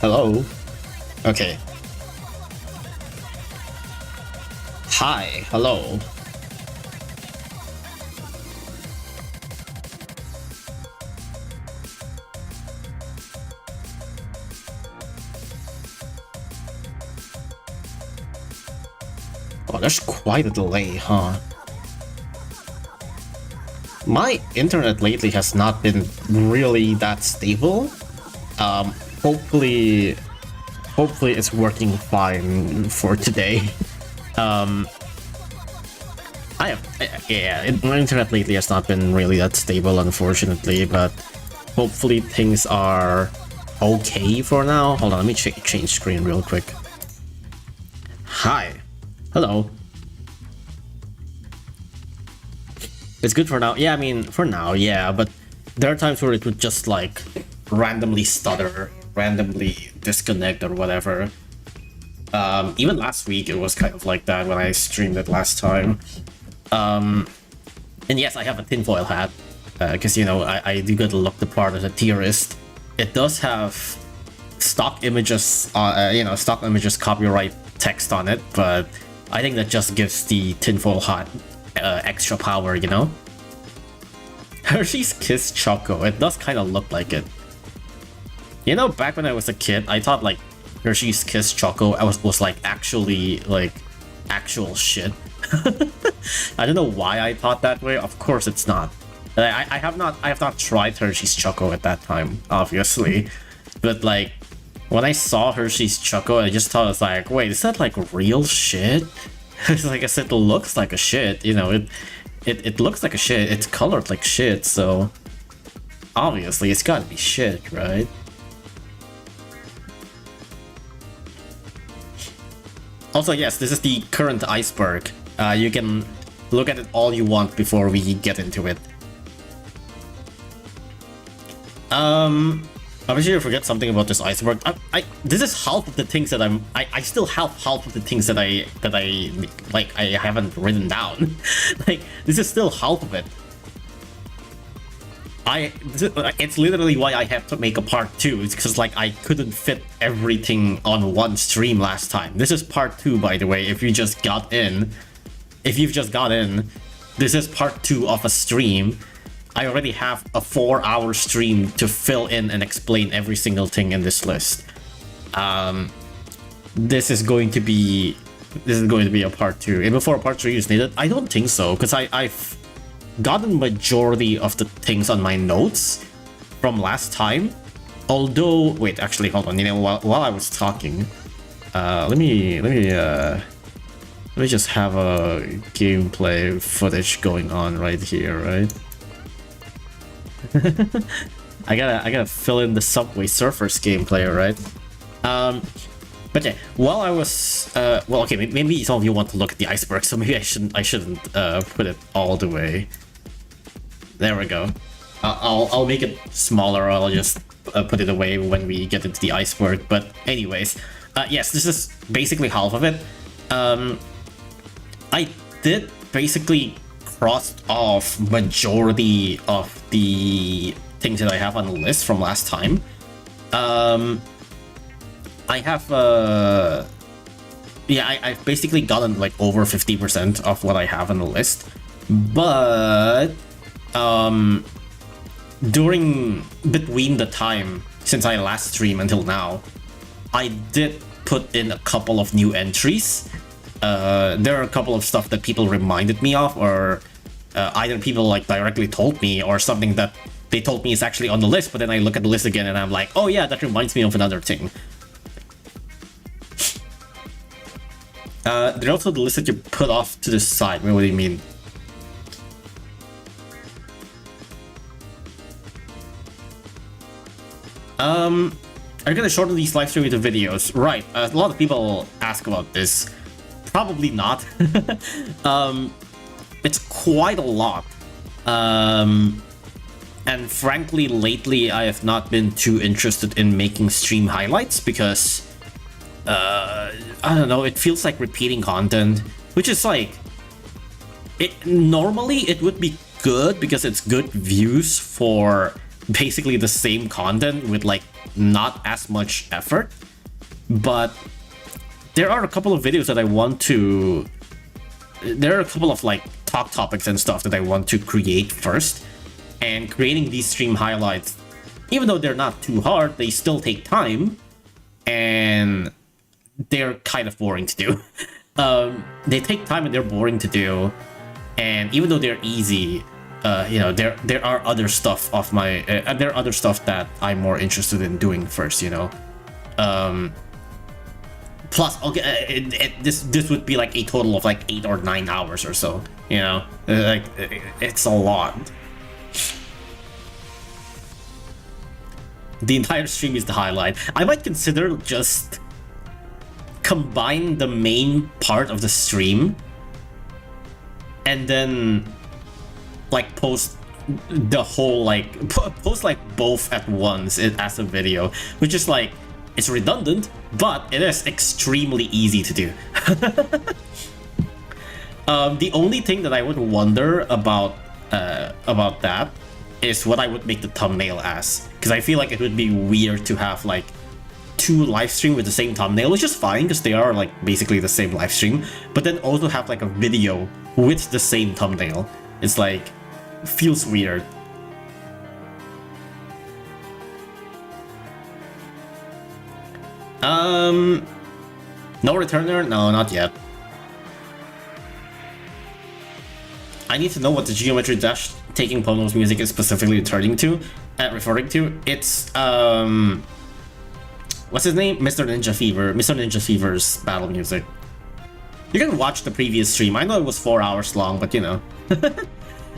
Hello. Okay. Hi. Hello. Oh, there's quite a delay, huh? My internet lately has not been really that stable. Hopefully it's working fine for today. My internet lately has not been really that stable, unfortunately, but hopefully things are okay for now. Hold on, let me change screen real quick. Hi. Hello. It's good for now. Yeah, I mean, for now, yeah, but there are times where it would just, like, randomly stutter, randomly disconnect or whatever. Even last week it was kind of like that when I streamed it last time. And yes, I have a tinfoil hat, because, you know, I do get to look the part as a theorist. It does have stock images, stock images copyright text on it, but I think that just gives the tinfoil hat extra power, you know? Hershey's Kiss Choco, it does kind of look like it. You know, back when I was a kid, I thought like Hershey's Kiss Choco was like actually like actual shit. I don't know why I thought that way. Of course it's not. I have not tried Hershey's Choco at that time, obviously. But like when I saw Hershey's Choco, I just thought it was like, wait, is that like real shit? It's like I said, it looks like a shit, you know, it looks like a shit, it's colored like shit, so obviously it's gotta be shit, right? Also, yes, this is the current Iceberg. You can look at it all you want before we get into it. Obviously, I forget something about this iceberg. This is half of the things that I still have half of the things that I haven't written down. Like, this is still half of it. It's literally why I have to make a part 2. It's because like I couldn't fit everything on one stream last time. This is part 2, by the way. If you've just got in, this is part 2 of a stream. I already have a 4-hour stream to fill in and explain every single thing in this list. This is going to be a part 2. And before part 3 is needed, I don't think so, because I've gotten majority of the things on my notes from last time. Although, wait, actually, hold on. You know, while I was talking, let me just have a gameplay footage going on right here, right? I gotta fill in the Subway Surfers gameplay, right? But yeah, while I was well, okay, maybe some of you want to look at the iceberg, so maybe I shouldn't put it all the way. There we go. I'll make it smaller. I'll just put it away when we get into the iceberg. But anyways, yes, this is basically half of it. I did basically crossed off majority of the things that I have on the list from last time. I have yeah, I've basically gotten like over 50% of what I have on the list, but between the time since I last streamed until now, I did put in a couple of new entries. There are a couple of stuff that people reminded me of, or either people like directly told me, or something that they told me is actually on the list, but then I look at the list again and I'm like, oh yeah, that reminds me of another thing. There's also the list that you put off to the side. What do you mean? Are you gonna shorten these live streams into videos? Right, a lot of people ask about this. Probably not. It's quite a lot. And frankly, lately I have not been too interested in making stream highlights because I don't know, it feels like repeating content, which is like, normally it would be good because it's good views for basically the same content with like not as much effort, but there are a couple of videos that I want to, there are a couple of like talk topics and stuff that I want to create first, and creating these stream highlights, even though they're not too hard, they still take time and they're kind of boring to do. They take time and they're boring to do, and even though they're easy, you know, there are other stuff of my there are other stuff that I'm more interested in doing first, you know. Plus, okay, this would be like a total of like 8 or 9 hours or so, you know, like it's a lot. The entire stream is the highlight. I might consider just combine the main part of the stream and then like post the whole, like post like both at once as a video, which is like, it's redundant, but it is extremely easy to do. The only thing that I would wonder about that is what I would make the thumbnail as, because I feel like it would be weird to have like 2 live stream with the same thumbnail, which is fine because they are like basically the same live stream, but then also have like a video with the same thumbnail. It's like, feels weird. No returner? No, not yet. I need to know what the geometry dash taking PONOS music is specifically referring to. It's what's his name? Mr. Ninja Fever. Mr. Ninja Fever's battle music. You can watch the previous stream. I know it was 4 hours long, but you know.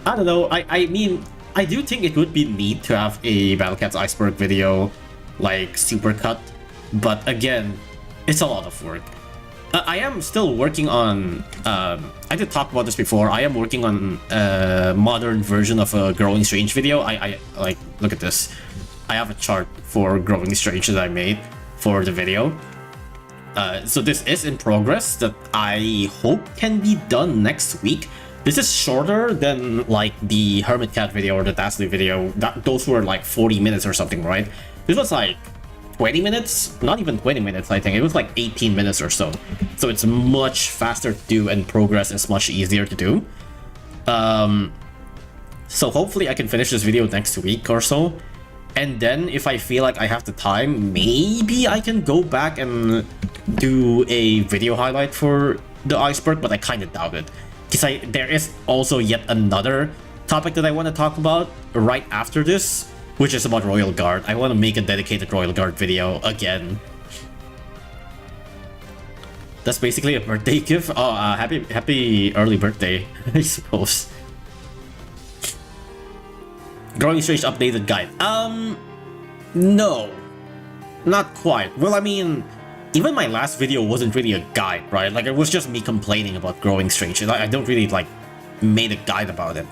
I don't know. I mean, I do think it would be neat to have a Battle Cats Iceberg video, like supercut. But again, it's a lot of work. I am still working on, I did talk about this before, I am working on a modern version of a Growing Strange video. I like, look at this. I have a chart for Growing Strange that I made for the video. So this is in progress that I hope can be done next week. This is shorter than like the Hermit Cat video or the Dasli video. Those were like 40 minutes or something, right? This was like 20 minutes, not even 20 minutes, I think. It was like 18 minutes or so. So it's much faster to do and progress is much easier to do. So hopefully I can finish this video next week or so. And then if I feel like I have the time, maybe I can go back and do a video highlight for the Iceberg, but I kind of doubt it. Because there is also yet another topic that I want to talk about right after this, which is about Royal Guard. I want to make a dedicated Royal Guard video again. That's basically a birthday gift. Oh, happy early birthday, I suppose. Growing Strange updated guide. No, not quite. Well, I mean, even my last video wasn't really a guide, right? Like, it was just me complaining about Growing Strange. I don't really, like, made a guide about it.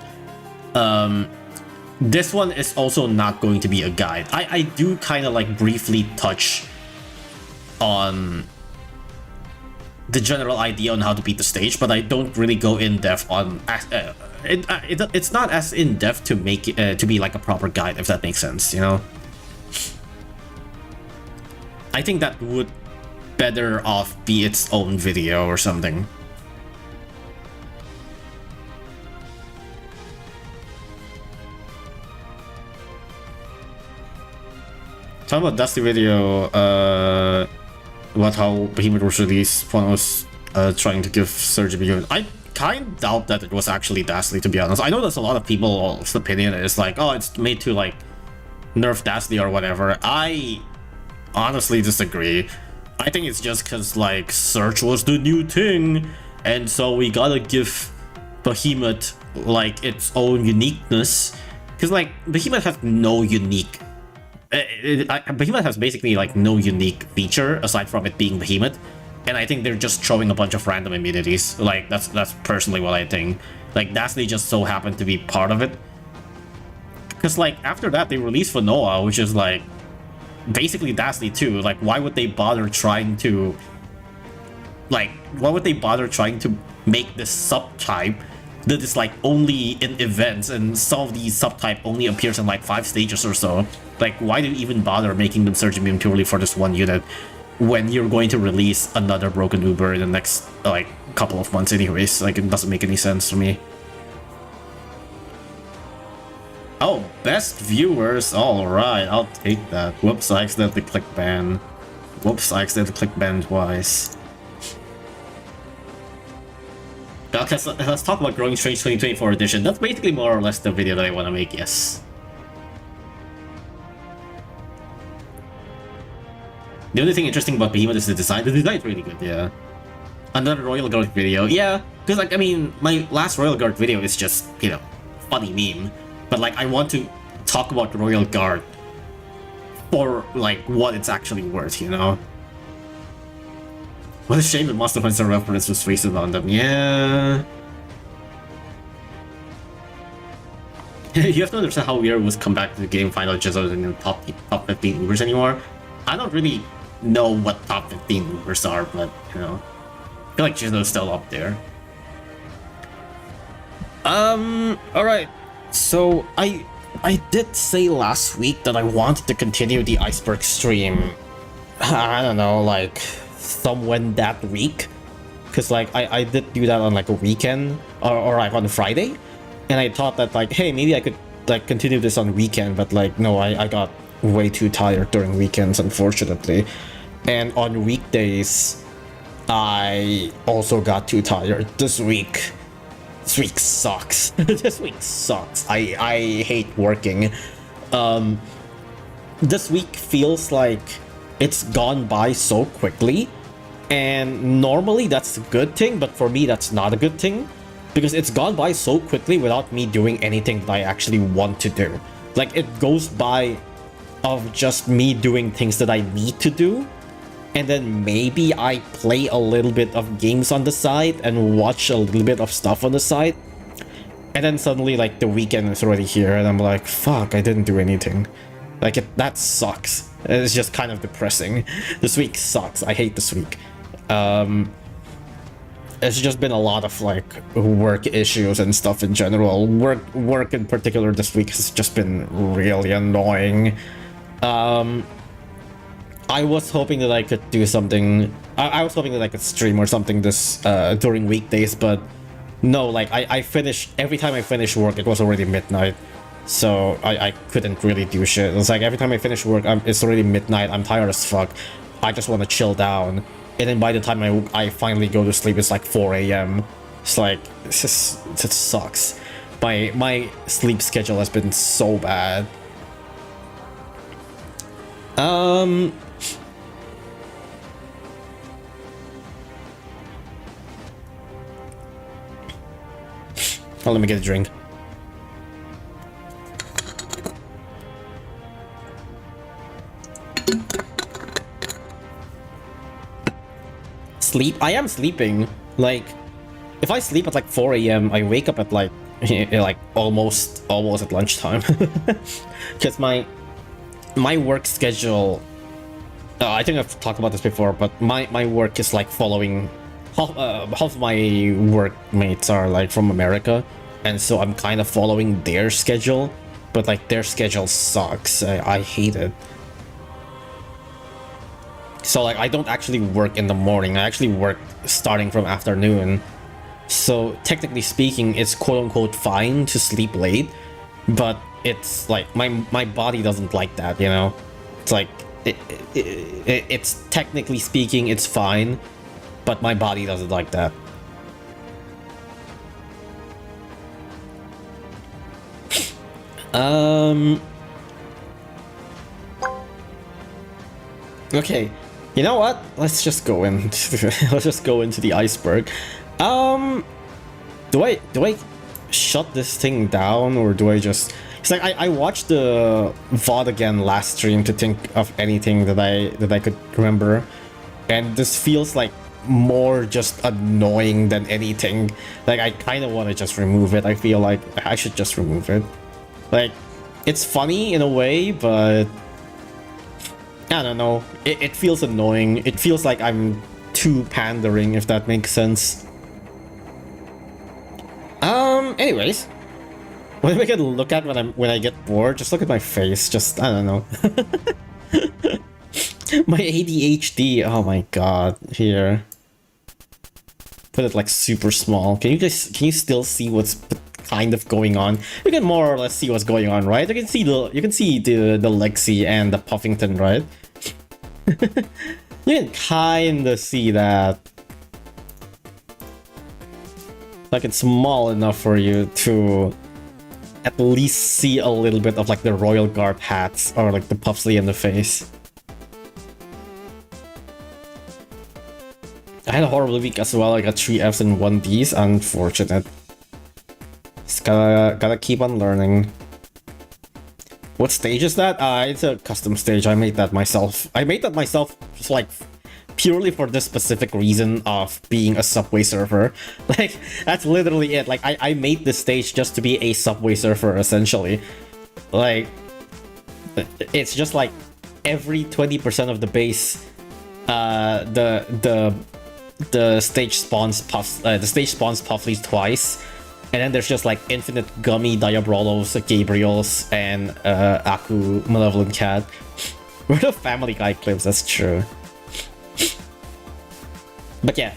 This one is also not going to be a guide. I do kind of, like, briefly touch on the general idea on how to beat the stage, but I don't really go in depth on... it's not as in depth to make it, to be, like, a proper guide, if that makes sense, you know? I think that would better off be its own video or something. Talk about Dusty video, about how Behemoth was released, PONOS trying to give Surge a Behemoth. I kind of doubt that it was actually Dasli, to be honest. I know there's a lot of people's opinion is like, oh, it's made to like nerf Dasli or whatever. I honestly disagree. I think it's just because like Surge was the new thing, and so we gotta give Behemoth like its own uniqueness. Because like Behemoth has no unique. Behemoth has basically like no unique feature aside from it being Behemoth, and I think they're just throwing a bunch of random immunities. Like that's personally what I think. Like Dasli just so happened to be part of it. Because like after that they released Fanoa, which is like basically Dasli too. Like why would they bother trying to make this subtype that is like only in events, and some of these subtype only appears in like 5 stages or so. Like why do you even bother making them surge immune purely for this one unit when you're going to release another Broken Uber in the next like couple of months anyways? Like it doesn't make any sense to me. Oh, best viewers. Alright, I'll take that. Whoops, I accidentally clicked ban. Whoops, I accidentally clicked ban twice. Okay, so let's talk about Growing Strange 2024 edition. That's basically more or less the video that I want to make, yes. The only thing interesting about Behemoth is the design. The design is really good, yeah. Another Royal Guard video, yeah. Because, like, I mean, my last Royal Guard video is just, you know, funny meme. But, like, I want to talk about the Royal Guard for, like, what it's actually worth, you know? What a shame that Monster Hunter reference was wasted on them, yeah. You have to understand how weird it was come back to the game, find out just in the top 15 Ubers anymore. I don't really know what top 15 Ubers are, but, you know, I feel like Jizo's still up there. Alright. So, I did say last week that I wanted to continue the Iceberg stream, I don't know, like, somewhere that week. Because, like, I did do that on, like, a weekend, or like, on a Friday. And I thought that, like, hey, maybe I could, like, continue this on weekend, but, like, no, I got way too tired during weekends, unfortunately. And on weekdays, I also got too tired. This week sucks. This week sucks. I hate working. This week feels like it's gone by so quickly, and normally that's a good thing, but for me that's not a good thing, because it's gone by so quickly without me doing anything that I actually want to do. Like, it goes by of just me doing things that I need to do, and then maybe I play a little bit of games on the side and watch a little bit of stuff on the side, and then suddenly, like, the weekend is already here and I'm like, fuck, I didn't do anything. Like, that sucks. It's just kind of depressing. This week sucks. I hate this week. It's just been a lot of, like, work issues and stuff in general. Work in particular this week has just been really annoying. I was hoping that I could do something. I was hoping that I could stream or something this during weekdays, but no, like, I finished, every time I finished work, it was already midnight. So I couldn't really do shit. It's like every time I finish work, it's already midnight. I'm tired as fuck. I just want to chill down. And then by the time I finally go to sleep, it's like 4 a.m. It's like, it sucks. My sleep schedule has been so bad. Oh, let me get a drink. Sleep? I am sleeping. Like, if I sleep at like 4 a.m, I wake up at like almost at lunchtime. Because my work schedule, I think I've talked about this before, but my work is like following half of my workmates are like from America, and so I'm kind of following their schedule, but like their schedule sucks. I hate it. So like I don't actually work in the morning, I actually work starting from afternoon. So technically speaking, it's quote-unquote fine to sleep late, but it's like my body doesn't like that, you know? It's like it's technically speaking it's fine, but my body doesn't like that. Okay, you know what? Let's just go into the iceberg. Do I shut this thing down, or do I just? It's like I watched the VOD again last stream to think of anything that I could remember, and this feels like more just annoying than anything. Like I kind of want to just remove it. I feel like I should just remove it. Like, it's funny in a way, but I don't know. It feels annoying. It feels like I'm too pandering, if that makes sense. Anyways, what we can look at when I get bored, just look at my face. Just, I don't know. My ADHD. Oh my god. Here. Put it like super small. Can you still see what's kind of going on? You can more or less see what's going on, right? You can see the Lexi and the Puffington, right? You can kinda see that. Like, it's small enough for you to at least see a little bit of like the Royal Guard hats or like the Puffsley in the face. I had a horrible week as well. I got 3 Fs and 1 Ds. Unfortunate. Just gotta keep on learning. What stage is that? It's a custom stage. I made that myself. Just like purely for this specific reason of being a Subway Surfer. Like, that's literally it. Like, I made this stage just to be a Subway Surfer, essentially. Like, it's just like every 20% of the base, the stage spawns Puffleys twice, and then there's just like infinite Gummy, Diabrolos, Gabriels, and Aku, Malevolent Cat. We're the Family Guy clips, that's true. But yeah,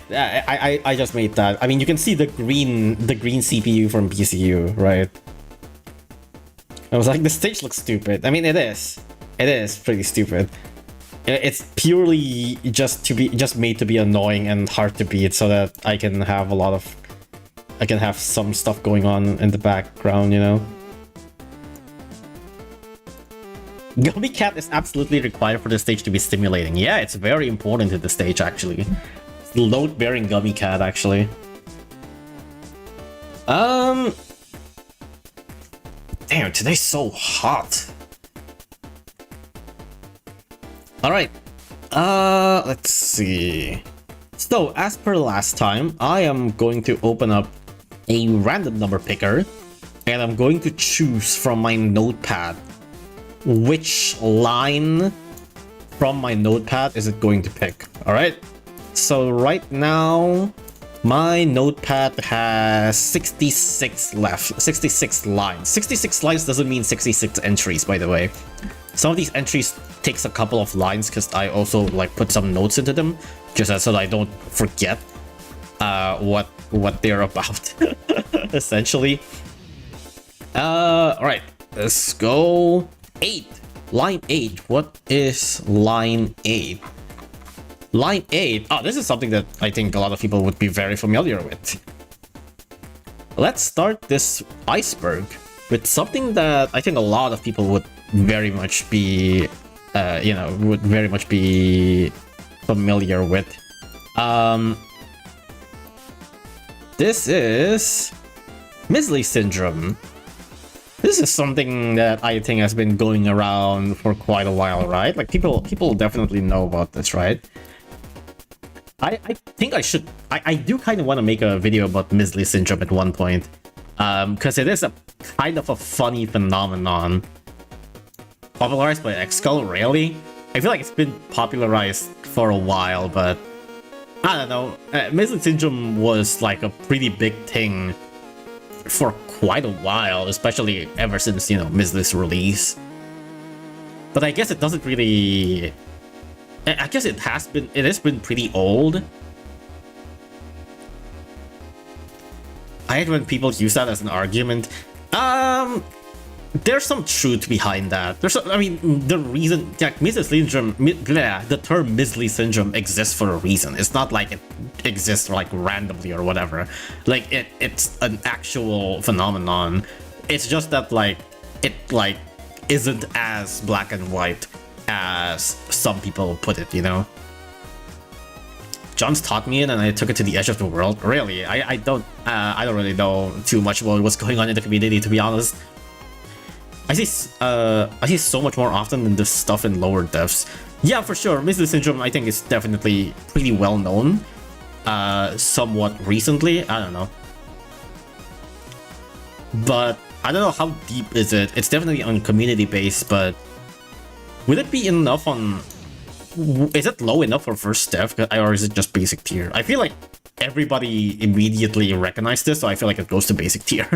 I just made that. I mean, you can see the green CPU from BCU, right? I was like, the stage looks stupid. I mean, it is pretty stupid. It's purely just made to be annoying and hard to beat, so that I can have some stuff going on in the background, you know. Gummy Cat is absolutely required for the stage to be stimulating. Yeah, it's very important to the stage, actually. Load-bearing Gummy Cat, actually. Damn, today's so hot. Alright. Let's see. So, as per last time, I am going to open up a random number picker, and I'm going to choose from my notepad which line from my notepad is it going to pick. All right. So right now, my notepad has 66 left, 66 lines. 66 lines doesn't mean 66 entries, by the way. Some of these entries takes a couple of lines because I also like put some notes into them, just so that I don't forget what they're about, essentially. All right, let's go. 8. Line 8. What is line 8? Line 8. Oh, this is something that I think a lot of people would be very familiar with. Let's start this Iceberg with something that I think a lot of people would very much be, would very much be familiar with. This is Misley Syndrome. This is something that I think has been going around for quite a while, right? Like people definitely know about this, right? I think I should. I do kind of want to make a video about Misley Syndrome at one point, because it is a kind of a funny phenomenon. Popularized by Xskull, really? I feel like it's been popularized for a while, but I don't know. Misley Syndrome was like a pretty big thing for quite a while, especially ever since, you know, Misley's release. But I guess it doesn't really... I guess it has been pretty old. I hate when people use that as an argument. There's some truth behind that. I mean, the reason, like, Misley Syndrome, the term Misley Syndrome exists for a reason. It's not like it exists like randomly or whatever. Like it's an actual phenomenon. It's just that like it like isn't as black and white as some people put it, you know. John's taught me it, and I took it to the edge of the world. Really, I don't really know too much about what's going on in the community, to be honest. I see so much more often than this stuff in lower depths. Yeah, for sure. Misley Syndrome, I think, is definitely pretty well known. Somewhat recently, I don't know. But I don't know how deep is it. It's definitely on community base, but would it be enough on... Is it low enough for first dev, or is it just basic tier? I feel like everybody immediately recognized this, so I feel like it goes to basic tier.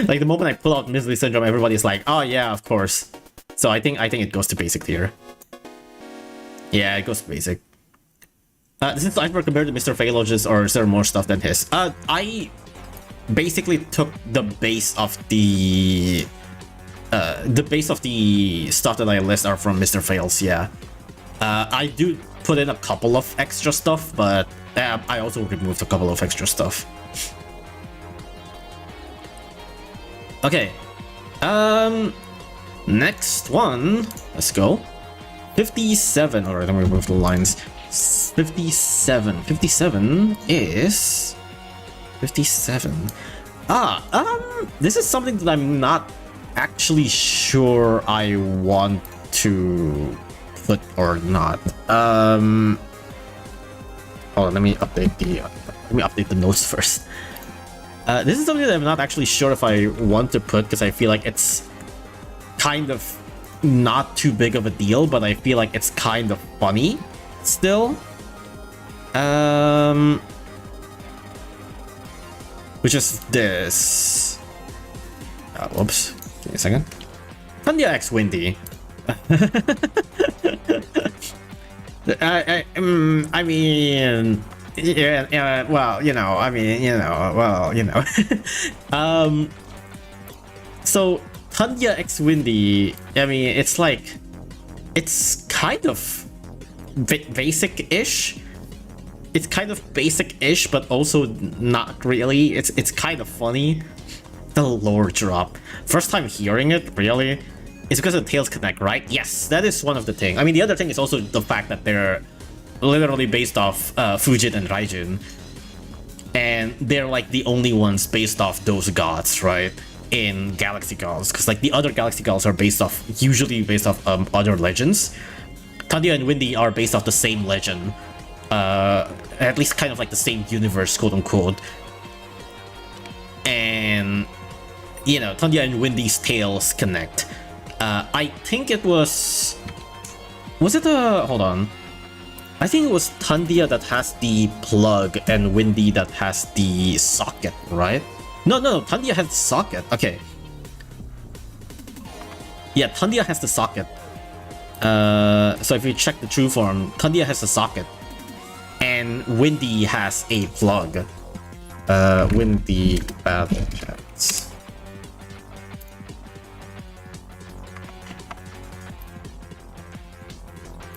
Like the moment I pull out Misley Syndrome, everybody's like, "Oh yeah, of course." So I think it goes to basic tier. Yeah, it goes to basic. This is Iceberg compared to Mr. Phalogist, or is there more stuff than his? I basically took the base of the stuff that I list are from Mr. Fails. Yeah, I do put in a couple of extra stuff, but I also removed a couple of extra stuff. Okay, next one, let's go. 57, alright, let me remove the lines. 57 is... 57. This is something that I'm not actually sure I want to put or not. Hold on, let me update the notes first. This is something that I'm not actually sure if I want to put, because I feel like it's kind of not too big of a deal, but I feel like it's kind of funny still. Which is this. Whoops. Give me a second. Tunda and Windy. I mean... Yeah, well, you know, I mean, you know, well, you know. So, Tunda and Windy, I mean, it's like, it's kind of basic-ish. It's kind of basic-ish, but also not really. It's kind of funny. The lore drop. First time hearing it, really? It's because of Tails Connect, right? Yes, that is one of the things. I mean, the other thing is also the fact that they're literally based off Fujin and Raijin, and they're like the only ones based off those gods, right, in Galaxy Gods, because like the other Galaxy Gods are usually based off other legends. Tunda and Windy are based off the same legend, at least kind of like the same universe, quote unquote. And you know, Tunda and Windy's tails connect. I think it was... Was it a... Hold on. I think it was Tunda that has the plug and Windy that has the socket, right? No, Tunda has the socket. Okay. Yeah, Tunda has the socket. So if you check the true form, Tunda has the socket. And Windy has a plug. Windy battle chats.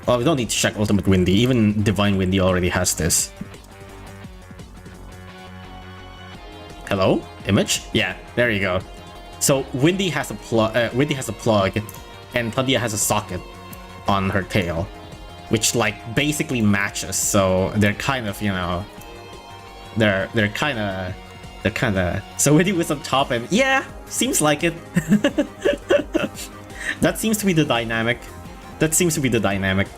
Well, we don't need to check Ultimate Windy. Even Divine Windy already has this. Hello? Image? Yeah, there you go. So Windy has a plug. Windy has a plug, and Tunda has a socket on her tail, which like basically matches. So they're kind of, you know, they're kind of. So Windy was on top, and yeah, seems like it. That seems to be the dynamic. That seems to be the dynamic.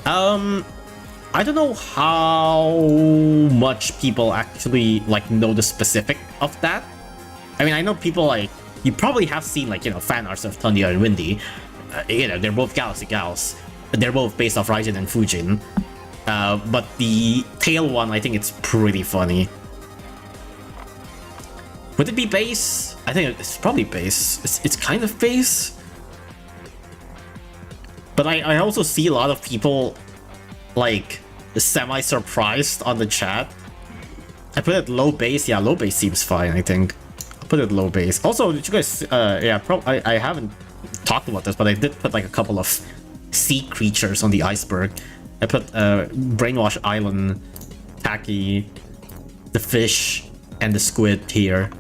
I don't know how much people actually like know the specific of that. I mean, I know people like, you probably have seen like, you know, fan arts of Tunda and Windy. You know, they're both Galaxy Gals. They're both based off Raijin and Fujin. But the tail one, I think it's pretty funny. Would it be base? I think it's probably base. It's kind of base. But I also see a lot of people like semi-surprised on the chat. I put it low base. Yeah, low base seems fine, I think. I'll put it low base. Also, did you guys, yeah, I haven't talked about this, but I did put like a couple of sea creatures on the iceberg. I put Brainwash Island, Taki, the fish, and the squid here.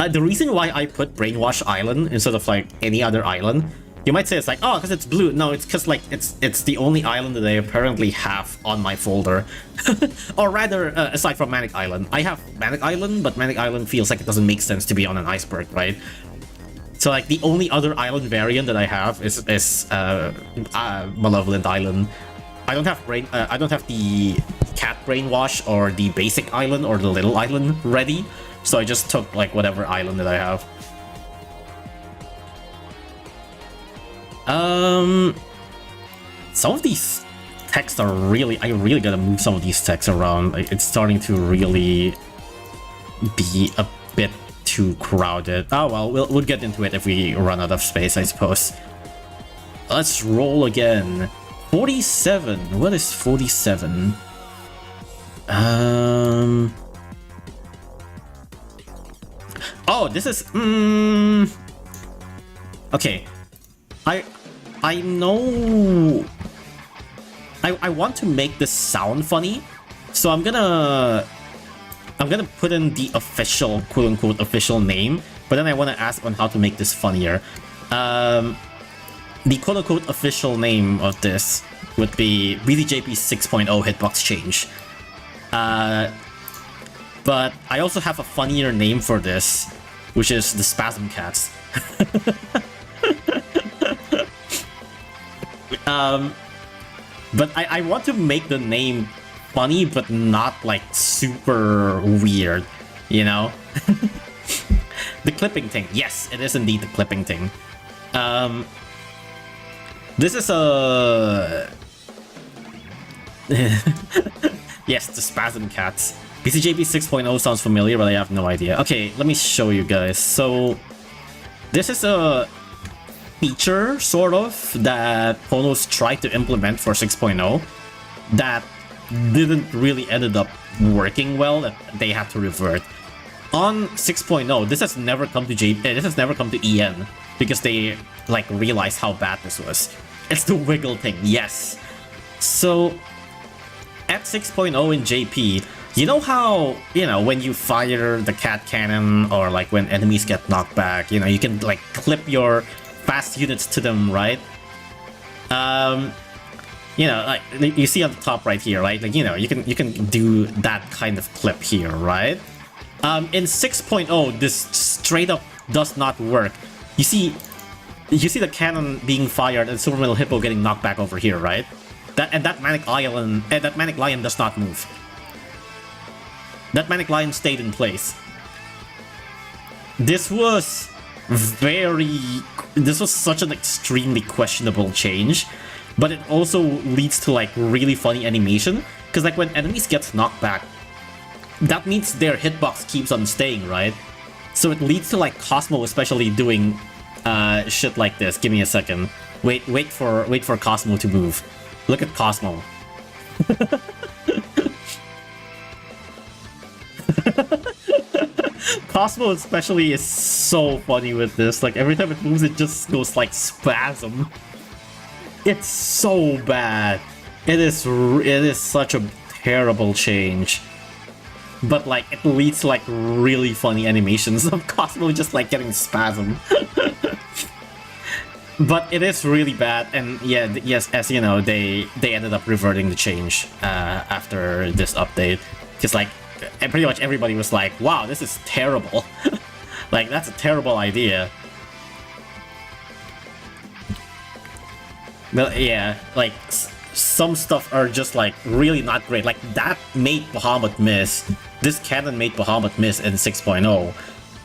The reason why I put Brainwash Island instead of like any other island, you might say it's like, oh, because it's blue. No, it's because like it's the only island that I apparently have on my folder. Or rather, aside from Manic Island. I have Manic Island, but Manic Island feels like it doesn't make sense to be on an iceberg, right? So like the only other island variant that I have is Malevolent Island. I don't have the cat brainwash or the basic island or the little island ready. So I just took like whatever island that I have. Some of these texts are really, I really gotta move some of these texts around. Like, it's starting to really be a bit too crowded. Oh well, we'll get into it if we run out of space, I suppose. Let's roll again. 47. What is 47? Oh, this is okay. I know I want to make this sound funny, so I'm gonna put in the official, quote-unquote official name, but then I want to ask on how to make this funnier. The quote-unquote official name of this would be BDJP 6.0 hitbox change. But I also have a funnier name for this, which is the Spasm Cats. But I want to make the name funny, but not like super weird, you know? The clipping thing. Yes, it is indeed the clipping thing. This is a... Yes, the Spasm Cats. BCJP 6.0 sounds familiar, but I have no idea. Okay, let me show you guys. So, this is a feature, sort of, that PONOS tried to implement for 6.0 that didn't really ended up working well, that they had to revert. On 6.0, this has never come to this has never come to EN, because they, like, realized how bad this was. It's the wiggle thing, yes. So, at 6.0 in JP, you know how, you know, when you fire the cat cannon or like when enemies get knocked back, you know, you can like clip your fast units to them, right? You know, like you see on the top right here, right? Like, you know, you can do that kind of clip here, right? In 6.0, this straight up does not work. You see the cannon being fired and Silver Metal Hippo getting knocked back over here, right? That Manic Lion does not move. That Manic Lion stayed in place. this was such an extremely questionable change, but it also leads to like really funny animation, because like when enemies get knocked back, that means their hitbox keeps on staying, right? So it leads to like Cosmo especially doing shit like this. Give me a second. Wait for Cosmo to move. Look at Cosmo. Cosmo especially is so funny with this. Like every time it moves, it just goes like spasm. It's so bad. It is such a terrible change. But like it leads to like really funny animations of Cosmo just like getting spasm. But it is really bad, and yeah, yes, as you know, they ended up reverting the change after this update, because like pretty much everybody was like, wow, this is terrible. Like that's a terrible idea. But yeah, like some stuff are just like really not great. Like that made Behemoth miss. This cannon made Behemoth miss in 6.0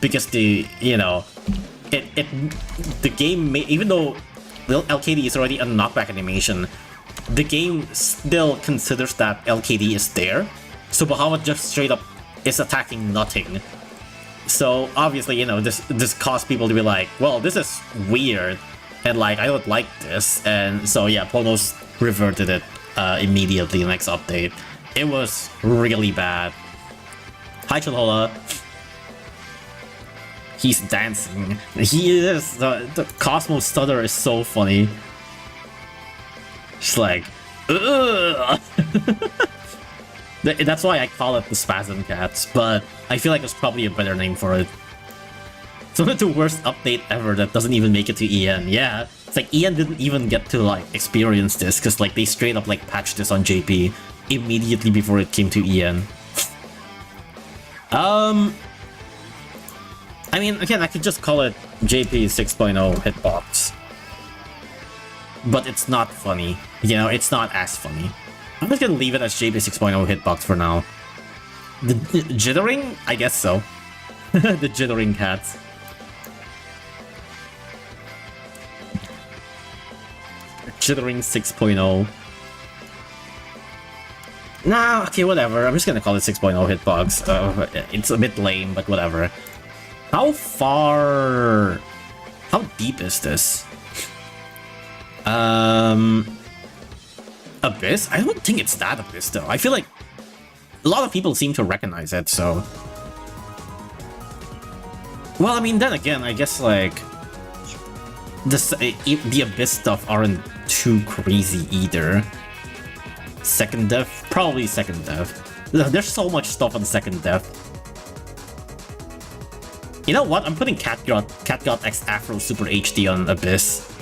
because the game even though LKD is already a knockback animation, the game still considers that LKD is there. So Behemoth just straight up is attacking nothing. So obviously, this caused people to be like, well, this is weird, and like I don't like this, and so yeah, PONOS reverted it immediately next update. It was really bad. Hi Chalola. He's dancing. He is. The Cosmo stutter is so funny. Just like, ugh. That's why I call it the Spasm Cats, but I feel like there's probably a better name for it. It's one of the worst update ever that doesn't even make it to EN. Yeah, it's like EN didn't even get to like experience this because like they straight up like patched this on JP immediately before it came to EN. I mean, again, I could just call it JP 6.0 hitbox. But it's not funny. It's not as funny. I'm just gonna leave it as JP 6.0 hitbox for now. The jittering? I guess so. The jittering cats. Jittering 6.0. Nah, okay, whatever. I'm just gonna call it 6.0 hitbox. It's a bit lame, but whatever. How deep is this? Abyss? I don't think it's that Abyss though. I feel like a lot of people seem to recognize it, so... Well, I mean, then again, I guess like... The Abyss stuff aren't too crazy either. Second Death? Probably Second Death. There's so much stuff on Second Death. You know what? I'm putting Catgut X Afro Super HD on Abyss.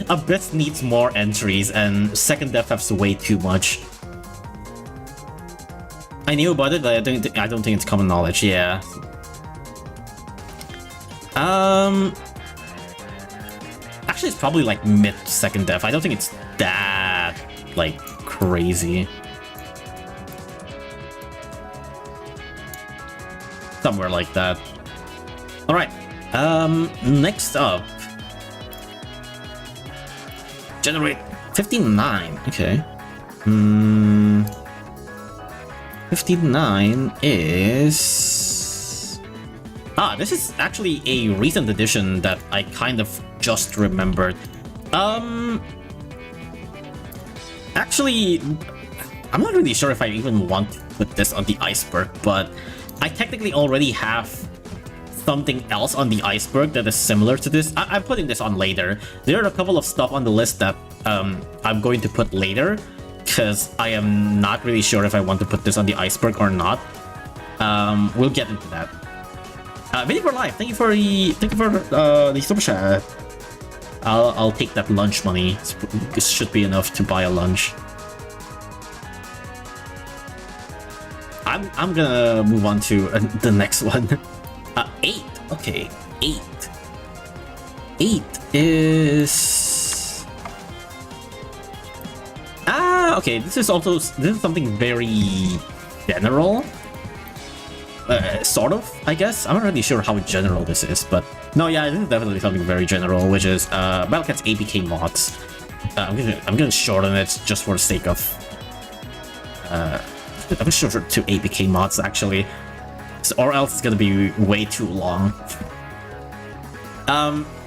Abyss needs more entries, and Second Death has way too much. I knew about it, but I don't think it's common knowledge. Yeah. Actually, it's probably like mid Second Death. I don't think it's that like crazy. Somewhere like that. Alright, next up. Generate 59, okay. 59 is... this is actually a recent addition that I kind of just remembered. Actually, I'm not really sure if I even want to put this on the Iceberg, but I technically already have something else on the Iceberg that is similar to this. I'm putting this on later. There are a couple of stuff on the list that I'm going to put later, because I am not really sure if I want to put this on the Iceberg or not. We'll get into that. Video for life. Thank you for the super chat. I'll take that lunch money. This should be enough to buy a lunch. I'm gonna move on to the next one. 8. Okay, 8. 8 is... okay, this is something very general. Sort of, I guess. I'm not really sure how general this is, but no, yeah, this is definitely something very general, which is Battle Cat's APK mods. I'm gonna shorten it just for the sake of I'm gonna shorten it to APK mods actually, or else it's gonna be way too long.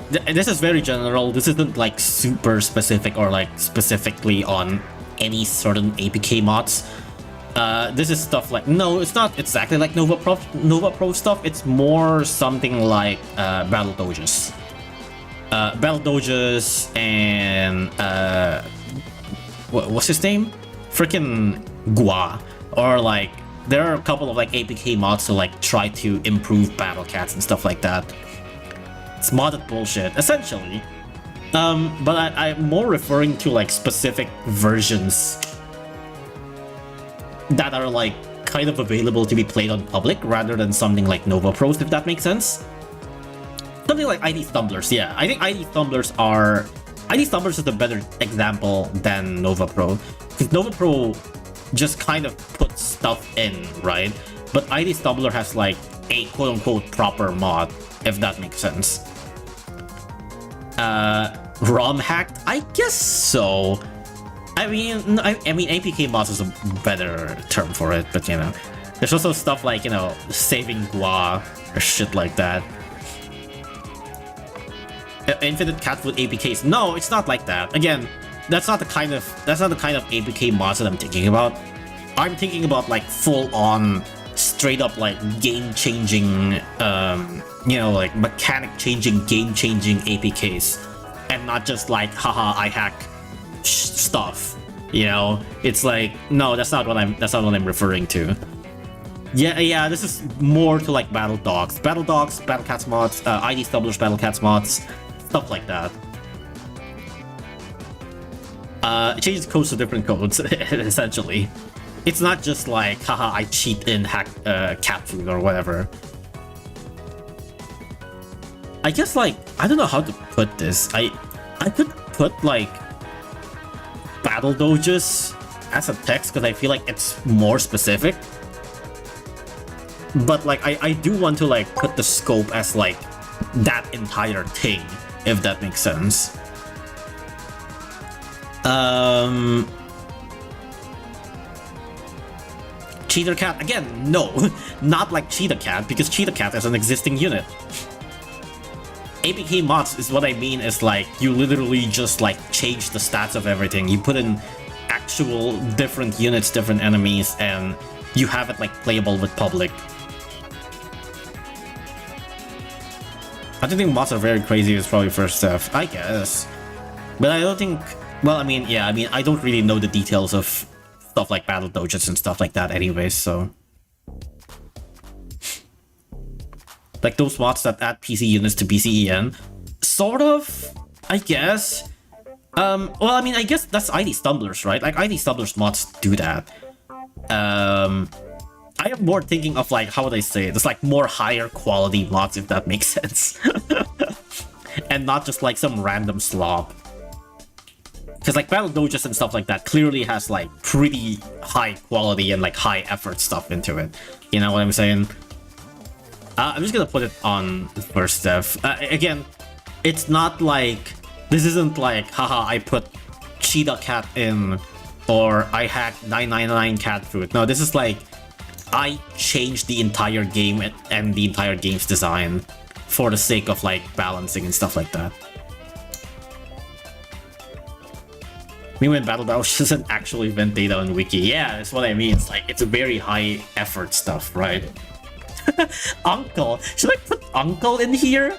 This is very general. This isn't like super specific or like specifically on any certain APK mods. This is stuff like, no, it's not exactly like Nova Pro stuff. It's more something like Battle Doges. Battle Doges and what's his name? Freaking Gua. Or like, there are a couple of like APK mods to like try to improve Battle Cats and stuff like that. It's modded bullshit, essentially. But I'm more referring to like specific versions that are like kind of available to be played on public rather than something like Nova Pros, if that makes sense. Something like ID Stumblers, yeah. I think ID Stumblers is a better example than Nova Pro. Because Nova Pro just kind of puts stuff in, right? But ID Stumbler has like a quote-unquote proper mod, if that makes sense. ROM hacked? I guess so. I mean APK mods is a better term for it, but you know, there's also stuff like, you know, saving Gua or shit like that. Infinite cat with APKs? No, it's not like that. Again, that's not the kind of APK mods that I'm thinking about. I'm thinking about like full-on, straight-up like game-changing, you know, like mechanic-changing, game-changing APKs, and not just like, haha, I hack stuff. You know, it's like, no, that's not what I'm referring to. Yeah, this is more to like Battle Dogs, Battle Cats mods, ID Stumblers, Battle Cats mods, stuff like that. It changes codes to different codes, essentially. It's not just like, haha, I cheat in hack cat food or whatever. I guess like, I don't know how to put this. I could put like Battle Doges as a text because I feel like it's more specific. But like, I do want to like put the scope as like that entire thing, if that makes sense. Cheetah Cat, again, no, not like Cheetah Cat, because Cheetah Cat is an existing unit. APK mods is what I mean, is like, you literally just like change the stats of everything. You put in actual different units, different enemies, and you have it like playable with public. I don't think mods are very crazy, it's probably first stuff, I guess. But I don't think, well, I mean, yeah, I don't really know the details of stuff like Battle Doges and stuff like that anyways, so. Like those mods that add PC units to BCEN, sort of, I guess. Well, I mean, I guess that's ID Stumblers, right? Like ID Stumblers mods do that. I am more thinking of like, how would I say it? It's like more higher quality mods, if that makes sense. And not just like some random slop. Because like Battle Doges and stuff like that clearly has like pretty high quality and like high effort stuff into it. You know what I'm saying? I'm just gonna put it on first dev. Again, it's not like, this isn't like, haha, I put Cheetah Cat in, or I hacked 999 cat food. No, this is like, I changed the entire game and the entire game's design for the sake of like balancing and stuff like that. Meanwhile, Battle Dogs doesn't actually event data on Wiki. Yeah, that's what I mean. It's like, it's a very high effort stuff, right? Uncle, should I put Uncle in here?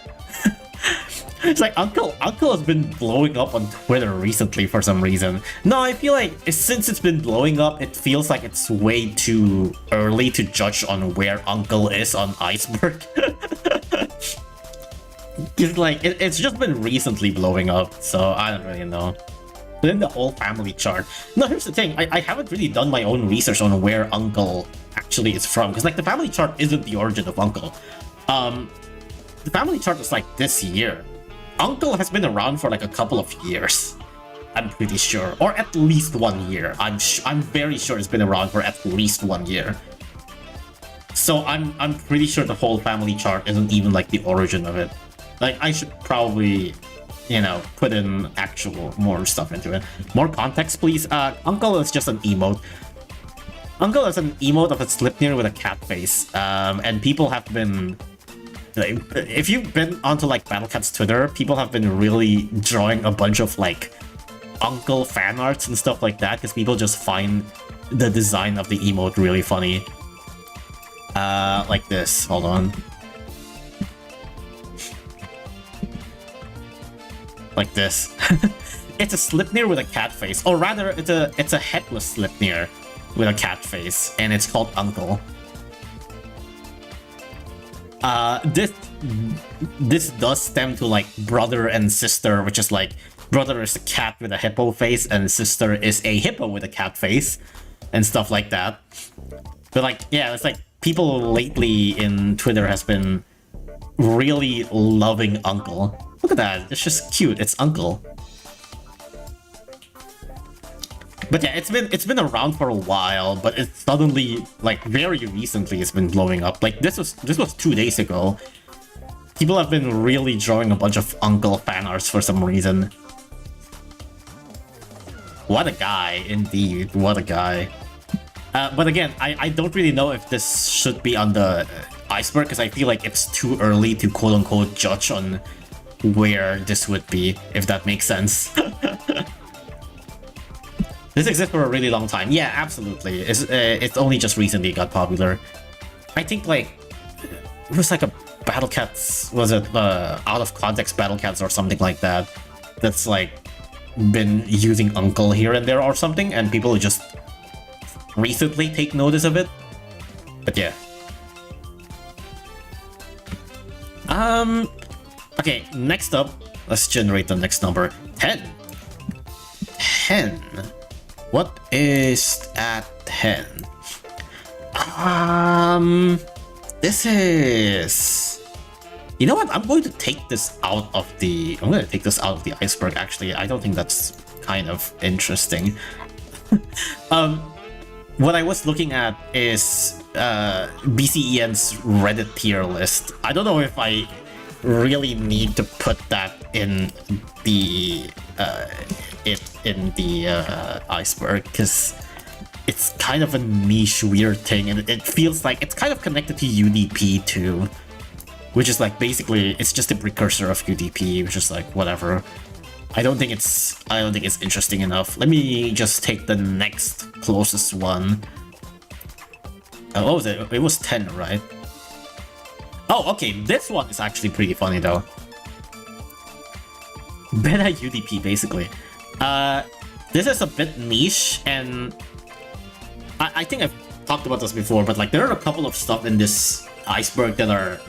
It's like Uncle has been blowing up on Twitter recently for some reason. No, I feel like since it's been blowing up, it feels like it's way too early to judge on where Uncle is on Iceberg. It's like, it's just been recently blowing up, so I don't really know. But then the whole family chart. No, here's the thing, I haven't really done my own research on where Uncle actually is from, because like the family chart isn't the origin of Uncle. The family chart is like this year. Uncle has been around for like a couple of years, I'm pretty sure, or at least 1 year. I'm very sure it's been around for at least 1 year. So I'm pretty sure the whole family chart isn't even like the origin of it. Like I should probably, you know, put in actual more stuff into it. More context, please. Uncle is just an emote. Uncle is an emote of a Slipnir with a cat face. And people have been, like, if you've been onto like Battlecat's Twitter, people have been really drawing a bunch of like Uncle fan arts and stuff like that because people just find the design of the emote really funny. Like this. Hold on. Like this. It's a Slipnir with a cat face, or rather, it's a headless Slipnir with a cat face, and it's called Uncle. This does stem to like brother and sister, which is like brother is a cat with a hippo face, and sister is a hippo with a cat face, and stuff like that. But like, yeah, it's like people lately in Twitter has been really loving Uncle. Look at that, it's just cute, it's Uncle. But yeah, it's been around for a while, but it's suddenly, like very recently, it's been blowing up. Like this was 2 days ago. People have been really drawing a bunch of Uncle fan arts for some reason. What a guy, indeed, what a guy. But again, I don't really know if this should be on the Iceberg, because I feel like it's too early to quote-unquote judge on where this would be, if that makes sense. This exists for a really long time. Yeah, absolutely. It's only just recently got popular. I think like it was like a Battle Cats, was it out of context Battle Cats or something like that, that's like been using Uncle here and there or something, and people just recently take notice of it. But yeah. Okay, next up, let's generate the next number. 10. 10. What is at 10? This is... You know what? I'm going to take this out of the... I'm going to take this out of the Iceberg, actually. I don't think that's kind of interesting. What I was looking at is BCEN's Reddit tier list. I don't know if I really need to put that in the Iceberg, because it's kind of a niche weird thing, and it feels like it's kind of connected to UDP too, which is like basically it's just a precursor of UDP, which is like whatever. I don't think it's interesting enough. Let me just take the next closest one. What was it? It was 10, right? Oh, okay, this one is actually pretty funny though. Beta UDP, basically. This is a bit niche, and I think I've talked about this before, but like there are a couple of stuff in this Iceberg that are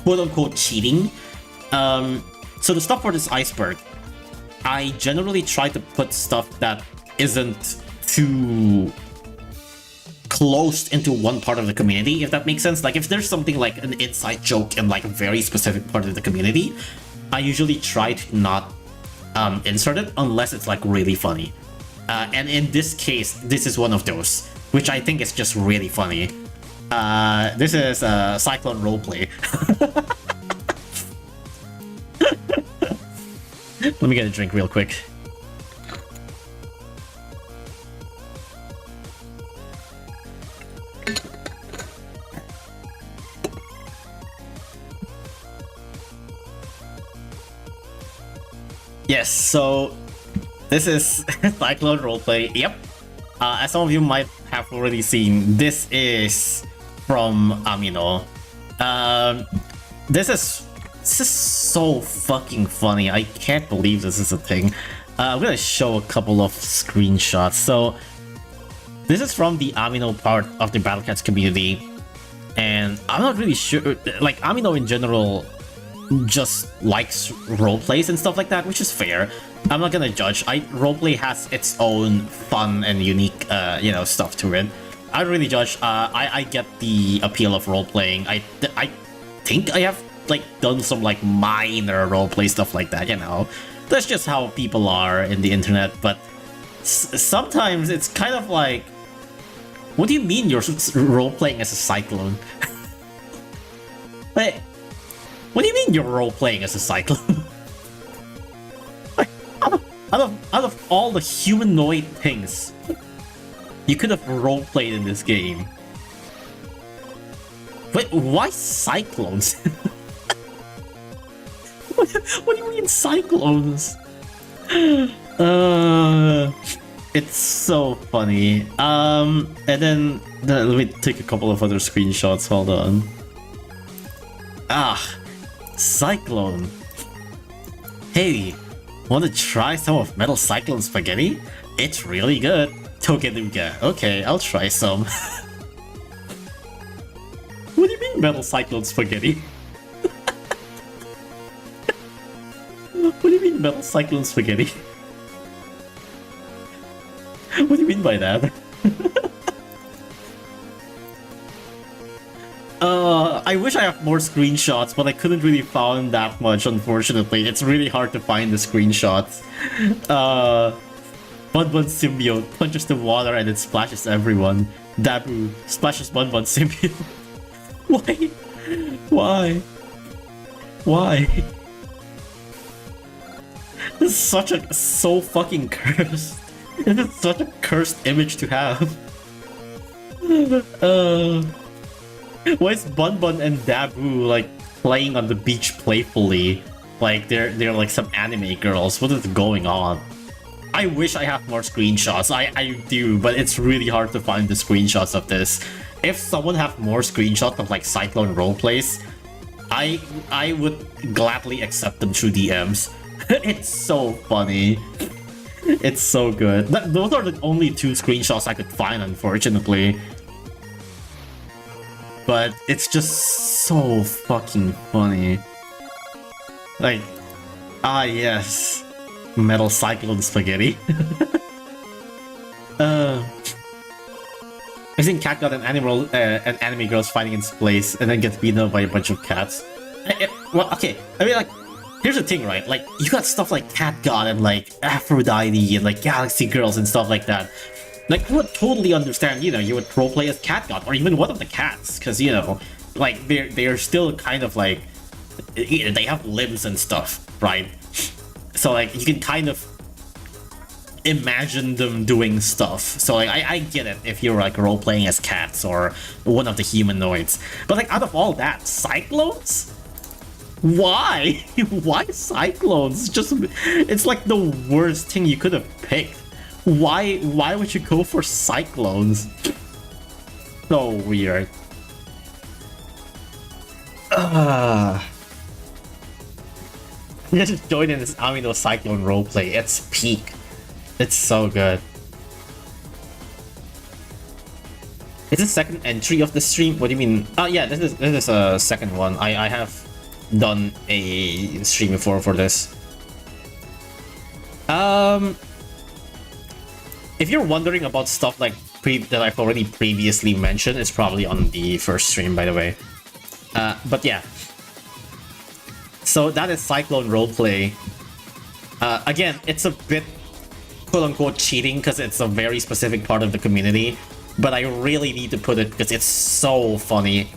quote-unquote cheating. So the stuff for this Iceberg, I generally try to put stuff that isn't too closed into one part of the community, if that makes sense. Like if there's something like an inside joke in like a very specific part of the community, I usually try to not insert it unless it's like really funny. And in this case, this is one of those, which I think is just really funny. This is Cyclone roleplay. Let me get a drink real quick. Yes, so this is Cyclone roleplay. Yep. As some of you might have already seen, this is from Amino. This is so fucking funny. I can't believe this is a thing. I'm gonna show a couple of screenshots. So this is from the Amino part of the Battle Cats community, and I'm not really sure. Like Amino in general just likes roleplays and stuff like that, which is fair. I'm not gonna judge. Roleplay has its own fun and unique, stuff to it. I don't really judge. I get the appeal of roleplaying. I think I have like done some like minor roleplay stuff like that. That's just how people are in the internet. But sometimes it's kind of like, what do you mean you're roleplaying as a Cyclone? Wait, what do you mean you're role-playing as a Cyclone? Like, out of all the humanoid things you could have role-played in this game. Wait, why Cyclones? What do you mean Cyclones? It's so funny. And then let me take a couple of other screenshots. Hold on. Cyclone. Hey, want to try some of Metal Cyclone spaghetti? It's really good. Togenuga. Okay, I'll try some. What do you mean Metal Cyclone spaghetti? What do you mean Metal Cyclone spaghetti? What do you mean by that? I wish I have more screenshots, but I couldn't really find that much, unfortunately. It's really hard to find the screenshots. Bunbun symbiote punches the water and it splashes everyone. Dabu splashes Bunbun symbiote. Why? Why? This is so fucking cursed. This is such a cursed image to have. Why is Bunbun and Dabu like playing on the beach playfully? Like they're like some anime girls. What is going on? I wish I have more screenshots. I do, but it's really hard to find the screenshots of this. If someone have more screenshots of like Cyclone roleplays, I would gladly accept them through DMs. It's so funny. It's so good. Those are the only 2 screenshots I could find, unfortunately. But it's just so fucking funny. Like, yes. Metal Cyclone spaghetti. I think Cat got an anime girls fighting in space and then gets beaten up by a bunch of cats. Well, okay. I mean, like, here's the thing, right? Like, you got stuff like Cat God and like Aphrodite and like Galaxy Girls and stuff like that. Like, I would totally understand, you know, you would roleplay as Cat God or even one of the cats, because, you know, like, they're still kind of like, they have limbs and stuff, right? So, like, you can kind of imagine them doing stuff. So, like, I get it if you're, like, role-playing as cats or one of the humanoids. But, like, out of all that, Cyclones? Why? Why Cyclones? It's like the worst thing you could have picked. Why would you go for Cyclones? So weird. Just join in this Amino Cyclone roleplay. It's peak. It's so good. Is this second entry of the stream? What do you mean? Oh yeah, this is a second one. I have done a stream before for this. If you're wondering about stuff like that I've already previously mentioned, it's probably on the first stream, by the way. But yeah. So that is Cyclone roleplay. Again, it's a bit quote-unquote cheating because it's a very specific part of the community, but I really need to put it because it's so funny.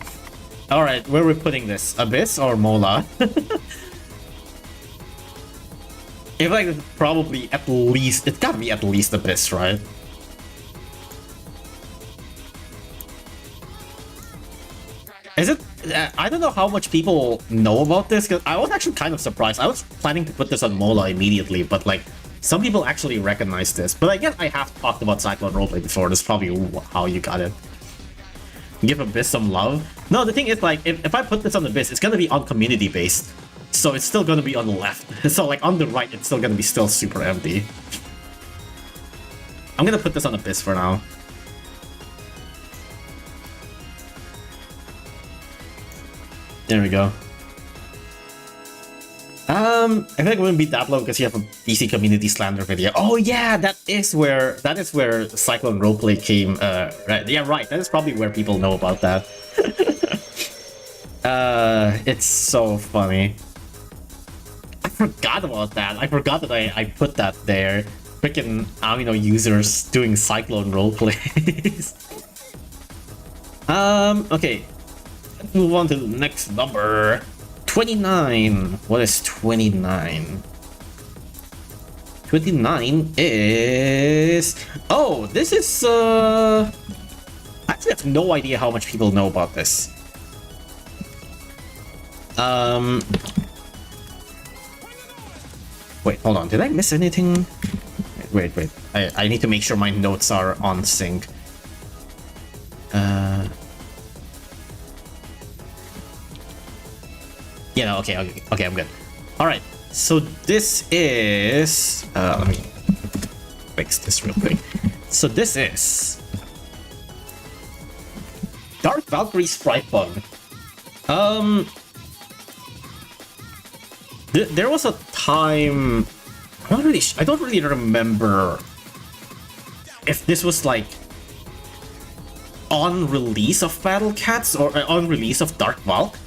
Alright, where are we putting this? Abyss or Mola? I feel like it's probably at least... It's gotta be at least Abyss, right? Is it... I don't know how much people know about this, because I was actually kind of surprised. I was planning to put this on Mola immediately, but like, some people actually recognize this. But I guess I have talked about Cyclone roleplay before. That's probably how you got it. Give Abyss some love. No, the thing is, like, if I put this on Abyss, it's gonna be on community based. So it's still gonna be on the left. So like on the right, it's still gonna be super empty. I'm gonna put this on Abyss for now. There we go. I think it wouldn't be that low because you have a DC community slander video. Oh yeah, that is where Cyclone roleplay came. Right, yeah, right. That is probably where people know about that. It's so funny. I forgot about that. I forgot that I put that there. Freaking Amino users doing Cyclone roleplays. Okay. Let's move on to the next number. 29. What is 29? 29 is... Oh, this is... I actually have no idea how much people know about this. Wait, hold on. Did I miss anything? Wait. I need to make sure my notes are on sync. Yeah, okay, I'm good. Alright, so this is... let me fix this real quick. So this is... Dark Valkyrie sprite bug. There was a time... I don't really remember if this was like on release of Battle Cats or on release of Dark Valk,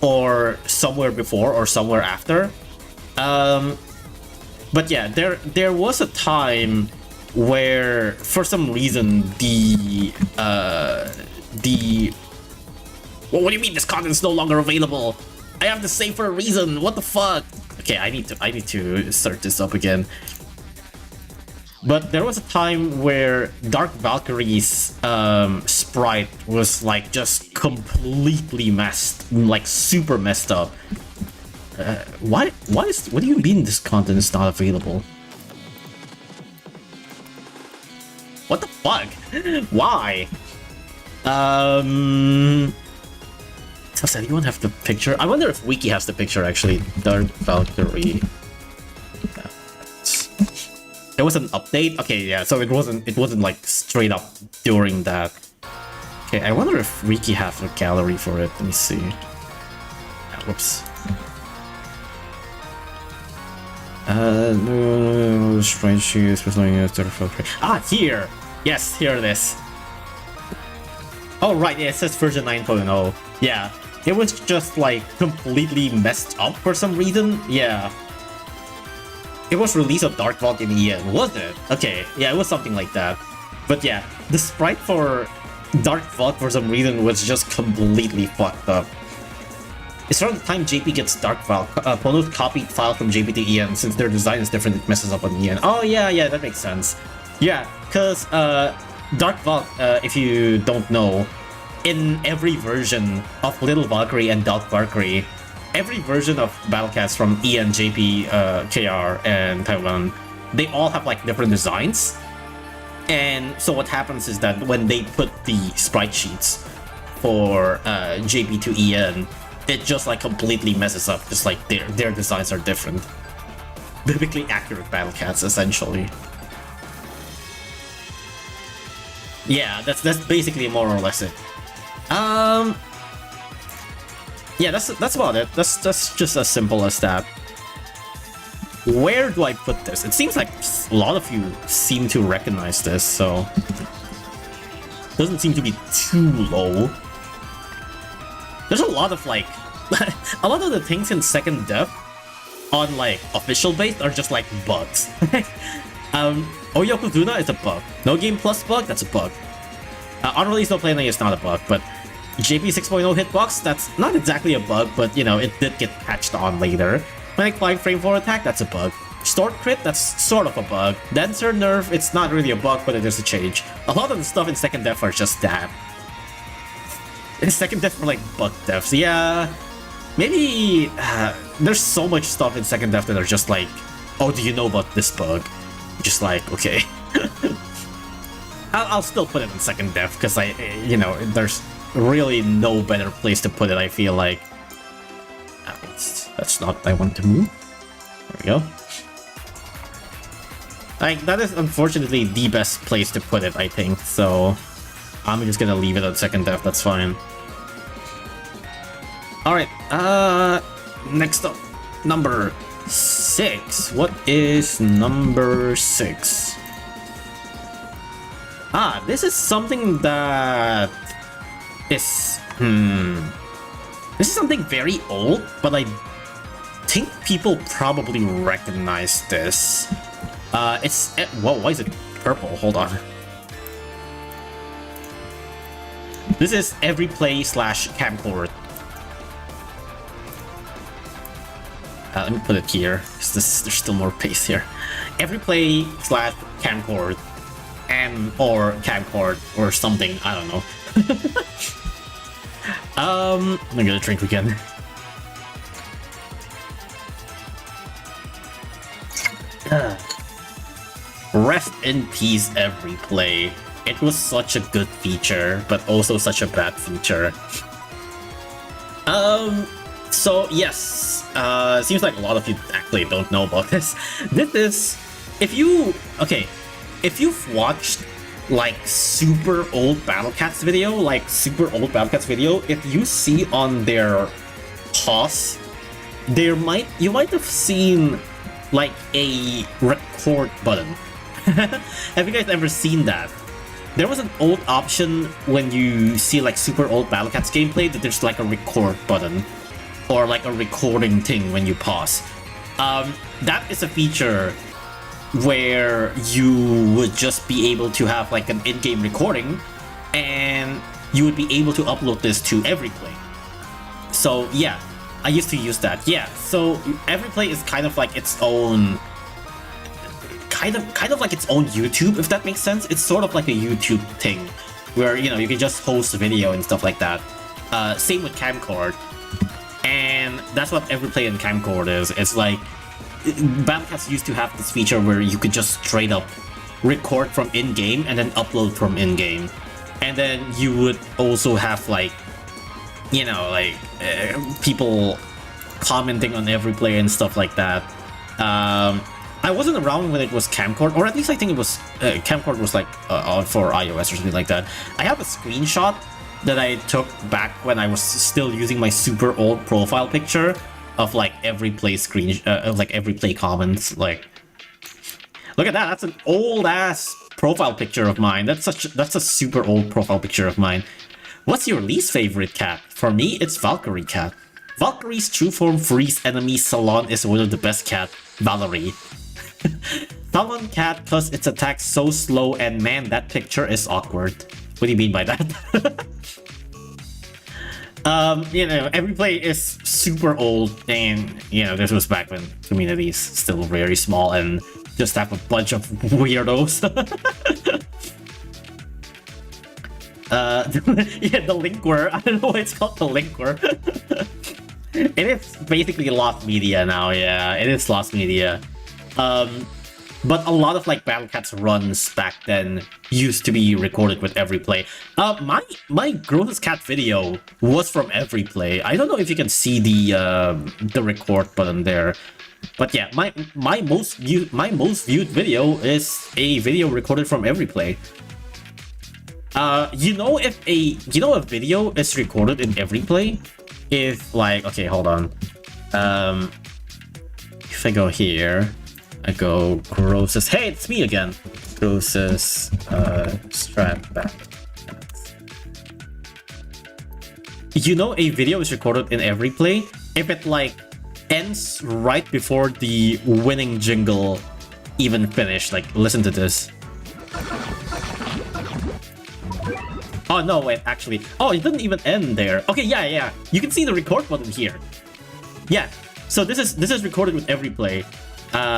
or somewhere before or somewhere after. But yeah, there was a time where for some reason what do you mean this content is no longer available? I have to save for a reason. What the fuck? Okay, I need to start this up again. But there was a time where Dark Valkyrie's sprite was like just completely messed, like super messed up. What do you mean this content is not available? What the fuck? Why? Does anyone have the picture? I wonder if Wiki has the picture actually. Dark Valkyrie. It was an update? Okay, yeah, so it wasn't like straight up during that. Okay, I wonder if Wiki has a gallery for it. Let me see. Whoops. No spreadsheet, here! Yes, here it is. Oh, right, yeah, it says version 9.0. Yeah, it was just like completely messed up for some reason. Yeah. It was release of Dark Vault in EN, was it? Okay, yeah, it was something like that. But yeah, the sprite for Dark Vault for some reason was just completely fucked up. It's around the time JP gets Dark Vault. PONOS copied file from JP to EN. Since their design is different, it messes up on EN. Oh yeah, that makes sense. Yeah, because Dark Vault, if you don't know, in every version of Little Valkyrie and Dark Valkyrie, every version of Battlecats from EN, JP, KR, and Taiwan, they all have like different designs. And so what happens is that when they put the sprite sheets for JP to EN, it just like completely messes up, just like their designs are different. Biblically accurate Battlecats, essentially. Yeah, that's basically more or less it. Yeah, that's about it. That's just as simple as that. Where do I put this? It seems like a lot of you seem to recognize this, so doesn't seem to be too low. There's a lot of like a lot of the things in second def on like official base are just like bugs. Oyokuduna is a bug. No Game Plus bug, that's a bug. Unreleased no planning is not a bug, but JP 6.0 hitbox, that's not exactly a bug, but you know, it did get patched on later. When I climb frame 4 attack, that's a bug. Stored crit, that's sort of a bug. Denser nerf, it's not really a bug, but it is a change. A lot of the stuff in second def are just that. In second def are like bug defs, yeah. Maybe there's so much stuff in second def that are just like, oh, do you know about this bug? Just like, okay. I'll still put it in second def because you know, there's really no better place to put it, I feel like. That's not what I want to move. There we go. Like, that is unfortunately the best place to put it, I think, so I'm just gonna leave it at second def, that's fine. Alright, next up, number 6. What is number 6? Ah, this is something that is... This is something very old, but I think people probably recognize this. It's... Whoa, why is it purple? Hold on. This is Everyplay / Kamcord. Let me put it here, because there's still more paste here. Everyplay / Kamcord, or Kamcord, or something, I don't know. I'm gonna drink again. Rest in peace, Everyplay. It was such a good feature, but also such a bad feature. So yes, seems like a lot of you actually don't know about this. This is, if you've watched like super old Battle Cats video, if you see on their pause, you might have seen like a record button. Have you guys ever seen that? There was an old option when you see like super old Battle Cats gameplay that there's like a record button, or like a recording thing when you pause. That is a feature where you would just be able to have like an in-game recording, and you would be able to upload this to Everyplay. So yeah, I used to use that. Yeah, so Everyplay is kind of like its own, kind of like its own YouTube, if that makes sense. It's sort of like a YouTube thing, where you can just host a video and stuff like that. Same with Kamcord, and that's what Everyplay and Kamcord is. It's like Battle Cats used to have this feature where you could just straight up record from in-game and then upload from in-game, and then you would also have like people commenting on Everyplay and stuff like that. I wasn't around when it was Kamcord, or at least I think it was Kamcord was like for iOS or something like that. I have a screenshot that I took back when I was still using my super old profile picture of like Everyplay of like Everyplay comments. Like, look at that! That's an old ass profile picture of mine. That's a super old profile picture of mine. What's your least favorite cat? For me, it's Valkyrie cat. Valkyrie's true form freeze enemy Salon is one of the best cat. Valkyrie. Salon cat cause its attack so slow, and man, that picture is awkward. What do you mean by that? Everyplay is super old, and this was back when community is still very small and just have a bunch of weirdos. The linkware. I don't know why it's called the linkware. It is basically lost media now. Yeah, it is lost media. But a lot of like Battle Cats runs back then used to be recorded with Everyplay. My grossest cat video was from Everyplay. I don't know if you can see the record button there, but yeah, my most viewed video is a video recorded from Everyplay. If a video is recorded in Everyplay, if like, okay, hold on. If I go here, I go grossest. Hey, it's me again. Grossest strat back. A video is recorded in Everyplay if it like ends right before the winning jingle even finished. Like, listen to this. Oh no, wait, actually. Oh, it didn't even end there. Okay, yeah. You can see the record button here. Yeah. So this is recorded with Everyplay.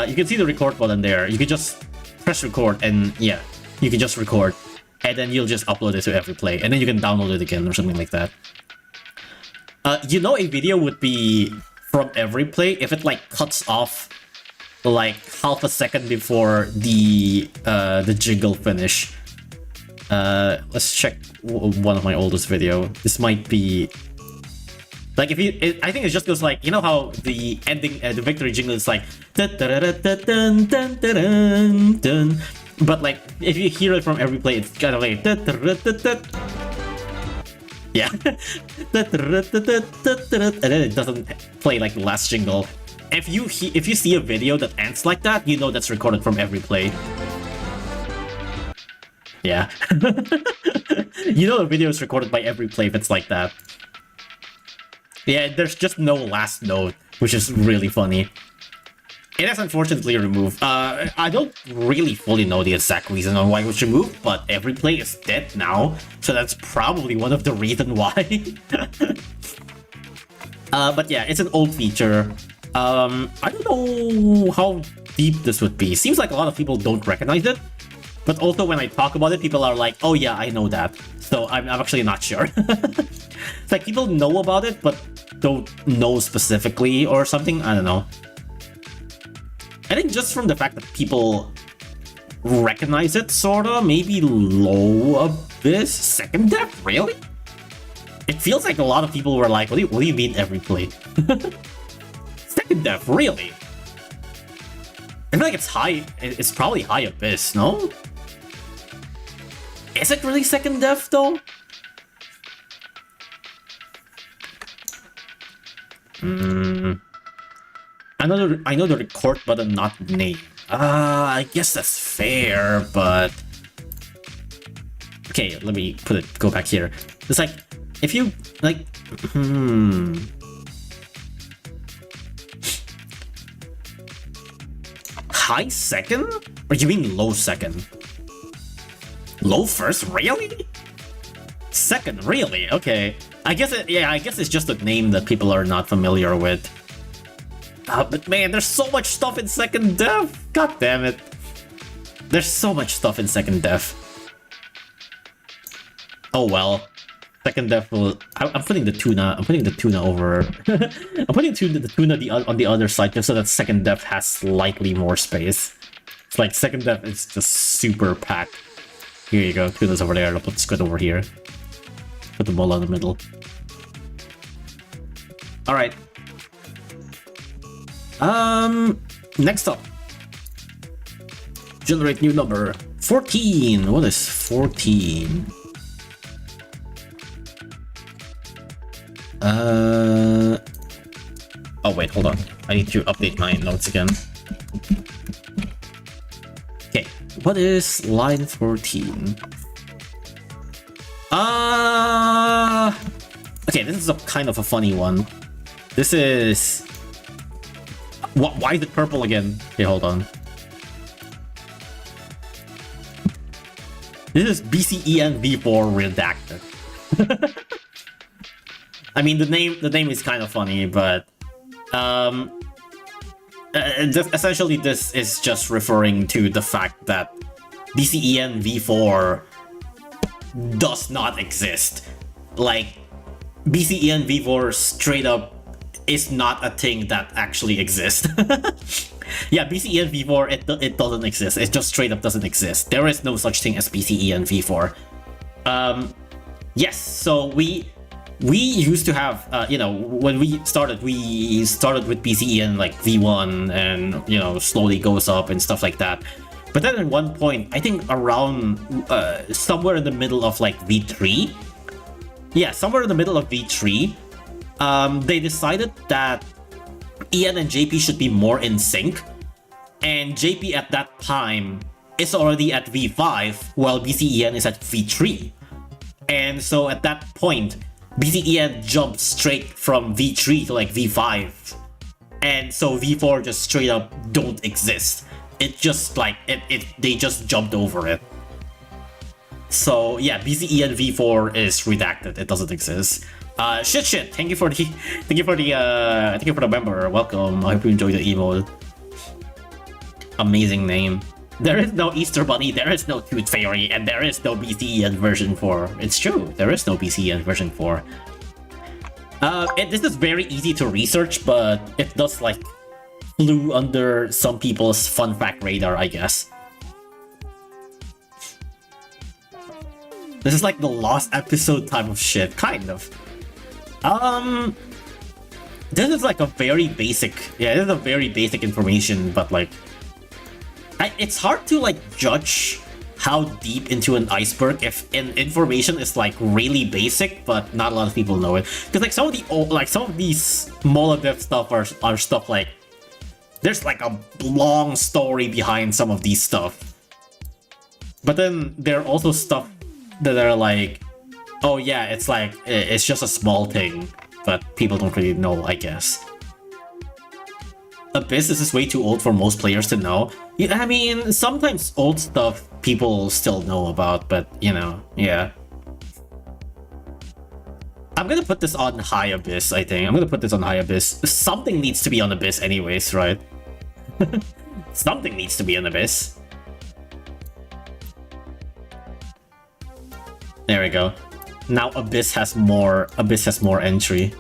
You can see the record button there. You can just press record, and yeah, you can just record, and then you'll just upload it to Everyplay, and then you can download it again or something like that. A video would be from Everyplay if it like cuts off like half a second before the jingle finish. Let's check one of my oldest video. This might be like, I think it just goes like, how the ending, the victory jingle is like, but like if you hear it from Everyplay, it's kind of like, yeah, and then it doesn't play like the last jingle. If you see a video that ends like that, that's recorded from Everyplay. Yeah. The video is recorded by Everyplay if it's like that. Yeah, there's just no last note, which is really funny. It is unfortunately removed. I don't really fully know the exact reason on why it was removed, but Everyplay is dead now, so that's probably one of the reasons why. But yeah, it's an old feature. I don't know how deep this would be. Seems like a lot of people don't recognize it, but also when I talk about it, people are like, oh yeah, I know that. So I'm actually not sure. It's like people know about it, but don't know specifically or something. I don't know. I think just from the fact that people recognize it, sorta, maybe Low Abyss, Second Death, really? It feels like a lot of people were like, what do you mean Everyplay? Second Death, really? I feel like it's probably High Abyss, no? Is it really Second Death, though? I know the record button, not name. I guess that's fair, but... Okay, let me go back here. It's like, if you, like, High second? Or you mean low second? Low first? Really? Second, really? Okay. I guess it's just a name that people are not familiar with. But man, there's so much stuff in Second Death! God damn it. There's so much stuff in Second Death. Oh well. Second Death will... I'm putting the tuna over... I'm putting the tuna on the other side just so that Second Death has slightly more space. It's like Second Death is just super packed. Here you go, tuna's over there. I'll put Squid over here. Put the ball in the middle. Alright. Next up. Generate new number. 14! What is 14? Oh wait, hold on. I need to update my notes again. Okay, what is line 14? Okay, this is a kind of a funny one. This is... Why is it purple again? Okay, hold on. This is BCEN V4 redacted. I mean, the name is kind of funny, but essentially this is just referring to the fact that BCEN V4 does not exist. Like, BCEN V4 straight up is not a thing that actually exists. Yeah, BCEN V4, it doesn't exist. It just straight up doesn't exist. There is no such thing as BCEN V4. Yes, so we used to have, you know, when we started with BCEN like V1 and, you know, slowly goes up and stuff like that. But then at one point, I think around somewhere in the middle of like V3, yeah, somewhere in the middle of V3, they decided that EN and JP should be more in sync, and JP at that time is already at V5 while BCEN is at V3. And so at that point, BCEN jumped straight from V3 to like V5, and so V4 just straight up don't exist. It just like they just jumped over it. So yeah, BCEN V4 is redacted. It doesn't exist. Shit. Thank you for the member. Welcome. I hope you enjoy the emote. Amazing name. There is no Easter Bunny, there is no Tooth Fairy, and there is no BCEN version 4. It's true, there is no BCEN version 4. This is very easy to research, but it does like flew under some people's fun fact radar, I guess. This is like the lost episode type of shit, kind of. This is like a very basic, this is a very basic information, but like, it's hard to like judge how deep into an iceberg if information is like really basic, but not a lot of people know it. Because like some of these Molotov stuff are stuff like, there's like a long story behind some of these stuff. But then there are also stuff that are like, oh yeah, it's like, it's just a small thing, but people don't really know, I guess. Abyss is just way too old for most players to know. Yeah, I mean, sometimes old stuff people still know about, but you know, yeah. I'm gonna put this on High Abyss, I think. I'm gonna put this on High Abyss. Something needs to be on Abyss anyways, right? Something needs to be on Abyss. There we go. Now Abyss has more entry.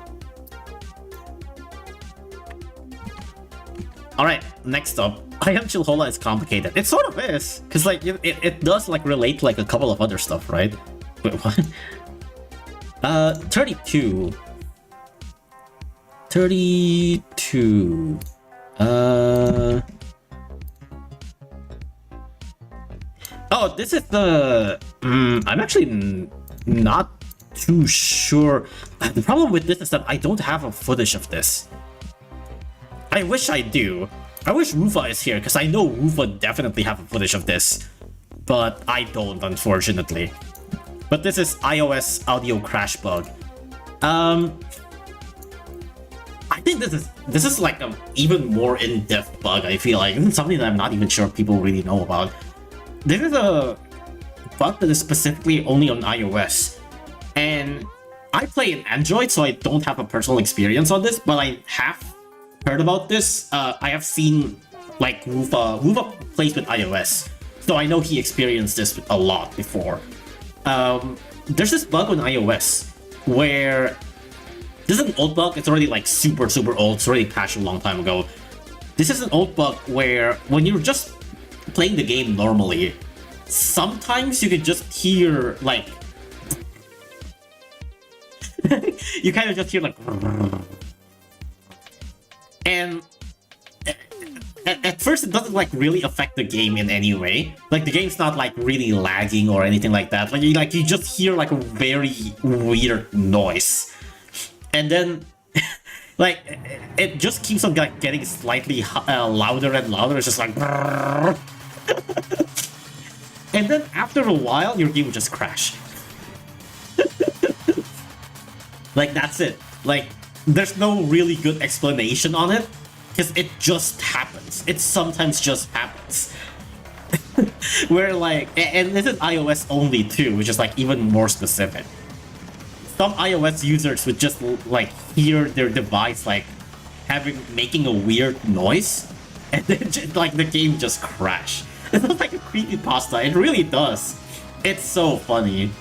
Alright, next up. I Am Chilhola is complicated. It sort of is. Cause like it does like relate to like a couple of other stuff, right? Wait, what? 32. 32. Oh, this is the... I'm actually not too sure. The problem with this is that I don't have a footage of this. I wish I do. I wish Rufa is here, because I know Rufa definitely have a footage of this. But I don't, unfortunately. But this is iOS audio crash bug. I think this is like an even more in-depth bug, I feel like. This is something that I'm not even sure people really know about. This is a bug that is specifically only on iOS. And I play in Android, so I don't have a personal experience on this, but I have heard about this. I have seen like Rufa plays with iOS, so I know he experienced this a lot before. There's this bug on iOS where this is an old bug. It's already like super old. It's already patched a long time ago. This is an old bug where when you're just playing the game normally, sometimes you can just hear like you kind of just hear like, and at first it doesn't like really affect the game in any way. Like the game's not like really lagging or anything like that. Like you just hear like a very weird noise, and then like it just keeps on like getting slightly louder and louder. It's just like and then after a while your game will just crash. Like that's it. Like there's no really good explanation on it, because it just happens. It sometimes just happens. Where like, and this is iOS only too, which is like even more specific. Some iOS users would just like hear their device like making a weird noise, and then just, like the game just crash. It's like a creepypasta. It really does. It's so funny.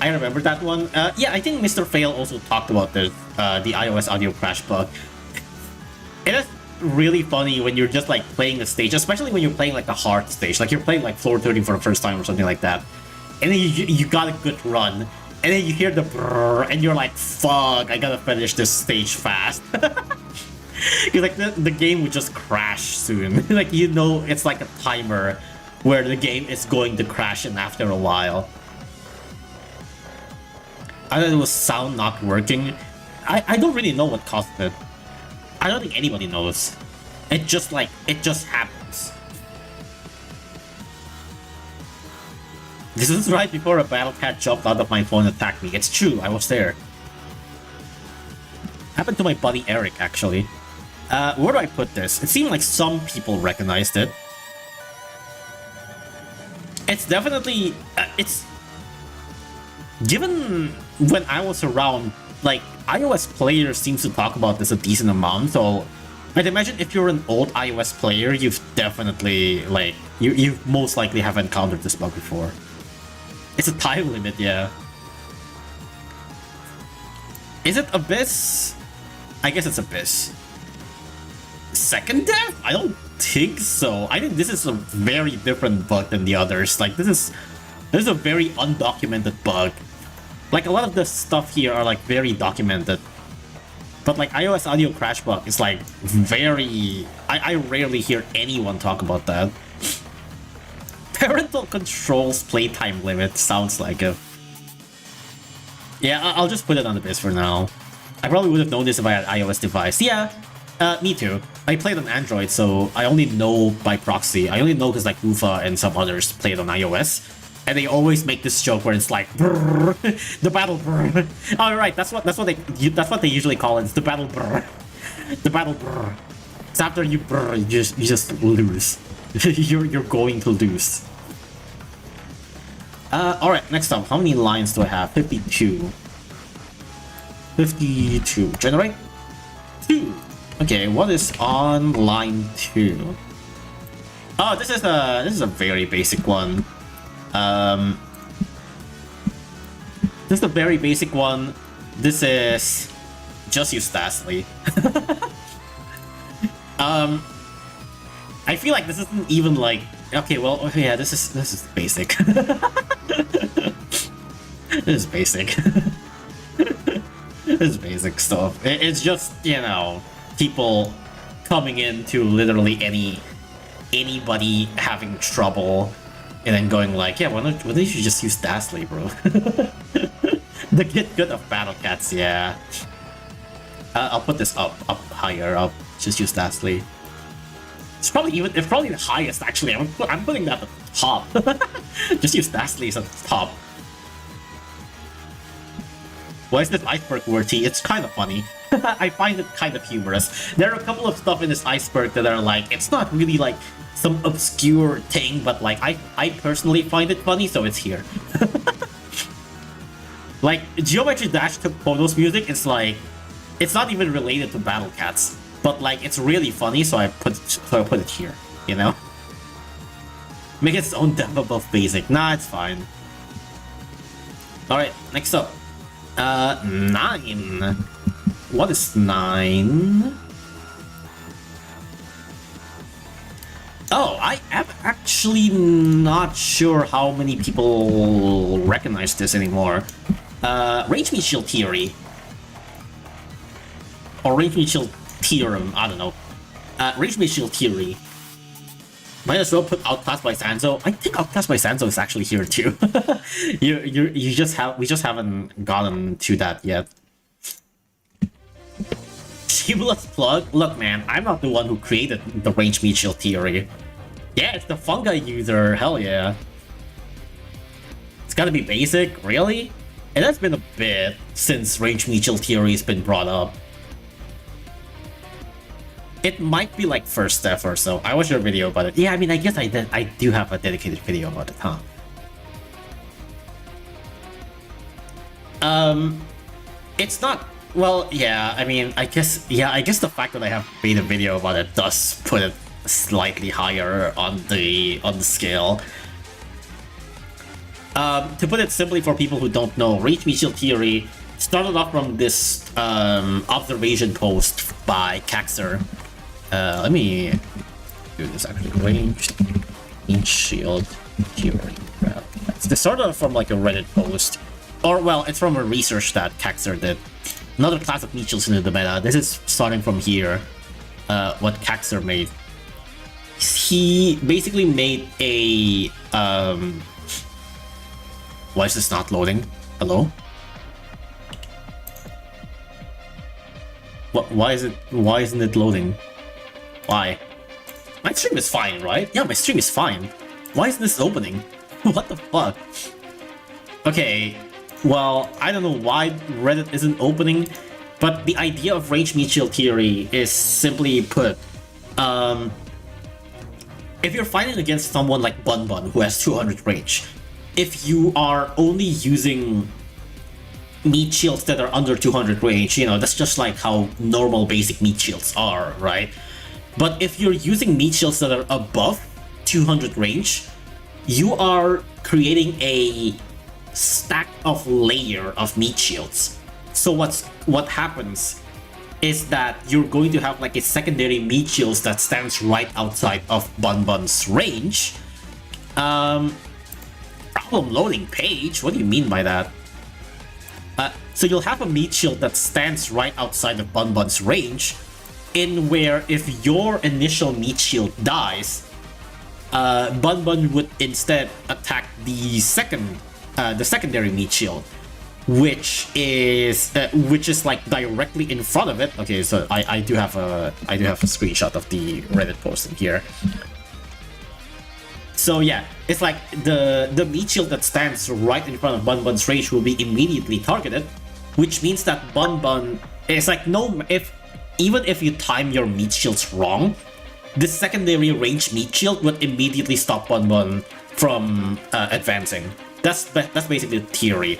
I remember that one. Yeah, I think Mr. Fail also talked about this, the iOS audio crash bug. It is really funny when you're just like playing a stage, especially when you're playing like the hard stage, like you're playing like floor 30 for the first time or something like that, and then you got a good run, and then you hear the brrr, and you're like, fuck, I gotta finish this stage fast. Because like the game would just crash soon. Like, you know, it's like a timer where the game is going to crash in after a while. I thought it was sound not working. I don't really know what caused it. I don't think anybody knows. It just happens. This is right before a battle cat jumped out of my phone and attacked me. It's true, I was there. Happened to my buddy Eric, actually. Where do I put this? It seemed like some people recognized it. It's definitely... it's... Given when I was around, like, iOS players seems to talk about this a decent amount, so I'd imagine if you're an old iOS player, you've definitely, like, you most likely have encountered this bug before. It's a time limit, yeah. Is it Abyss? I guess it's Abyss. Second death? I don't think so. I think this is a very different bug than the others. Like, this is a very undocumented bug. Like, a lot of the stuff here are like very documented. But like iOS audio crash bug is like very... I rarely hear anyone talk about that. Parental controls playtime limit sounds like a... Yeah, I'll just put it on the base for now. I probably would have known this if I had an iOS device. Yeah, me too. I played on Android, so I only know by proxy. I only know because like Rufa and some others played on iOS. And they always make this joke where it's like brrr, the battle brrr. Oh right, that's what they usually call it. It's the battle brrr. The battle brr. It's after you brr, you just lose. you're going to lose. Alright, next up, how many lines do I have? 52. 52. Generate 2. Okay, what is on line 2? Oh, this is a very basic one. This is a very basic one. This is just use Dasli. I feel like this isn't even like okay, well, okay, yeah, this is basic. This is basic. This is basic stuff. It's just, you know, people coming into literally anybody having trouble and then going like, yeah, why don't you just use Dasli, bro? The get good of battle cats, yeah. I'll put this up higher. I'll just use Dasli. It's probably the highest actually. I'm putting that at the top. Just use Dasli at the top. Why is this Iceberg worthy? It's kind of funny. I find it kind of humorous. There are a couple of stuff in this Iceberg that are like, it's not really like some obscure thing, but like I personally find it funny, so it's here. Like Geometry Dash took PONOS music. It's like, it's not even related to Battle Cats, but like it's really funny, so I put it here. You know, make its own dev above basic. Nah, it's fine. All right, next up. 9. What is 9? Oh, I am actually not sure how many people recognize this anymore. Range Meat Shield Theory. Or Range Meat Shield Theorem, I don't know. Range Meat Shield Theory. Might as well put Outclassed by Sanzo. I think Outclassed by Sanzo is actually here too. we just haven't gotten to that yet. Shameless plug. Look, man, I'm not the one who created the Range Meat Shield Theory. Yeah, it's the fungi user. Hell yeah. It's gotta be basic, really? It has been a bit since Range Meat Shield Theory has been brought up. It might be like first step or so. I watched your video about it. Yeah, I mean, I guess I do have a dedicated video about it, huh? It's not, well, yeah, I mean, I guess the fact that I have made a video about it does put it slightly higher on the scale. To put it simply for people who don't know, Range Meat Shield Theory started off from this observation post by Kaxer. Let me do this actually. Range Meat Shield Theory. This started from like a Reddit post. Or, well, it's from a research that Kaxer did. Another class of meat shields into the meta. This is starting from here. What Kaxer made. He basically made a... Why is this not loading? Hello? Why isn't it loading? Why? My stream is fine, right? Yeah, my stream is fine. Why isn't this opening? What the fuck? Okay, well, I don't know why Reddit isn't opening, but the idea of Range Meat Shield Theory is simply put, if you're fighting against someone like Bun Bun who has 200 range, if you are only using meat shields that are under 200 range, you know, that's just like how normal basic meat shields are, right? But if you're using meat shields that are above 200 range, you are creating a stack of layer of meat shields. So what happens is that you're going to have like a secondary meat shields that stands right outside of Bun Bun's range. Problem loading page? What do you mean by that? So you'll have a meat shield that stands right outside of Bun Bun's range, in where if your initial meat shield dies, Bun Bun would instead attack the secondary meat shield, which is like directly in front of it. Okay, so I do have a screenshot of the Reddit post in here. So yeah, it's like the meat shield that stands right in front of Bun Bun's range will be immediately targeted, which means that Bun Bun is like even if you time your meat shields wrong, this secondary range meat shield would immediately stop Bonbon from advancing. That's basically the theory.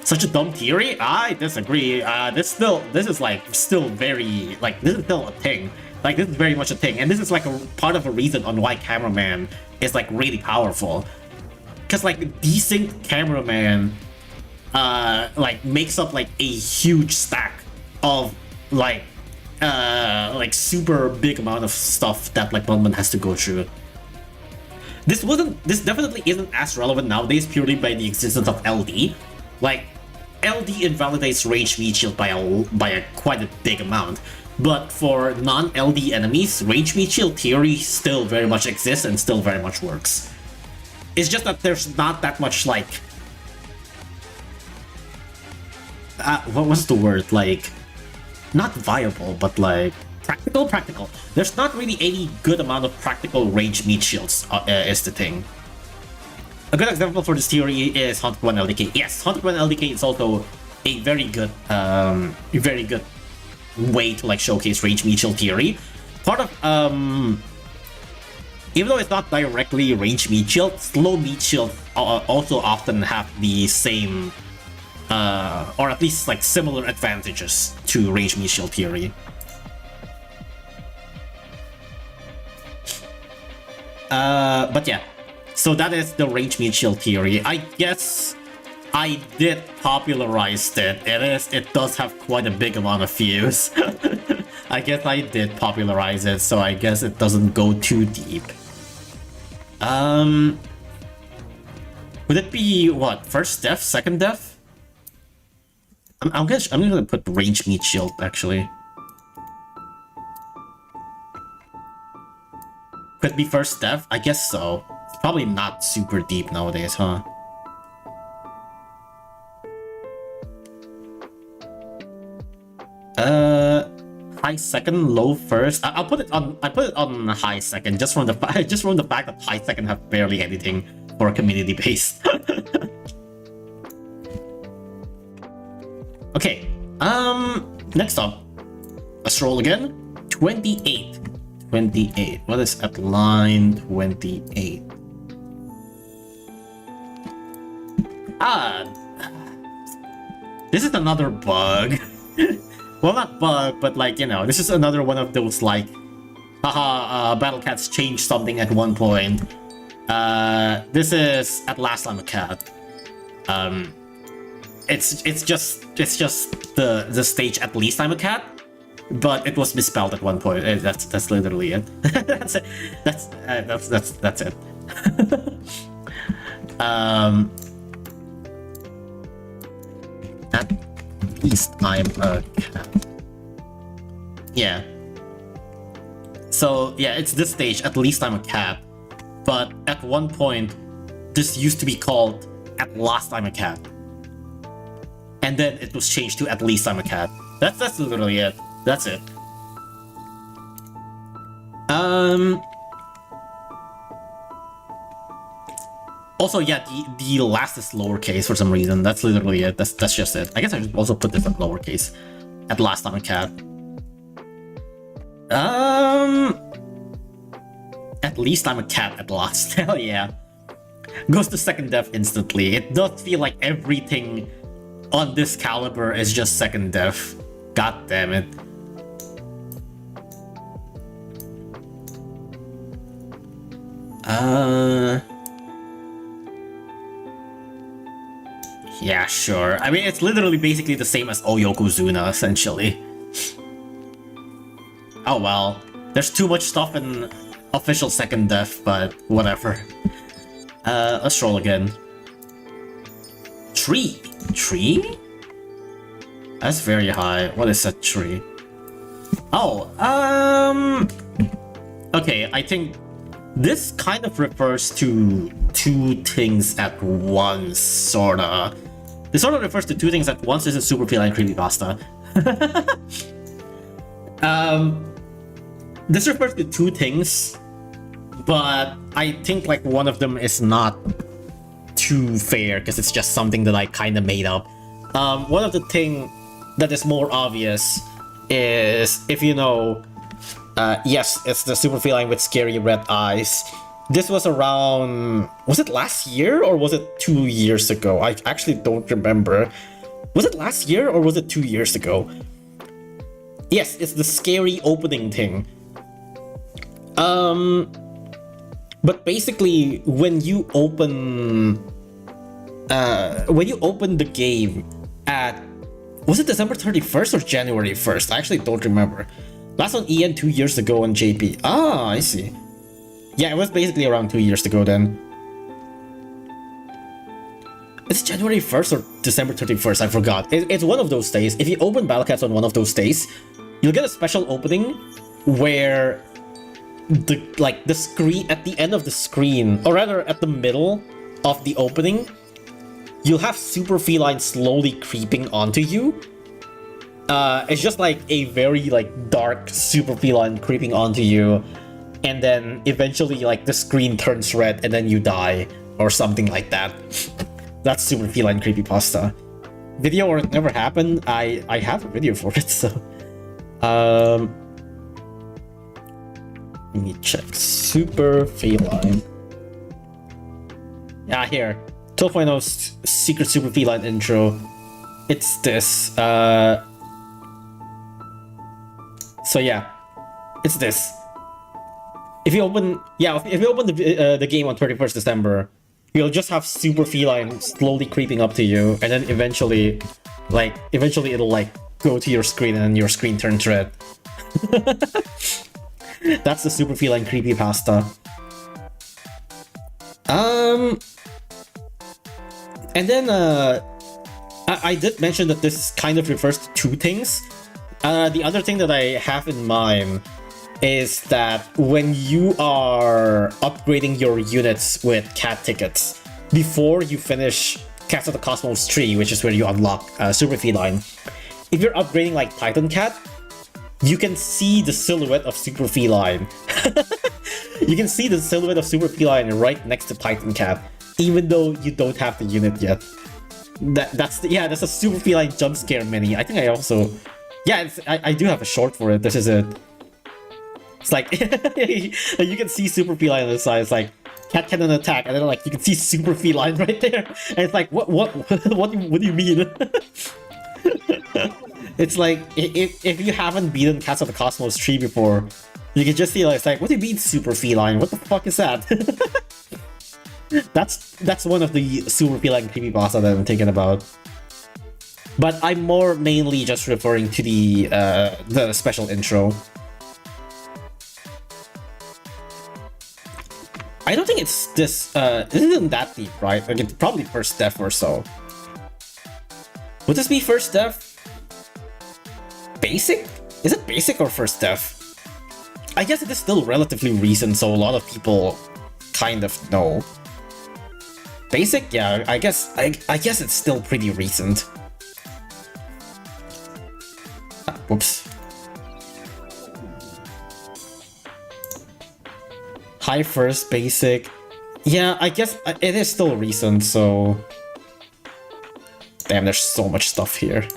Such a dumb theory? I disagree. This is like still very like this is still a thing. Like this is very much a thing, and this is like a part of a reason on why cameraman is like really powerful. Cause like desync cameraman like makes up like a huge stack of like super big amount of stuff that like Bonbon has to go through. This definitely isn't as relevant nowadays purely by the existence of LD. Like LD invalidates range meat shield by a quite a big amount. But for non-LD enemies, range meat shield theory still very much exists and still very much works. It's just that there's not that much like what was the word, like not viable but like practical. There's not really any good amount of practical range meat shields is the thing. A good example for this theory is Haunted One LDK. Yes, Haunted One LDK is also a very good way to like showcase range meat shield theory. Part of even though it's not directly range meat shield, slow meat shield also often have the same or at least like similar advantages to range meat shield theory. But yeah, so that is the range meat shield theory. I guess I did popularize it. It does have quite a big amount of views. I guess I did popularize it, so I guess it doesn't go too deep. Would it be what? First death, second death? I'm gonna put range meat shield actually. Could be first death? I guess so. It's probably not super deep nowadays, huh? High second, low first. I put it on high second just from the fact that high second have barely anything for community based. Okay. Next up, let's roll again. 28. 28. What is at line 28? This is another bug. Well, not bug, but like, you know, this is another one of those like, haha, Battle Cats changed something at one point. This is At Last I'm a Cat. It's just the stage At Least I'm a Cat, but it was misspelled at one point. That's literally it. That's it. That's it. At least I'm a cat. Yeah. So yeah, it's this stage, At Least I'm a Cat. But at one point, this used to be called At Last I'm a Cat. And then it was changed to At Least I'm a Cat. That's literally it. That's it. Also, yeah, the last is lowercase for some reason. That's literally it. That's just it. I guess I should also put this in lowercase. At Last I'm a Cat. At least I'm a cat at last. Hell yeah. Goes to second death instantly. It does feel like everything on this caliber is just second death. God damn it. Yeah, sure. I mean, it's literally basically the same as Oyokozuna, essentially. Oh well. There's too much stuff in official second death, but whatever. Let's roll again. Tree? Tree? That's very high. What is a tree? Oh, okay, I think this kind of refers to two things at once, sorta. This sort of refers to two things at once. This is super Feline creepypasta. This refers to two things, but I think like one of them is not too fair because it's just something that I kind of made up. One of the thing that is more obvious is, if you know, yes, it's the super feline with scary red eyes. This was around, was it last year or was it 2 years ago? I actually don't remember. Was it last year or was it 2 years ago? Yes, it's the scary opening thing. But basically, when you open the game at, was it December 31st or January 1st? I actually don't remember. Last on EN 2 years ago on JP. Ah, I see. Yeah, it was basically around 2 years ago then. It's January 1st or December 31st, I forgot. It's one of those days. If you open Battle Cats on one of those days, you'll get a special opening where the screen, at the end of the screen, or rather at the middle of the opening, you'll have super feline slowly creeping onto you. It's just like a very dark super feline creeping onto you, and then eventually the screen turns red and then you die or something like that. That's super feline creepypasta. Video or it never happened. I have a video for it, so let me check. Super feline. Yeah, here. 12.0's secret super feline intro. It's this. So yeah, it's this. If you open, the game on 31st December, you'll just have super feline slowly creeping up to you, and then eventually it'll go to your screen, and then your screen turns red. That's the super feline creepypasta. And then I did mention that this kind of refers to two things. The other thing that I have in mind is that when you are upgrading your units with cat tickets, before you finish Cats of the Cosmos 3, which is where you unlock Super Feline, if you're upgrading Titan Cat, you can see the silhouette of Super Feline. You can see the silhouette of Super Feline right next to Titan Cat, even though you don't have the unit yet. That's a Super Feline jump scare mini. I think I also... Yeah, I do have a short for it. This is it. It's you can see Super Feline on the side. It's cat cannon attack, and then you can see Super Feline right there. And it's what do you mean? It's if you haven't beaten Cats of the Cosmos 3 before, you can just see what do you mean Super Feline? What the fuck is that? That's one of the Super Feline creepypasta that I'm thinking about. But I'm mainly just referring to the special intro. I don't think it's this, it isn't that deep, right? It's probably first death or so. Would this be first death? Basic? Is it basic or first death? I guess it is still relatively recent, so a lot of people kind of know. Basic? Yeah, I guess it's still pretty recent. Whoops. High first, basic. Yeah, I guess it is still recent, so... Damn, there's so much stuff here.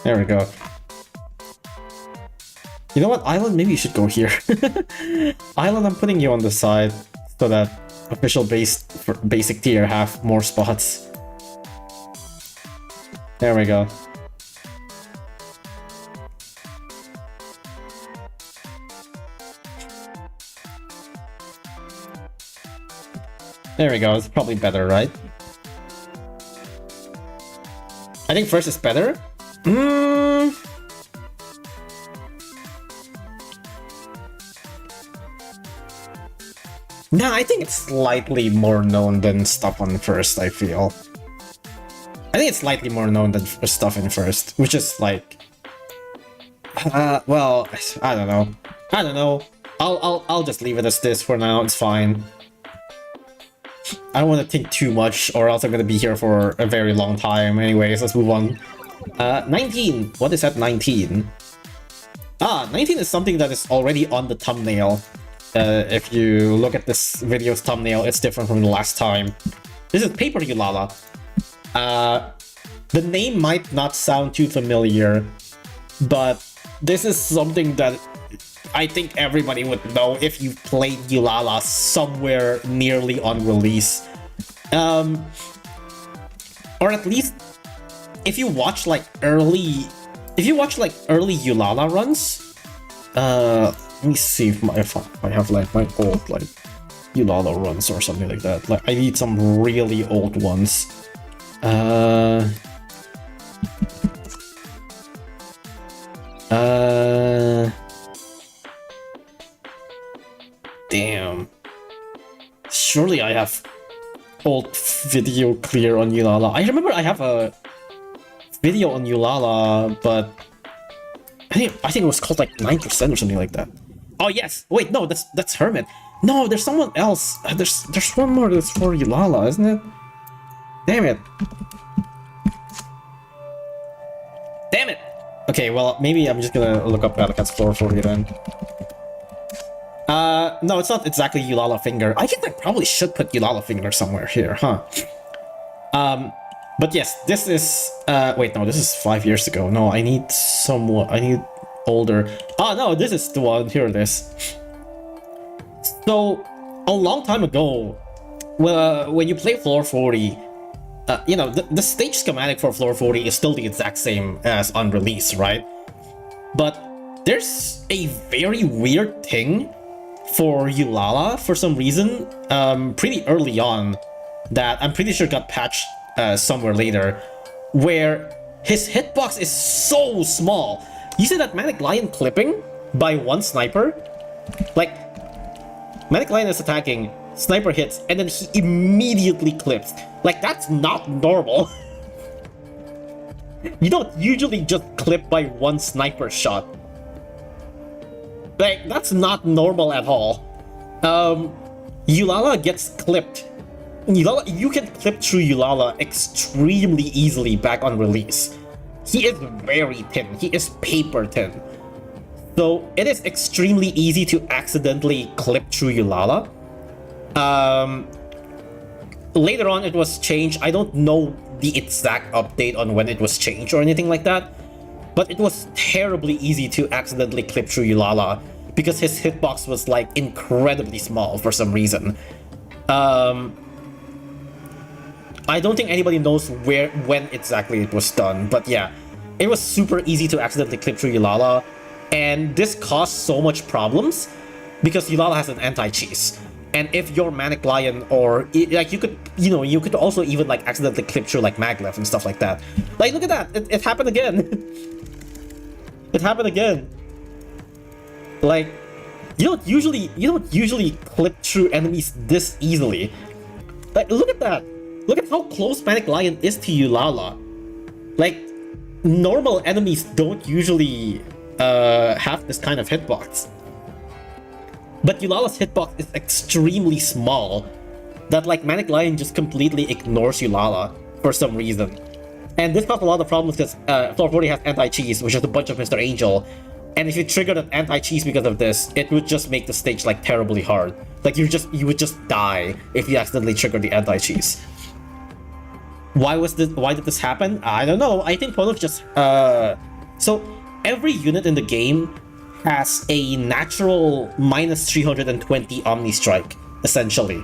There we go. You know what, Island, maybe you should go here. Island, I'm putting you on the side so that official basic tier have more spots. There we go. There we go, it's probably better, right? I think first is better? Nah, I think it's slightly more known than stuff on first, I feel. I think it's slightly more known than stuff in first, which is well, I don't know. I'll just leave it as this for now, it's fine. I don't want to think too much, or else I'm gonna be here for a very long time. Anyways, let's move on. 19! What is that 19? 19 is something that is already on the thumbnail. If you look at this video's thumbnail, it's different from the last time. This is Paper Yulala. The name might not sound too familiar, but this is something that I think everybody would know if you played Yulala somewhere nearly on release. Or at least if you watch like early Yulala runs. Let me see if I have like my old like Yulala runs or something like that. Like I need some really old ones. Damn. Surely I have old video clear on Yulala. I remember I have a video on Yulala, but I think it was called like 9% or something like that. Oh yes! Wait, no, that's Hermit. No, there's someone else. There's one more that's for Yulala, isn't it? Damn it! Damn it! Okay, well maybe I'm just gonna look up Battlecat's floor for you then. No, it's not exactly Yulala Finger. I think I probably should put Yulala Finger somewhere here, huh? But yes, this is wait, no, this is 5 years ago. No, I need older. Oh no, this is the one. Here it is. So a long time ago, when you play floor 40, you know, the stage schematic for floor 40 is still the exact same as on release, right? But there's a very weird thing for Yulala for some reason, pretty early on, that I'm pretty sure got patched somewhere later, where his hitbox is so small. You see that Manic Lion clipping by one sniper? Like, Manic Lion is attacking, sniper hits, and then he immediately clips. Like, that's not normal. You don't usually just clip by one sniper shot. Like, that's not normal at all. Yulala gets clipped. You can clip through Yulala extremely easily back on release. He is very thin. He is paper thin. So it is extremely easy to accidentally clip through Yulala. Later on it was changed. I don't know the exact update on when it was changed or anything like that, but it was terribly easy to accidentally clip through Yulala because his hitbox was like incredibly small for some reason. I don't think anybody knows when exactly it was done, but yeah, it was super easy to accidentally clip through Yulala, and this caused so much problems because Yulala has an anti-cheese. And if you're Manic Lion, or like you could also even like accidentally clip through like Maglev and stuff like that. Like, look at that! It happened again. It happened again. Like, you don't usually clip through enemies this easily. Like, look at that! Look at how close Manic Lion is to Yulala. Like, normal enemies don't usually have this kind of hitbox. But Yulala's hitbox is extremely small, that like Manic Lion just completely ignores Yulala for some reason. And this caused a lot of problems because floor 40 has anti-cheese, which is a bunch of Mr. Angel. And if you triggered an anti-cheese because of this, it would just make the stage like terribly hard. Like you would just die if you accidentally triggered the anti-cheese. Why did this happen? I don't know. I think PONOS just so every unit in the game has a natural minus 320 Omni Strike, essentially.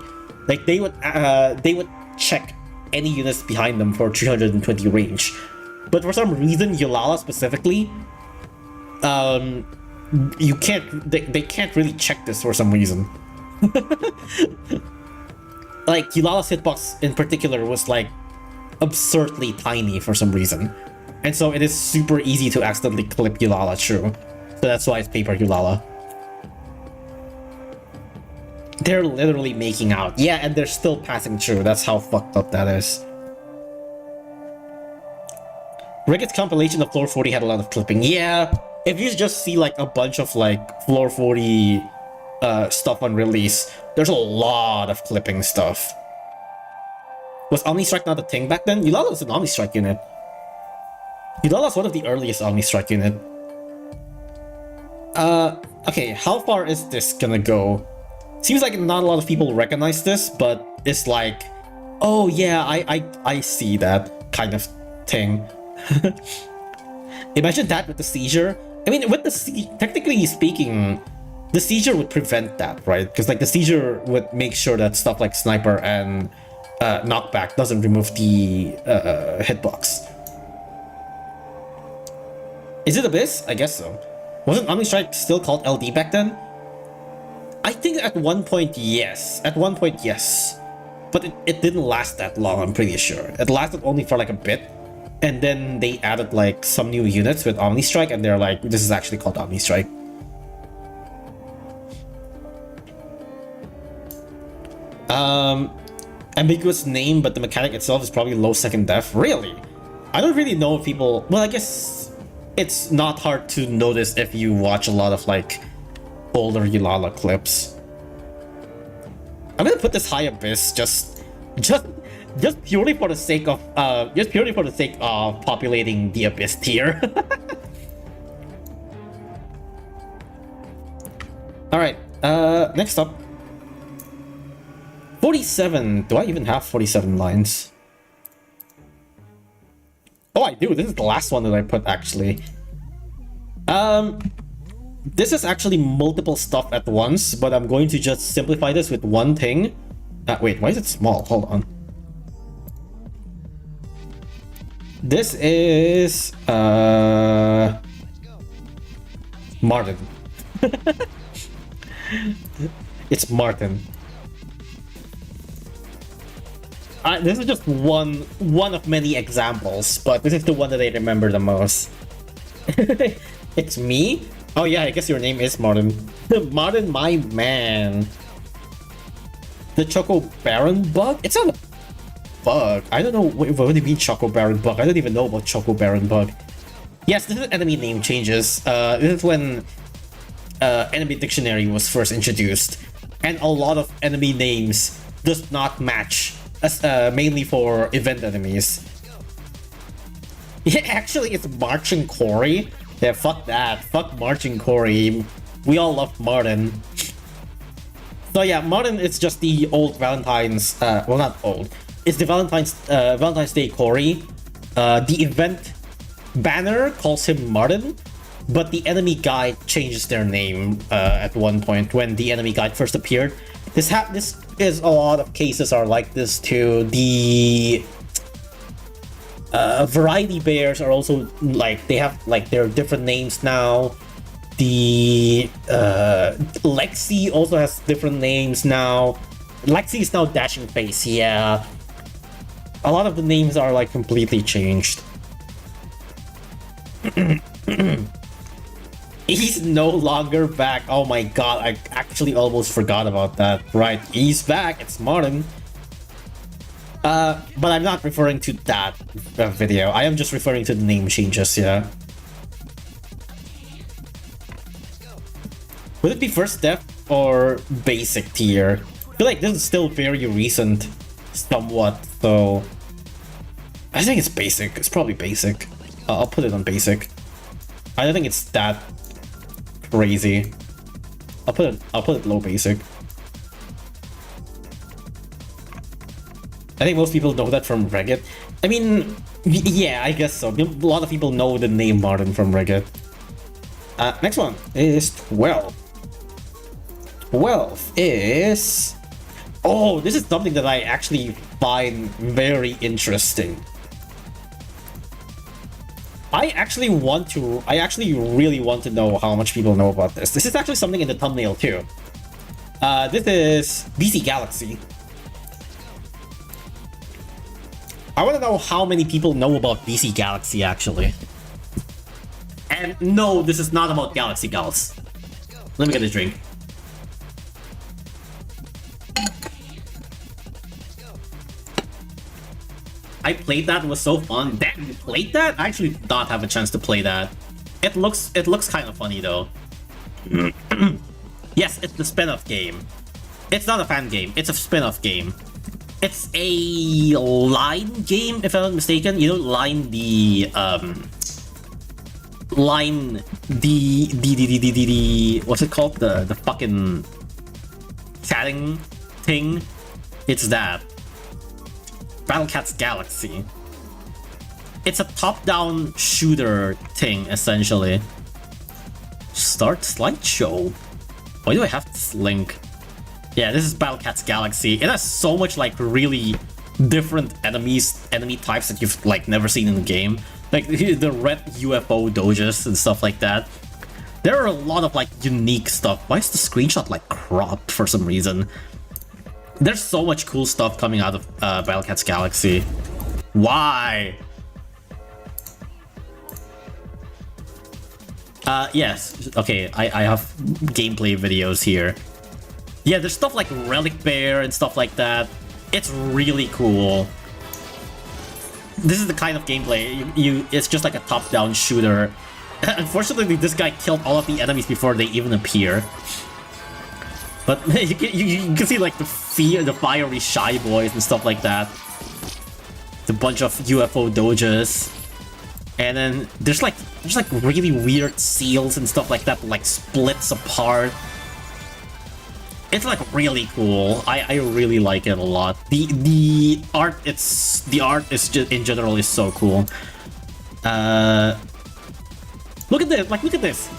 Like they would check any units behind them for 320 range. But for some reason, Yulala specifically, you can't they can't really check this for some reason. Like Yulala's hitbox in particular was like absurdly tiny for some reason, and so it is super easy to accidentally clip Yulala through. So that's why it's Paper Yulala. They're literally making out. Yeah, and they're still passing through. That's how fucked up that is. Ricket's compilation of Floor 40 had a lot of clipping. Yeah, if you just see like a bunch of like Floor 40 stuff on release, there's a lot of clipping stuff. Was Omni Strike not a thing back then? Yulala is an Omni Strike unit. Yulala is one of the earliest Omni Strike unit. Okay, how far is this gonna go? Seems like not a lot of people recognize this, but it's like, oh yeah, I see that kind of thing. Imagine that with the seizure. I mean, with the technically speaking, the seizure would prevent that, right? Because like the seizure would make sure that stuff like sniper and knockback doesn't remove the hitbox. Is it Abyss? I guess so. Wasn't Omnistrike still called LD back then? I think at one point, yes. At one point, yes. But it didn't last that long, I'm pretty sure. It lasted only for like a bit. And then they added like some new units with Omnistrike, and they're like, this is actually called Omnistrike. Ambiguous name, but the mechanic itself is probably low second def. Really? I don't really know if people... Well, I guess it's not hard to notice if you watch a lot of like older Yulala clips. I'm gonna put this high Abyss just purely for the sake of populating the Abyss tier. All right, next up. 47. Do I even have 47 lines? Oh, I do. This is the last one that I put, actually. This is actually multiple stuff at once, but I'm going to just simplify this with one thing. Wait, why is it small? Hold on. This is Martin. It's Martin. This is just one of many examples, but this is the one that I remember the most. It's me? Oh yeah, I guess your name is Martin. Martin, my man. The Choco Baron bug? It's not a bug. I don't know what do you mean Choco Baron bug. I don't even know about Choco Baron bug. Yes, this is enemy name changes. This is when enemy dictionary was first introduced, and a lot of enemy names does not match. Mainly for event enemies. Yeah, actually, it's Marching Cory. Yeah, fuck that. Fuck Marching Cory. We all love Martin. So yeah, Martin is just the old Valentine's. Well, not old. It's the Valentine's Day Cory. The event banner calls him Martin, but the enemy guide changes their name at one point when the enemy guide first appeared. This is a lot of cases are like this too. The variety bears are also like they have like their different names now. The Lexi also has different names now. Lexi is now Dashing Face. Yeah, a lot of the names are like completely changed. He's no longer back. Oh my god, I actually almost forgot about that. Right, he's back. It's Martin. But I'm not referring to that video. I am just referring to the name changes, yeah. Would it be first def or basic tier? I feel like this is still very recent, somewhat, so... I think it's basic. It's probably basic. I'll put it on basic. I don't think it's that crazy. I'll put it low basic. I think most people know that from Reddit. I mean, yeah, I guess so. A lot of people know the name Martin from Reddit. Next one is 12. 12 is... Oh, this is something that I actually find very interesting. I actually really want to know how much people know about this. This is actually something in the thumbnail too. This is BC Galaxy. I want to know how many people know about BC Galaxy actually. And no, this is not about Galaxy Gals. Let me get a drink. I played that, it was so fun. Damn, you played that? I actually did not have a chance to play that. It looks kind of funny though. Yes, it's the spin-off game. It's not a fan game, it's a spin-off game. It's a line game, if I'm not mistaken. You know, line the what's it called? The fucking... It's chatting thing, it's that. Battle Cat's Galaxy. It's a top-down shooter thing, essentially. Start slideshow. Why do I have this link? Yeah, this is Battle Cat's Galaxy. It has so much like really different enemy types that you've like never seen in the game. Like the red UFO doges and stuff like that. There are a lot of like unique stuff. Why is the screenshot like cropped for some reason? There's so much cool stuff coming out of Battle Cat's Galaxy. Why? Yes. Okay, I have gameplay videos here. Yeah, there's stuff like Relic Bear and stuff like that. It's really cool. This is the kind of gameplay it's just like a top-down shooter. Unfortunately, this guy killed all of the enemies before they even appear. But you can see like the fiery shy boys and stuff like that. The bunch of UFO doges. And then there's like really weird seals and stuff like that splits apart. It's like really cool. I really like it a lot. The art is just in general is so cool. Look at this! Look at this!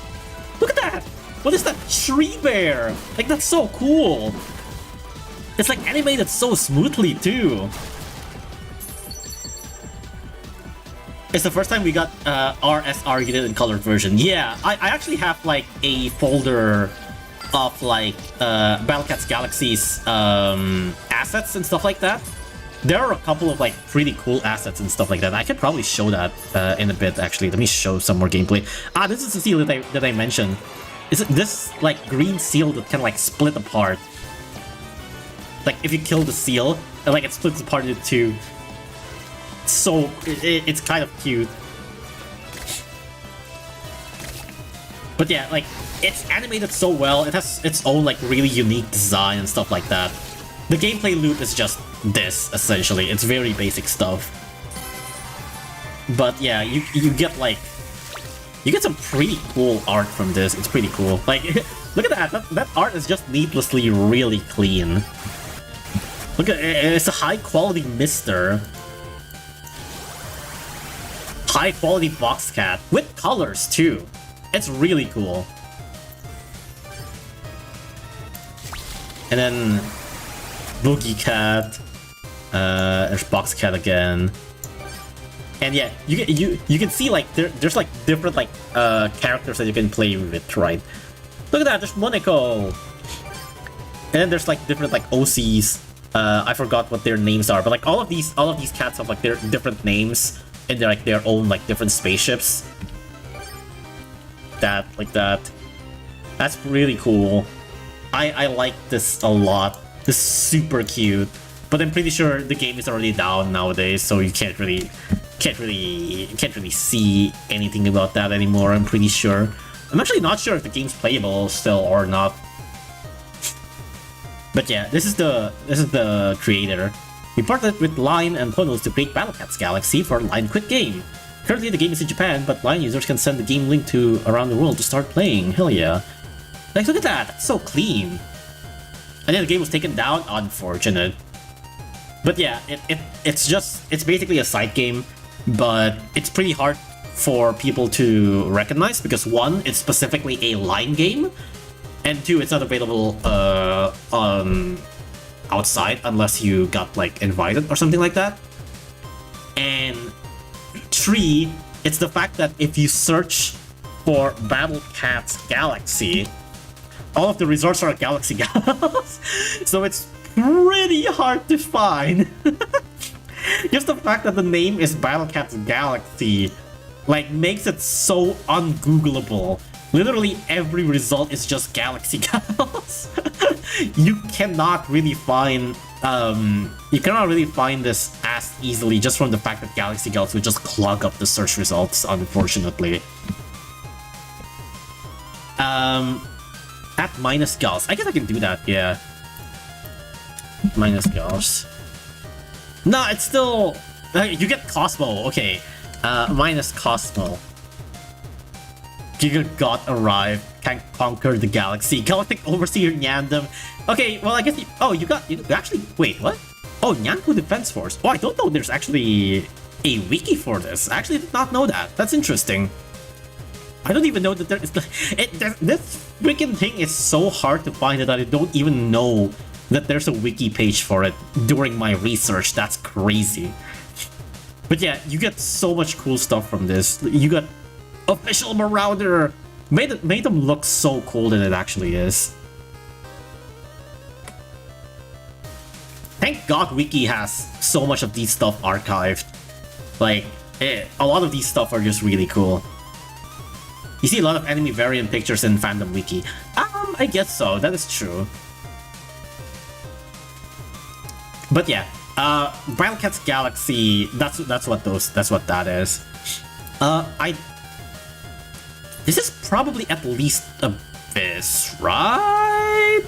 Look at that! What is that? Tree bear! Like that's so cool. It's like animated so smoothly too. It's the first time we got RSR unit in colored version. Yeah, I actually have like a folder of like Battle Cat's Galaxy's assets and stuff like that. There are a couple of like pretty cool assets and stuff like that. I could probably show that in a bit actually. Let me show some more gameplay. Ah, this is the seal that I mentioned. Is it this like green seal that can like split apart? Like if you kill the seal, like it splits apart into two. So it's kind of cute. But yeah, like it's animated so well. It has its own like really unique design and stuff like that. The gameplay loop is just this essentially. It's very basic stuff. But yeah, you get like some pretty cool art from this. It's pretty cool. Like look at that. That art is just needlessly really clean. Look at it. It's a high quality mister. High quality box cat with colors too. It's really cool. And then Boogie Cat. There's Box Cat again. And yeah, you can see like there's like different like characters that you can play with, right? Look at that, there's Monaco. And then there's like different like OCs. I forgot what their names are, but like all of these cats have like their different names. And they're like their own like different spaceships. That's really cool. I like this a lot. This is super cute. But I'm pretty sure the game is already down nowadays, so you can't really see anything about that anymore. I'm pretty sure. I'm actually not sure if the game's playable still or not. But yeah, this is the creator. We partnered with Line and PONOS to create Battle Cat's Galaxy for Line Quick Game. Currently the game is in Japan, but Line users can send the game link to around the world to start playing. Hell yeah. Like look at that, that's so clean. And then the game was taken down, unfortunate. But yeah, it's basically a side game, but it's pretty hard for people to recognize because one, it's specifically a Line game, and two, it's not available on outside unless you got like invited or something like that. And three, it's the fact that if you search for Battle Cat's Galaxy, all of the results are Galaxy Gals. So it's pretty hard to find. Just the fact that the name is Battle Cat's Galaxy like makes it so ungoogleable. Literally every result is just Galaxy Gals. You cannot really find this as easily just from the fact that Galaxy Gals would just clog up the search results, unfortunately. At minus Gals. I guess I can do that, yeah. Minus Gals. No, it's still... you get Cosmo, okay. Minus Cosmo. Giga God arrived. Can't conquer the galaxy. Galactic Overseer Nyandem. Okay, well I guess you actually wait, what? Oh, Nyanku Defense Force. Oh, I don't know there's actually a wiki for this. I actually did not know that. That's interesting. I don't even know that there is this freaking thing is so hard to find that I don't even know that there's a wiki page for it during my research. That's crazy. But yeah, you get so much cool stuff from this. You got Official Marauder. Made them look so cool than it actually is. Thank God Wiki has so much of these stuff archived. Like, a lot of these stuff are just really cool. You see a lot of enemy variant pictures in Fandom Wiki. I guess so. That is true. But yeah, Brown Cat's Galaxy. That's what that is. This is probably at least Abyss, right?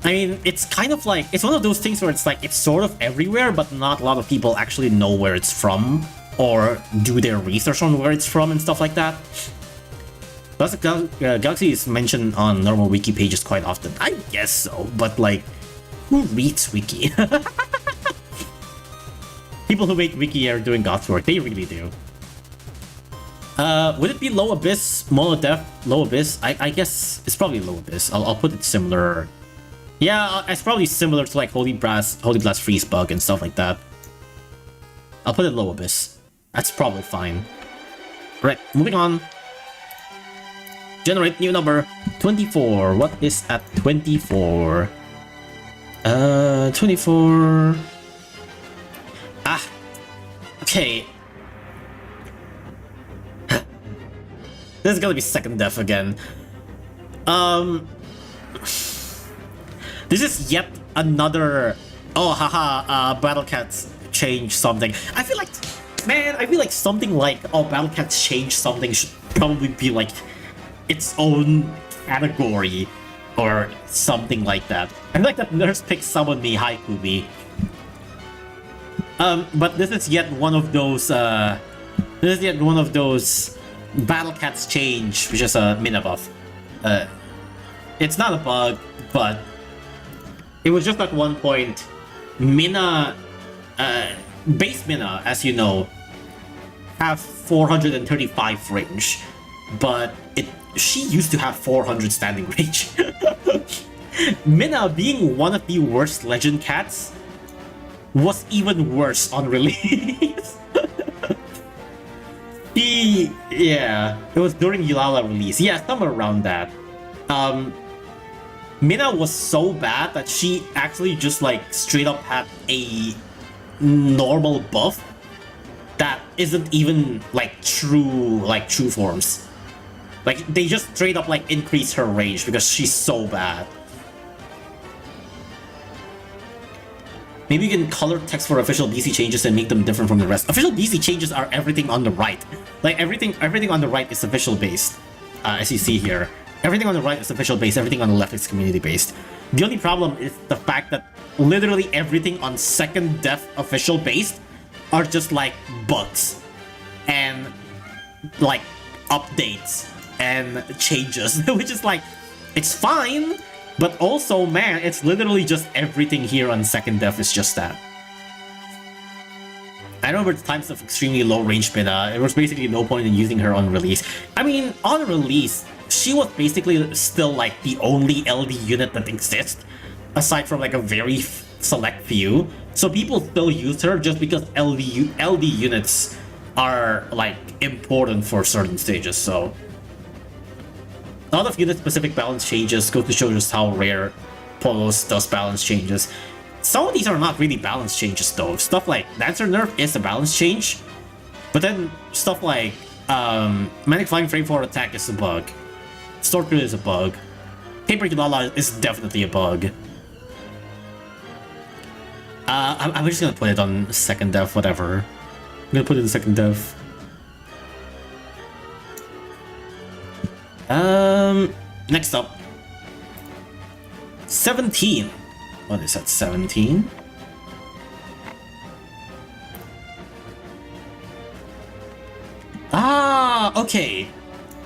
I mean, it's kind of like, it's one of those things where it's like, it's sort of everywhere, but not a lot of people actually know where it's from, or do their research on where it's from and stuff like that. Plus, Galaxy is mentioned on normal wiki pages quite often. I guess so, but like, who reads wiki? People who make wiki are doing God's work, they really do. Would it be Low Abyss, Monodef, Low Abyss? I guess it's probably Low Abyss. I'll put it similar. Yeah, it's probably similar to like Holy Blast Freeze Bug and stuff like that. I'll put it Low Abyss. That's probably fine. Right, moving on. Generate new number. 24. What is at 24? 24. Ah. Okay. This is gonna be second death again. This is yet another. Oh, haha. Battle Cats change something. I feel like something like Battle Cats change something should probably be like its own category or something like that. I like that Nurse Pick Summon Me, Haiku Me. But this is yet one of those. Battle Cats change, which is a Mina buff. It's not a bug, but it was just at one point, Mina, base Mina, as you know, have 435 range, but she used to have 400 standing range. Mina, being one of the worst legend cats, was even worse on release. Yeah, it was during Yulala release. Yeah, somewhere around that. Mina was so bad that she actually just like straight up had a normal buff that isn't even like true forms. Like they just straight up like increase her range because she's so bad. Maybe you can color text for official BC changes and make them different from the rest. Official BC changes are everything on the right. Like everything on the right is official based, as you see here. Everything on the right is official based, everything on the left is community based. The only problem is the fact that literally everything on second death official based are just like bugs and like updates and changes, which is like, it's fine, but also, man, it's literally just everything here on second death is just that. I remember the times of extremely low range Mina, there was basically no point in using her on release. I mean, on release, she was basically still like the only LD unit that exists, aside from like a very select few. So people still use her just because LD units are like important for certain stages, so. A lot of unit-specific balance changes go to show just how rare PONOS does balance changes. Some of these are not really balance changes though. Stuff like Dancer Nerf is a balance change, but then stuff like Manic Flying Frame for Attack is a bug. Storker is a bug. Paper Yulala is definitely a bug. I'm just gonna put it on second dev, whatever. I'm gonna put it in second dev. Next up. 17. What is that, 17? Ah, Okay.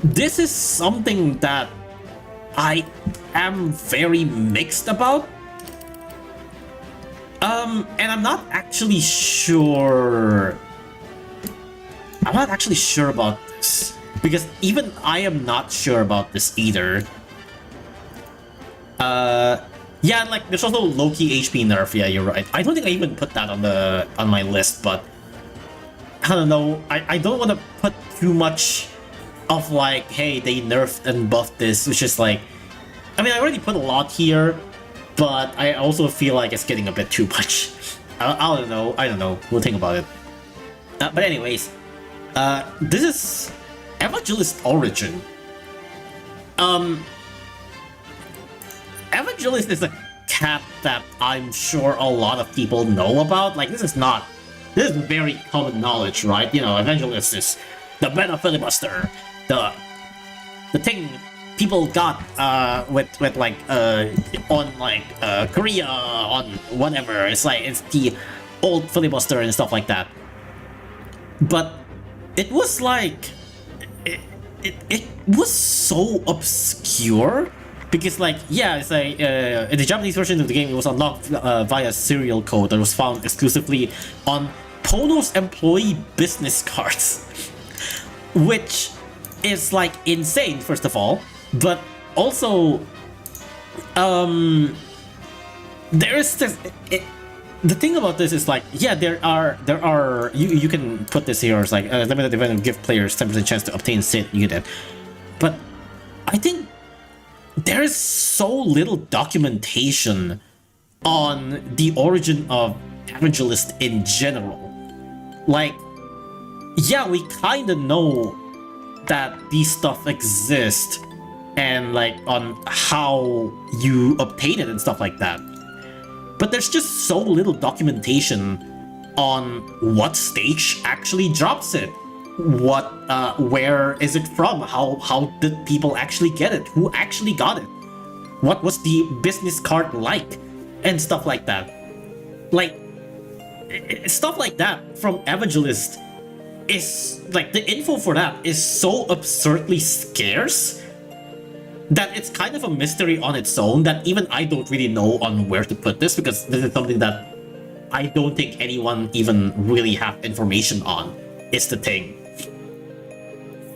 This is something that I am very mixed about. And I'm not actually sure. I'm not actually sure about this. Because even I am not sure about this either. Yeah, like there's also low-key HP nerf. Yeah, you're right. I don't think I even put that on my list, but I don't know. I don't want to put too much of like, hey, they nerfed and buffed this, which is like, I mean, I already put a lot here, but I also feel like it's getting a bit too much. I don't know. I don't know. We'll think about it. But anyways, this is Evangelist Origin. Evangelist is a cat that I'm sure a lot of people know about. Like, this is very common knowledge, right? You know, Evangelist is the meta filibuster, the thing people got with like on like Korea, on whatever. It's like it's the old filibuster and stuff like that. But it was like it was so obscure. Because, like, yeah, it's like, in the Japanese version of the game, it was unlocked via serial code that was found exclusively on PONOS employee business cards. Which is, like, insane, first of all. But also, there is this... the thing about this is, like, yeah, there are... You can put this here as, like, limited event and give players 10% chance to obtain Sid unit. But I think there is so little documentation on the origin of Evangelist in general. Like, yeah, we kind of know that these stuff exist and like on how you obtain it and stuff like that. But there's just so little documentation on what stage actually drops it. What, where is it from? How did people actually get it? Who actually got it? What was the business card like? And stuff like that. Like, stuff like that from Evangelist is, like, the info for that is so absurdly scarce that it's kind of a mystery on its own that even I don't really know on where to put this, because this is something that I don't think anyone even really have information on, is the thing.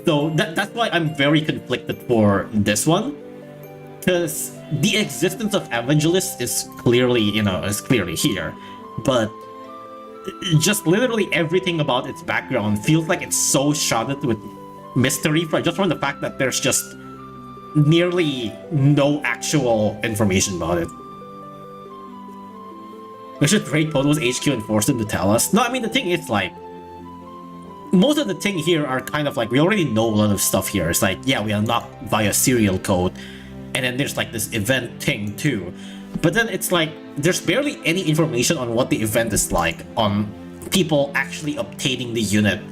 So that's why I'm very conflicted for this one, because the existence of Evangelist is clearly, you know, is clearly here, but just literally everything about its background feels like it's so shrouded with mystery, just from the fact that there's just nearly no actual information about it. We should raid PONOS HQ and force them to tell us. No, I mean, the thing is, like, most of the thing here are kind of like, we already know a lot of stuff here. It's like, yeah, we unlock via serial code, and then there's like this event thing too. But then it's like, there's barely any information on what the event is like, on people actually obtaining the unit,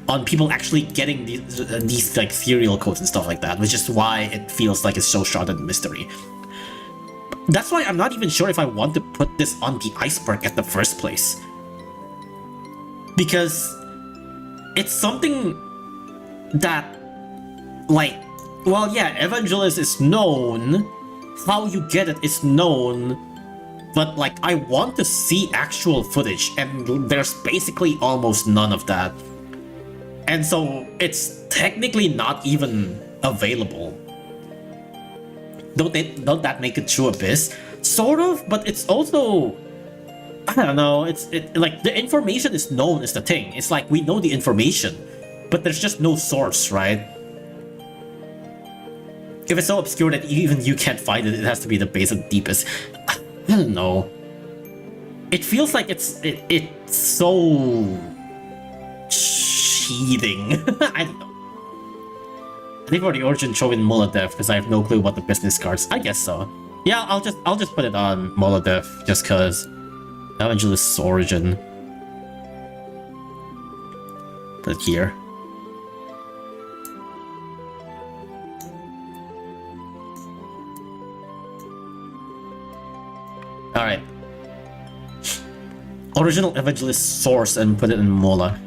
on people actually getting these like serial codes and stuff like that, which is why it feels like it's so shrouded in mystery. That's why I'm not even sure if I want to put this on the Iceberg at the first place. Because it's something that, like, well, yeah, Evangelist is known, how you get it is known, but, like, I want to see actual footage, and there's basically almost none of that. And so it's technically not even available. Don't that make it true Abyss? Sort of, but it's also, I don't know, like, the information is known is the thing. It's like, we know the information, but there's just no source, right? If it's so obscure that even you can't find it, it has to be the base and deepest. I don't know. It feels like it's so cheating. I don't know. I think for the origin, throw in Molotov, because I have no clue about the business cards. I guess so. Yeah, I'll just put it on Molotov, just cause Evangelist's origin. Put it here. Alright. Original Evangelist source and put it in Mola.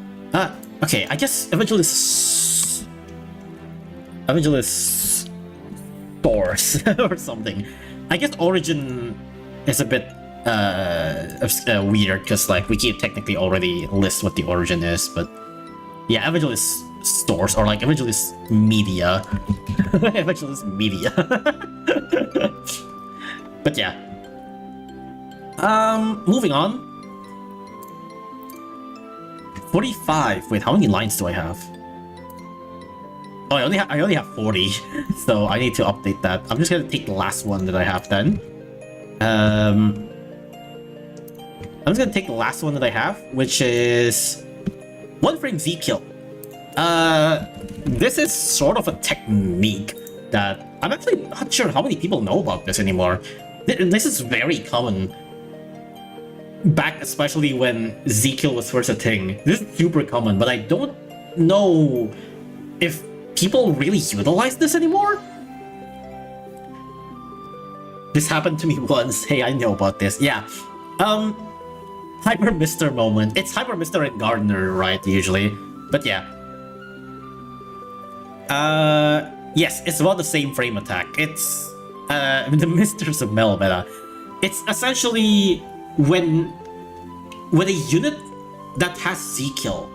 Okay, I guess Evangelist Evangelist stores or something. I guess origin is a bit weird because like we can technically already list what the origin is, but yeah, Evangelist stores or like Evangelist media. Evangelist media. But yeah. Moving on. 45. Wait, how many lines do I have? Oh, I only have 40, so I need to update that. I'm just gonna take the last one that I have then. I'm just gonna take the last one that I have, which is 1 frame Z kill. This is sort of a technique that I'm actually not sure how many people know about this anymore. This is very common. Back especially when Z kill was first a thing. This is super common, but I don't know if people really utilize this anymore. This happened to me once. Hey, I know about this. Yeah. Hyper Mister moment. It's Hyper Mister and Gardener, right, usually. But yeah. Yes, it's about the same frame attack. It's the Misters of Mel meta. It's essentially when a unit that has Z kill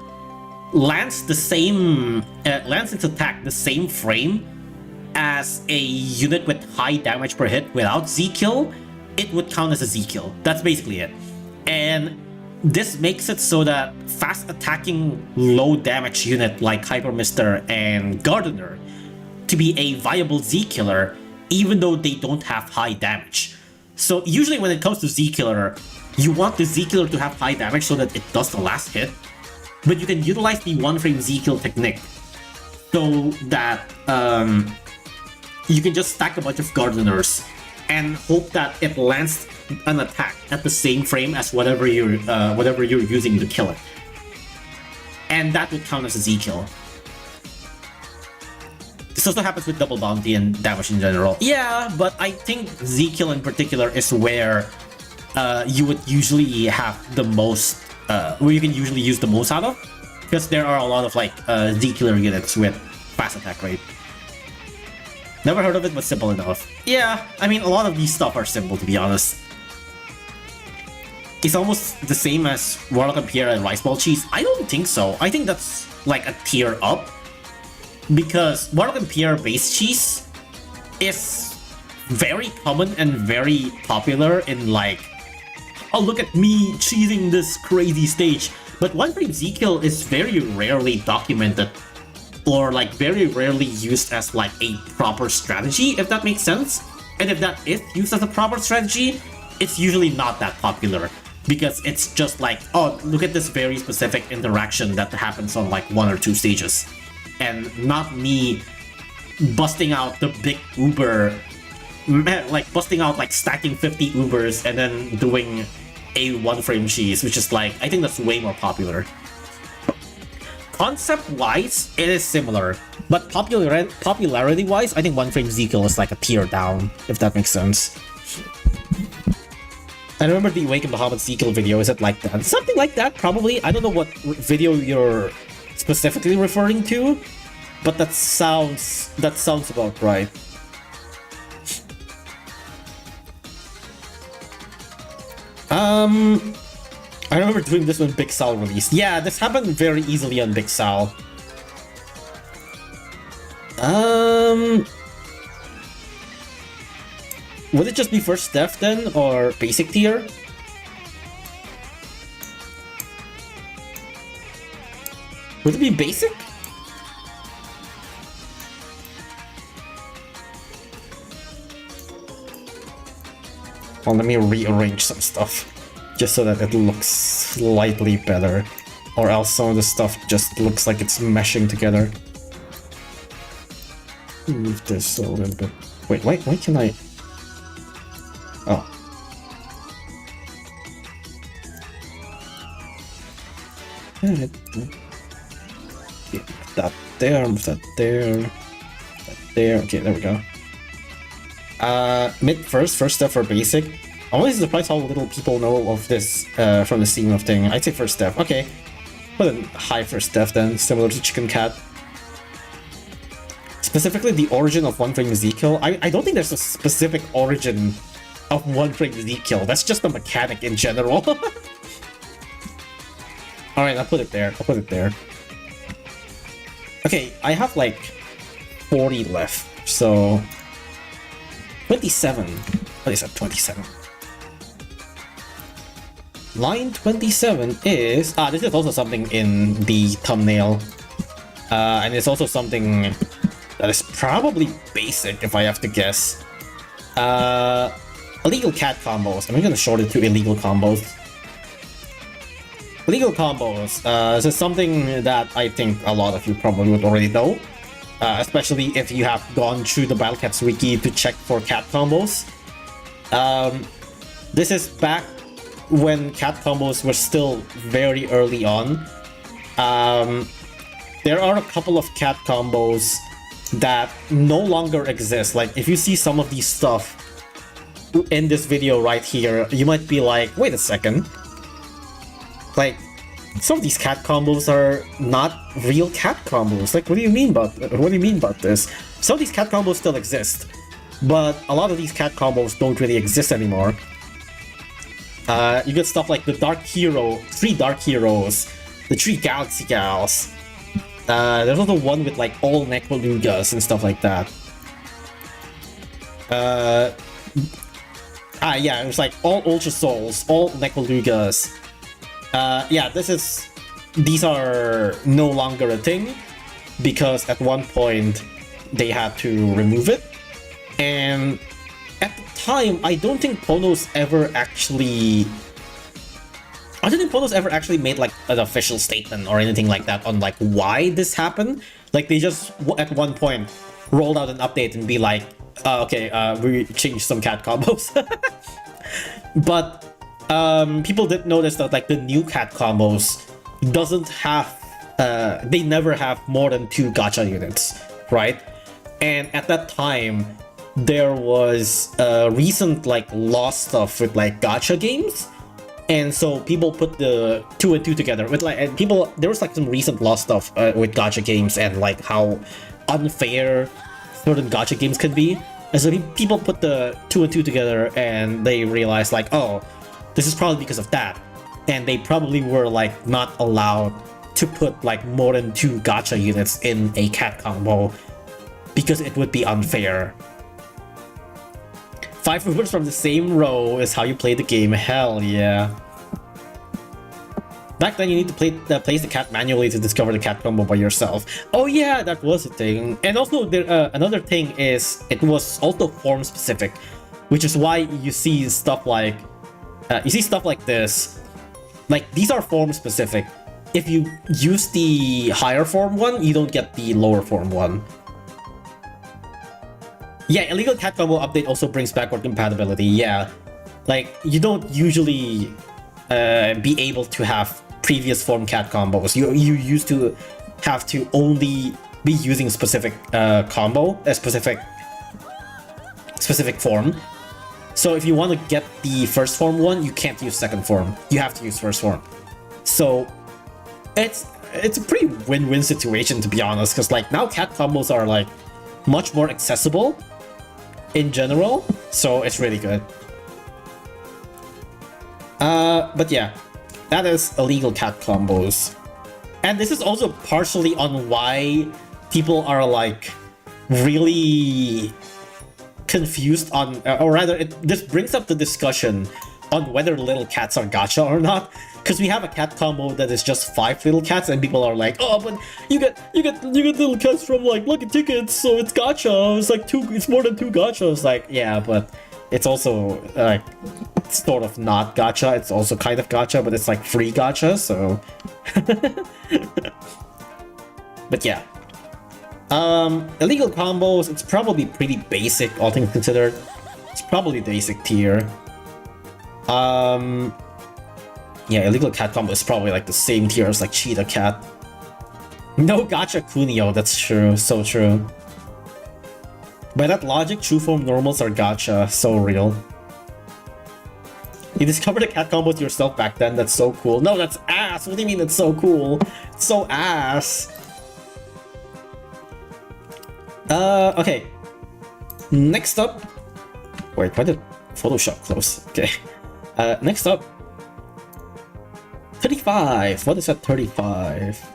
lands the same lands its attack the same frame as a unit with high damage per hit without Z kill, it would count as a Z kill. That's basically it. And this makes it so that fast attacking low damage unit like Hyper Mister and Gardener to be a viable Z killer even though they don't have high damage. So usually when it comes to Z killer, you want the Z killer to have high damage so that it does the last hit, but you can utilize the 1 frame Z kill technique so that you can just stack a bunch of Gardeners and hope that it lands an attack at the same frame as whatever you're using to kill it, and that would count as a Z kill. This also happens with double bounty and damage in general. Yeah, but I think Z kill in particular is where you would usually have the most, where you can usually use the most out of, because there are a lot of like Z killer units with fast attack rate. Never heard of it, but simple enough. Yeah, I mean, a lot of these stuff are simple, to be honest. It's almost the same as Warlock and Pierre and Rice Ball Cheese. I don't think so. I think that's like a tier up, because Warlock and Pierre base cheese is very common and very popular in like, oh, look at me cheesing this crazy stage. But 1 frame Z kill is very rarely documented, or like very rarely used as like a proper strategy, if that makes sense. And if that is used as a proper strategy, it's usually not that popular, because it's just like, oh, look at this very specific interaction that happens on like 1 or 2 stages, and not me busting out the big Uber, like busting out like stacking 50 Ubers and then doing a 1 frame cheese, which is like, I think that's way more popular. Concept-wise, it is similar, but popularity-wise, I think 1 frame Z kill is like a tier down, if that makes sense. I remember the Awaken Bahamut Z kill video, is it like that? Something like that, probably. I don't know what video you're specifically referring to, but that sounds about right. I remember doing this when Big Sal released. Yeah, this happened very easily on Big Sal. Would it just be first death then, or basic tier? Would it be basic? Well, let me rearrange some stuff, just so that it looks slightly better. Or else some of the stuff just looks like it's meshing together. Move this a little bit. Wait, why can I... Oh. Okay, move that there, move that there, that there. Okay, there we go. Mid first step for basic. I'm always surprised how little people know of this from the scene of thing. I'd say first step. Okay, put a high first step then, similar to Chicken Cat. Specifically, the origin of one-frame Z-kill. I don't think there's a specific origin of one-frame Z-kill. That's just a mechanic in general. Alright, I'll put it there. I'll put it there. Okay, I have like 40 left, so 27. What is that? 27. Line 27 is... this is also something in the thumbnail. And it's also something that is probably basic, if I have to guess. Illegal cat combos. I'm gonna short it to illegal combos. Illegal combos. This is something that I think a lot of you probably would already know. Especially if you have gone through the Battle Cats wiki to check for cat combos. This is back when cat combos were still very early on. There are a couple of cat combos that no longer exist. Like, if you see some of these stuff in this video right here, you might be like, wait a second. Like, some of these cat combos are not real cat combos. Like, what do you mean about this? Some of these cat combos still exist, but a lot of these cat combos don't really exist anymore. You get stuff like the Dark Hero, 3 Dark Heroes, the 3 Galaxy Gals. There's also one with like all Necrolugas and stuff like that. Yeah, it was like all Ultra Souls, all Necrolugas. Yeah, these are no longer a thing, because at one point they had to remove it. And at the time, I don't think PONOS ever actually made like an official statement or anything like that on like why this happened. Like, they just at one point rolled out an update and be like, okay, we changed some cat combos. But people did notice that like the new cat combos doesn't have, they never have more than 2 gacha units, right? And at that time, there was recent like lost stuff with like gacha games. And so people put the 2 and 2 together with like, and there was like some recent lost stuff with gacha games and like how unfair certain gacha games can be. And so people put the 2 and 2 together and they realized like, oh, this is probably because of that. And they probably were like not allowed to put like more than 2 gacha units in a cat combo because it would be unfair. 5 movements from the same row is how you play the game. Hell yeah. Back then you need to place the cat manually to discover the cat combo by yourself. Oh yeah, that was a thing. And also another thing is it was also form specific, which is why you see stuff like this. Like, these are form specific. If you use the higher form one, you don't get the lower form one. Yeah, illegal cat combo update also brings backward compatibility. Yeah, like, you don't usually be able to have previous form cat combos. You used to have to only be using a specific combo, a specific form. So if you want to get the first form one, you can't use second form. You have to use first form. So it's a pretty win-win situation, to be honest, because like now cat combos are like much more accessible in general, so it's really good. But yeah, that is illegal cat combos. And this is also partially on why people are like really confused on, or rather this brings up the discussion on whether little cats are gacha or not. Because we have a cat combo that is just 5 little cats, and people are like, oh, but you get little cats from like lucky tickets, so it's gacha. It's like it's more than 2 gacha. It's like, yeah, but it's also like sort of not gacha. It's also kind of gacha, but it's like free gacha. So, but yeah, illegal combos. It's probably pretty basic, all things considered. It's probably basic tier. Yeah, illegal cat combo is probably like the same tier as like cheetah cat. No gacha Kunio, that's true, so true. By that logic, true form normals are gacha, so real. You discovered a cat combo to yourself back then, that's so cool. No, that's ass! What do you mean that's so cool? It's so ass! Okay. Next up... Wait, why did Photoshop close? Okay. Next up... 35! What is that 35?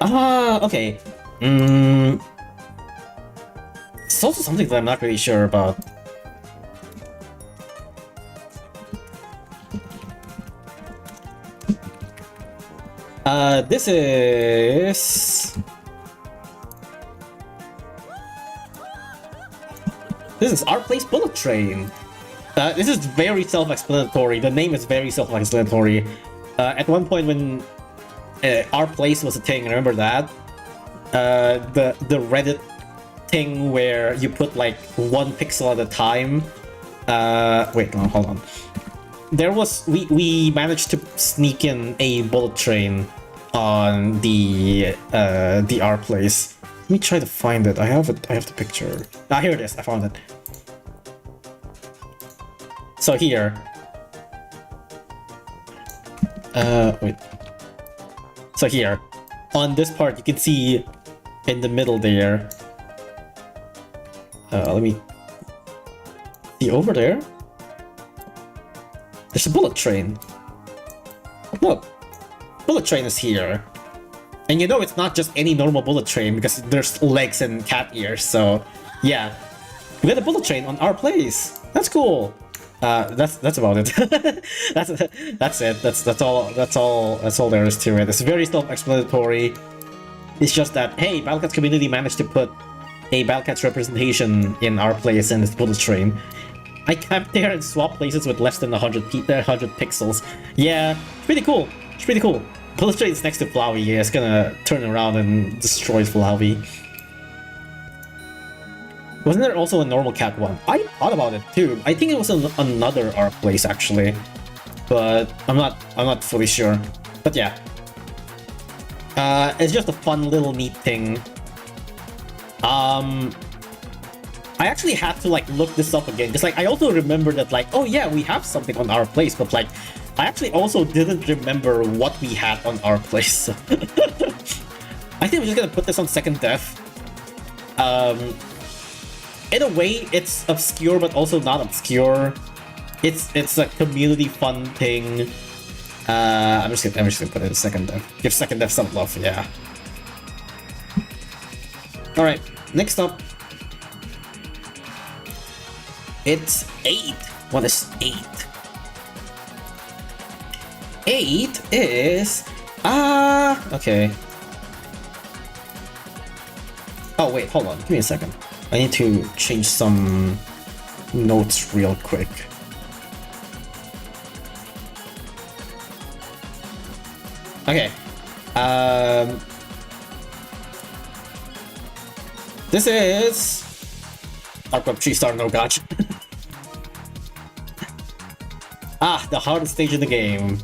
Okay. It's also something that I'm not really sure about. This is our place bullet train. This is very self-explanatory. The name is very self-explanatory. At one point when our place was a thing, remember that? The Reddit thing where you put like 1 pixel at a time. Wait, no, hold on. There was we managed to sneak in a bullet train on the R place. Let me try to find it. I have the picture. Ah, here it is. I found it. So here. Wait. So here, on this part, you can see in the middle there. Let me see over there. There's a bullet train. Look, bullet train is here. And you know it's not just any normal bullet train because there's legs and cat ears, so yeah. We got a bullet train on our place. That's cool. That's about it. that's it. That's all there is to it. It's very self-explanatory. It's just that, hey, Battlecats community managed to put a Battlecats representation in our place and this bullet train. I camped there and swapped places with less than 100 pixels. Yeah, it's pretty cool. It's pretty cool. Bullet train is next to Flowey. Yeah, it's gonna turn around and destroy Flowey. Wasn't there also a normal cat one? I thought about it too. I think it was another art place actually, but I'm not fully sure. But yeah, it's just a fun little neat thing. I actually had to like look this up again because like I also remember that like, oh yeah, we have something on our place, but like I actually also didn't remember what we had on our place. I think I'm just gonna put this on second def. In a way, it's obscure, but also not obscure. It's a community fun thing. I'm just gonna put it in second def. Give second def some love, yeah. All right, next up, it's 8. What is 8? 8 is okay. Oh wait, hold on. Give me a second. I need to change some notes real quick. Okay. This is Arc-Up 3-star no-gacha. The hardest stage in the game.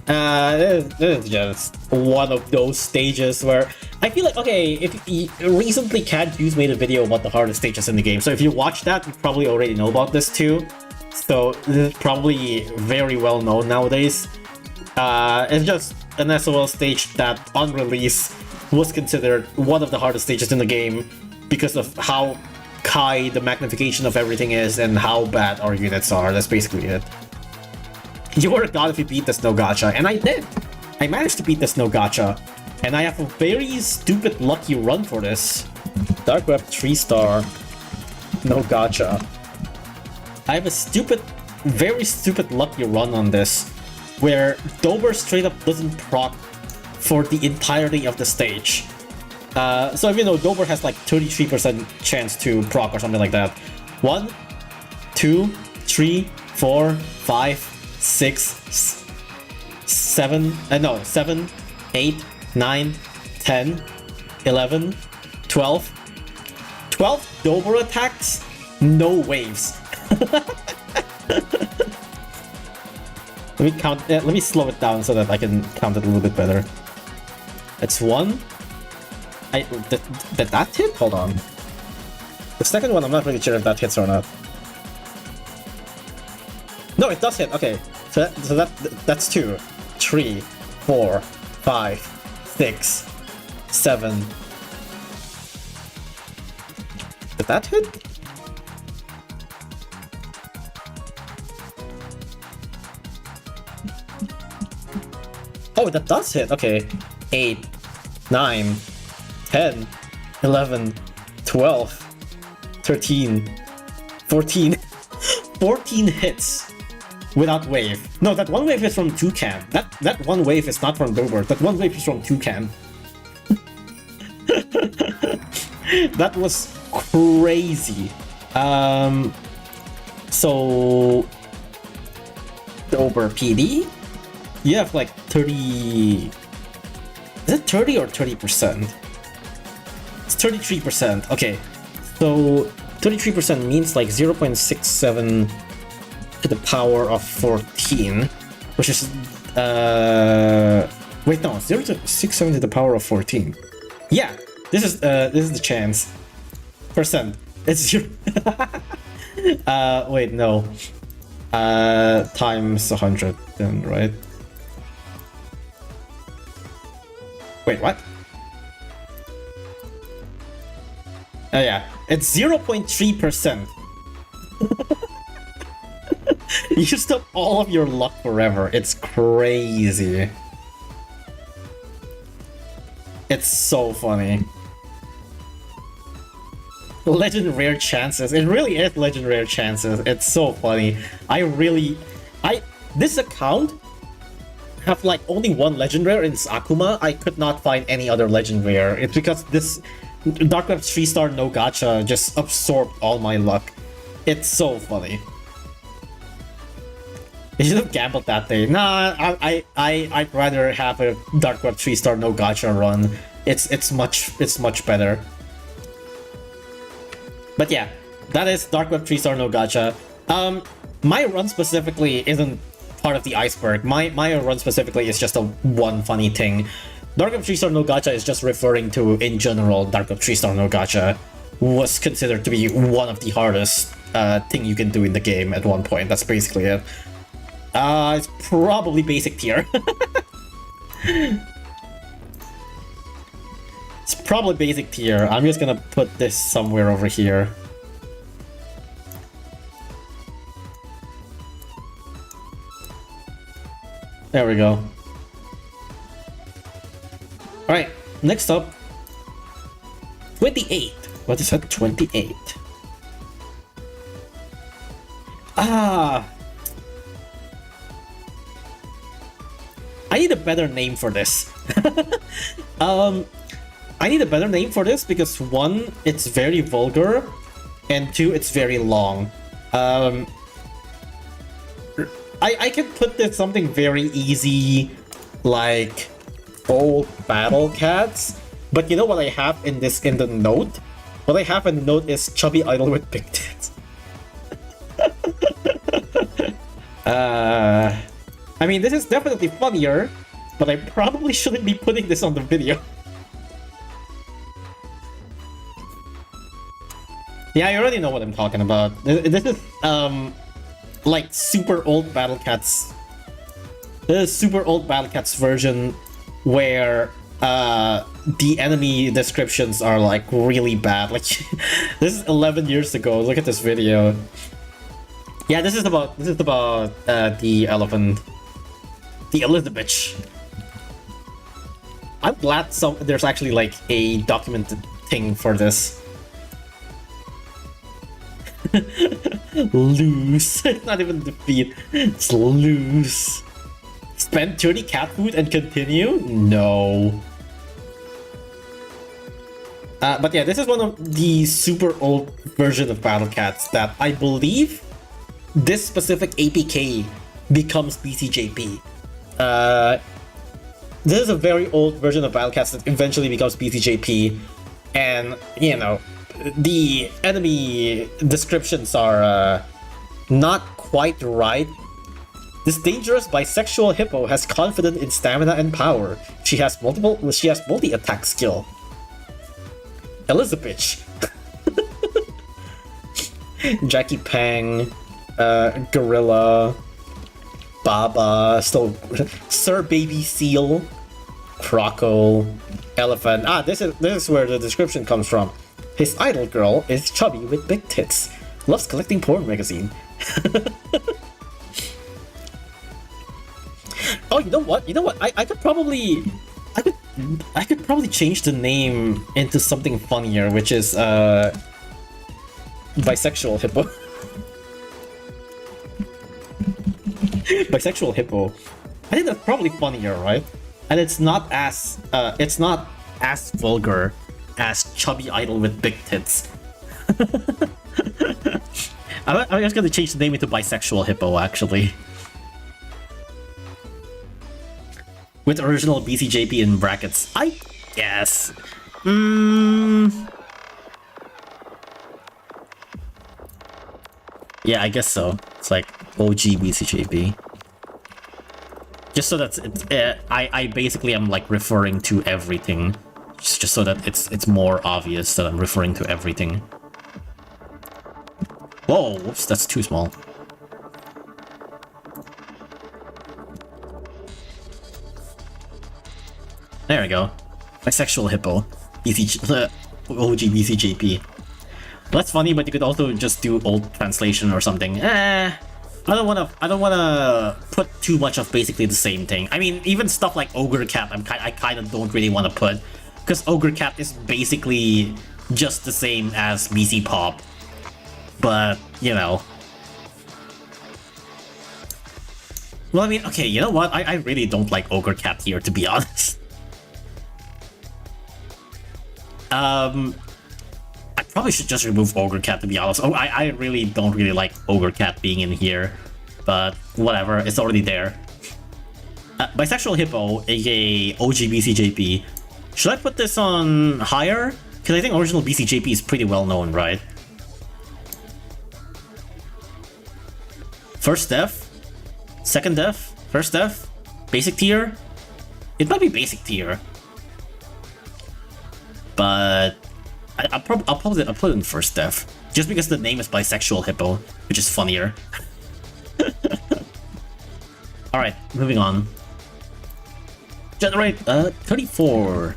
This is just one of those stages where I feel like, okay, if recently Cat2's made a video about the hardest stages in the game, so if you watch that, you probably already know about this too. So this is probably very well known nowadays. It's just an SOL stage that on release was considered one of the hardest stages in the game because of how high the magnification of everything is and how bad our units are. That's basically it. You were a god if you beat this no-gacha, and I did! I managed to beat this no-gacha, and I have a very stupid lucky run for this. Dark Web 3-star no-gacha. I have a very stupid lucky run on this, where Dober straight up doesn't proc for the entirety of the stage. So if you know, Dober has like 33% chance to proc or something like that. 1, 2, 3, 4, 5, 6, 7, 8, 9, 10, 11, 12. 12 Dober attacks, no waves. Let me count. Let me slow it down so that I can count it a little bit better. It's 1. Did that hit? Hold on. The second one, I'm not really sure if that hits or not. No, it does hit. Okay, so that's 2, 3, 4, 5, 6, 7. Did that hit? Oh, that does hit. Okay. 8, 9, 10, 11, 12, 13, 14. 14 hits without wave. No, that one wave is from Toucan. That one wave is not from Gilbert. That one wave is from Toucan. That was crazy. So over PD, you have like 30. Is it 30 or 30%? It's 33%. Okay, so 33% means like 0.67 to the power of 14, which is wait, no, 0.67 to the power of 14. Yeah, this is the chance. Percent. It's 0. Wait, no. Times 100 then, right? Wait, what? Oh yeah, it's 0.3%. You used up all of your luck forever. It's crazy. It's so funny. Legend rare chances. It really is legend rare chances. It's so funny. This account have like only one legend rare in Akuma. I could not find any other legend rare. It's because this Dark Web 3-star no-gacha just absorbed all my luck. It's so funny. You should have gambled that day. Nah, I'd rather have a Dark Web 3-star no-gacha run. It's much better. But yeah, that is Dark Web 3-star no-gacha. My run specifically isn't part of the Iceberg. My run specifically is just a one funny thing. Dark Web 3-star no-gacha is just referring to, in general, Dark Web 3-star no-gacha was considered to be one of the hardest thing you can do in the game at one point. That's basically it. It's probably basic tier. It's probably basic tier. I'm just gonna put this somewhere over here. There we go. Alright, next up. 28. What is that? 28. I need a better name for this. I need a better name for this because 1, it's very vulgar, and 2, it's very long. I can put this something very easy, like old battle cats. But you know what I have in the note? What I have in the note is chubby idol with big tits. I mean, this is definitely funnier, but I probably shouldn't be putting this on the video. Yeah, I already know what I'm talking about. This is, like, super old Battle Cats. This is super old Battle Cats version where, the enemy descriptions are, like, really bad. Like, this is 11 years ago. Look at this video. Yeah, this is about, the elephant. The Elizabeth. I'm glad there's actually, like, a documented thing for this. Lose. It's not even defeat. It's lose. Spend 30 cat food and continue? No. But yeah, this is one of the super old version of Battle Cats that I believe this specific APK becomes BCJP. This is a very old version of Battle Cats that eventually becomes BCJP, and you know, the enemy descriptions are not quite right. This dangerous bisexual hippo has confidence in stamina and power. She has multi-attack skill. Elizabeth. Jackie Pang, Gorilla, Baba, still Sir Baby Seal, Croco, elephant. Ah, this is where the description comes from. His idol girl is chubby with big tits. Loves collecting porn magazine. Oh, you know what? I could probably change the name into something funnier, which is bisexual hippo. Bisexual hippo. I think that's probably funnier, right? And it's not as vulgar as chubby idol with big tits. I'm just gonna change the name into bisexual hippo, actually. With original BCJP in brackets, I guess. Yeah, I guess so. It's like OG BCJP. Just so that I basically am like referring to everything, just so that it's more obvious that I'm referring to everything. Whoa, whoops, that's too small. There we go. Bisexual hippo. OG BCJP. That's funny, but you could also just do old translation or something. I don't wanna put too much of basically the same thing. I mean, even stuff like Ogre Cat, I kind of don't really want to put, because Ogre Cat is basically just the same as BC Pop. But, you know. Well, I mean, okay, you know what? I really don't like Ogre Cat here, to be honest. I probably should just remove Ogre Cat, to be honest. Oh, I really don't really like Ogre Cat being in here. But whatever, it's already there. Bisexual Hippo, aka OG BCJP. Should I put this on higher? Because I think original BCJP is pretty well known, right? First def? Second def? First def? Basic tier? It might be basic tier. But I'll put it in first def. Just because the name is Bisexual Hippo, which is funnier. Alright, moving on. Generate 34.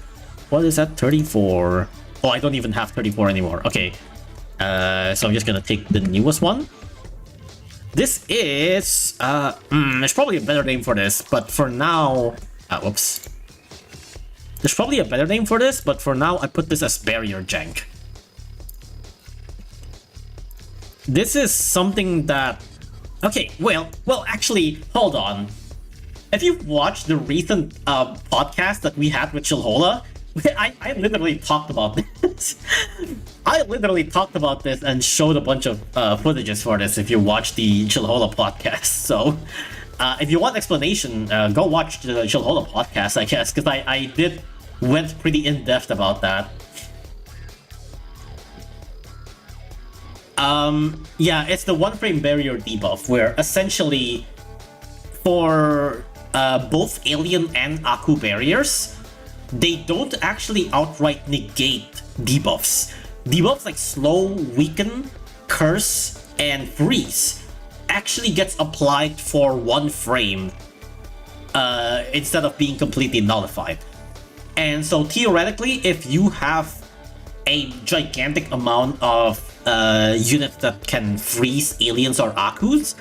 What is that? 34. Oh, I don't even have 34 anymore. Okay. So I'm just gonna take the newest one. This is there's probably a better name for this, but for now whoops. There's probably a better name for this, but for now I put this as Barrier Jank. This is something that... Okay, well, actually, hold on. If you've watched the recent podcast that we had with Yulala, I literally talked about this. I literally talked about this and showed a bunch of footages for this if you watch the Yulala podcast. So, if you want explanation, go watch the Yulala podcast, I guess, because I went pretty in-depth about that. Yeah, it's the one-frame barrier debuff, where essentially, for both Alien and Aku barriers, they don't actually outright negate debuffs. Debuffs like Slow, Weaken, Curse, and Freeze actually gets applied for one frame instead of being completely nullified. And so theoretically, if you have a gigantic amount of units that can freeze aliens or Akus,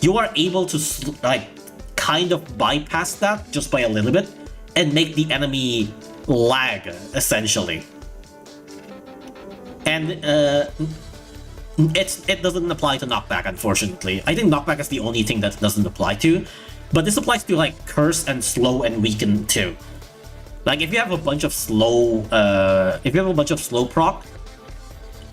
you are able to like kind of bypass that just by a little bit and make the enemy lag, essentially. And it doesn't apply to knockback, unfortunately. I think knockback is the only thing that doesn't apply to, but this applies to like Curse and Slow and Weaken too. Like if you have a bunch of slow, proc,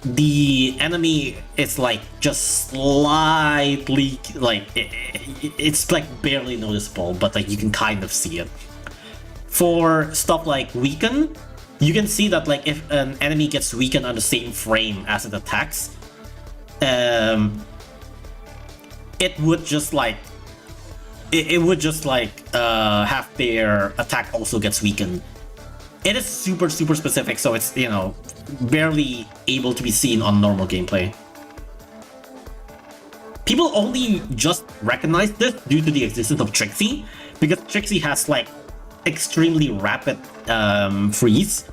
the enemy is like just slightly like it's like barely noticeable, but like you can kind of see it. For stuff like Weaken, you can see that like if an enemy gets weakened on the same frame as it attacks, it would just like have their attack also gets weakened. It is super specific, so it's, you know, barely able to be seen on normal gameplay. People only just recognize this due to the existence of Trixie, because Trixie has like extremely rapid freeze,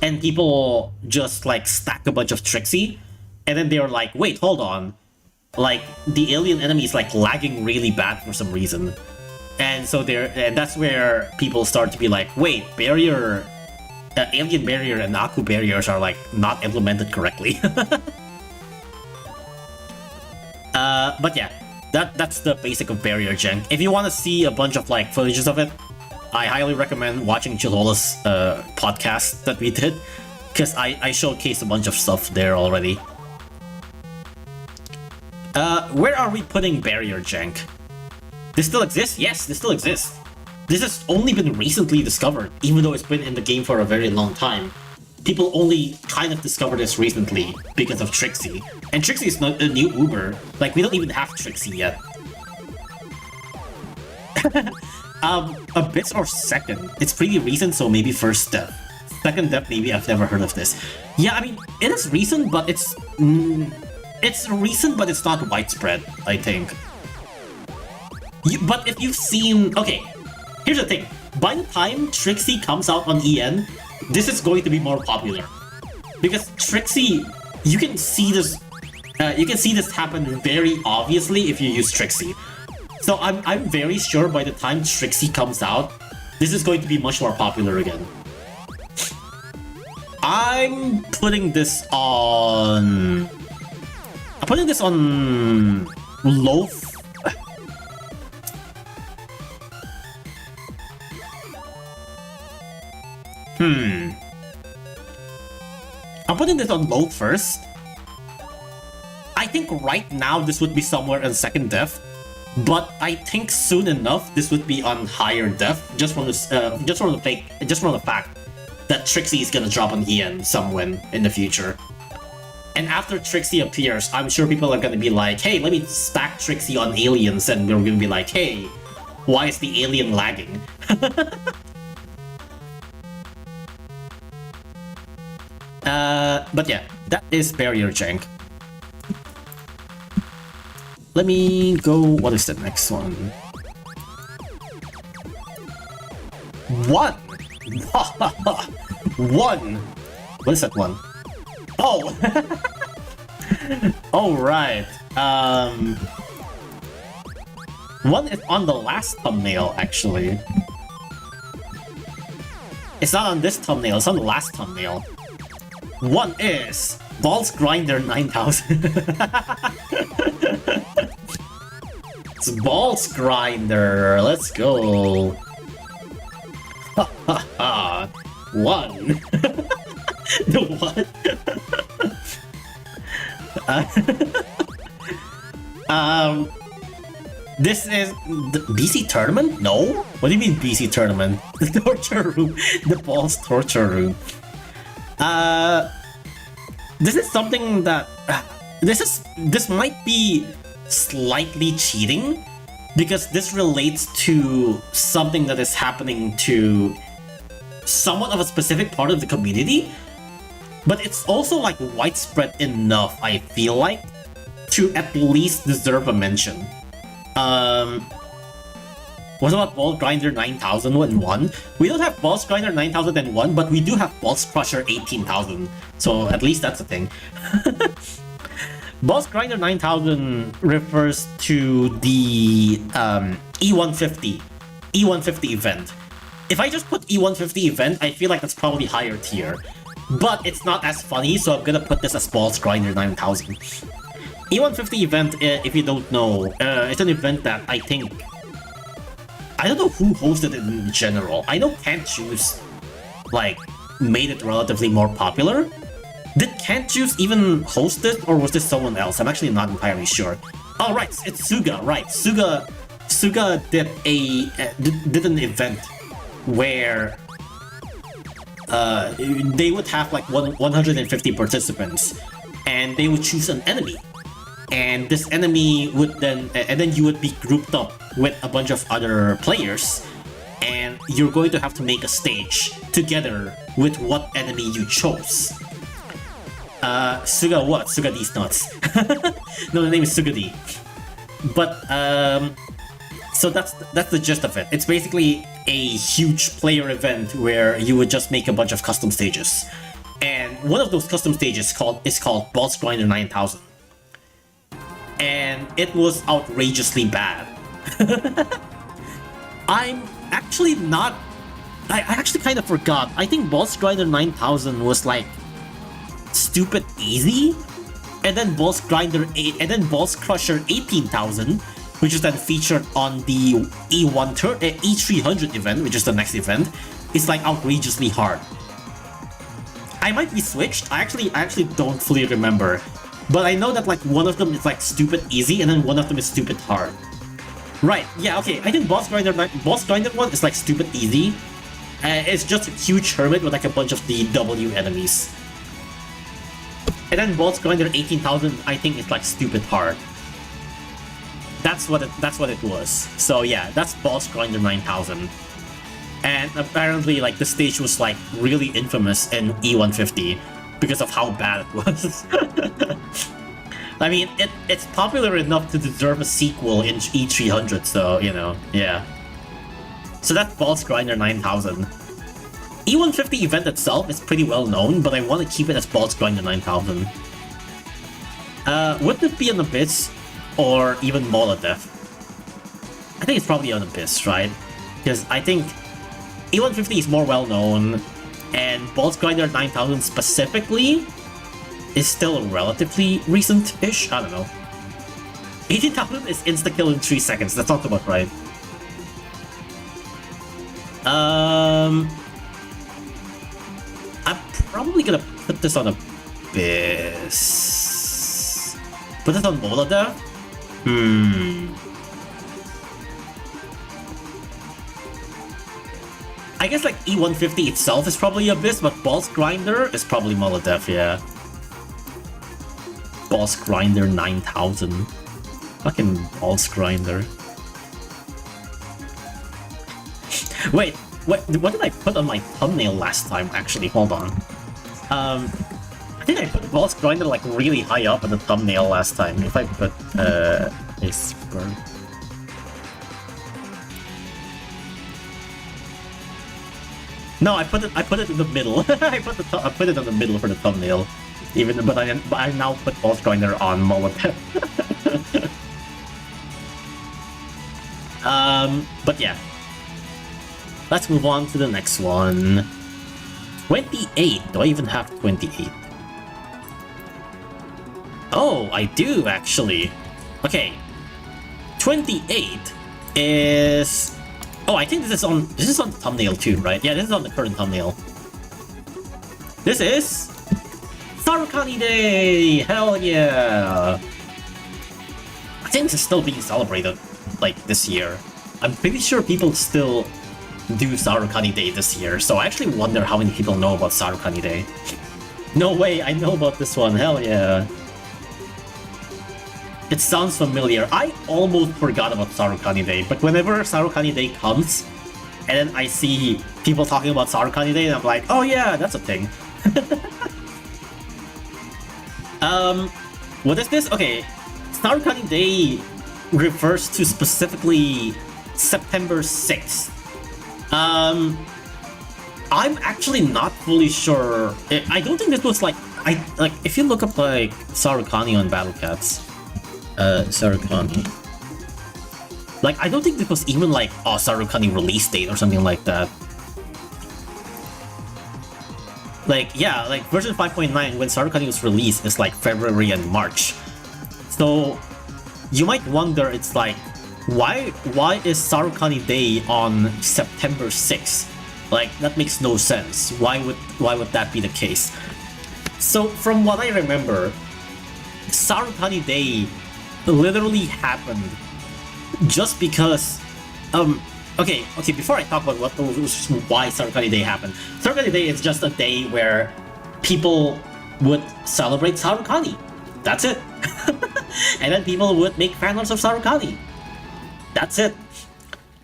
and people just like stack a bunch of Trixie, and then they're like, wait, hold on, like the alien enemy is like lagging really bad for some reason. And so that's where people start to be like, wait, barrier, alien barrier and Aku barriers are like not implemented correctly. But yeah, that's the basic of barrier Jank. If you want to see a bunch of like footages of it, I highly recommend watching Yulala's podcast that we did, because I showcased a bunch of stuff there already. Where are we putting barrier Jank? This still exists? Yes, this still exists. This has only been recently discovered, even though it's been in the game for a very long time. People only kind of discovered this recently because of Trixie. And Trixie is not a new Uber. Like, we don't even have Trixie yet. A bit or second. It's pretty recent, so maybe first step. Second step, maybe I've never heard of this. Yeah, I mean, it is recent, but it's recent, but it's not widespread, I think. But if you've seen... Okay, here's the thing. By the time Trixie comes out on EN, this is going to be more popular. Because Trixie, you can see this happen very obviously if you use Trixie. So I'm very sure by the time Trixie comes out, this is going to be much more popular again. I'm putting this on low. I'm putting this on low first. I think right now this would be somewhere in second def, but I think soon enough this would be on higher def, just from the fact that Trixie is gonna drop on EN somewhere in the future. And after Trixie appears, I'm sure people are gonna be like, hey, let me stack Trixie on aliens, and we're gonna be like, hey, why is the alien lagging? But yeah, that is barrier Jank. Let me go... What is the next one? One! One! What is that one? Oh! Oh, right. One is on the last thumbnail, actually. It's not on this thumbnail, it's on the last thumbnail. One is Balls Grinder 9000. It's Balls Grinder. Let's go. Ha ha ha. One. The what? This is the BC tournament? No? What do you mean BC tournament? The torture room. The Balls torture room. This is something that this might be slightly cheating, because this relates to something that is happening to somewhat of a specific part of the community, but it's also like widespread enough, I feel like, to at least deserve a mention. What about Ball Grinder 9001? We don't have Balls Grinder 9001, but we do have Balls Crusher 18,000. So at least that's a thing. Balls Grinder 9000 refers to the E150 event. If I just put E150 event, I feel like that's probably higher tier. But it's not as funny, so I'm gonna put this as Balls Grinder 9000. E150 event, if you don't know, it's an event that I think... I don't know who hosted it in general. I know Can't Choose, like, made it relatively more popular. Did Can't Choose even host it, or was this someone else? I'm actually not entirely sure. Oh, right, it's Suga, right. Suga did did an event where they would have like 150 participants, and they would choose an enemy. And this enemy would then you would be grouped up with a bunch of other players, and you're going to have to make a stage together with what enemy you chose. Suga what? Suga D's nuts. No, the name is Suga D. But so that's the gist of it. It's basically a huge player event where you would just make a bunch of custom stages. And one of those custom stages is called Boss Grinder 9000. And it was outrageously bad. I'm actually not... I actually kind of forgot. I think Boss Grinder 9000 was like stupid easy, and then Boss Grinder 8, and then Boss Crusher 18,000, which is then featured on the E300 event, which is the next event, is like outrageously hard. I might be switched. I actually don't fully remember, but I know that like one of them is like stupid easy, and then one of them is stupid hard. Right? Yeah. Okay. I think Boss Grinder 1 is like stupid easy. It's just a huge hermit with like a bunch of the W enemies. And then Boss Grinder 18,000, I think, is like stupid hard. That's what it was. So yeah, that's Boss Grinder 9000. And apparently, like, the stage was like really infamous in E150 because of how bad it was. I mean, it's popular enough to deserve a sequel in E300, so you know, yeah. So that's Boss Grinder 9000. E150 event itself is pretty well known, but I want to keep it as Boss Grinder 9000. Would it be an Abyss or even Molotov? I think it's probably an Abyss, right? Because I think E150 is more well known, and Boss Grinder 9000 specifically is still relatively recent-ish. I don't know. 18,000 is insta-kill in 3 seconds. That's not too much, right? I'm probably gonna put this on Abyss. Put it on Molotov? I guess like E150 itself is probably Abyss, but Boss Grinder is probably Molotov, yeah. Boss Grinder 9000. Fucking Boss Grinder. Wait, what did I put on my thumbnail last time, actually? Hold on. I think I put Boss Grinder like really high up in the thumbnail last time. If I put, Iceberg. No, I put it in the middle. I put it in the middle for the thumbnail. But I now put Boss Grinder on Molotov. But yeah. Let's move on to the next one. 28. Do I even have 28? Oh, I do actually. Okay. 28 is... Oh, I think this is on the thumbnail too, right? Yeah, this is on the current thumbnail. This is Sarukani Day! Hell yeah! I think this is still being celebrated, like, this year. I'm pretty sure people still do Sarukani Day this year, so I actually wonder how many people know about Sarukani Day. No way, I know about this one, hell yeah. It sounds familiar. I almost forgot about Sarukani Day, but whenever Sarukani Day comes, and then I see people talking about Sarukani Day, and I'm like, oh yeah, that's a thing. What is this? Okay, Sarukani Day refers to specifically September 6th. I'm actually not fully sure. I don't think this was like if you look up like Sarukani on Battlecats, Sarukani. Like I don't think this was even like Sarukani release date or something like that. Like yeah, like version 5.9 when Sarukani was released is like February and March. So you might wonder, it's like why is Sarukani Day on September 6th? Like that makes no sense. Why would that be the case? So from what I remember, Sarukani Day literally happened just because okay, before I talk about why Sarukani Day happened. Sarukani Day is just a day where people would celebrate Sarukani. That's it. And then people would make fan arts of Sarukani. That's it.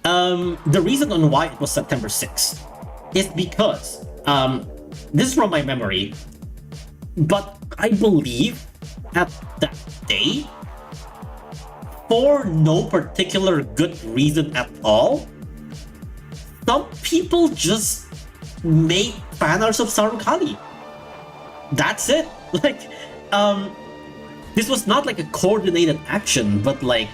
The reason on why it was September 6th is because, this is from my memory, but I believe at that day, for no particular good reason at all, some people just made fan arts of Sarukani. That's it. Like, this was not like a coordinated action, but like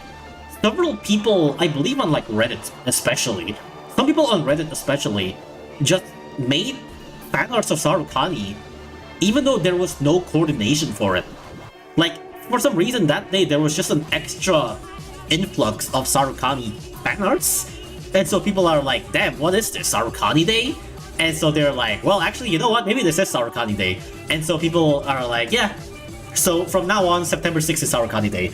several people, I believe on like Reddit especially, some people on Reddit especially, just made fan arts of Sarukani, even though there was no coordination for it. Like, for some reason that day there was just an extra influx of Sarukani fan arts, and so people are like, damn, what is this, Sarukani Day? And so they're like, well, actually, you know what, maybe this is Sarukani Day. And so people are like, yeah, so from now on, September 6th is Sarukani Day.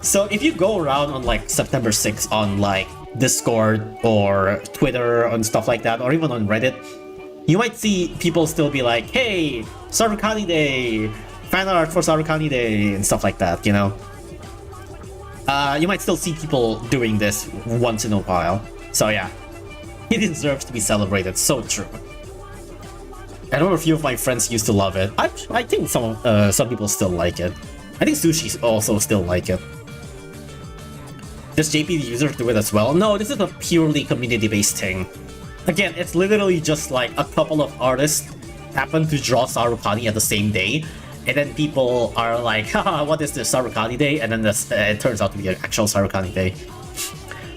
So if you go around on like September 6th on like Discord or Twitter and stuff like that, or even on Reddit, you might see people still be like, hey, Sarukani Day, fan art for Sarukani Day, and stuff like that, you know? You might still see people doing this once in a while. So yeah, he deserves to be celebrated, so true. I know a few of my friends used to love it. I think some people still like it. I think Sushi also still like it. Does JP the user do it as well? No, this is a purely community-based thing. Again, it's literally just like a couple of artists happen to draw Sarukani at the same day, and then people are like, haha, what is this, Sarukani Day? And then it turns out to be an actual Sarukani Day.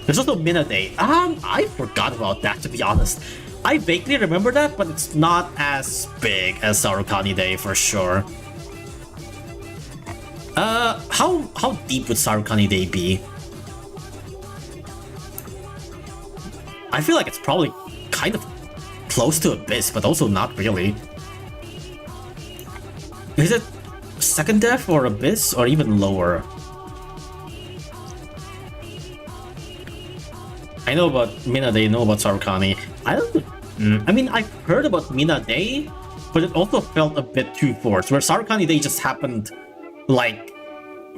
There's also Mina Day. I forgot about that, to be honest. I vaguely remember that, but it's not as big as Sarukani Day for sure. How deep would Sarukani Day be? I feel like it's probably kind of close to Abyss, but also not really. Is it second death or Abyss, or even lower? I know about Mina Day, know about Sarukani. I don't... I mean, I've heard about Mina Day, but it also felt a bit too forced, where Sarukani Day just happened, like,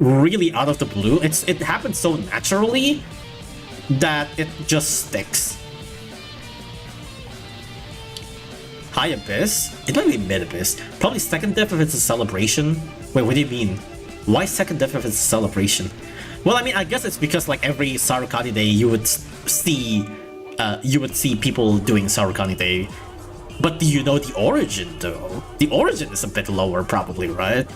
really out of the blue. It happened so naturally that it just sticks. High Abyss? It might be Mid Abyss. Probably second death if it's a celebration. Wait, what do you mean? Why second death if it's a celebration? Well, I mean, I guess it's because like every Sarukani Day you would see people doing Sarukani Day. But do you know the origin though? The origin is a bit lower probably, right?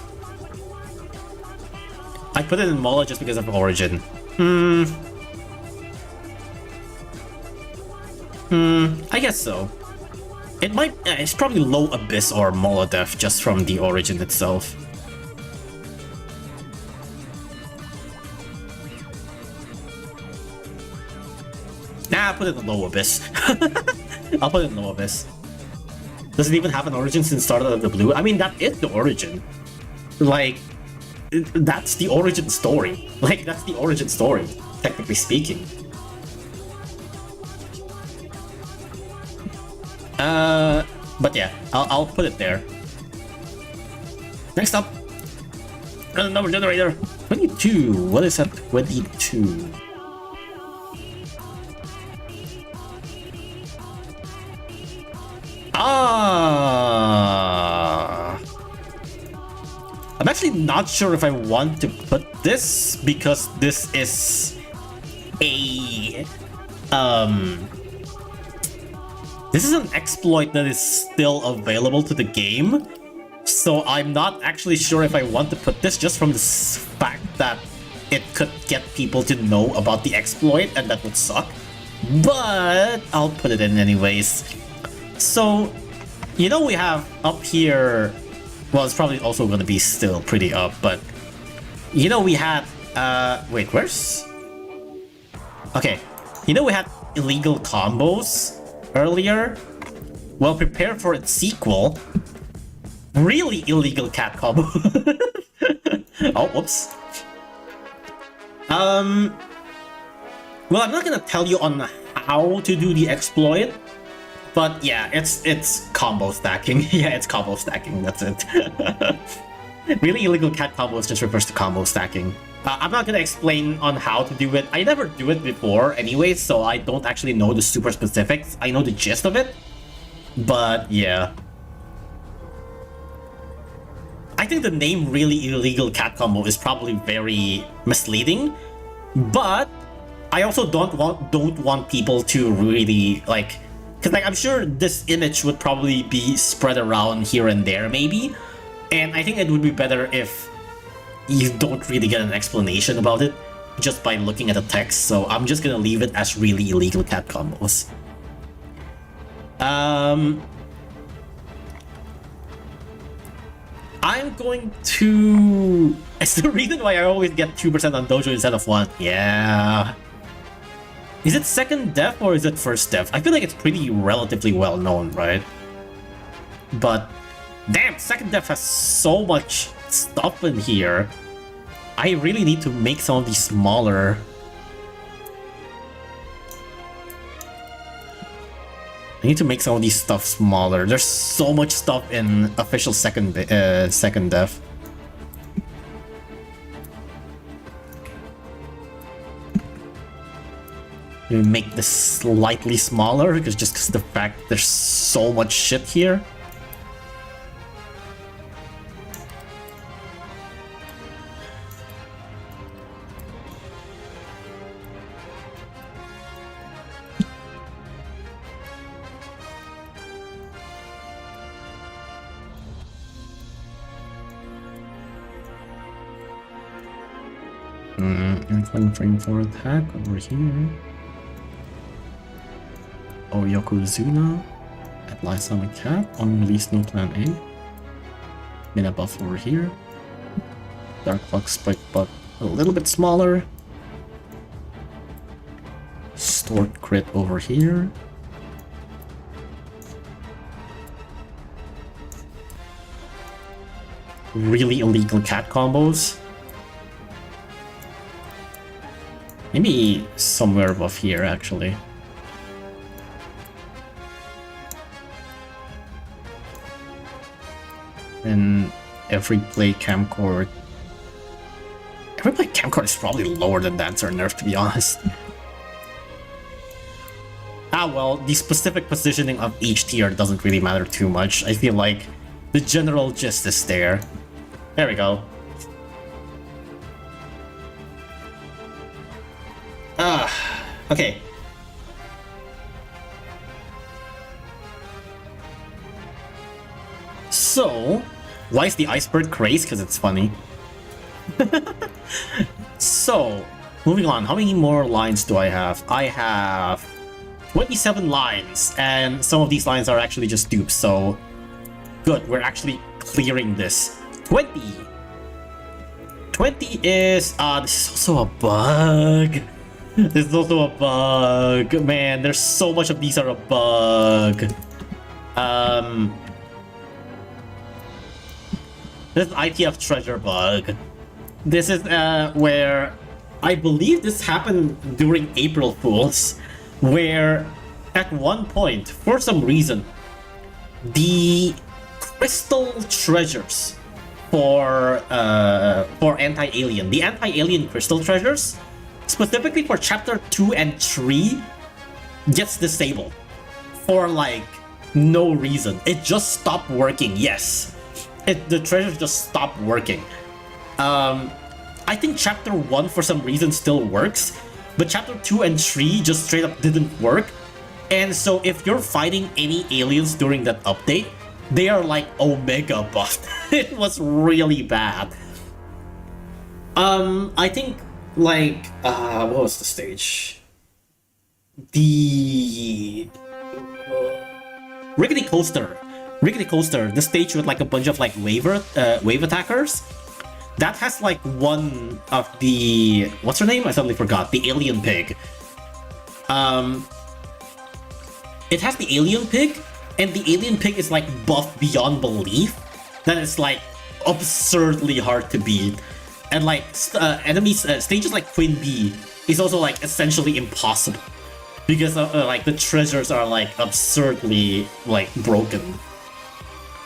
I put it in Mola just because of origin. I guess so. It might... it's probably low Abyss or Molotov just from the origin itself. Nah, I'll put it in low Abyss. I'll put it in low Abyss. Does it even have an origin since started out of the blue? I mean, that is the origin. Like, that's the origin story. Like, that's the origin story, technically speaking. But yeah, I'll put it there. Next up, random number generator. 22. What is that? 22. I'm actually not sure if I want to put this because this is a this is an exploit that is still available to the game, so I'm not actually sure if I want to put this just from the fact that it could get people to know about the exploit and that would suck, but I'll put it in anyways. So, you know, we have up here, well, it's probably also going to be still pretty up, but you know, we had, wait, where's, okay, you know, we had illegal combos earlier. Well, prepare for its sequel. Really illegal cat combo. Oh, whoops. Well, I'm not gonna tell you on how to do the exploit, but yeah, it's combo stacking. Yeah, it's combo stacking, that's it. Really illegal cat combos just refers to combo stacking. I'm not gonna explain on how to do it. I never do it before anyway, so I don't actually know the super specifics. I know the gist of it, but yeah. I think the name really illegal cat combo is probably very misleading, but I also don't want people to really like, because like I'm sure this image would probably be spread around here and there maybe, and I think it would be better if you don't really get an explanation about it just by looking at the text. So I'm just gonna leave it as really illegal cat combos. I'm going to... It's the reason why I always get 2% on Dojo instead of 1. Yeah. Is it second death or is it first death? I feel like it's pretty relatively well known, right? But damn, second death has so much stuff in here. I really need to make some of these smaller. I need to make some of these stuff smaller. There's so much stuff in official second death. Make this slightly smaller because the fact there's so much shit here. And frame for attack over here. Oh, Yokozuna at Lysama Cat on release no plan A. Mina buff over here. Dark Fox Sprite buff a little bit smaller. Stort crit over here. Really illegal cat combos. Maybe somewhere above here, actually. And Everyplay Kamcord. Everyplay Kamcord is probably lower than Dancer Nerf, to be honest. Ah well, the specific positioning of each tier doesn't really matter too much. I feel like the general gist is there. There we go. Okay. So, why is the Iceberg craze? Because it's funny. So, moving on. How many more lines do I have? I have 27 lines, and some of these lines are actually just dupes, so good, we're actually clearing this. 20! 20 is... this is also a bug. This is also a bug. Man, there's so much of these are a bug. This is ITF treasure bug. This is where I believe this happened during April Fools, where at one point, for some reason, the crystal treasures for anti-alien, the anti-alien crystal treasures, specifically for chapter 2 and 3, gets disabled for like no reason. It just stopped working. Yes, the treasures just stopped working. I think chapter 1 for some reason still works, but chapter 2 and 3 just straight up didn't work. And so if you're fighting any aliens during that update, they are like omega buffed. It was really bad. I think like what was the stage? The Rickety Coaster, the stage with like a bunch of like wave attackers. That has like one of the, what's her name? I suddenly forgot. The alien pig. It has the alien pig, and the alien pig is like buffed beyond belief. That it's like absurdly hard to beat. And like enemies, stages like Queen Bee is also like essentially impossible. Because like the treasures are like absurdly like broken.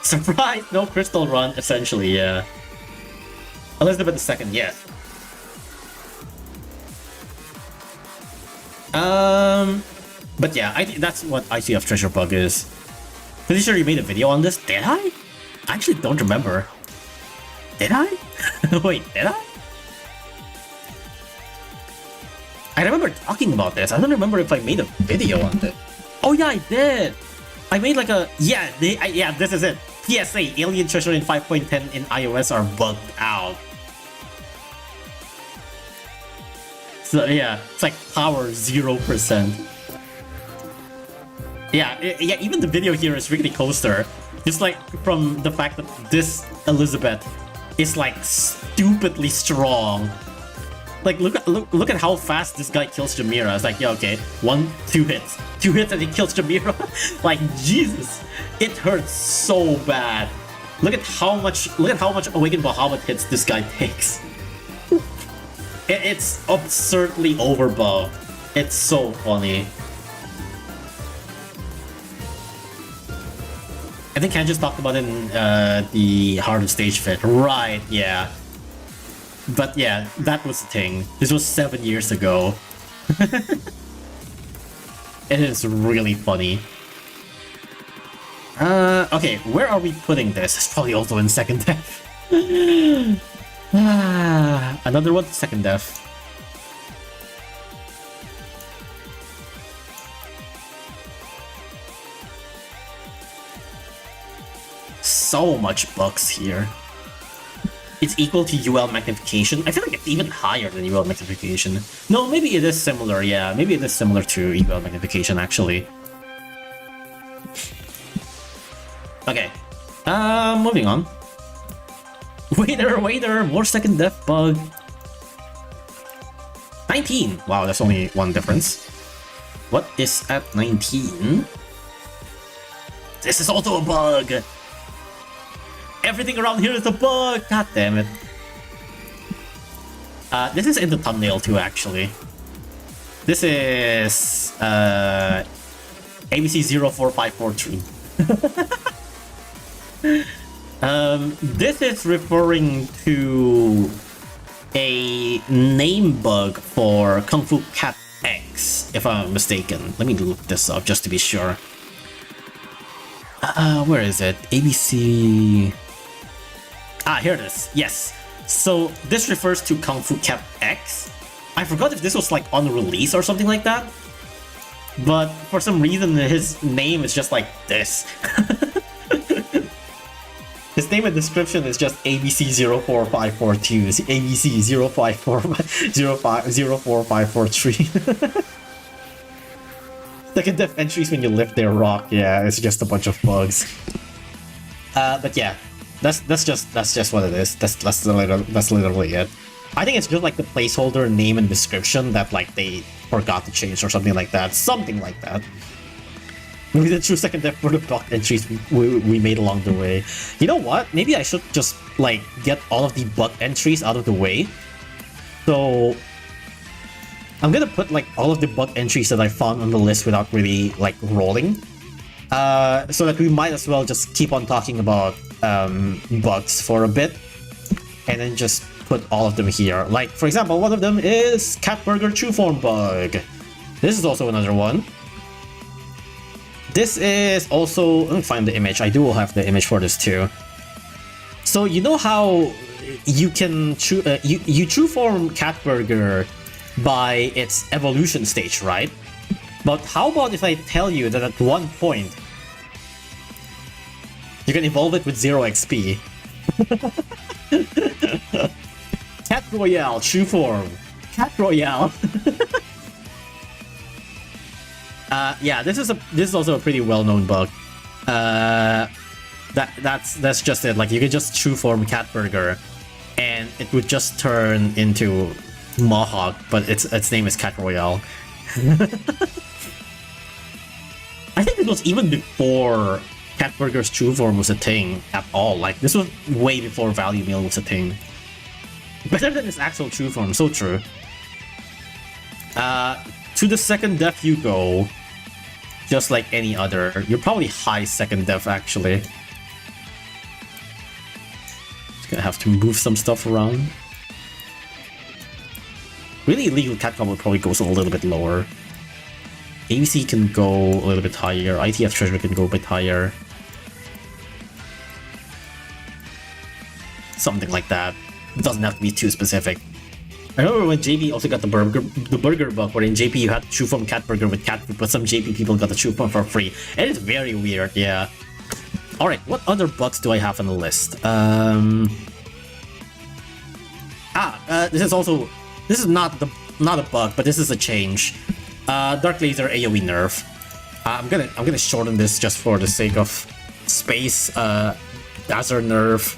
Surprise! No crystal run, essentially, yeah. Elizabeth II, yeah. But yeah, I think that's what ICF treasure bug is. Pretty sure you made a video on this. Did I? I actually don't remember. Did I? Wait, did I? remember talking about this. I don't remember if I made a video on it. Oh yeah, I did. I made like a yeah. This is it. PSA: Alien Treasure in 5.10 in iOS are bugged out. So yeah, it's like power 0%. Yeah, even the video here is really coaster. Just like from the fact that this Elizabeth is like stupidly strong. Like look at how fast this guy kills Jamira. It's like, yeah, okay, 1, 2 hits. 2 hits and he kills Jamira. Like Jesus. It hurts so bad. Look at how much Awakened Bahamut hits this guy takes. It's absurdly overbuffed. It's so funny. I think Ken just talked about it in the Heart of Stage Fit. Right, yeah. But yeah, that was the thing. This was 7 years ago. It is really funny. Okay, where are we putting this? It's probably also in second def. Another one, second def. So much bugs here. It's equal to UL magnification. I feel like it's even higher than UL magnification. No, maybe it is similar, yeah. Maybe it is similar to UL magnification, actually. Okay. Moving on. Waiter, more second def bug. 19! Wow, that's only one difference. What is at 19? This is also a bug! Everything around here is a bug! God damn it. This is in the thumbnail too, actually. This is ABC04543. This is referring to a name bug for Kung Fu Cat X, if I'm not mistaken. Let me look this up just to be sure. Where is it? ABC... Ah, here it is. Yes. So this refers to Kung Fu Cat X. I forgot if this was like on release or something like that. But for some reason his name is just like this. His name and description is just ABC04542. It's ABC04543. Second def entries when you lift their rock. Yeah, it's just a bunch of bugs. But yeah. That's just what it is. That's literally it. I think it's just like the placeholder name and description that like they forgot to change or something like that. Something like that. Maybe the true second def for the bug entries we made along the way. You know what? Maybe I should just like get all of the bug entries out of the way. So I'm gonna put like all of the bug entries that I found on the list without really like rolling. So that we might as well just keep on talking about bugs for a bit, and then just put all of them here. Like, for example, one of them is Catburger True Form bug. This is also another one. This is also... Let me find the image. I do have the image for this too. So you know how you can you true form Catburger by its evolution stage, right? But how about if I tell you that at one point you can evolve it with 0 XP? Cat Royale, true form. Cat Royale. Yeah, this is also a pretty well-known bug. That's just it. Like, you could just true form Catburger, and it would just turn into Mohawk, but its name is Cat Royale. I think it was even before Catburger's true form was a thing at all. Like, this was way before Value Meal was a thing. Better than its actual true form, so true. To the second def you go, just like any other. You're probably high second def, actually. Just gonna have to move some stuff around. Really, Illegal Cat Combo probably goes a little bit lower. ABC can go a little bit higher, ITF Treasure can go a bit higher. Something like that. It doesn't have to be too specific. I remember when JP also got the burger bug, where in JP you had to chew from cat burger with cat food, but some JP people got the chew from for free. And it's very weird, yeah. Alright, what other bugs do I have on the list? This is not a bug, but this is a change. Dark Laser AoE nerf. I'm gonna shorten this just for the sake of space. Dazzler nerf.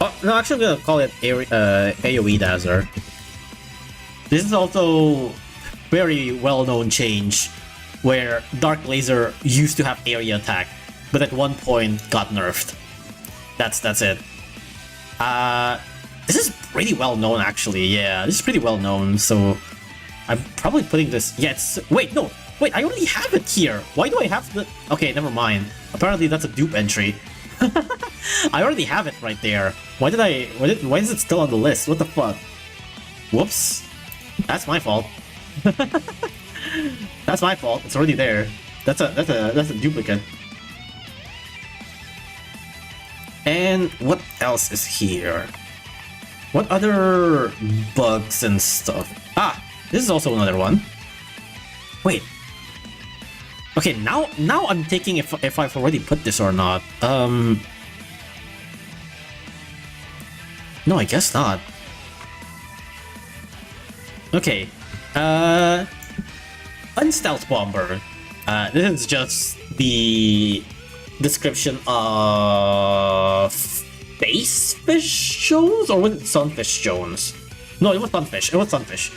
Oh, no, actually I'm gonna call it AoE Dazzler. This is also very well-known change, where Dark Laser used to have area attack, but at one point got nerfed. That's it. This is pretty well known, actually. Yeah, this is pretty well known. So I'm probably putting this. Yeah, wait, I already have it here. Why do I have the? Okay, never mind. Apparently that's a dupe entry. I already have it right there. Why is it still on the list? What the fuck? Whoops. That's my fault. That's my fault. It's already there. That's a duplicate. And what else is here? What other bugs and stuff? Ah, this is also another one. Wait. Okay, now I'm thinking if I've already put this or not. No, I guess not. Okay. Unstealth Bomber. This is just the description of Space Fish Jones? Or was it Sunfish Jones? No, it was Sunfish. It was Sunfish.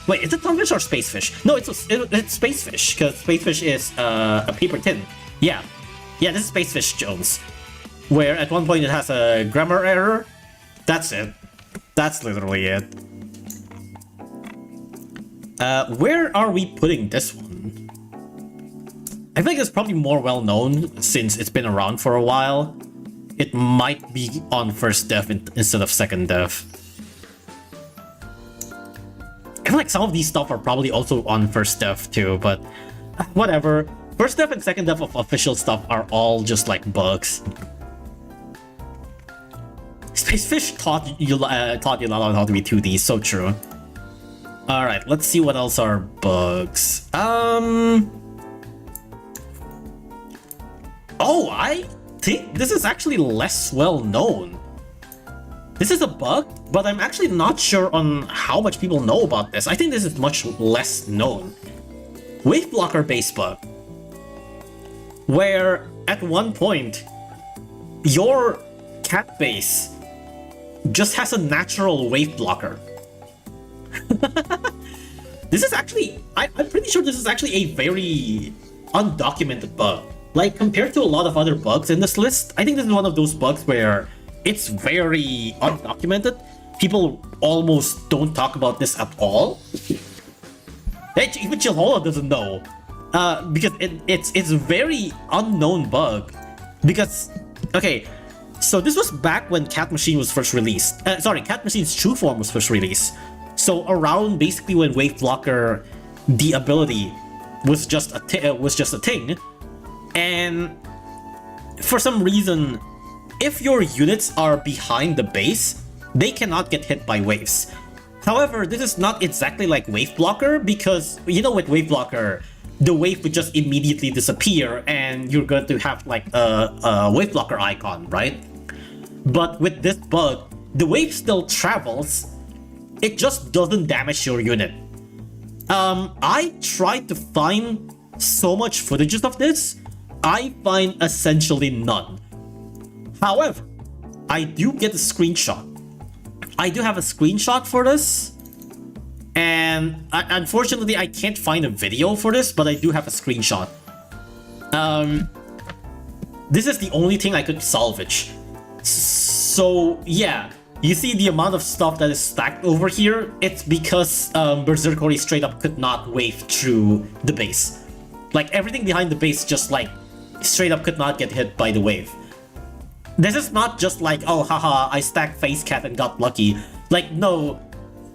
Wait, is it Sunfish or Space Fish? No, it's Space Fish, because Space Fish is a paper tin. Yeah. Yeah, this is Space Fish Jones. Where at one point it has a grammar error. That's it. That's literally it. Where are we putting this one? I think it's probably more well known since it's been around for a while. It might be on first dev instead of second dev. I feel like some of these stuff are probably also on first dev too, but whatever. First dev and second dev of official stuff are all just like bugs. Spacefish taught Yulala how to be 2D, so true. Alright, let's see what else are bugs. Oh, I think this is actually less well known. This is a bug, but I'm actually not sure on how much people know about this. I think this is much less known. Wave blocker base bug. Where at one point, your cat base just has a natural wave blocker. This is actually, I'm pretty sure this is actually a very undocumented bug. Like, compared to a lot of other bugs in this list, I think this is one of those bugs where it's very undocumented. People almost don't talk about this at all. Even Chihuahua doesn't know. Because it's a very unknown bug. Because, okay, so this was back when Cat Machine was first released. Cat Machine's true form was first released. So around basically when Wave Blocker, the ability, was just a thing. And for some reason, if your units are behind the base, they cannot get hit by waves. However, this is not exactly like Wave Blocker, because, you know, with Wave Blocker, the wave would just immediately disappear and you're going to have like a Wave Blocker icon, right? But with this bug, the wave still travels, it just doesn't damage your unit. I tried to find so much footages of this, I find essentially none. However, I do get a screenshot. I do have a screenshot for this, and unfortunately I can't find a video for this, but I do have a screenshot. This is the only thing I could salvage. So yeah, you see the amount of stuff that is stacked over here, it's because Berserkori straight up could not wave through the base. Like, everything behind the base just like straight up could not get hit by the wave. This is not just like, oh haha, I stacked Face Cat and got lucky. Like, no,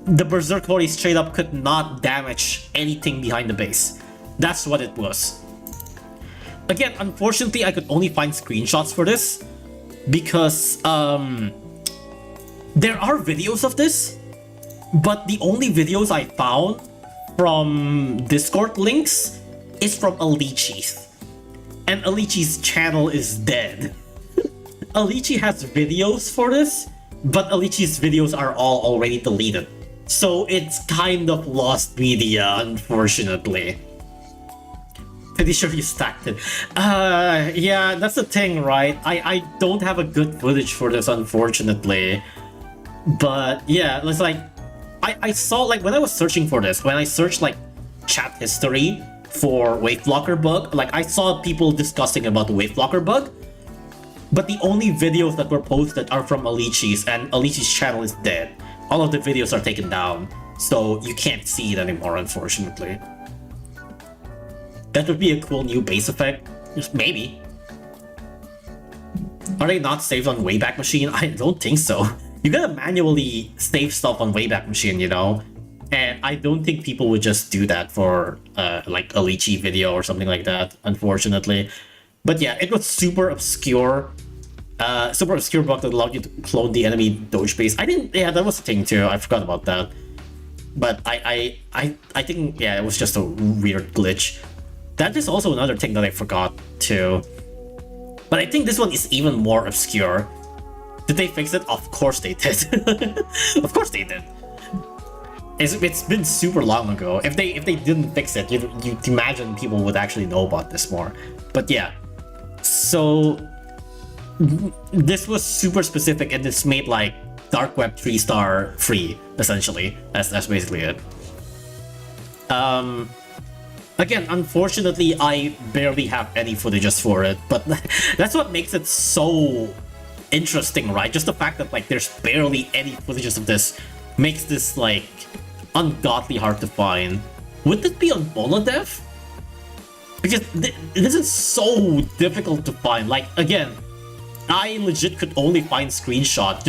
the Berserkori straight up could not damage anything behind the base. That's what it was. Again, unfortunately, I could only find screenshots for this because There are videos of this, but the only videos I found from Discord links is from Alichi's. And Alichi's channel is dead. Alichi has videos for this, but Alichi's videos are all already deleted. So it's kind of lost media, unfortunately. Pretty sure you stacked it. Yeah, that's the thing, right? I don't have a good footage for this, unfortunately. But yeah, it's like, I saw, like, when I was searching for this, when I searched, like, chat history for wave blocker bug, like, I saw people discussing about the wave blocker bug, but the only videos that were posted are from Alichi's, and Alichi's channel is dead. All of the videos are taken down, so you can't see it anymore, unfortunately. That would be a cool new base effect. Just maybe. Are they not saved on Wayback Machine? I don't think so. You gotta manually save stuff on Wayback Machine, you know? And I don't think people would just do that for like a Lychee video or something like that, unfortunately. But yeah, it was super obscure. Super obscure bug that allowed you to clone the enemy doge base. Yeah, that was a thing too. I forgot about that. But I think, yeah, it was just a weird glitch. That is also another thing that I forgot too. But I think this one is even more obscure. Did they fix it? Of course they did. Of course they did. It's been super long ago. If they didn't fix it, you'd imagine people would actually know about this more. But yeah. So this was super specific, and this made like Dark Web 3-star free, essentially. That's basically it. Again, unfortunately, I barely have any footages for it, but that's what makes it so interesting, right? Just the fact that like there's barely any footages of this makes this like ungodly hard to find. Would it be on Bolodev? Because this is so difficult to find. Like, again, I legit could only find screenshot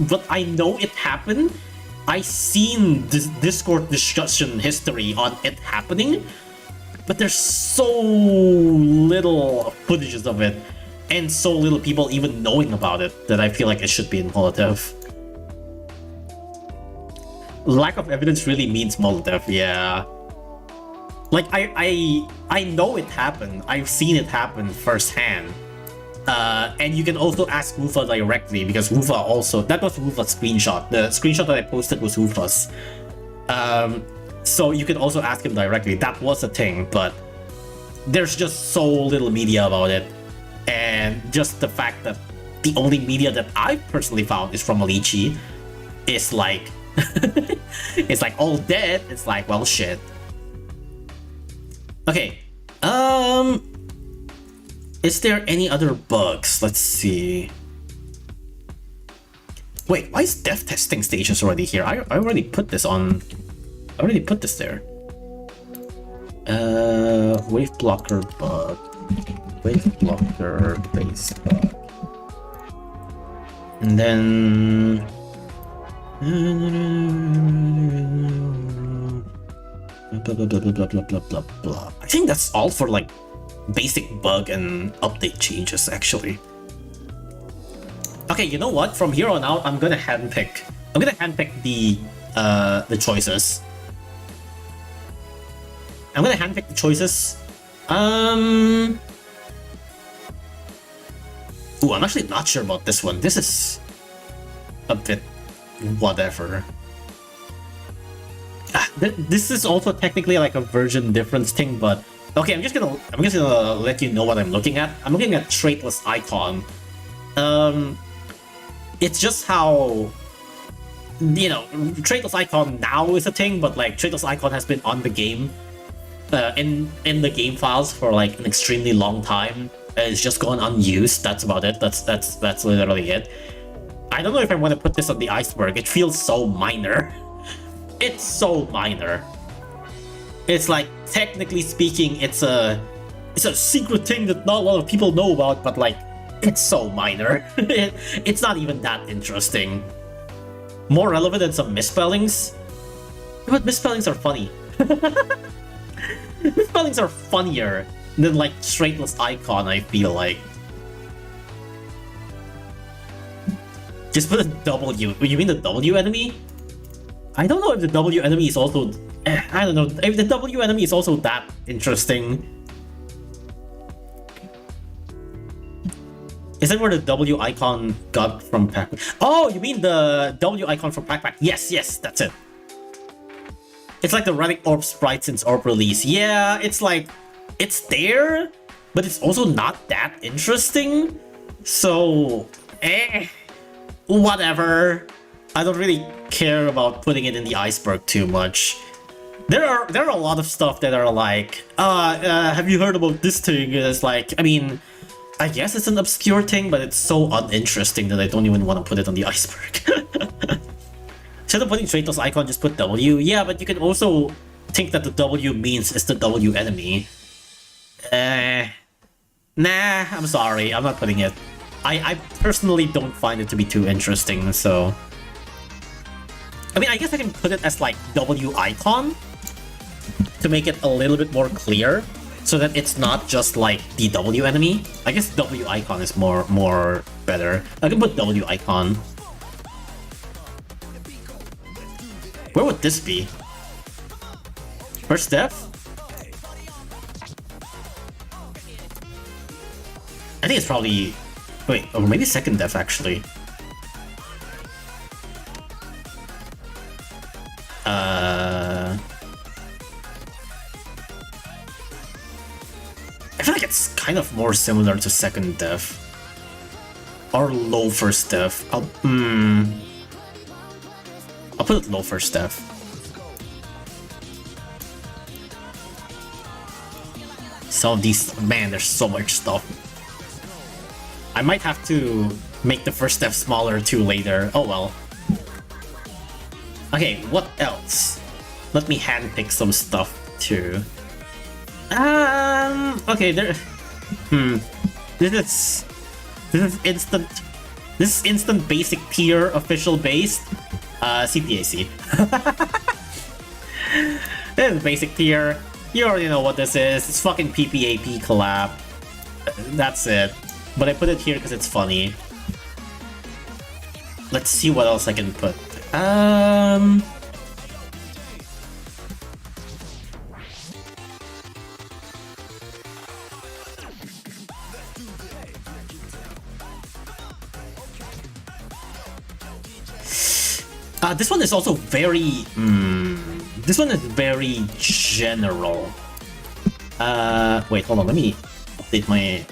but I know it happened. I seen this Discord discussion history on it happening, but there's so little footages of it, and so little people even knowing about it, that I feel like it should be in Molotov. Lack of evidence really means Molotov, yeah. Like, I know it happened. I've seen it happen firsthand. And you can also ask Wufa directly, because Wufa also... That was Wufa's screenshot. The screenshot that I posted was Wufa's. So you can also ask him directly. That was a thing, but there's just so little media about it. And just the fact that the only media that I've personally found is from Alichi is like... it's like all dead. It's like, well, shit. Okay. Is there any other bugs? Let's see. Wait, why is dev testing stages already here? I already put this on. I already put this there. Wave blocker bug. Wave blocker base bug. And then. Blah blah blah blah blah blah blah blah. I think that's all for like basic bug and update changes, actually. Okay, you know what? From here on out, I'm gonna handpick the choices. I'm gonna handpick the choices. Ooh, I'm actually not sure about this one. This is a bit whatever. This is also technically like a version difference thing, but okay, I'm just gonna let you know what I'm looking at. I'm looking at traitless icon. It's just how, you know, traitless icon now is a thing, but like traitless icon has been on the game, in the game files for like an extremely long time. It's just gone unused. That's about it. That's literally it. I don't know if I want to put this on the Iceberg. It feels so minor. It's so minor. It's like, technically speaking, it's a secret thing that not a lot of people know about, but like, it's so minor. It's not even that interesting. More relevant than some misspellings. But misspellings are funny. Misspellings are funnier than like traitless icon, I feel like. Just put a W. You mean the W enemy? I don't know if the W enemy is also... I don't know if the W enemy is also that interesting. Is that where the W icon got from Pac? Oh, you mean the W icon from Pac? Yes, yes, that's it. It's like the running orb sprite since orb release. Yeah, it's like... It's there, but it's also not that interesting. So... Whatever. I don't really care about putting it in the iceberg too much. There are a lot of stuff that are like, have you heard about this thing? And it's like, I mean, I guess it's an obscure thing, but it's so uninteresting that I don't even want to put it on the iceberg. Instead of putting Kratos icon, just put W. Yeah, but you can also think that the W means it's the W enemy. Nah, I'm sorry, I'm not putting it. I personally don't find it to be too interesting, so... I mean, I guess I can put it as like W icon to make it a little bit more clear, so that it's not just like the W enemy. I guess W icon is more better. I can put W icon. Where would this be? First death? I think it's probably... Wait, or maybe second death actually. I feel like it's kind of more similar to second death. Or low first death. I'll put it low first death. Some of these... Man, there's so much stuff. I might have to make the first step smaller too later. Oh well. Okay, what else? Let me handpick some stuff too. Okay, there... This is instant... This is instant basic tier official based. CPAC. This is basic tier. You already know what this is. It's fucking PPAP collab. That's it. But I put it here because it's funny. Let's see what else I can put. This one is also very... This one is very general. Wait, hold on, let me update my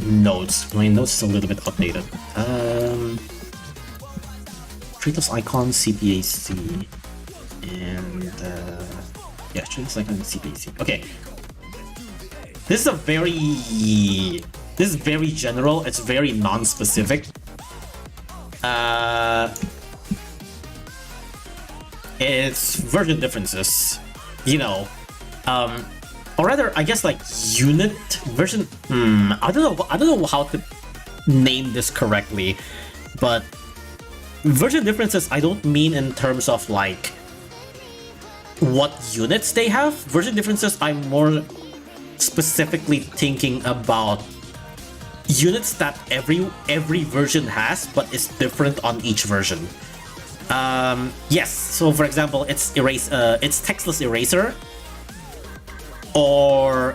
notes. My notes is a little bit updated. Kratos icon CPAC. And yeah, Kratos icon CPAC. Okay. This is a very... This is very general, it's very non-specific. It's version differences, you know, or rather, I guess like unit version. I don't know how to name this correctly, but version differences I don't mean in terms of like what units they have. Version differences I'm more specifically thinking about units that every version has, but it's different on each version. Yes, so for example, it's Textless Eraser, or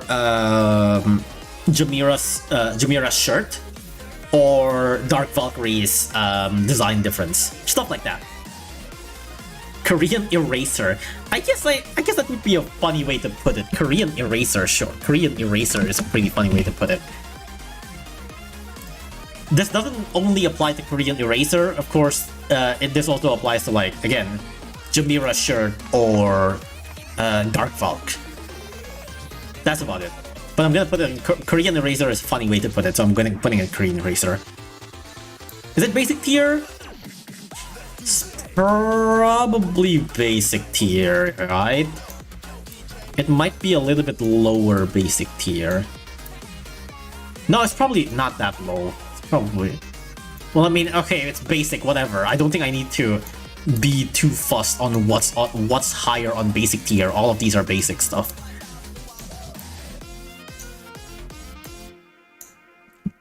Jamira's shirt, or Dark Valkyrie's design difference, stuff like that. Korean Eraser. I guess that would be a funny way to put it. Korean Eraser, sure. Korean Eraser is a pretty funny way to put it. This doesn't only apply to Korean Eraser, of course. This also applies to, like, again, Jamira's shirt or Dark Valk. That's about it. But I'm gonna put it in Korean Eraser is a funny way to put it, so I'm gonna putting it Korean Eraser. Is it basic tier? It's probably basic tier, right? It might be a little bit lower basic tier. No, it's probably not that low. Probably. Well, I mean, okay, it's basic, whatever. I don't think I need to be too fussed on what's higher on basic tier. All of these are basic stuff.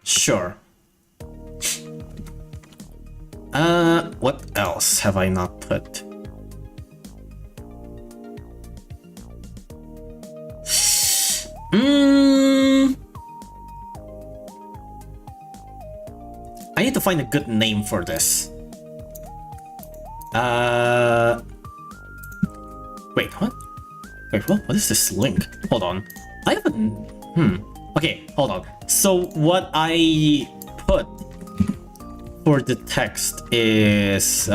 Sure. What else have I not put? I need to find a good name for this. Wait, what? Wait, what is this link? Hold on. I haven't... Okay, hold on. So what I put for the text is...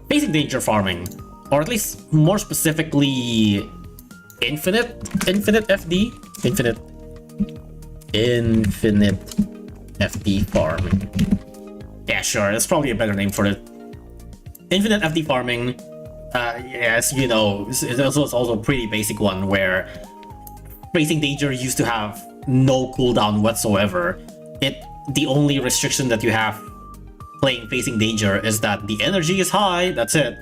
basic danger farming. Or at least, more specifically... Infinite FD? Infinite FD farming. Yeah, sure, that's probably a better name for it. Infinite FD farming, yes, you know, it's also a pretty basic one where facing danger used to have no cooldown whatsoever. The only restriction that you have playing facing danger is that the energy is high, that's it.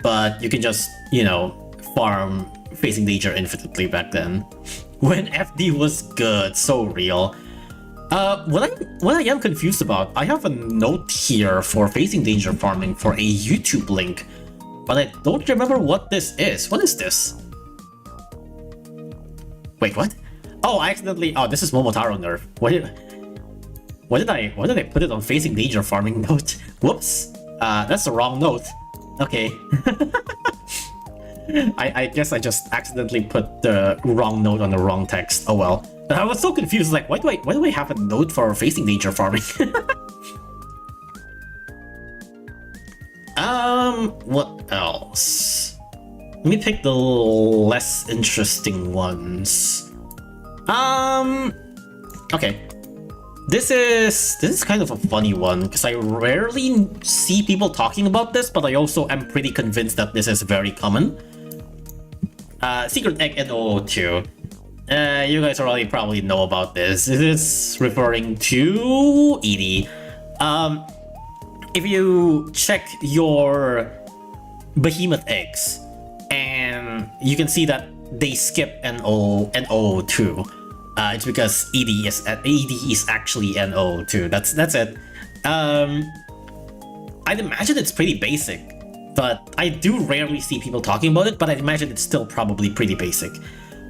But you can just, you know, farm facing danger infinitely back then. When FD was good, so real. What I am confused about, I have a note here for facing danger farming for a YouTube link, but I don't remember what this is. What is this? Wait, what? Oh, I accidentally. Oh, this is Momotaro nerf. What did I put it on facing danger farming note? Whoops. That's the wrong note. Okay. I guess I just accidentally put the wrong note on the wrong text. Oh well. I was so confused, like, why do I have a note for facing danger farming? What else? Let me pick the less interesting ones. Okay. This is kind of a funny one, because I rarely see people talking about this, but I also am pretty convinced that this is very common. Secret Egg NO2. You guys already probably know about this. It is referring to Edie. If you check your behemoth eggs, and you can see that they skip NO2. It's because ED is actually NO2. That's it. I'd imagine it's pretty basic, but I do rarely see people talking about it. But I'd imagine it's still probably pretty basic.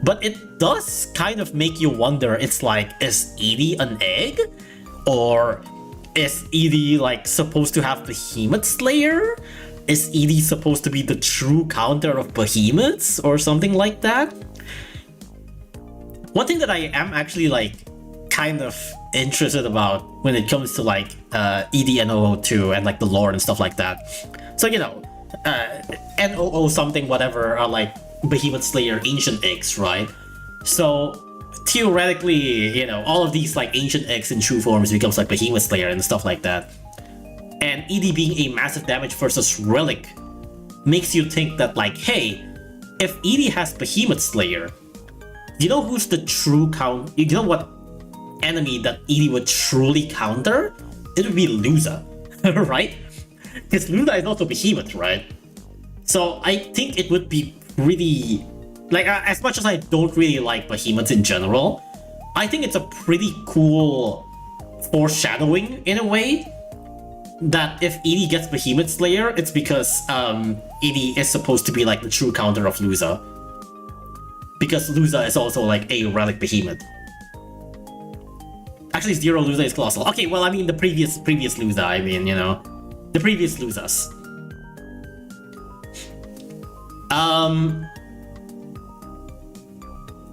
But it does kind of make you wonder. It's like, is ED an egg, or is ED like supposed to have Behemoth Slayer? Is ED supposed to be the true counter of behemoths or something like that? One thing that I am actually like kind of interested about when it comes to like EDNO2 and like the lore and stuff like that. So, you know, NOO something whatever are like Behemoth Slayer ancient eggs, right? So theoretically, you know, all of these like ancient eggs in true forms becomes like Behemoth Slayer and stuff like that. And ED being a massive damage versus relic makes you think that like, hey, if ED has Behemoth Slayer, you know who's the true you know what enemy that ED would truly counter? It would be Luza, right? Because Luza is also Behemoth, right? So I think it would be pretty... Like, as much as I don't really like Behemoths in general, I think it's a pretty cool foreshadowing in a way that if ED gets Behemoth Slayer, it's because ED is supposed to be like the true counter of Luza. Because Luza is also like a relic behemoth. Actually, Zero Luza is colossal. Okay, well, I mean the previous Luza. I mean, you know, the previous Luzas.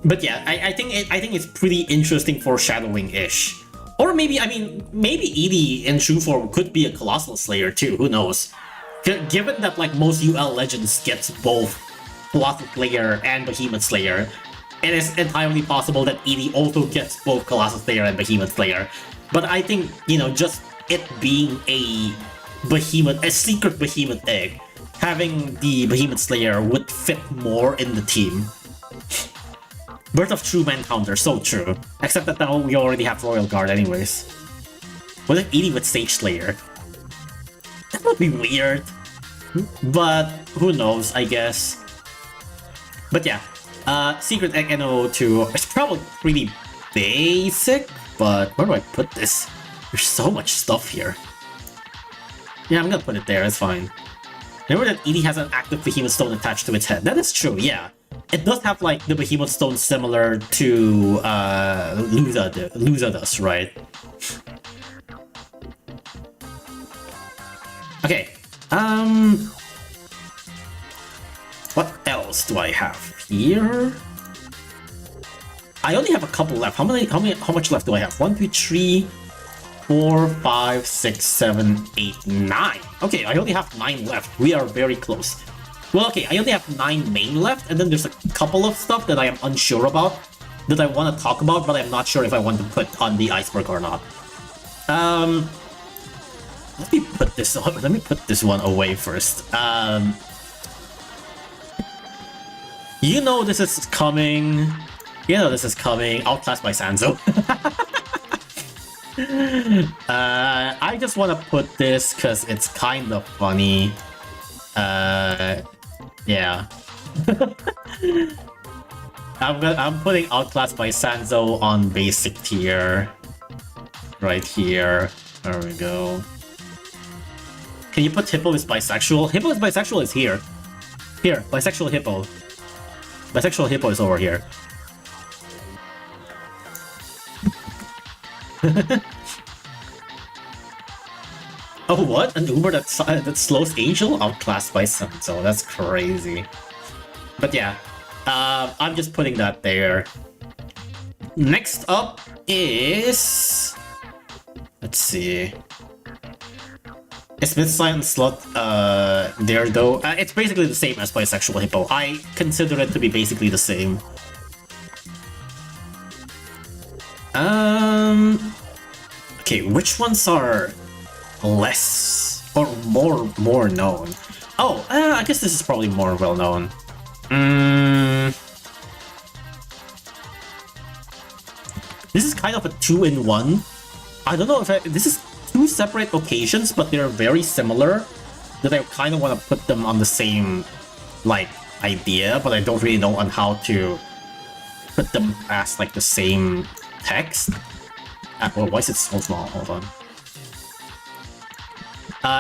But yeah, I think it's pretty interesting foreshadowing-ish. Or maybe, I mean, maybe ED in true form could be a Colossal Slayer too. Who knows? Given that like most UL legends gets both Colossal Slayer and Behemoth Slayer, it is entirely possible that ED also gets both Colossal Slayer and Behemoth Slayer. But I think, you know, just it being a secret Behemoth egg, having the Behemoth Slayer would fit more in the team. Birth of True Man counter, so true. Except that now we already have Royal Guard anyways. What if ED with Sage Slayer? That would be weird. But who knows, I guess. But yeah, Secret Egg NO2 is probably pretty basic, but where do I put this? There's so much stuff here. Yeah, I'm gonna put it there, it's fine. Remember that Edie has an active behemoth stone attached to its head. That is true, yeah. It does have like the behemoth stone similar to Luza does, right? Okay. What else do I have here? I only have a couple left. How much left do I have? 1, 2, 3, 4, 5, 6, 7, 8, 9. Okay, I only have 9 left. We are very close. Well, okay, I only have 9 main left, and then there's a couple of stuff that I am unsure about that I want to talk about, but I'm not sure if I want to put on the iceberg or not. Let me put this on. Let me put this one away first. You know this is coming. You know this is coming. Outclassed by Sanzo. I just want to put this because it's kind of funny. Yeah. I'm putting Outclassed by Sanzo on basic tier. Right here. There we go. Can you put Hippo is bisexual? Hippo is bisexual is here. Here, bisexual Hippo. Bisexual Hippo is over here. Oh, what? An Uber that slows Angel? Outclassed by Sanzo. That's crazy. But yeah, I'm just putting that there. Next up is... Let's see. Is Mid-Science Slot there though? It's basically the same as Bisexual Hippo. I consider it to be basically the same. Okay, which ones are less or more known? Oh, I guess this is probably more well known. This is kind of a 2-in-1. I don't know if this is 2 separate occasions, but they're very similar. That I kind of want to put them on the same like idea, but I don't really know on how to put them as like the same text. Well, why is it so small? Hold on.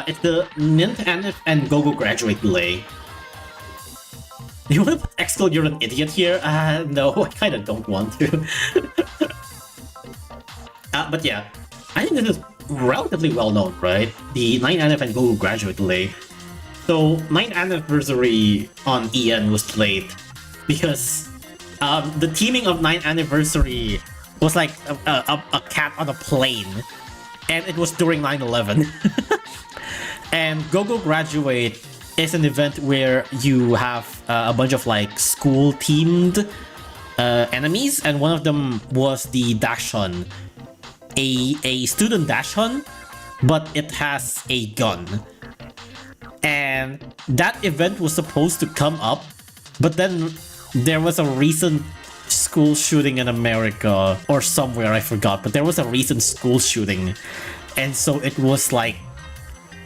It's the Nint and Gogo graduate delay. Do you want to put Excel, you're an idiot here? No, I kind of don't want to. But yeah, I think this is relatively well known, right? The 9th and Gogo graduate delay. So 9th anniversary on EN was late because the teaming of 9th anniversary was like a cat on a plane, and it was during 9/11. And Gogo Graduate is an event where you have a bunch of like school-themed enemies, and one of them was the Dashun, a student Dashun, but it has a gun. And that event was supposed to come up, but then there was a recent school shooting in America or somewhere, I forgot, but there was a recent school shooting, and so it was like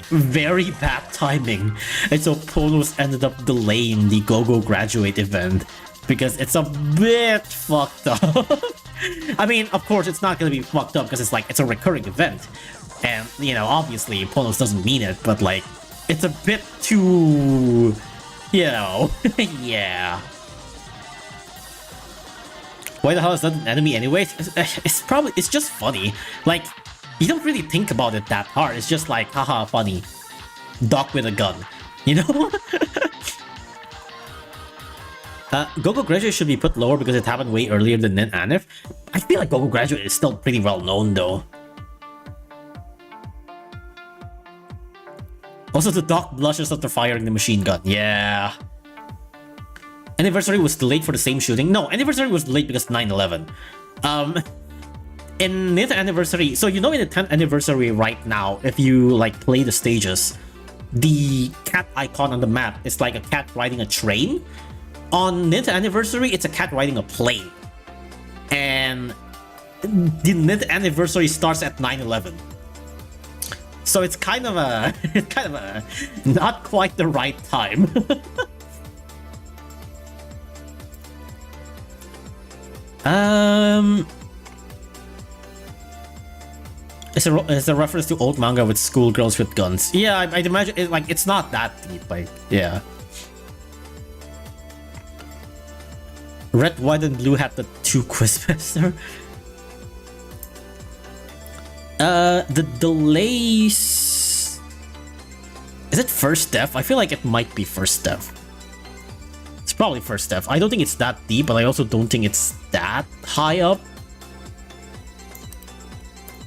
very bad timing, and so PONOS ended up delaying the Gogo Graduate event because it's a bit fucked up. I mean, of course it's not gonna be fucked up because it's a recurring event, and you know, obviously PONOS doesn't mean it, but like it's a bit too, you know. Yeah. Why the hell is that an enemy anyways? It's just funny. Like, you don't really think about it that hard. It's just like, haha, funny. Doc with a gun. You know? Gogo Graduate should be put lower because it happened way earlier than Nin Anif. I feel like Gogo Graduate is still pretty well known though. Also, the Doc blushes after firing the machine gun. Yeah. Anniversary was delayed for the same shooting. No, Anniversary was delayed because 9/11. In 10th Anniversary, so you know in the 10th Anniversary right now, if you like play the stages, the cat icon on the map is like a cat riding a train. On 9th Anniversary, it's a cat riding a plane. And the 9th Anniversary starts at 9/11. So it's kind of a not quite the right time. It's a reference to old manga with schoolgirls with guns. Yeah, I'd imagine it, like, it's not that deep. Like, yeah. Red, white, and blue had the 2 Quizmaster. The delays. Is it first death? I feel like it might be first death. It's probably first death. I don't think it's that deep, but I also don't think it's that high up.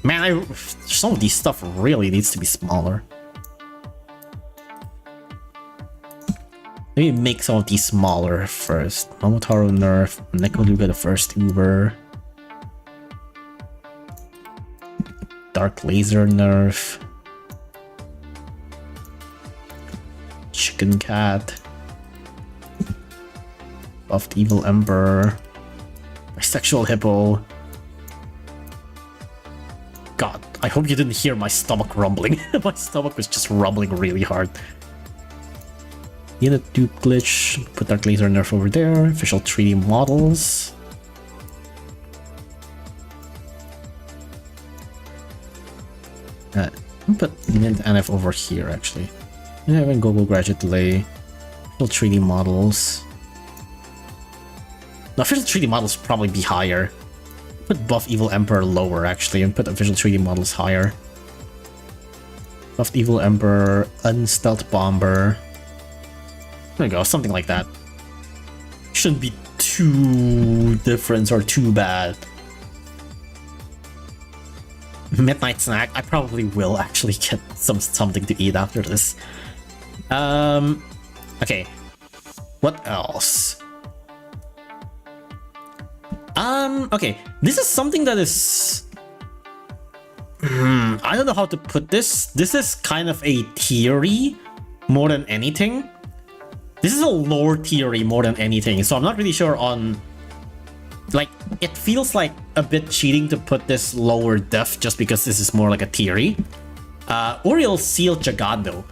Man, some of these stuff really needs to be smaller. Maybe make some of these smaller first. Momotaro nerf, Nekoluga the first Uber. Dark laser nerf. Chicken cat. Buffed evil emperor. Bisexual hippo. God, I hope you didn't hear my stomach rumbling. My stomach was just rumbling really hard. Unit dupe glitch. Put Dark Laser nerf over there. Official 3D models. Put Mint NF over here actually. And having Google graduate delay. Official 3D models. No, official 3D models would probably be higher. Put Buff Evil Emperor lower actually, and put official 3D models higher. Buffed Evil Emperor, Unstealth Bomber. There we go, something like that. Shouldn't be too different or too bad. Midnight snack. I probably will actually get something to eat after this. Okay. What else? Okay, this is something that is... I don't know how to put this. This is kind of a theory more than anything. This is a lore theory more than anything, so I'm not really sure on... Like, it feels like a bit cheating to put this lower def just because this is more like a theory. Uriel sealed Jagando.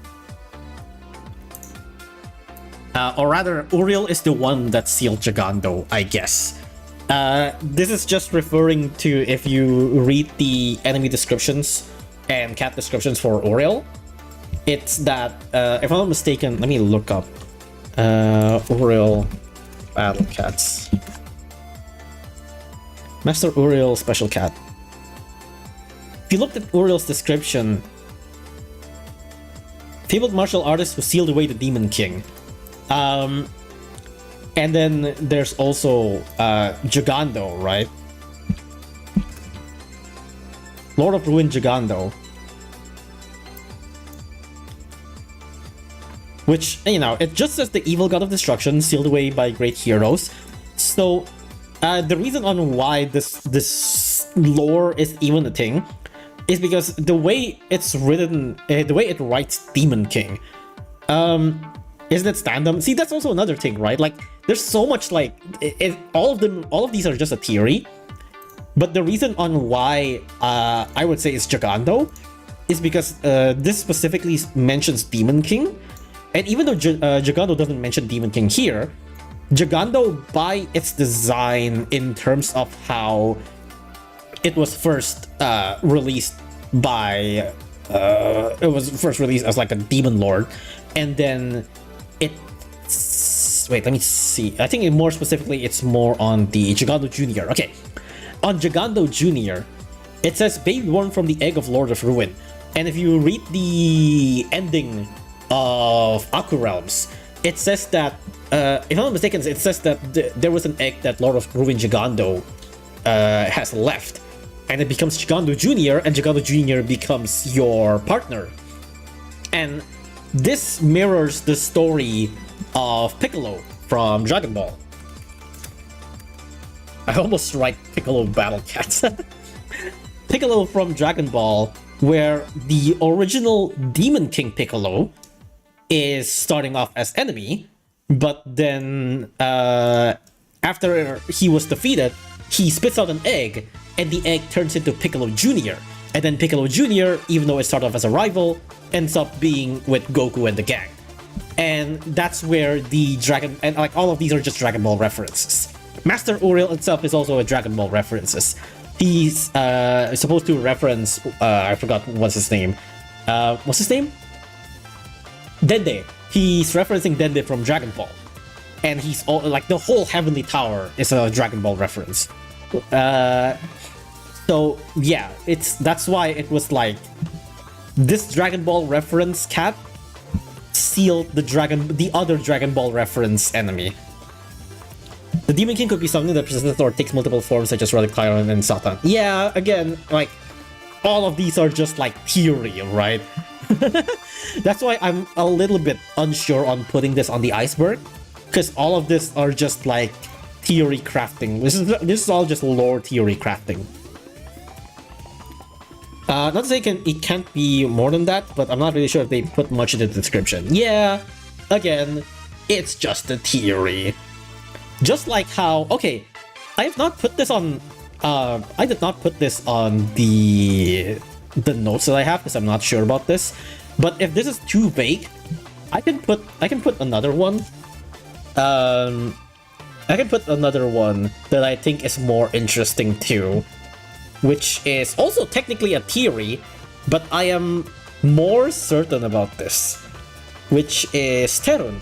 Or rather, Uriel is the one that sealed Jagando, I guess. This is just referring to if you read the enemy descriptions and cat descriptions for Uriel. It's that, if I'm not mistaken, let me look up Uriel battle cats. Master Uriel special cat. If you looked at Uriel's description, fabled martial artist who sealed away the Demon King. And then there's also Jagando, right? Lord of Ruin Jagando. Which, you know, it just says the evil god of destruction, sealed away by great heroes. So, the reason on why this lore is even a thing is because the way it's written, the way it writes Demon King, isn't it stand-up? See, that's also another thing, right? Like, there's so much, like, all of these are just a theory. But the reason on why I would say it's Jagando is because this specifically mentions Demon King. And even though Jagando doesn't mention Demon King here, Jagando, by its design in terms of how it was first released by... it was first released as like a demon lord, and then wait, let me see. I think more specifically, it's more on the Jagando Jr. Okay, on Jagando Jr., it says baby born from the egg of Lord of Ruin. And if you read the ending of Aku Realms, it says that, if I'm not mistaken, it says that there was an egg that Lord of Ruin Jagando has left. And it becomes Jagando Jr., and Jagando Jr. becomes your partner. And this mirrors the story of Piccolo from Dragon Ball. I almost write Piccolo Battle Cats. Piccolo from Dragon Ball, where the original Demon King Piccolo is starting off as enemy, but then after he was defeated, he spits out an egg, and the egg turns into Piccolo Jr. And then Piccolo Jr., even though it started off as a rival, ends up being with Goku and the gang. And that's where the Dragon... And like all of these are just Dragon Ball references. Master Uriel itself is also a Dragon Ball references. he's supposed to reference, I forgot what's his name. What's his name? Dende. He's referencing Dende from Dragon Ball. And he's all, like, the whole Heavenly Tower is a Dragon Ball reference. So yeah, that's why it was like this Dragon Ball reference cat sealed the other Dragon Ball reference enemy. The Demon King could be something that persistent or takes multiple forms such as Relic Tyrant and Satan. Yeah, again, like all of these are just like theory, right? That's why I'm a little bit unsure on putting this on the Iceberg, because all of this are just like theory crafting. This is all just lore theory crafting. Not to say it can't be more than that, but I'm not really sure if they put much in the description. Yeah, again, it's just a theory. Just like how, okay, I have not put this on, I did not put this on the notes that I have because I'm not sure about this. But if this is too vague, I can put another one. I can put another one that I think is more interesting too, which is also technically a theory, but I am more certain about this, which is Terun.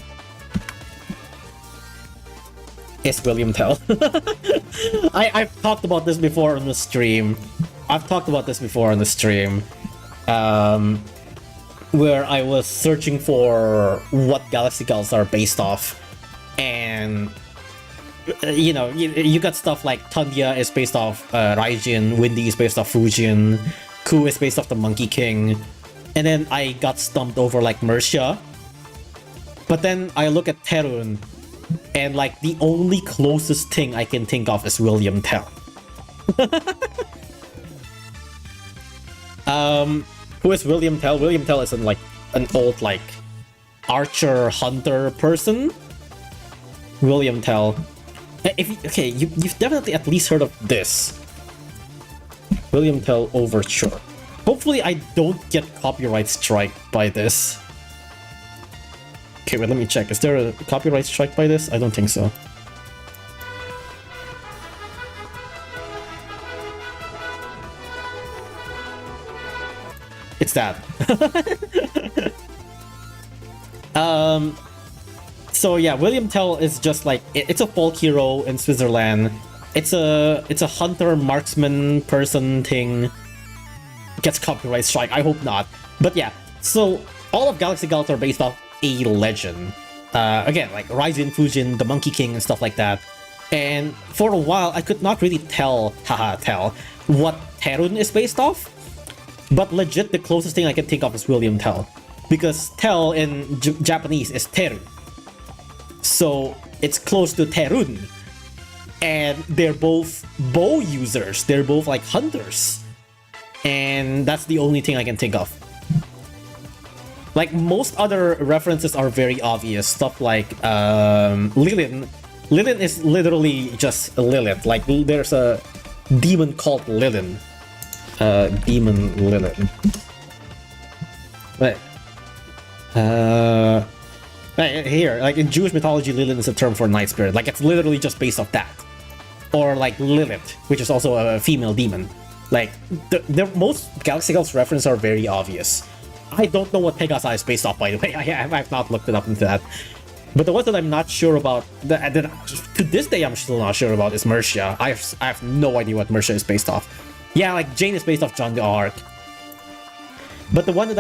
Is William Tell. I've talked about this before on the stream. Where I was searching for what Galaxy Girls are based off, and you know, you got stuff like Tunda is based off Raijin, Windy is based off Fujin, Ku is based off the Monkey King, and then I got stumped over like Mercia. But then I look at Terun, and like the only closest thing I can think of is William Tell. Who is William Tell? William Tell is like an old like archer hunter person. William Tell. You've definitely at least heard of this. William Tell Overture. Hopefully I don't get copyright strike by this. Okay, wait, let me check. Is there a copyright strike by this? I don't think so. It's that. So yeah, William Tell is just like it's a folk hero in Switzerland. It's a hunter marksman person thing. Gets copyright strike. I hope not. But yeah, so all of Galaxy Girls are based off a legend. Again, like Raijin, Fujin, the Monkey King, and stuff like that. And for a while, I could not really tell what Terun is based off. But legit, the closest thing I can think of is William Tell. Because Tell in Japanese is Teru. So it's close to Terun. And they're both bow users. They're both like hunters. And that's the only thing I can think of. Like most other references are very obvious. Stuff like Lilith. Lilith is literally just Lilith. Like there's a demon called Lilith. Demon Lilith. But here, like in Jewish mythology, Lilith is a term for night spirit. Like it's literally just based off that. Or like Lilith, which is also a female demon. Like the most Galaxy Girls references are very obvious. I don't know what Pegasi is based off, by the way. I've not looked it up into that. But the ones that I'm not sure about, that to this day I'm still not sure about, is Mercia. I have no idea what Mercia is based off. Yeah, like Jane is based off John the Arc. But the one that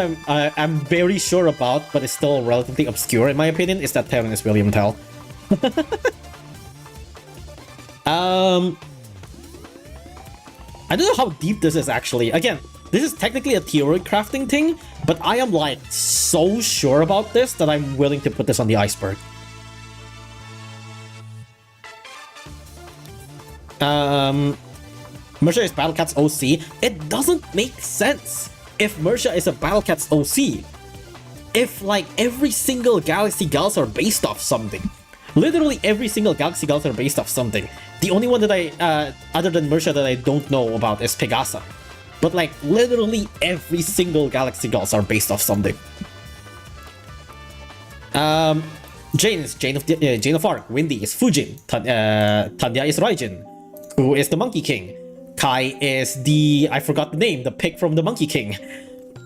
I'm very sure about, but is still relatively obscure in my opinion, is that Terun is William Tell. I don't know how deep this is actually. Again, this is technically a theory crafting thing, but I am like so sure about this that I'm willing to put this on the Iceberg. Mercia is Battle Cat's OC. It doesn't make sense if Mercia is a Battle Cat's OC. If like every single Galaxy Girls are based off something. Literally every single Galaxy Girls are based off something. The only one that I, other than Mercia, that I don't know about is Pegasa. But like literally every single Galaxy Girls are based off something. Jane is Jane of Arc. Windy is Fujin. Tanya is Raijin. Ku is the Monkey King. Kai is the, I forgot the name, the pig from the Monkey King.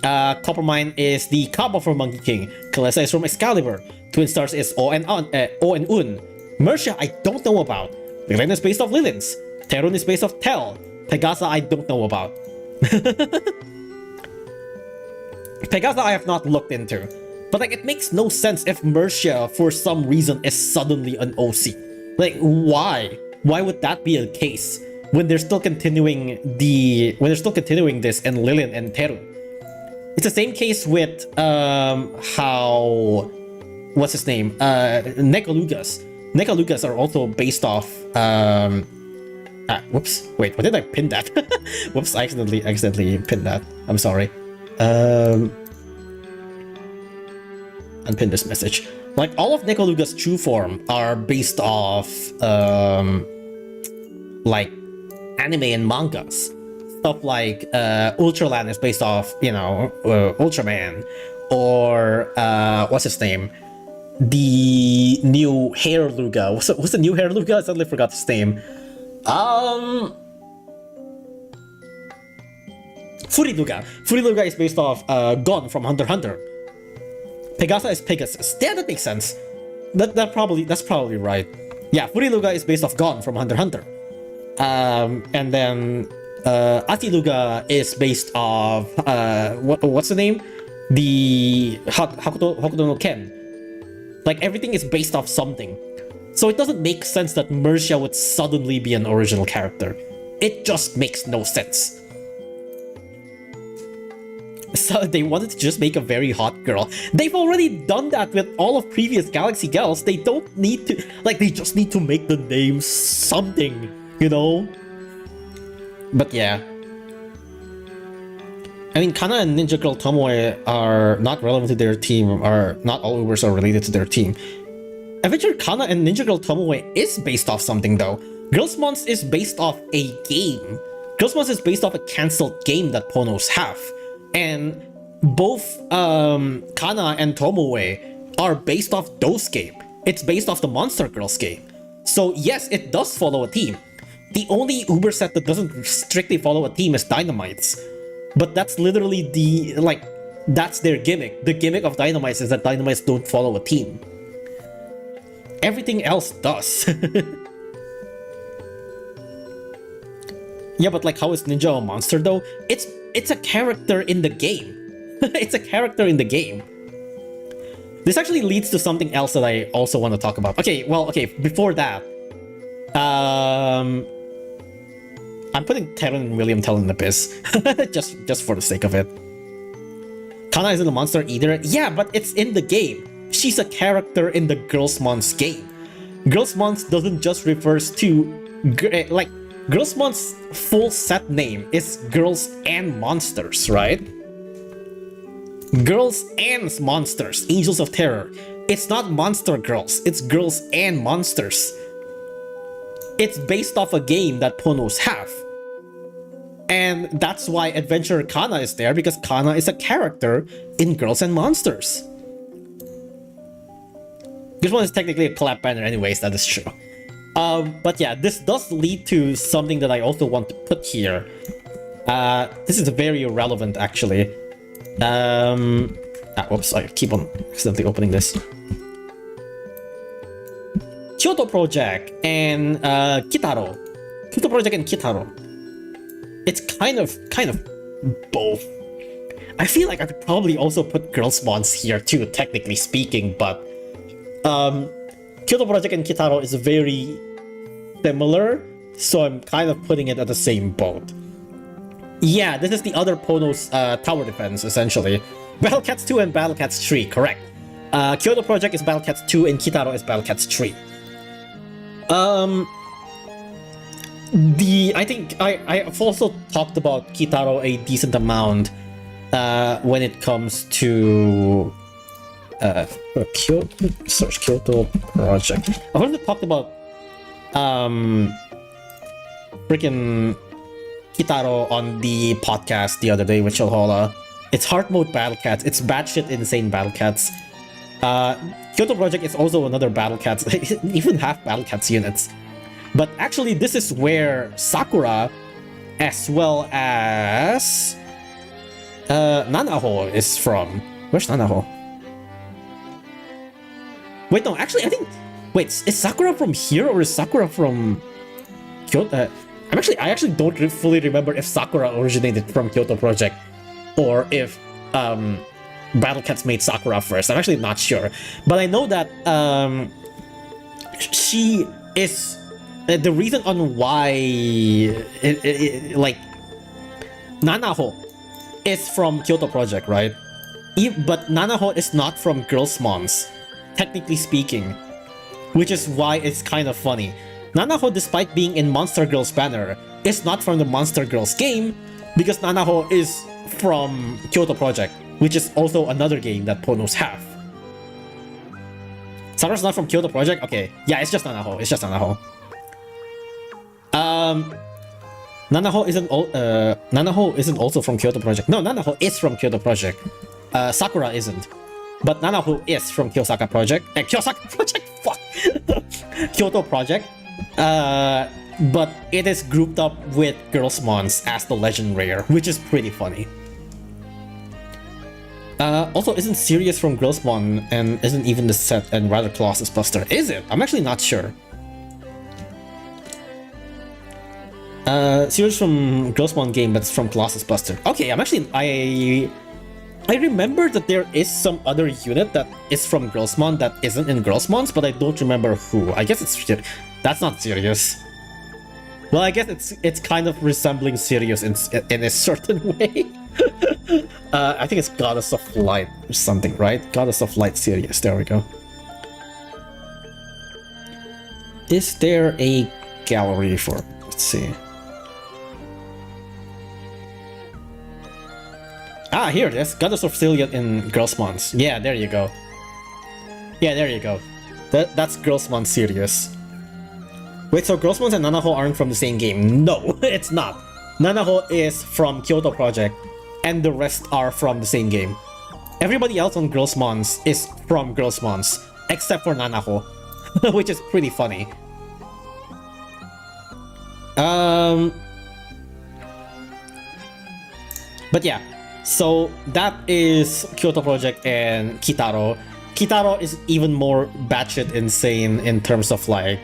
Coppermine is the Kappa from Monkey King. Kalesa is from Excalibur. Twin Stars is O and Un. Mercia, I don't know about. Lilin is based off Lilins. Terun is based off Tel. Pegasa, I don't know about. Pegasa, I have not looked into. But like, it makes no sense if Mercia, for some reason, is suddenly an OC. Like, why? Why would that be the case when they're still continuing this in Lilin and Terun? It's the same case with how, what's his name? Nekalugas. Nekalugas are also based off whoops. Wait, what did I pin that? Whoops, I accidentally pinned that. I'm sorry. Unpin this message. Like, all of Nekaluga's true form are based off like anime and mangas. Stuff like Ultraland is based off, you know, Ultraman, or what's his name? The new Hair Luga. What's the new Hair Luga? I suddenly forgot his name. Furiluga. Furiluga is based off Gon from Hunter x Hunter. Pegasa is Pegasus. Yeah, that makes sense. That's probably right. Yeah, Furiluga is based off Gon from Hunter x Hunter. And then Atiluga is based off what's the name? The Hokuto no Ken. Like, everything is based off something. So it doesn't make sense that Mercia would suddenly be an original character. It just makes no sense. So they wanted to just make a very hot girl. They've already done that with all of previous Galaxy Girls. They don't need to, like, they just need to make the name something, you know? But yeah. I mean, Kana and Ninja Girl Tomoe are not relevant to their team, or not all Ubers are related to their team. Adventure Kana and Ninja Girl Tomoe is based off something though. Girls Monst is based off a game. Girls Monst is based off a cancelled game that PONOS have. And both Kana and Tomoe are based off those game. It's based off the Monster Girls game. So yes, it does follow a team. The only Uber set that doesn't strictly follow a team is Dynamites. But that's literally the, like, that's their gimmick. The gimmick of Dynamites is that Dynamites don't follow a team. Everything else does. Yeah, but like, how is Ninja a monster though? It's a character in the game. It's a character in the game. This actually leads to something else that I also want to talk about. Okay, well, okay, before that, I'm putting Terran and William Tell in the biz. just for the sake of it. Kana isn't a monster either. Yeah, but it's in the game. She's a character in the Girls Monst game. Girls Monst doesn't just refers to, like, Girls Monst's full set name is Girls and Monsters, right? Girls and Monsters, Angels of Terror. It's not Monster Girls, it's Girls and Monsters. It's based off a game that PONOS have. And that's why Adventure Kana is there, because Kana is a character in Girls and Monsters. This one is technically a collab banner anyways, that is true. But yeah, this does lead to something that I also want to put here. This is very relevant, actually. Whoops, I keep on accidentally opening this. Kyoto Project and Kitaro. Kyoto Project and Kitaro. It's kind of both. I feel like I could probably also put Girls Monst here too, technically speaking, but Kyoto Project and Kitaro is very similar, so I'm kind of putting it at the same boat. Yeah, this is the other PONOS tower defense, essentially. Battle Cats 2 and Battle Cats 3, correct. Kyoto Project is Battle Cats 2 and Kitaro is Battle Cats 3. I think I've also talked about Kitaro a decent amount when it comes to Kyoto Project. I've already talked about freaking Kitaro on the podcast the other day with Shilhola. It's hard mode Battle Cats. It's batshit insane Battle Cats. Kyoto Project is also another Battle Cats, even half Battle Cats units. But actually, this is where Sakura as well as Nanaho is from. Where's Nanaho? Wait, no, actually, I think. Wait, is Sakura from here or is Sakura from Kyoto? I actually don't fully remember if Sakura originated from Kyoto Project or if Battle Cats made Sakura first. I'm actually not sure, but I know that she is the reason on why like Nanaho is from Kyoto Project, right? But Nanaho is not from Girls Mons, technically speaking, which is why it's kind of funny. Nanaho, despite being in Monster Girls banner, is not from the Monster Girls game because Nanaho is from Kyoto Project, which is also another game that PONOS have. Sakura's not from Kyoto Project? Okay, yeah, it's just Nanaho. It's just Nanaho. Nanaho isn't also from Kyoto Project. No, Nanaho is from Kyoto Project. Sakura isn't. But Nanaho is from Kiyosaka Project. Kiyosaka Project? Fuck! Kyoto Project. But it is grouped up with Girls Mons as the Legend Rare, which is pretty funny. Also, isn't Sirius from Girlsmon and isn't even the set and rather Colossus Buster? Is it? I'm actually not sure. Sirius from Girlsmon game, but it's from Colossus Buster. Okay, I remember that there is some other unit that is from Girlsmon that isn't in Girlsmons, but I don't remember who. I guess it's... That's not Sirius. Well, I guess it's kind of resembling Sirius in a certain way. I think it's Goddess of Light or something, right? Goddess of Light Sirius, there we go. Is there a gallery for... Let's see. Ah, here it is. Goddess of Siliot in Girlsmons. Yeah, there you go. Yeah, there you go. That's Girlsmon Sirius. Wait, so Girlsmons and Nanaho aren't from the same game? No, it's not. Nanaho is from Kyoto Project, and the rest are from the same game. Everybody else on Girlsmons is from Girlsmons, except for Nanaho, which is pretty funny. But yeah, so that is Kyoto Project and Kitaro. Kitaro is even more batshit insane in terms of like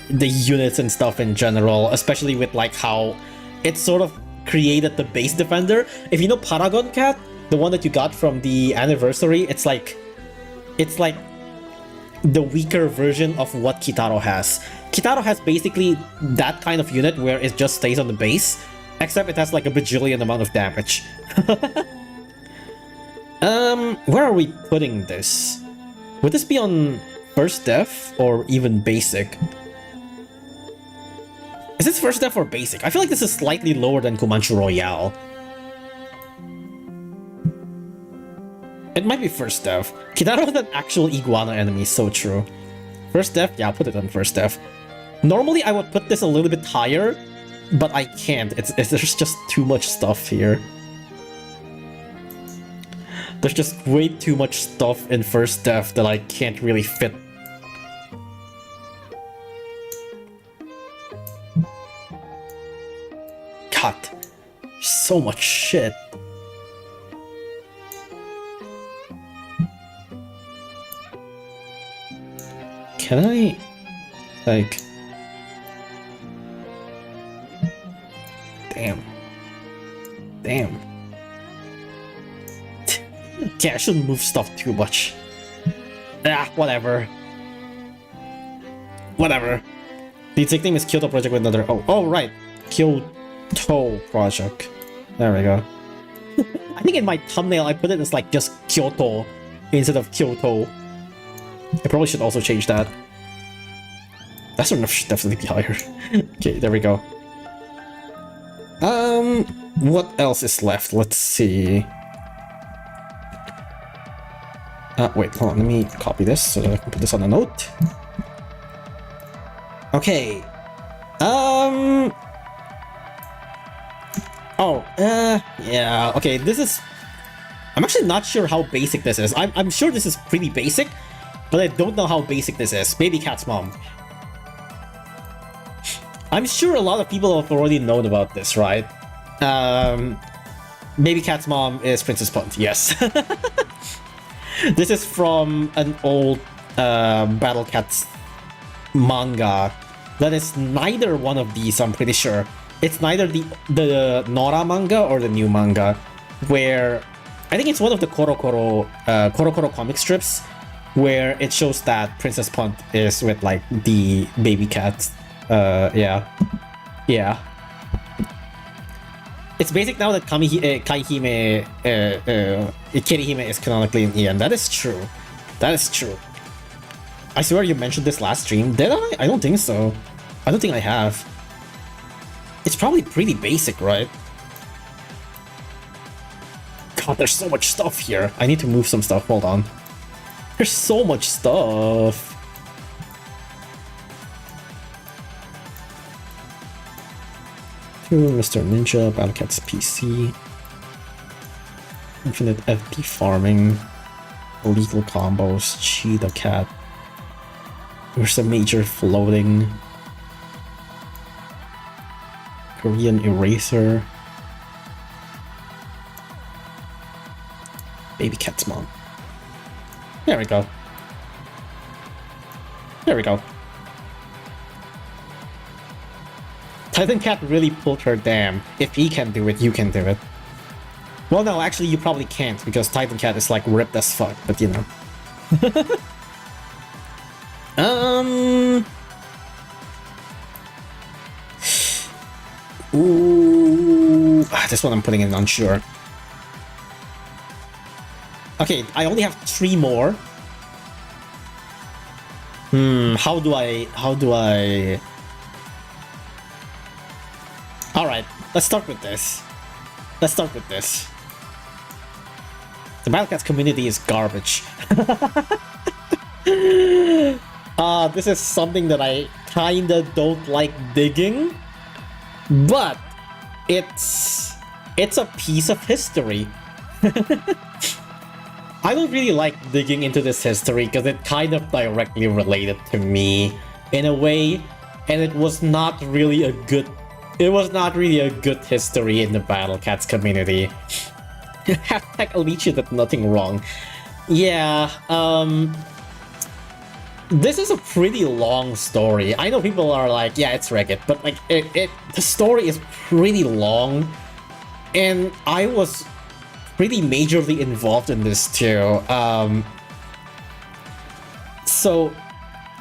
the units and stuff in general, especially with like how it sort of created the base defender. If you know Paragon Cat, the one that you got from the anniversary, it's like the weaker version of what Kitaro has. Kitaro has basically that kind of unit where it just stays on the base, except it has like a bajillion amount of damage. Where are we putting this? Would this be on first def or even basic? Is this first def or basic? I feel like this is slightly lower than Kumanchu Royale. It might be first def. Kitaro is an actual iguana enemy, so true. First def? Yeah, I'll put it on first def. Normally I would put this a little bit higher, but I can't. There's just too much stuff here. There's just way too much stuff in first def that I can't really fit. God, so much shit. Can I, like... Damn. Okay, I shouldn't move stuff too much. Ah, whatever. The exact name is Kyoto Project with another... Oh, right. Kyoto Project. There we go. I think in my thumbnail I put it as like just Kyoto instead of Kyoto. I probably should also change that. That sort of should definitely be higher. Okay, there we go. What else is left? Let's see. Wait, hold on, let me copy this so that I can put this on a note. Okay. Yeah, okay, this is... I'm actually not sure how basic this is. I'm sure this is pretty basic, but I don't know how basic this is. Baby Cat's mom. I'm sure a lot of people have already known about this, right? Baby Cat's mom is Princess Punt, yes. This is from an old Battle Cats manga that is neither one of these, I'm pretty sure. It's neither the Nora manga or the new manga, where I think it's one of the Koro Koro comic strips, where it shows that Princess Punt is with like the baby cat. Yeah. It's basic now that Kaihime, Kirihime is canonically in EN. That is true. That is true. I swear you mentioned this last stream. Did I? I don't think so. I don't think I have. It's probably pretty basic, right? God, there's so much stuff here. I need to move some stuff. Hold on. There's so much stuff. Mr. Ninja, Battle Cat's PC, Infinite FP Farming, Illegal Combos, Cheetah Cat, there's a Major Floating, Korean Eraser, Baby Cat's mom. There we go. There we go. Titan Cat really pulled her damn. If he can do it, you can do it. Well, no, actually, you probably can't, because Titan Cat is like ripped as fuck, but you know. Ooh. This one I'm putting in unsure. Okay, I only have 3 more. How do I... Alright, let's start with this. The Battle Cats community is garbage. This is something that I kinda don't like digging, but it's a piece of history. I don't really like digging into this history because it kind of directly related to me in a way, and it was not really a good history in the Battle Cats community. Hashtag Alicia did nothing wrong. Yeah, this is a pretty long story. I know people are like, yeah, it's Reddit, but like, the story is pretty long, and I was pretty majorly involved in this too. So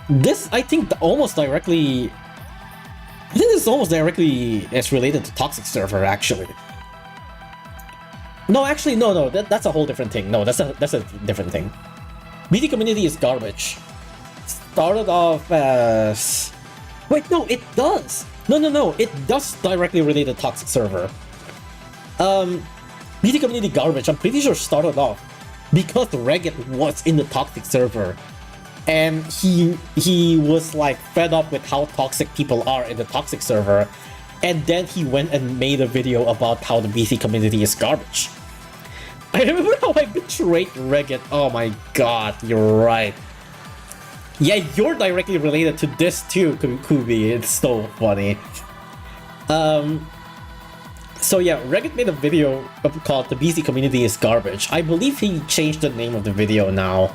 this, I think, almost directly... I think this is almost directly is related to Toxic Server, actually. No, actually, no, that's a whole different thing. No, that's a different thing. BT community is garbage. Started off as... Wait, no, it does! No, it does directly relate to Toxic Server. BT community garbage, I'm pretty sure started off because Reddit was in the Toxic Server. And he was like fed up with how toxic people are in the Toxic Server, and then he went and made a video about how the BC community is garbage. I remember how I betrayed Reddit. Oh my god, you're right. Yeah, you're directly related to this too, Kubi. It's so funny. So yeah, Reddit made a video called "The BC Community is Garbage." I believe he changed the name of the video now.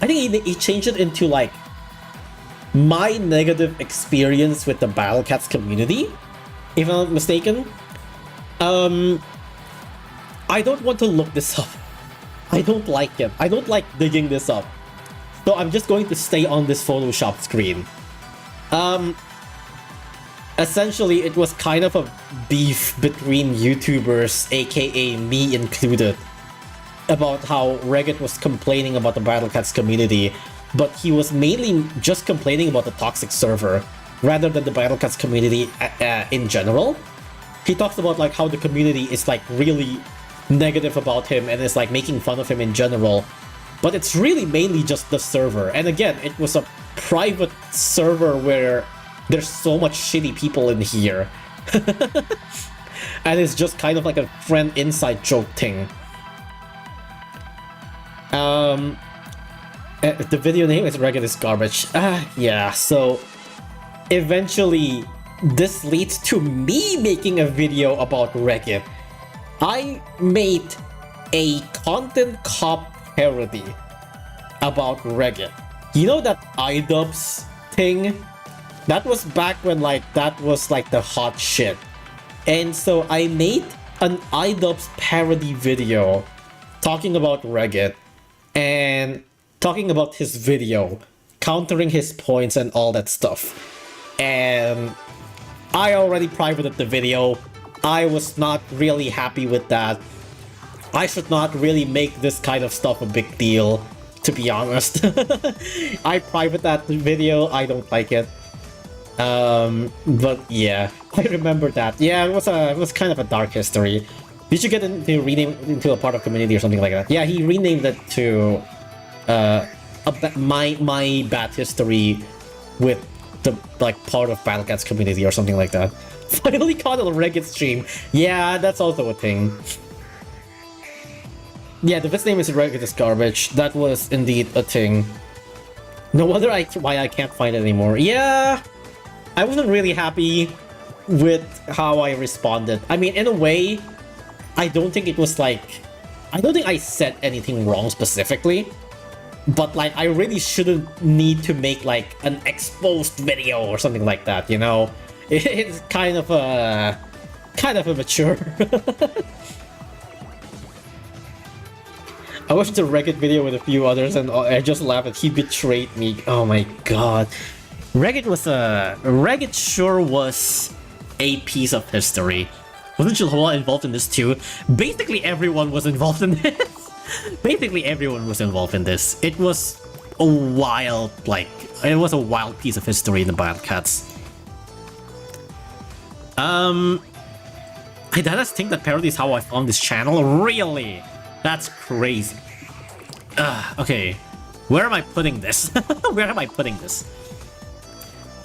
I think he changed it into like my negative experience with the Battle Cats community, if I'm not mistaken. I don't want to look this up. I don't like it. I don't like digging this up. So I'm just going to stay on this Photoshop screen. Essentially, it was kind of a beef between YouTubers, aka me included, about how Reddit was complaining about the Battle Cats community, but he was mainly just complaining about the Toxic Server, rather than the Battle Cats community in general. He talks about like how the community is like really negative about him and is like making fun of him in general, but it's really mainly just the server. And again, it was a private server where there's so much shitty people in here. And it's just kind of like a friend inside joke thing. The video name is Reddit is garbage. Yeah, so eventually this leads to me making a video about Reddit. I made a content cop parody about Reddit. You know that iDubbbz thing? That was back when that was the hot shit. And so I made an iDubbbz parody video talking about Reddit and talking about his video, countering his points and all that stuff. And I already privated the video. I was not really happy with that. I should not really make this kind of stuff a big deal, to be honest. I private that video, I don't like it. But yeah, I remember that. Yeah, it was kind of a dark history. Did you get into rename into a part of community or something like that? Yeah, he renamed it to my bad history with the part of Battle Cat's community or something like that. Finally caught a Reddit stream. Yeah, that's also a thing. Yeah, the best name is Reddit is garbage. That was indeed a thing. No wonder why I can't find it anymore. Yeah, I wasn't really happy with how I responded. I mean, in a way, I don't think it was I don't think I said anything wrong specifically, but I really shouldn't need to make an exposed video or something like that, you know? It's kind of immature. I watched a Reddit video with a few others and I just laughed at he betrayed me. Oh my god. Reddit sure was a piece of history. Wasn't Yulala involved in this too? Basically everyone was involved in this. Basically everyone was involved in this. It was a wild, piece of history in the Battle Cats. I just think that parody is how I found this channel. Really? That's crazy. Okay. Where am I putting this? Where am I putting this?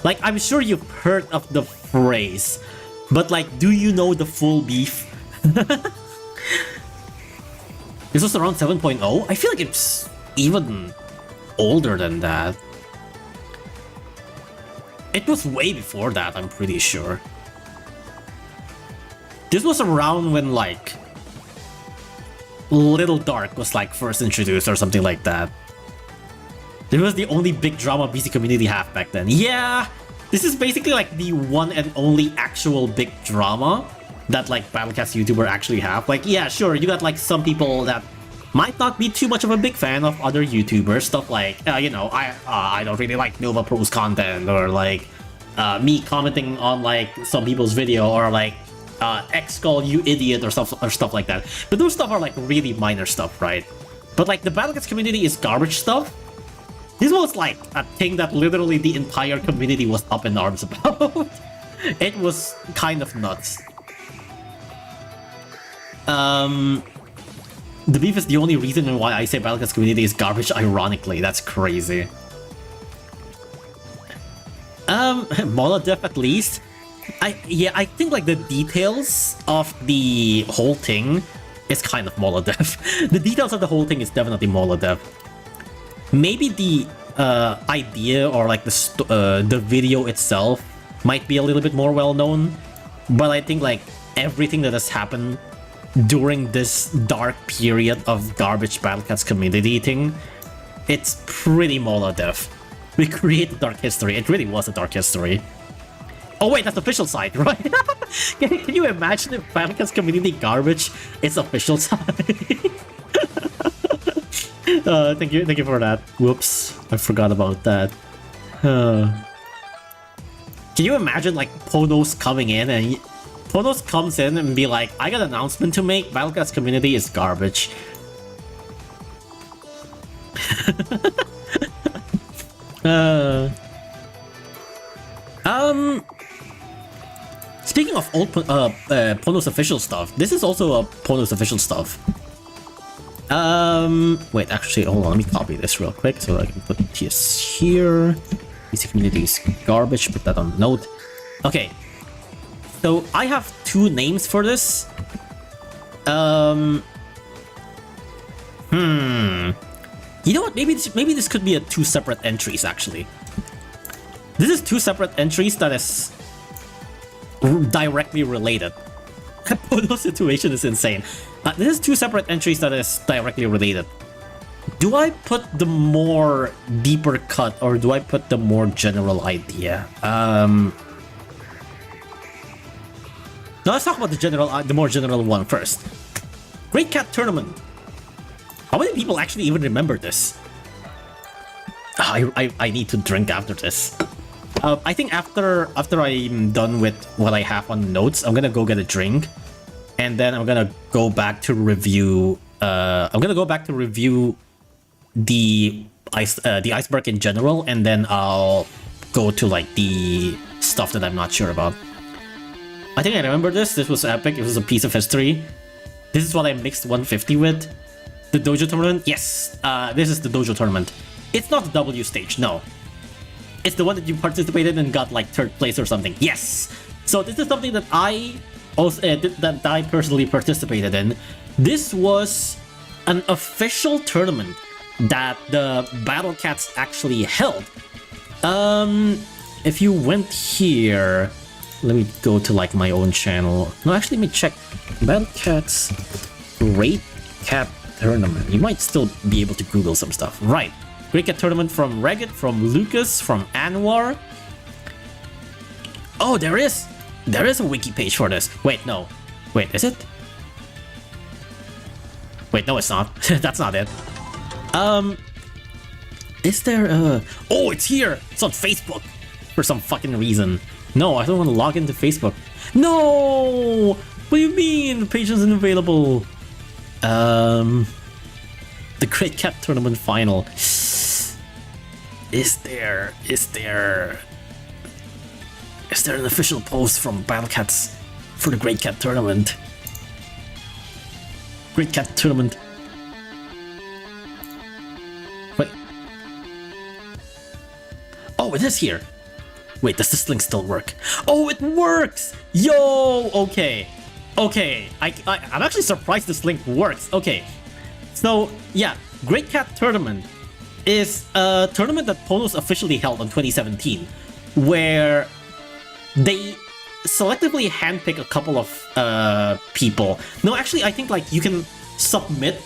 I'm sure you've heard of the phrase, but do you know the full beef? This was around 7.0? I feel like it's even older than that. It was way before that, I'm pretty sure. This was around when Little Dark was first introduced or something like that. It was the only big drama BC community have back then. Yeah, this is basically the one and only actual big drama that Battlecast YouTuber actually have. Yeah, sure, you got some people that might not be too much of a big fan of other YouTubers, stuff you know, I don't really like Nova Pro's content, or me commenting on some people's video, or X call you idiot or stuff like that. But those stuff are really minor stuff, right? But the Battlecats community is garbage stuff. This was a thing that literally the entire community was up in arms about. It was kind of nuts. The beef is the only reason why I say Battlecats community is garbage, ironically. That's crazy. Molodef at least. I think the details of the whole thing is kind of Molodef. The details of the whole thing is definitely Molodef. Maybe the idea or the video itself might be a little bit more well known, but I think everything that has happened during this dark period of garbage Battlecats community thing, it's pretty Molodef. We created dark history. It really was a dark history. Oh wait, that's official site, right? Can you imagine if Battlecats community garbage is official site? Thank you for that. Whoops, I forgot about that. Can you imagine PONOS coming in and PONOS comes in and be like, I got an announcement to make, Battlecats community is garbage. Speaking of old PONOS official stuff, this is also a PONOS official stuff. Wait, actually, hold on, let me copy this real quick so I can put this here. PC community is garbage, put that on note. Okay, so I have two names for this. You know what? Maybe this could be two separate entries actually. This is two separate entries that is directly related. PONOS situation is insane. This is 2 separate entries that is directly related. Do I put the more deeper cut or do I put the more general idea? Now let's talk about the more general one first. Great Cat Tournament. How many people actually even remember this? I need to drink after this. I think after I'm done with what I have on notes, I'm gonna go get a drink, and then I'm gonna go back to review. The Iceberg in general, and then I'll go to like the stuff that I'm not sure about. I think I remember this. This was epic. It was a piece of history. This is what I mixed 150 with. The dojo tournament. Yes, this is the dojo tournament. It's not the W stage. No. It's the one that you participated in and got like 3rd place or something. Yes. So this is something that I also that I personally participated in. This was an official tournament that the Battle Cats actually held. If you went here, let me go to like my own channel. No, actually, let me check. Battle Cats Great Cat Tournament. You might still be able to Google some stuff. Right. Great Cat Tournament from Regit, from Lucas, from Anwar. Oh, there is a wiki page for this. Wait, no. Wait, is it? Wait, no, it's not. That's not it. Is there a... Oh, it's here! It's on Facebook! For some fucking reason. No, I don't want to log into Facebook. No! What do you mean? The page isn't available. The Great Cat Tournament Final. Is there an official post from Battle Cats for the Great Cat Tournament? Great Cat Tournament. Wait. Oh, it is here. Wait, does this link still work? Oh, it works! Yo! Okay. Okay. I'm actually surprised this link works. Okay. So, yeah. Great Cat Tournament is a tournament that PONOS officially held in 2017, where they selectively handpick a couple of people. No, actually, I think like you can submit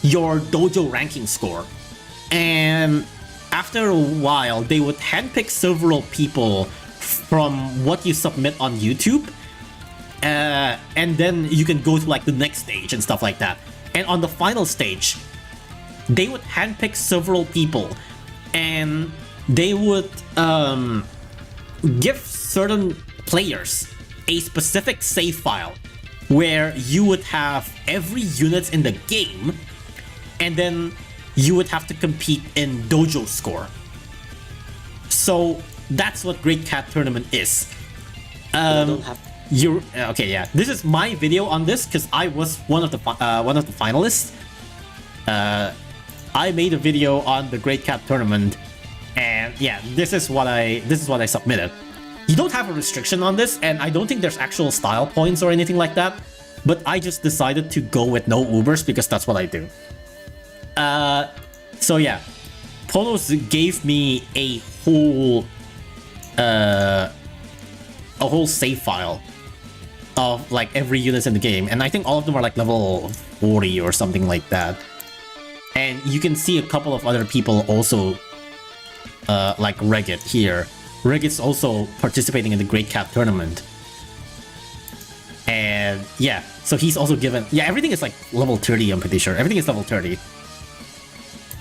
your dojo ranking score, and after a while, they would handpick several people from what you submit on YouTube, and then you can go to like the next stage and stuff like that. And on the final stage, they would handpick several people, and they would give certain players a specific save file where you would have every unit in the game, and then you would have to compete in dojo score. So that's what Great Cat Tournament is. Okay, yeah. This is my video on this because I was one of the finalists. I made a video on the Great Cat Tournament, and yeah, this is what I submitted. You don't have a restriction on this, and I don't think there's actual style points or anything like that, but I just decided to go with no Ubers because that's what I do. So yeah, PONOS gave me a whole save file of like every unit in the game, and I think all of them are like level 40 or something like that. And you can see a couple of other people also, like Regit here. Regit's also participating in the Great Cat Tournament. And yeah, so he's also given... Yeah, everything is like level 30, I'm pretty sure. Everything is level 30.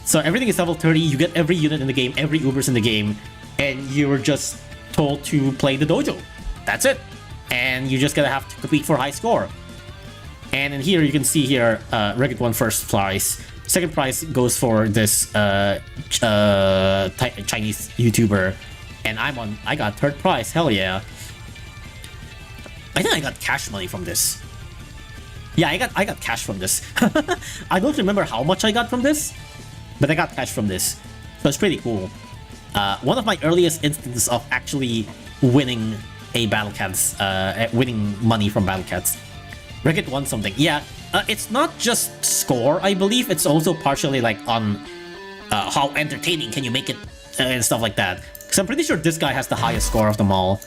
So everything is level 30, you get every unit in the game, every Ubers in the game, and you're just told to play the dojo. That's it. And you're just gonna have to compete for high score. And in here, you can see here, Regit won first prize. Second prize goes for this Chinese YouTuber, and I got third prize. Hell yeah! I think I got cash money from this. Yeah, I got cash from this. I don't remember how much I got from this, but I got cash from this, so it's pretty cool. One of my earliest instances of actually winning a Battle Cats, winning money from Battle Cats. Regit won something. Yeah. It's not just score, I believe. It's also partially like on how entertaining can you make it and stuff like that. Because I'm pretty sure this guy has the highest score of them all.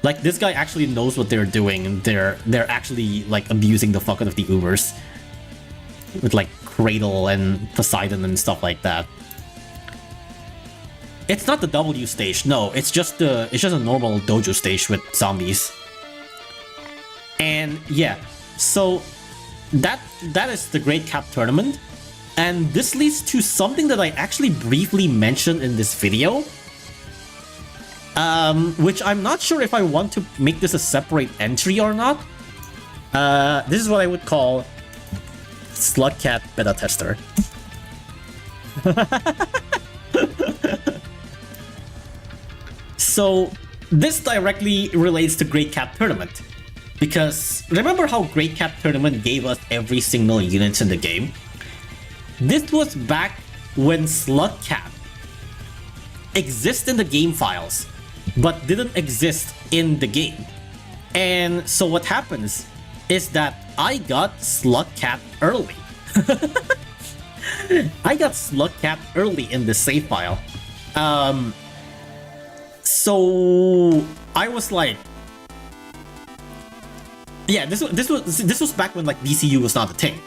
Like, this guy actually knows what they're doing. They're actually, like, abusing the fuck out of the Ubers. With, like, Cradle and Poseidon and stuff like that. It's not the W stage, no. It's just a normal dojo stage with zombies. And, yeah. So, that is the Great Cap Tournament. And this leads to something that I actually briefly mentioned in this video. Which I'm not sure if I want to make this a separate entry or not. This is what I would call Slug Cat Beta Tester. So, this directly relates to Great Cat Tournament. Because, remember how Great Cat Tournament gave us every single unit in the game? This was back when Slug Cat exists in the game files, but didn't exist in the game. And so what happens is that I got Slug Cat early. I got Slug Cat early in the save file. So I was like, yeah, this was back when like DCU was not a thing.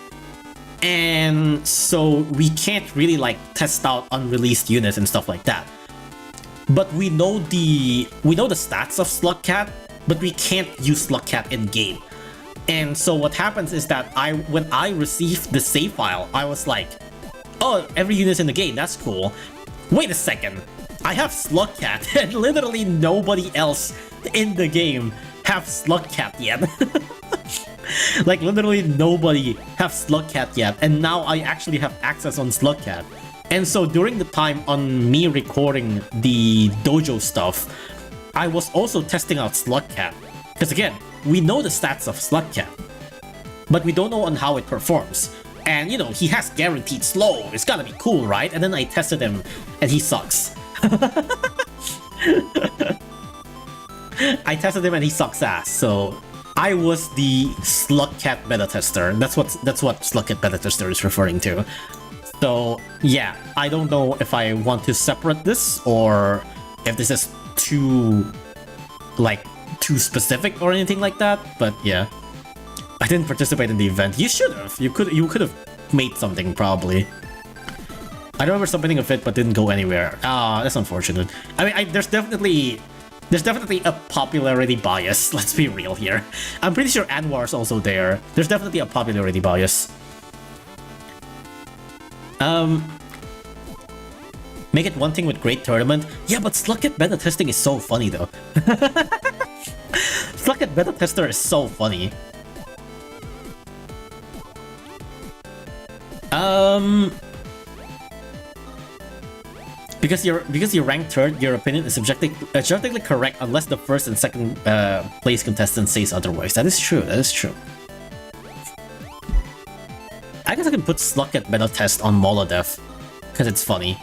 And so we can't really like test out unreleased units and stuff like that. But we know the stats of Slug Cat, but we can't use Slug Cat in game. And so what happens is that when I received the save file, I was like, oh, every unit's in the game, that's cool. Wait a second, I have Slug Cat, and literally nobody else in the game have Slug Cat yet. Like literally nobody have Slug Cat yet, and now I actually have access on Slug Cat. And so during the time on me recording the dojo stuff, I was also testing out Slug Cat. Because again, we know the stats of Slug Cat, but we don't know on how it performs. And you know, he has guaranteed slow, it's gotta be cool, right? And then I tested him, and he sucks. I tested him and he sucks ass, so I was the Slug Cat beta tester. That's what Slug Cat beta tester is referring to. So yeah, I don't know if I want to separate this or if this is too specific or anything like that, but yeah. I didn't participate in the event. You should have. You could have made something probably. I remember something of it but didn't go anywhere. Ah, that's unfortunate. I mean, there's definitely a popularity bias, let's be real here. I'm pretty sure Anwar's also there. There's definitely a popularity bias. Make it one thing with Great Tournament. Yeah, but Slug Cat beta testing is so funny though. Slug Cat beta tester is so funny. Because you're ranked third, your opinion is objectively correct unless the first and second place contestant says otherwise. That is true. That is true. I guess I can put Slug Cat beta test on Molodef because it's funny.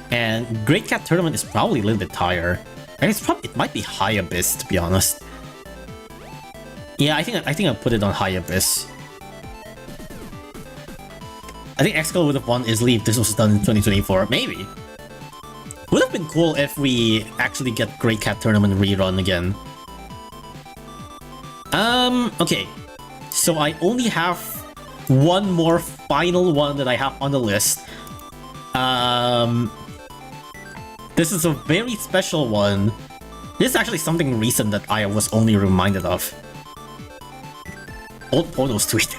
And Great Cat Tournament is probably a little bit higher. And it might be High Abyss, to be honest. Yeah, I think I'll put it on High Abyss. I think Excel would have won easily if this was done in 2024. Maybe. Would have been cool if we actually get Great Cat Tournament rerun again. Okay. So I only have one more final one that I have on the list. This is a very special one. This is actually something recent that I was only reminded of. Old PONOS tweet.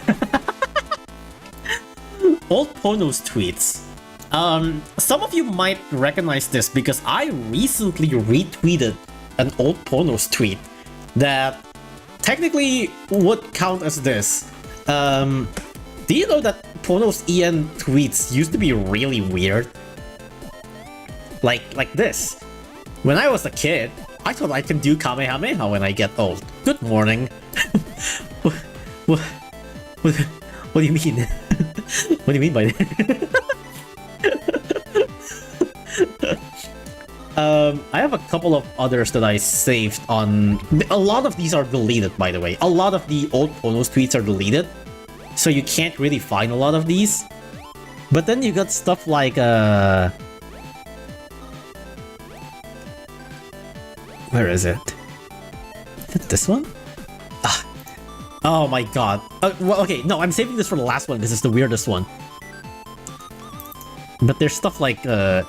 Old PONOS tweets. Some of you might recognize this because I recently retweeted an old PONOS tweet that technically would count as this. Do you know that PONOS EN tweets used to be really weird? Like this. When I was a kid, I thought I can do Kamehameha when I get old. Good morning. What do you mean? What do you mean by that? I have a couple of others that I saved on... A lot of these are deleted, by the way. A lot of the old PONOS tweets are deleted, so you can't really find a lot of these. But then you got stuff like, where is it? Is it this one? Ah. Oh my god. Well, okay, no, I'm saving this for the last one because it's the weirdest one. But there's stuff like, I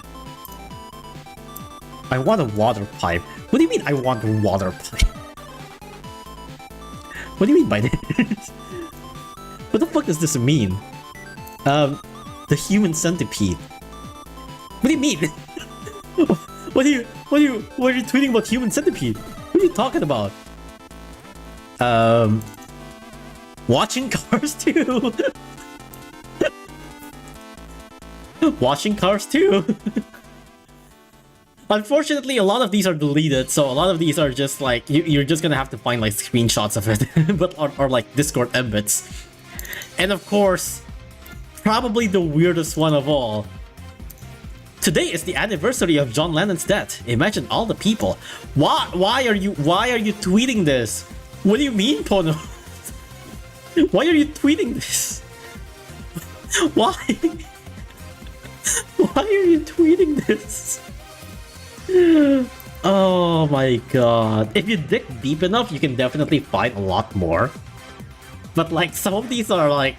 want a water pipe. What do you mean I want a water pipe? What do you mean by this? What the fuck does this mean? The human centipede. What do you mean? What are you tweeting about human centipede? What are you talking about? Watching Cars 2. Watching Cars 2. Unfortunately, a lot of these are deleted, so a lot of these are just like you're just gonna have to find like screenshots of it, but or like Discord embeds. And of course, probably the weirdest one of all. Today is the anniversary of John Lennon's death. Imagine all the people. Why are you tweeting this? What do you mean, Pono? Why are you tweeting this? Why? Why are you tweeting this? Oh my god. If you dig deep enough, you can definitely find a lot more. But like, some of these are like...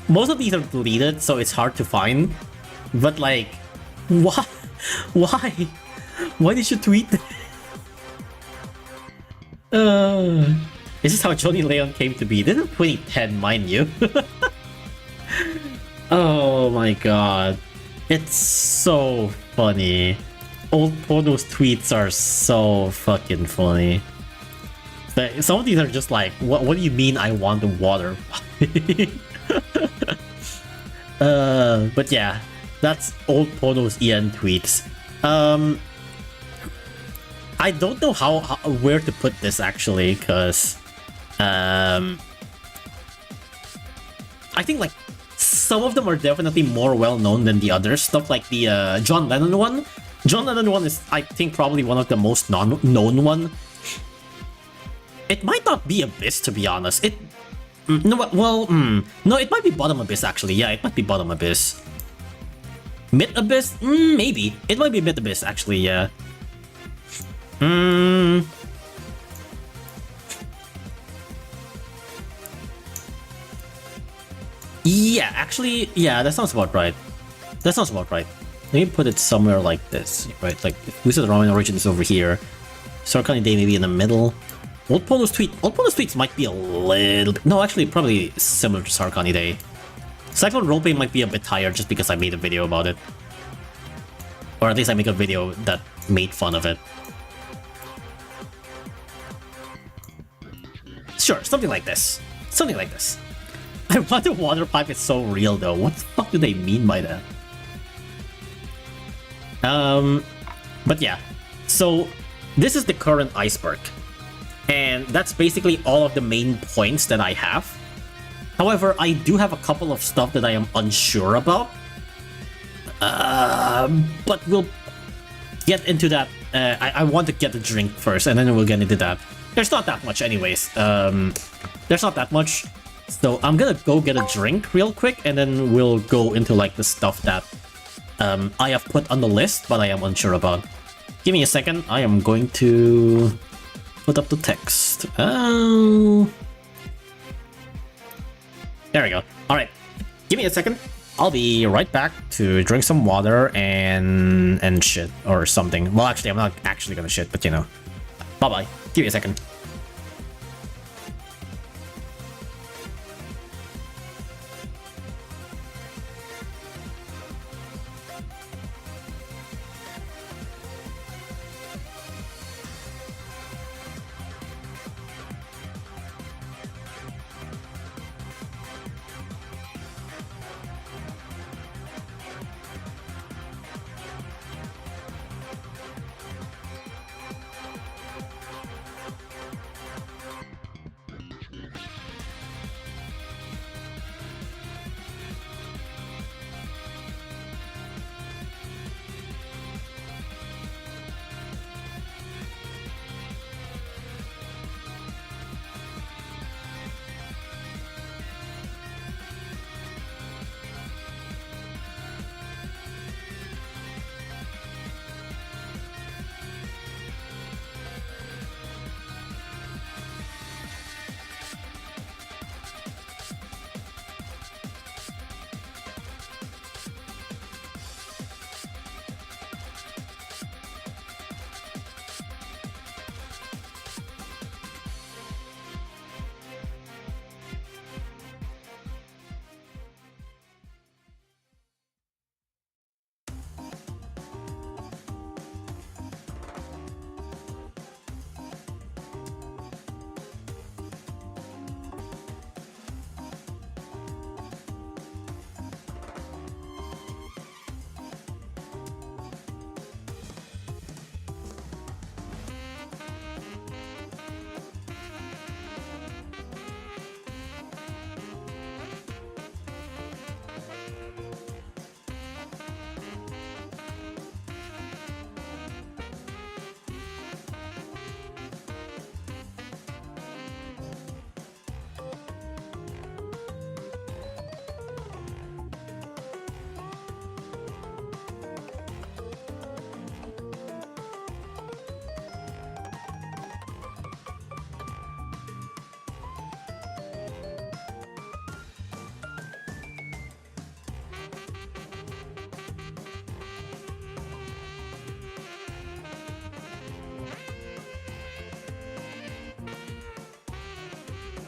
Most of these are deleted, so it's hard to find. But like... Why? Why? Why did you tweet this? This is how Johnny Leon came to be. This is 2010, mind you. Oh my god. It's so funny. Old PONOS tweets are so fucking funny. But some of these are just like, what do you mean I want the water? But yeah, that's old PONOS EN tweets. I don't know where to put this actually, because I think like some of them are definitely more well known than the others. Stuff like the John Lennon one. John Lennon one is, I think, probably one of the most known one. It might not be Abyss, to be honest. No, it might be Bottom Abyss actually. Yeah, it might be Bottom Abyss. Mid Abyss? Maybe. It might be Mid Abyss actually, yeah. Yeah, actually, yeah, that sounds about right. That sounds about right. Let me put it somewhere like this, right? Like, Wizard Ramen Origin is over here. Sarukani Day maybe in the middle. Old PONOS tweets might be a little bit... No, actually, probably similar to Sarukani Day. Cyclone Roleplay might be a bit higher just because I made a video about it. Or at least I make a video that made fun of it. Sure, something like this. Something like this. I want the water pipe is so real though. What the fuck do they mean by that? But yeah. So, this is the current Iceberg. And that's basically all of the main points that I have. However, I do have a couple of stuff that I am unsure about. But we'll get into that. I want to get the drink first, and then we'll get into that. There's not that much anyways. There's not that much. So I'm gonna go get a drink real quick, and then we'll go into like the stuff that I have put on the list, but I am unsure about. Give me a second. I am going to put up the text. Oh, there we go. All right, give me a second. I'll be right back to drink some water and shit or something. Well, actually, I'm not actually gonna shit, but you know. Bye bye. Give me a second.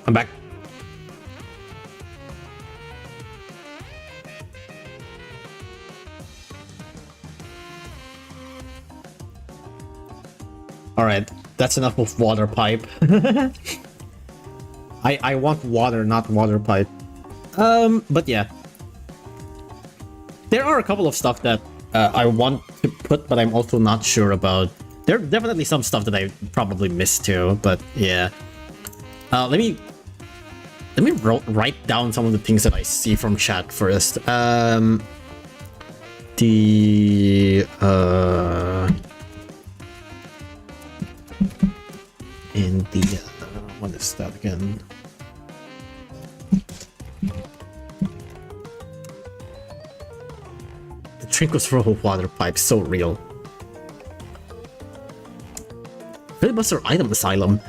I'm back. Alright, that's enough of water pipe. I want water, not water pipe. But yeah. There are a couple of stuff that I want to put, but I'm also not sure about. There are definitely some stuff that I probably missed too, but yeah. Let me write down some of the things that I see from chat first. What is that again? The Trinkles for a water pipe, so real. Filibuster item asylum.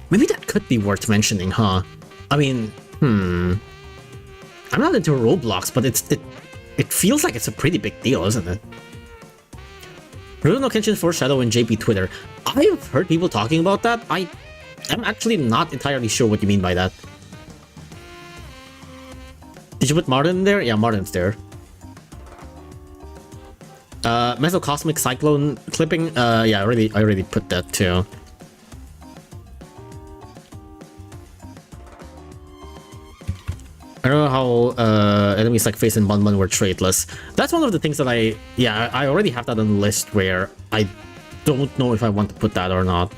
Maybe that could be worth mentioning, huh? I mean, I'm not into Roblox, but it feels like it's a pretty big deal, isn't it? Rurouni no Kenshin Foreshadow in JP Twitter. I've heard people talking about that. I'm actually not entirely sure what you mean by that. Did you put Martin in there? Yeah, Martin's there. Mesocosmic Cyclone clipping. Yeah, I already put that too. I don't know how enemies like Face and Bunbun were traitless. That's one of the things that I already have that on the list where I don't know if I want to put that or not.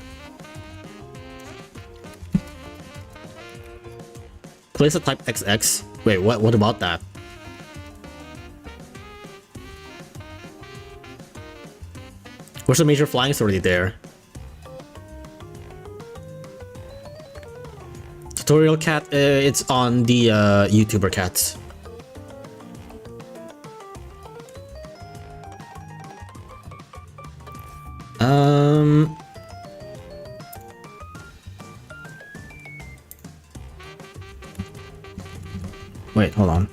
Place a type XX. Wait, what about that? Where's the major flying? It's already there. Tutorial cat, it's on the YouTuber cats. Wait, hold on.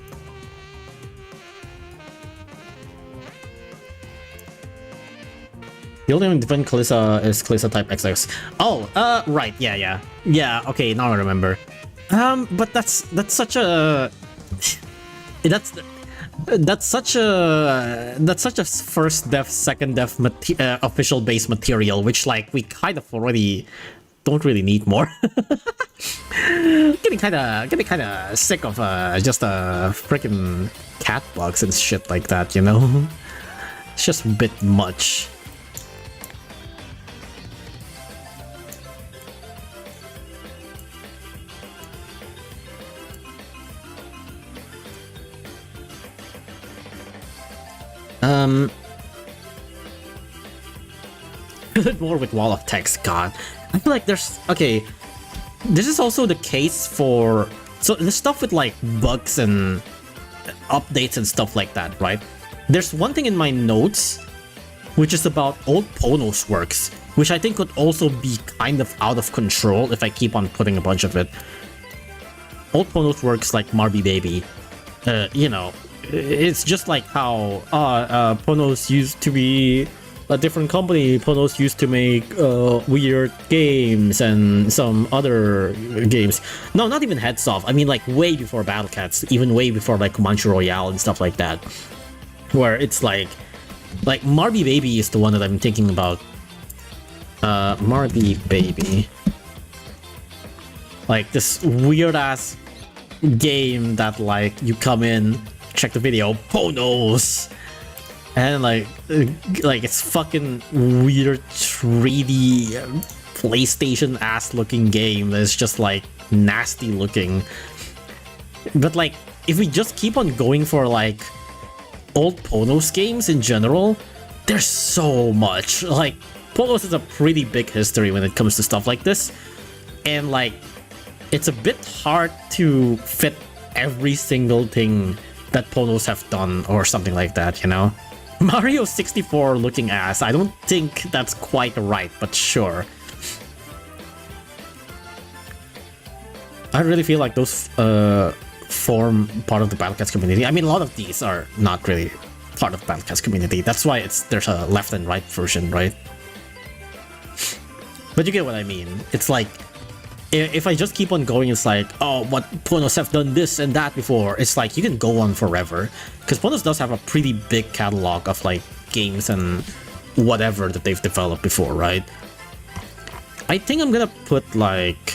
The only different Kalissa is Kalissa type XX. Oh, right, yeah. Yeah, okay, now I remember. But that's such a that's such a first def, second def official base material, which like we kind of already don't really need more. getting kind of sick of just a freaking cat bugs and shit like that, you know. It's just a bit much. More with wall of text, god. I feel like there's... Okay, this is also the case for... So the stuff with like bugs and updates and stuff like that, right? There's one thing in my notes, which is about old PONOS works, which I think could also be kind of out of control if I keep on putting a bunch of it. Old PONOS works like Marby Baby. You know, it's just like how PONOS used to be a different company. PONOS used to make weird games and some other games. No, not even Heads Off. I mean, like way before Battle Cats, even way before like Comanche Royale and stuff like that. Where it's like Marby Baby is the one that I'm thinking about. Marby Baby. Like this weird ass game that like you come in, check the video, PONOS, and like it's fucking weird 3D PlayStation ass looking game that's just like nasty looking. But like if we just keep on going for like old PONOS games in general, there's so much. Like PONOS is a pretty big history when it comes to stuff like this, and like it's a bit hard to fit every single thing that PONOS have done or something like that, you know? Mario 64 looking ass, I don't think that's quite right, but sure. I really feel like those form part of the Battle Cats community. I mean, a lot of these are not really part of Battlecast community. That's why there's a left and right version, right? But you get what I mean. It's like, if I just keep on going, it's like, oh, but PONOS have done this and that before. It's like, you can go on forever. Because PONOS does have a pretty big catalog of like games and whatever that they've developed before, right? I think I'm gonna put like...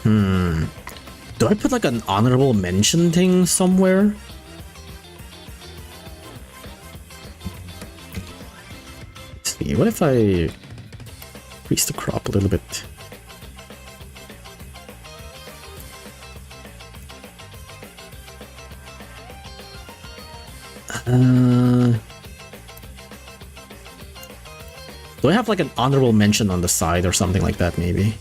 Do I put like an honorable mention thing somewhere? Let's see, what if I increase the crop a little bit? Do I have like an honorable mention on the side or something like that, maybe?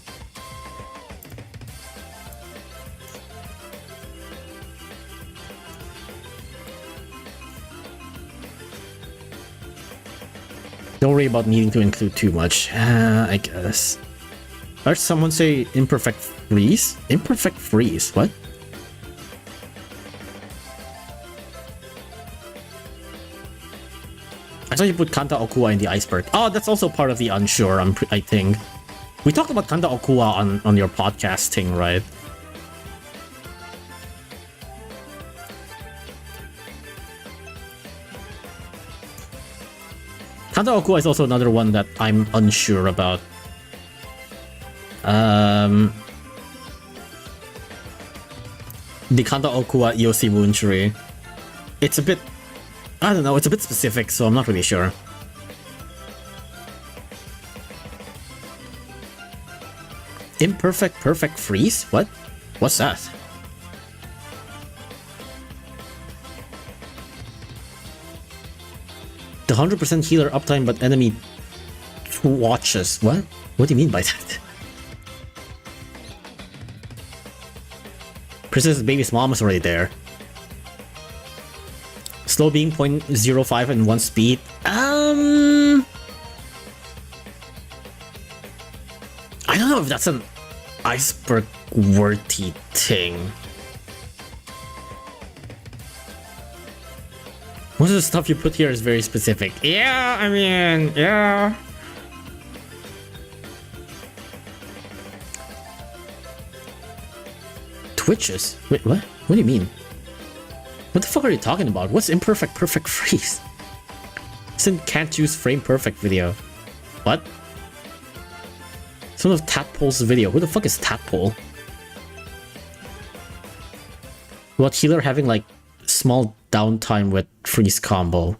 Don't worry about needing to include too much, I guess. I heard someone say imperfect freeze? Imperfect freeze? What? I saw you put Kanta Okuwa in the Iceberg. Oh, that's also part of the unsure, I think. We talked about Kanta Okuwa on your podcasting, right? Kanta Okuwa is also another one that I'm unsure about. The Kanta Okuwa Yoshi Moontree. It's a bit... I don't know, it's a bit specific, so I'm not really sure. Imperfect perfect freeze? What? What's that? The 100% healer uptime but enemy watches. What? What do you mean by that? Princess Baby's mom is already there. Slow being 0.05 and 1 speed. I don't know if that's an Iceberg worthy thing. Most of the stuff you put here is very specific. Yeah, I mean, yeah. Twitches? Wait, what? What do you mean? What the fuck are you talking about? What's imperfect perfect freeze? Isn't can't use frame perfect video. What? Some of Tadpole's video. Who the fuck is Tadpole? What, healer having like small downtime with freeze combo.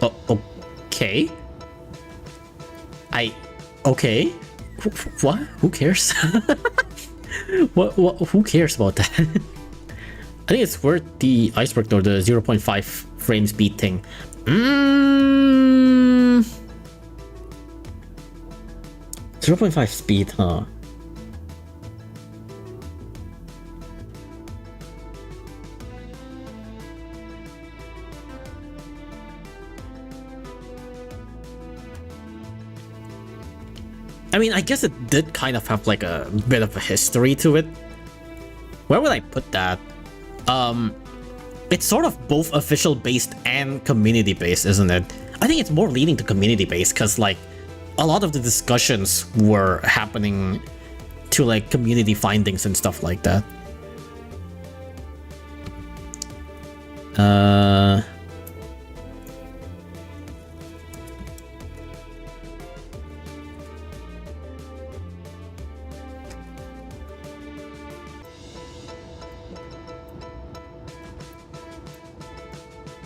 Oh, okay. Okay. What? Who cares? What? Who cares about that? I think it's worth the Iceberg though, the 0.5 frame speed thing. 0.5 speed, huh? I mean, I guess it did kind of have like a bit of a history to it. Where would I put that? It's sort of both official based and community based, isn't it? I think it's more leaning to community based because like a lot of the discussions were happening to like community findings and stuff like that.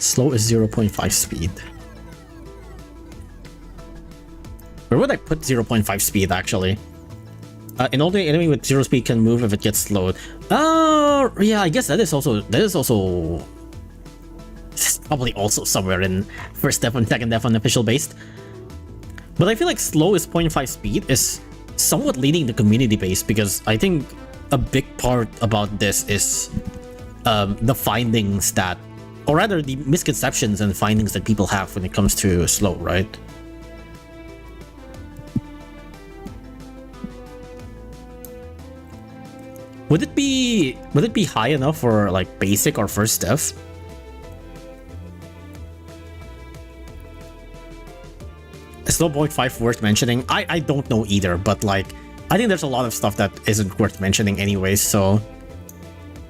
Slow is 0.5 speed. Where would I put 0.5 speed actually? An older enemy with 0 speed can move if it gets slowed. Oh, yeah, I guess that is also probably also somewhere in first def and second def unofficial based. But I feel like slow is 0.5 speed is somewhat leading the community base because I think a big part about this is the findings that, or rather the misconceptions and findings that people have when it comes to slow, right? Would it be high enough for like basic or first def? Is no 0.5 worth mentioning? I don't know either, but like, I think there's a lot of stuff that isn't worth mentioning anyways, so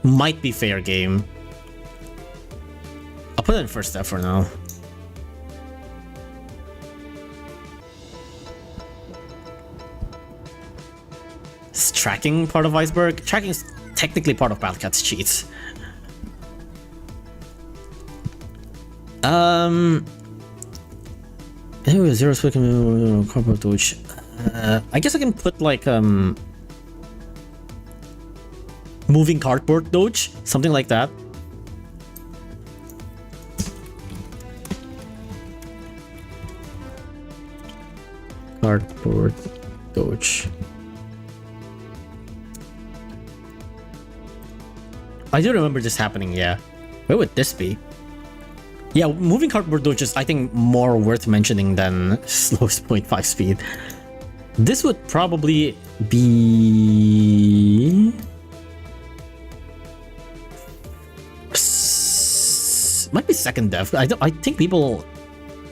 might be fair game. I'll put it in first step for now. Is tracking part of Iceberg? Tracking is technically part of Battlecat's cheats. Anyway, zero speaking corporate touch. I guess I can put like moving cardboard doge, something like that. Cardboard doge. I do remember this happening, yeah. Where would this be? Yeah, moving cardboard doge is, I think, more worth mentioning than slowest 0.5 speed. This would probably be... might be second dev. I think people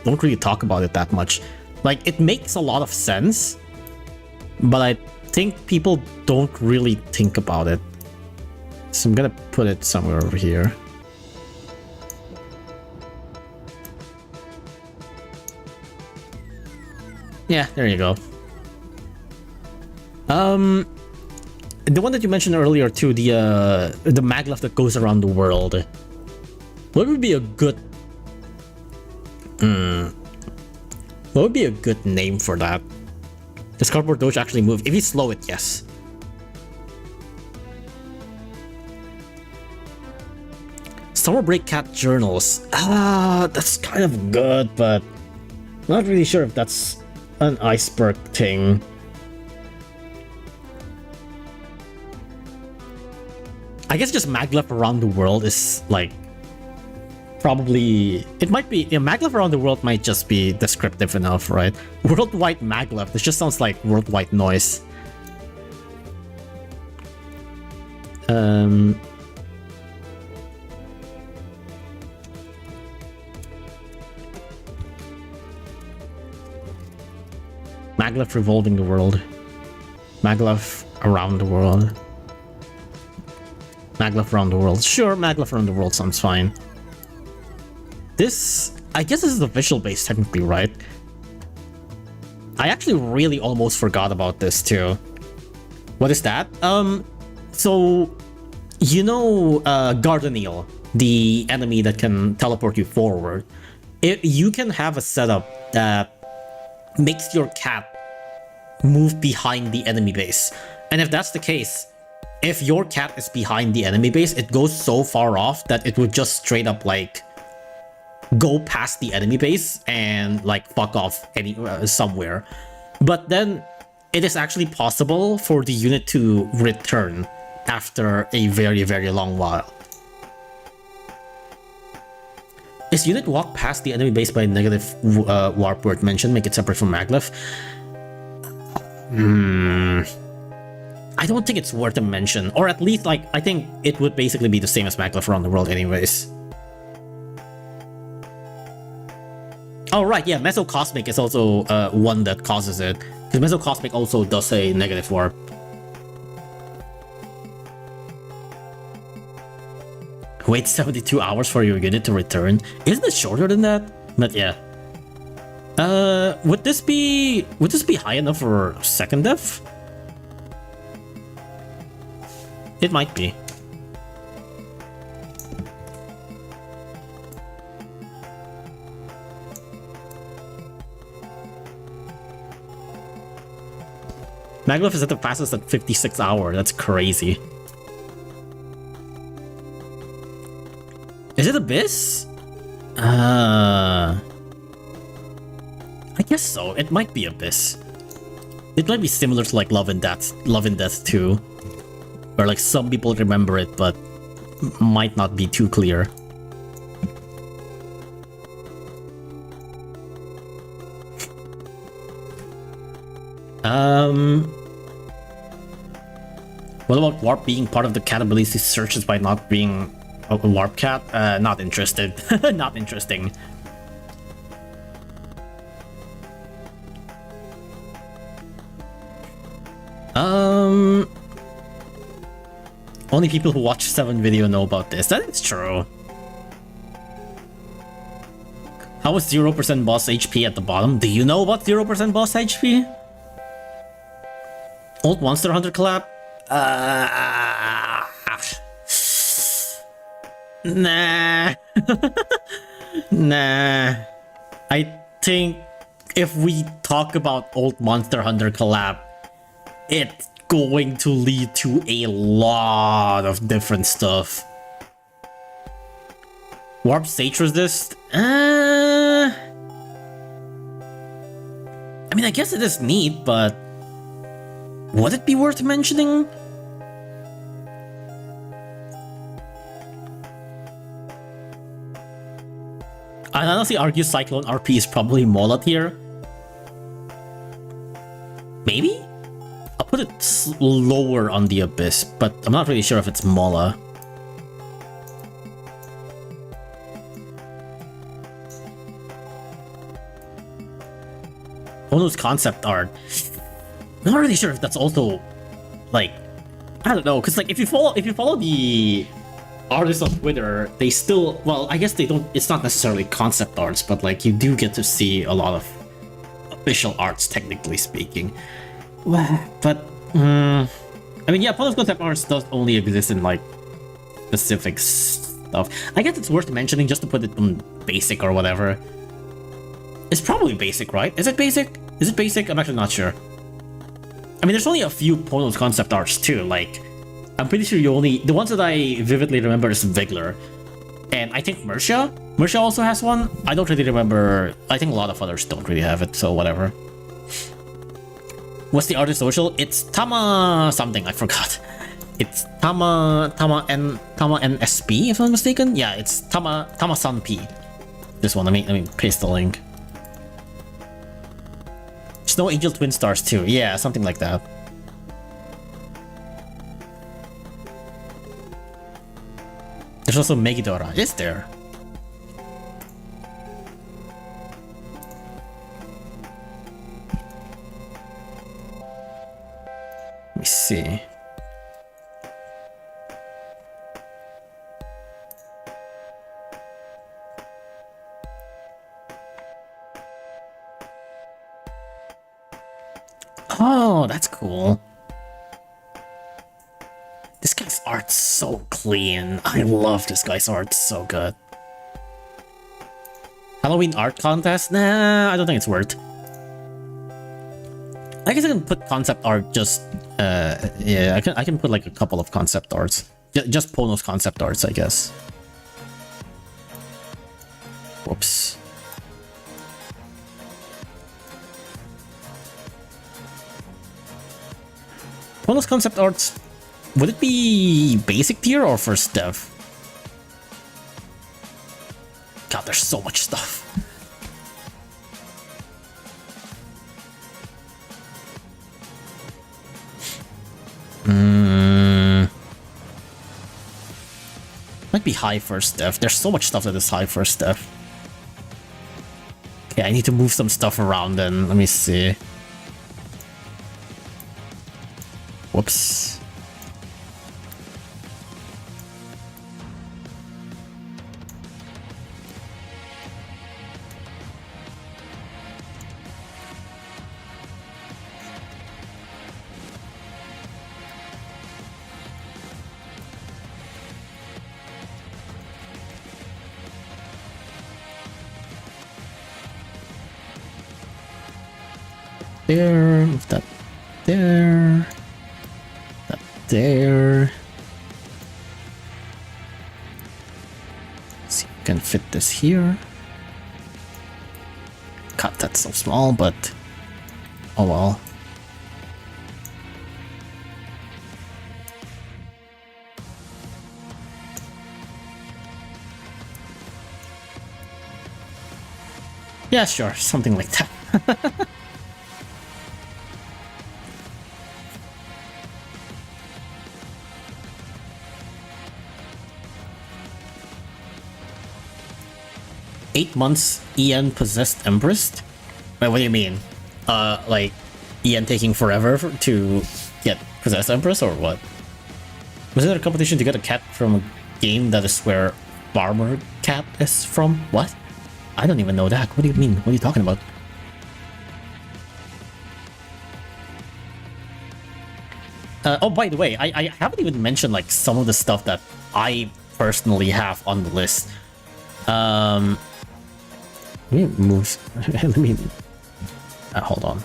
don't really talk about it that much. Like, it makes a lot of sense, but I think people don't really think about it. So I'm gonna put it somewhere over here. Yeah, there you go. The one that you mentioned earlier too, the maglev that goes around the world. What would be a good what would be a good name for that? Does cardboard doge actually move? If you slow it, yes. Summer break cat journals. That's kind of good, but not really sure if that's an Iceberg thing. I guess just maglev around the world is like probably, it might be, maglev around the world might just be descriptive enough, right? Worldwide maglev, this just sounds like worldwide noise. Maglev revolving the world. Maglev around the world. Maglev around the world. Sure, maglev around the world sounds fine. This, I guess this is the visual base technically, right? I actually really almost forgot about this too. What is that? So, you know Gardenil, the enemy that can teleport you forward. You can have a setup that makes your cat move behind the enemy base. And if that's the case, if your cat is behind the enemy base, it goes so far off that it would just straight up like go past the enemy base and like fuck off somewhere. But then it is actually possible for the unit to return after a very, very long while. Is unit walk past the enemy base by negative warp word mentioned? Make it separate from maglev? I don't think it's worth a mention, or at least like I think it would basically be the same as maglev around the world anyways. Oh right, yeah, Mesocosmic is also one that causes it, because Mesocosmic also does a negative warp. Wait 72 hours for your unit to return? Isn't it shorter than that? But yeah. Would this be high enough for second dev? It might be. Maglev is at the fastest at 56 hours. That's crazy. Is it Abyss? I guess so. It might be Abyss. It might be similar to like Love and Death 2. Where like some people remember it, but might not be too clear. What about warp being part of the cat ability searches by not being a warp cat? Not interested. Not interesting. Only people who watch 7 video know about this. That is true. How was 0% boss HP at the bottom? Do you know about 0% boss HP? Old Monster Hunter collab? Nah. Nah. I think if we talk about old Monster Hunter collab, it's going to lead to a lot of different stuff. Warp Sage Resist? I mean, I guess it is neat, but would it be worth mentioning? I'd honestly argue Cyclone RP is probably Mola tier. Maybe? I'll put it lower on the Abyss, but I'm not really sure if it's Mola. PONOS concept art. I'm not really sure if that's also, like, I don't know, because like if you follow the artists on Twitter, they still, well, I guess they don't, it's not necessarily concept arts, but like you do get to see a lot of official arts, technically speaking. But I mean, yeah, PONOS concept arts does only exist in like specific stuff. I guess it's worth mentioning just to put it on basic or whatever. It's probably basic, right? Is it basic? Is it basic? I'm actually not sure. I mean, there's only a few PONOS concept arts too. Like, I'm pretty sure the ones that I vividly remember is Vigler, and I think Mercia also has one. I don't really remember. I think a lot of others don't really have it, so whatever. What's the artist social? It's Tama something, I forgot. It's Tama NSP, if I'm not mistaken. Yeah, it's Tama-san P. This one, let me paste the link. Snow Angel Twin Stars too. Yeah, something like that. There's also Megidora. Is there? Let me see. Oh, that's cool. This guy's art's so clean. I love this guy's art, so good. Halloween art contest? Nah, I don't think it's worth. I guess I can put concept art just yeah, I can put like a couple of concept arts. Just PONOS concept arts, I guess. Whoops. PONOS concept arts, would it be basic tier or first dev? God, there's so much stuff. Might be high first dev. There's so much stuff that is high first dev. Okay, I need to move some stuff around then. Let me see. Whoops. There, move that there. There. Let's see if we can fit this here. God, that's so small, but oh well. Yeah, sure, something like that. 8 months Ian possessed Empress? Wait, what do you mean? Like Ian taking forever to get possessed Empress or what? Was there a competition to get a cat from a game that is where Farmer Cat is from? What? I don't even know that. What do you mean? What are you talking about? Oh, by the way, I haven't even mentioned like some of the stuff that I personally have on the list. Let me move. Let me. Hold on.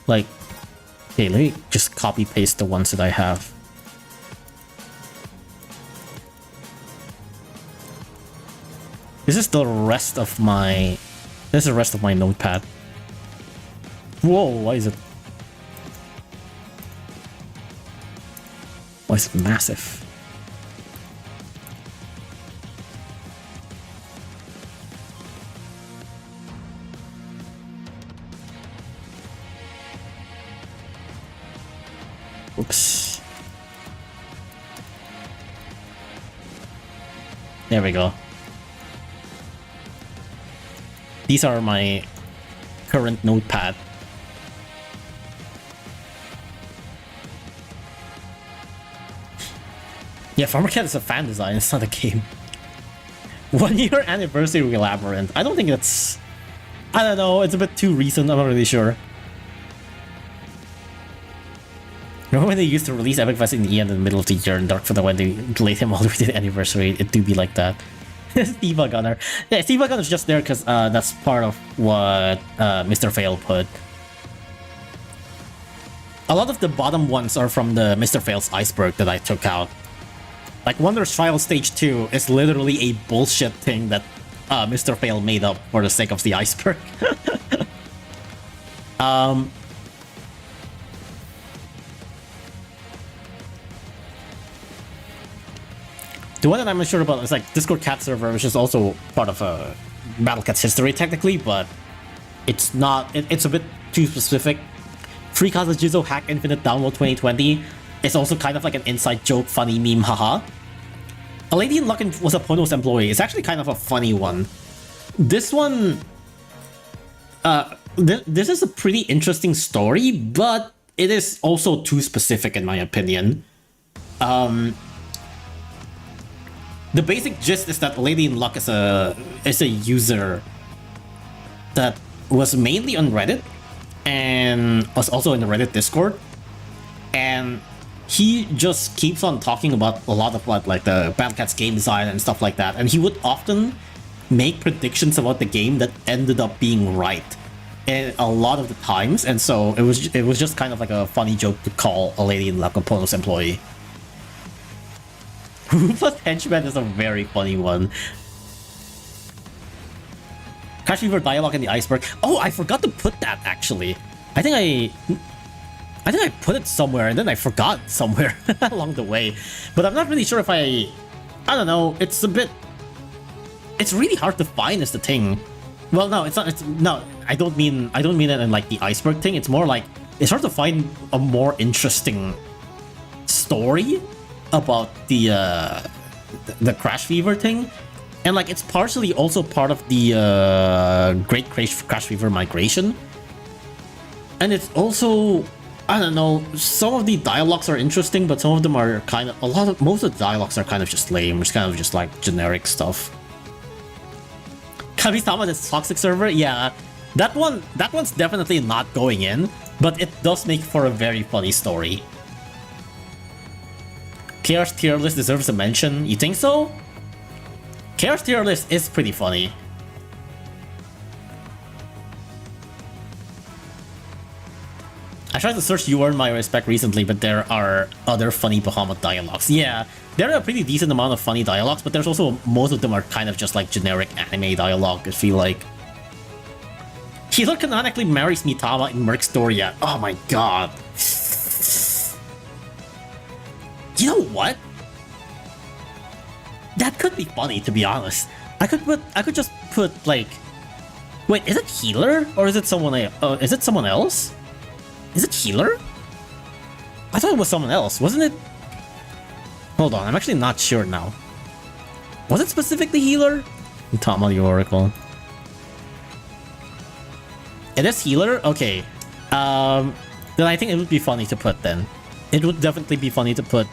Like, okay, let me just copy paste the ones that I have. This is the rest of my. This is the rest of my notepad. Whoa! Why is it? Why is it massive? Oops. There we go. These are my current notepad. Yeah, Farmer Cat is a fan design, it's not a game. 1 year anniversary Labyrinth. I don't think that's... I don't know, it's a bit too recent, I'm not really sure. Remember when they used to release Epic Fest in the end in the middle of the year and Dark for the when they delayed him all the way to the anniversary, it do be like that. Steve Gunner. Yeah, Steve Gunner's just there because that's part of what Mr. Fail put. A lot of the bottom ones are from the Mr. Fail's Iceberg that I took out. Like Wonders Trial Stage 2 is literally a bullshit thing that Mr. Fail made up for the sake of the Iceberg. The one that I'm not sure about is like Discord Cat server, which is also part of Battle Cat's history technically, but it's not. It's a bit too specific. Free Kaza Jizo Hack Infinite Download 2020 is also kind of like an inside joke, funny meme, haha. A Lady in Luck was a PONOS employee. It's actually kind of a funny one. This one, this is a pretty interesting story, but it is also too specific in my opinion. The basic gist is that Lady in Luck is a user that was mainly on Reddit and was also in the Reddit Discord, and he just keeps on talking about a lot of like the Battle Cat's game design and stuff like that, and he would often make predictions about the game that ended up being right and a lot of the times, and so it was just kind of like a funny joke to call a Lady in Luck a PONOS employee. Ruthless Henchman is a very funny one. Crash Fever dialogue in the Iceberg. Oh, I forgot to put that actually. I think I put it somewhere and then I forgot somewhere along the way. But I'm not really sure if I don't know. It's a bit. It's really hard to find is the thing. Well, no, it's not. No, I don't mean it in like the Iceberg thing. It's more like it's hard to find a more interesting story about the Crash Fever thing, and like it's partially also part of the Great Crash Fever migration, and it's also, I don't know, some of the dialogues are interesting, but some of them are kind of most of the dialogues are kind of just lame. It's kind of just like generic stuff. Kamisama, this toxic server, yeah, that one's definitely not going in, but it does make for a very funny story. Chaos tier list deserves a mention. You think so? Chaos tier list is pretty funny. I tried to search You Earn My Respect recently, but there are other funny Behemoth dialogues. Yeah, there are a pretty decent amount of funny dialogues, but there's also, most of them are kind of just like generic anime dialogue, I feel like. Healer canonically marries Mitama in Mercstoria. Oh my god. You know what? That could be funny, to be honest. I could just put like, wait, is it Healer or is it someone else? Is it someone else? Is it Healer? I thought it was someone else, wasn't it? Hold on, I'm actually not sure now. Was it specifically Healer? Tama the Oracle. It is healer? Okay. Then I think it would be funny to put then. It would definitely be funny to put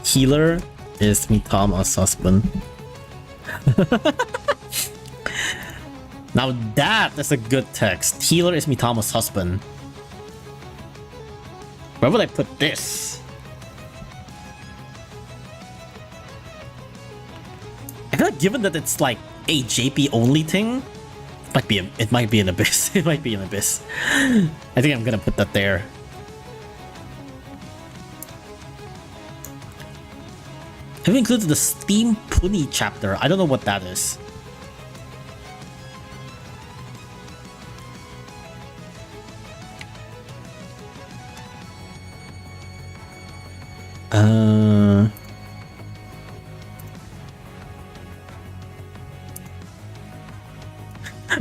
healer is Mitama's husband. Now that is a good text. Healer is Mitama's husband. Where would I put this? I feel like given that it's like a JP only thing, it might be an abyss. It might be an abyss. I think I'm gonna put that there. Have you included the Steam Puni chapter? I don't know what that is.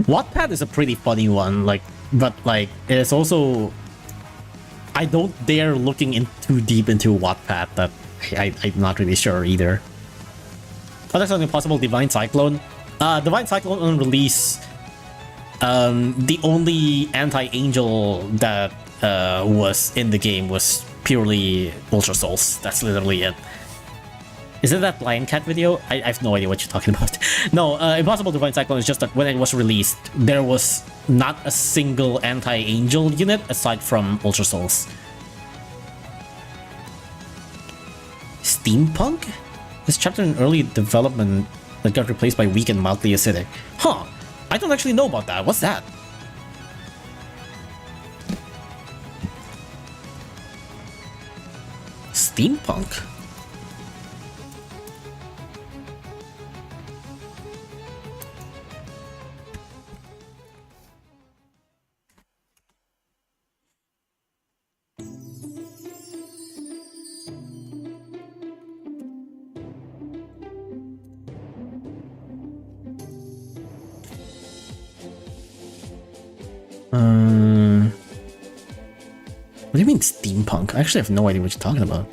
Wattpad is a pretty funny one, but it is also... I don't dare looking in too deep into Wattpad, that I'm not really sure either. Other something possible, Divine Cyclone. Divine Cyclone on release, the only anti-angel that was in the game was purely Ultra Souls. That's literally it. Is it that Lion Cat video? I have no idea what you're talking about. No, Impossible Divine Cyclone is just that when it was released, there was not a single anti-angel unit aside from Ultra Souls. Steampunk? This chapter in early development that got replaced by weak and mildly acidic. Huh, I don't actually know about that. What's that? Steampunk? What do you mean steampunk? I actually have no idea what you're talking about.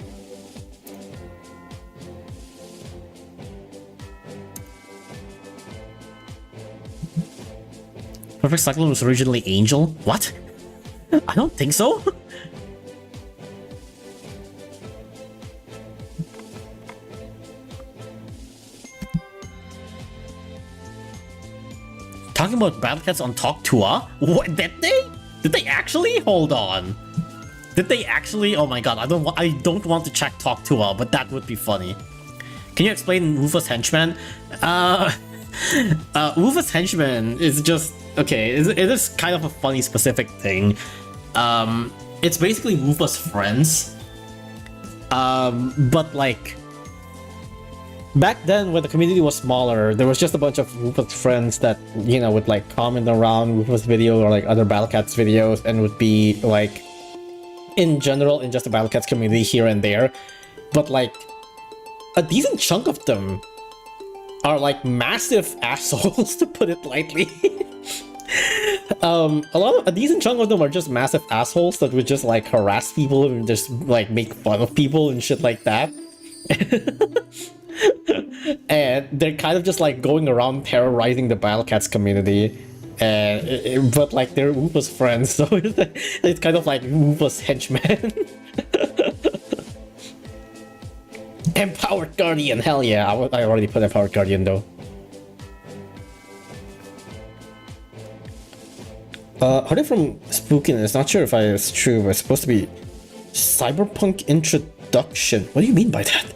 Perfect Cyclone was originally Angel? What? I don't think so. Talking about battle cats on Talk Tua? What, did they? Did they actually? Hold on. Did they actually? Oh my god, I don't want to check Talk Tua, but that would be funny. Can you explain Rufus Henchman? Rufus Henchman is just... Okay, it is kind of a funny specific thing. It's basically Rufus friends. But like... Back then, when the community was smaller, there was just a bunch of Rufus friends that, you know, would like comment around Rufus video or like other Battle Cats videos and would be like, in general, in just the Battle Cats community here and there. But like, a decent chunk of them are like massive assholes, to put it lightly. A decent chunk of them are just massive assholes that would just like harass people and just like make fun of people and shit like that. And they're kind of just like going around terrorizing the Battle Cats community, but like they're Woopa's friends, so it's kind of like Woopa's henchmen. Empowered Guardian, hell yeah! I already put Empowered Guardian though. Heard it from Spookiness, not sure if it's true, but it's supposed to be Cyberpunk Introduction. What do you mean by that?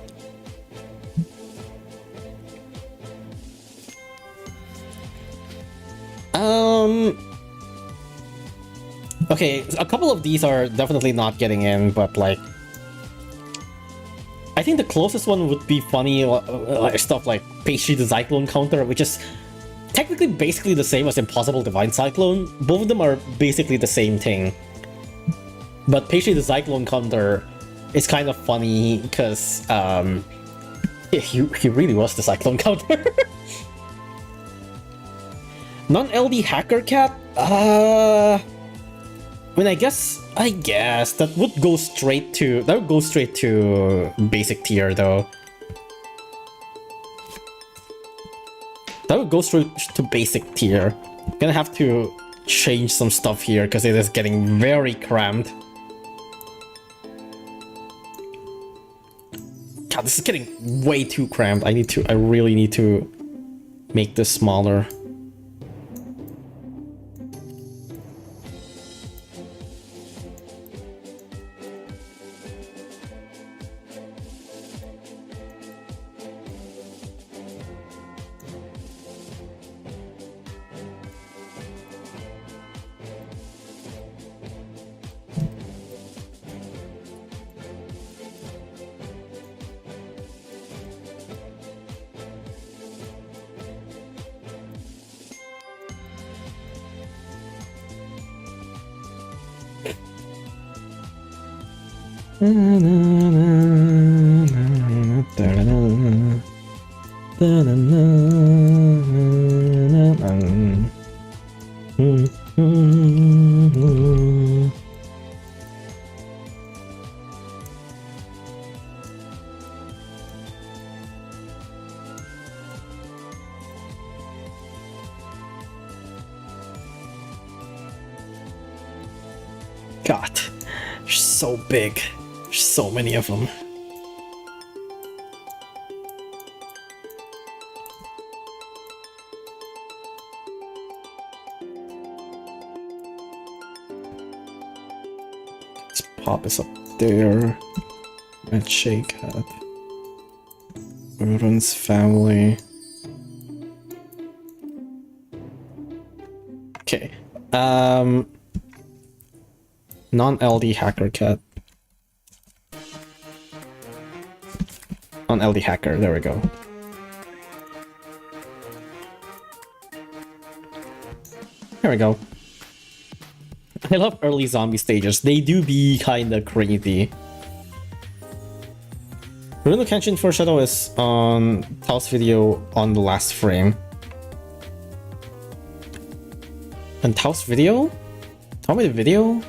Okay, a couple of these are definitely not getting in, but like... I think the closest one would be funny, stuff like Pastry the Cyclone counter, which is technically basically the same as Impossible Divine Cyclone. Both of them are basically the same thing. But Pastry the Cyclone counter is kind of funny, because he really was the Cyclone counter. Non-LD Hacker Cat? I mean, I guess that would go straight to basic tier though. That would go straight to basic tier. Gonna have to change some stuff here because it is getting very cramped. God, this is getting way too cramped. I really need to make this smaller. God, they're so big. There's so many of them. Let's pop this up there. Red Shake Cat. Urun's family. Okay. Non-LD hacker cat. Non-LD hacker, there we go. There we go. I love early zombie stages. They do be kinda crazy. Runo Kenshin Foreshadow is on Tao's video on the last frame. And Tao's video? Tell me the video?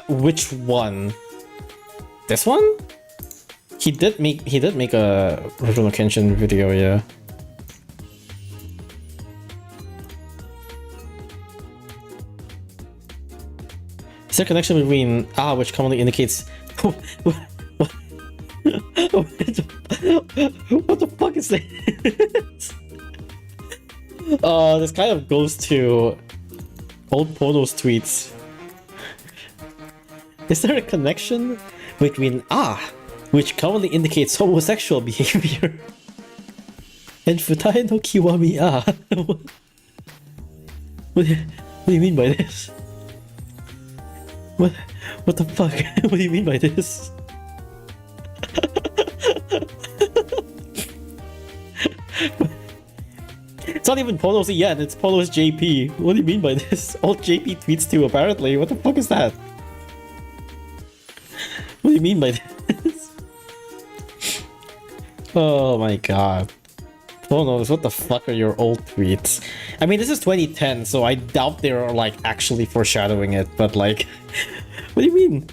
Which one? This one? He did make a Runo Kenshin video, yeah. Is there a connection between which commonly indicates what the fuck is this? This kind of goes to old PONOS tweets. Is there a connection between which commonly indicates homosexual behavior, and futai no kiwami What do you mean by this? What the fuck? What do you mean by this? It's not even PONOS yet, it's PONOS JP. What do you mean by this? Old JP tweets too, apparently. What the fuck is that? What do you mean by this? Oh my god. PONOS, what the fuck are your old tweets? I mean, this is 2010, so I doubt they're like actually foreshadowing it, but like, what do you mean?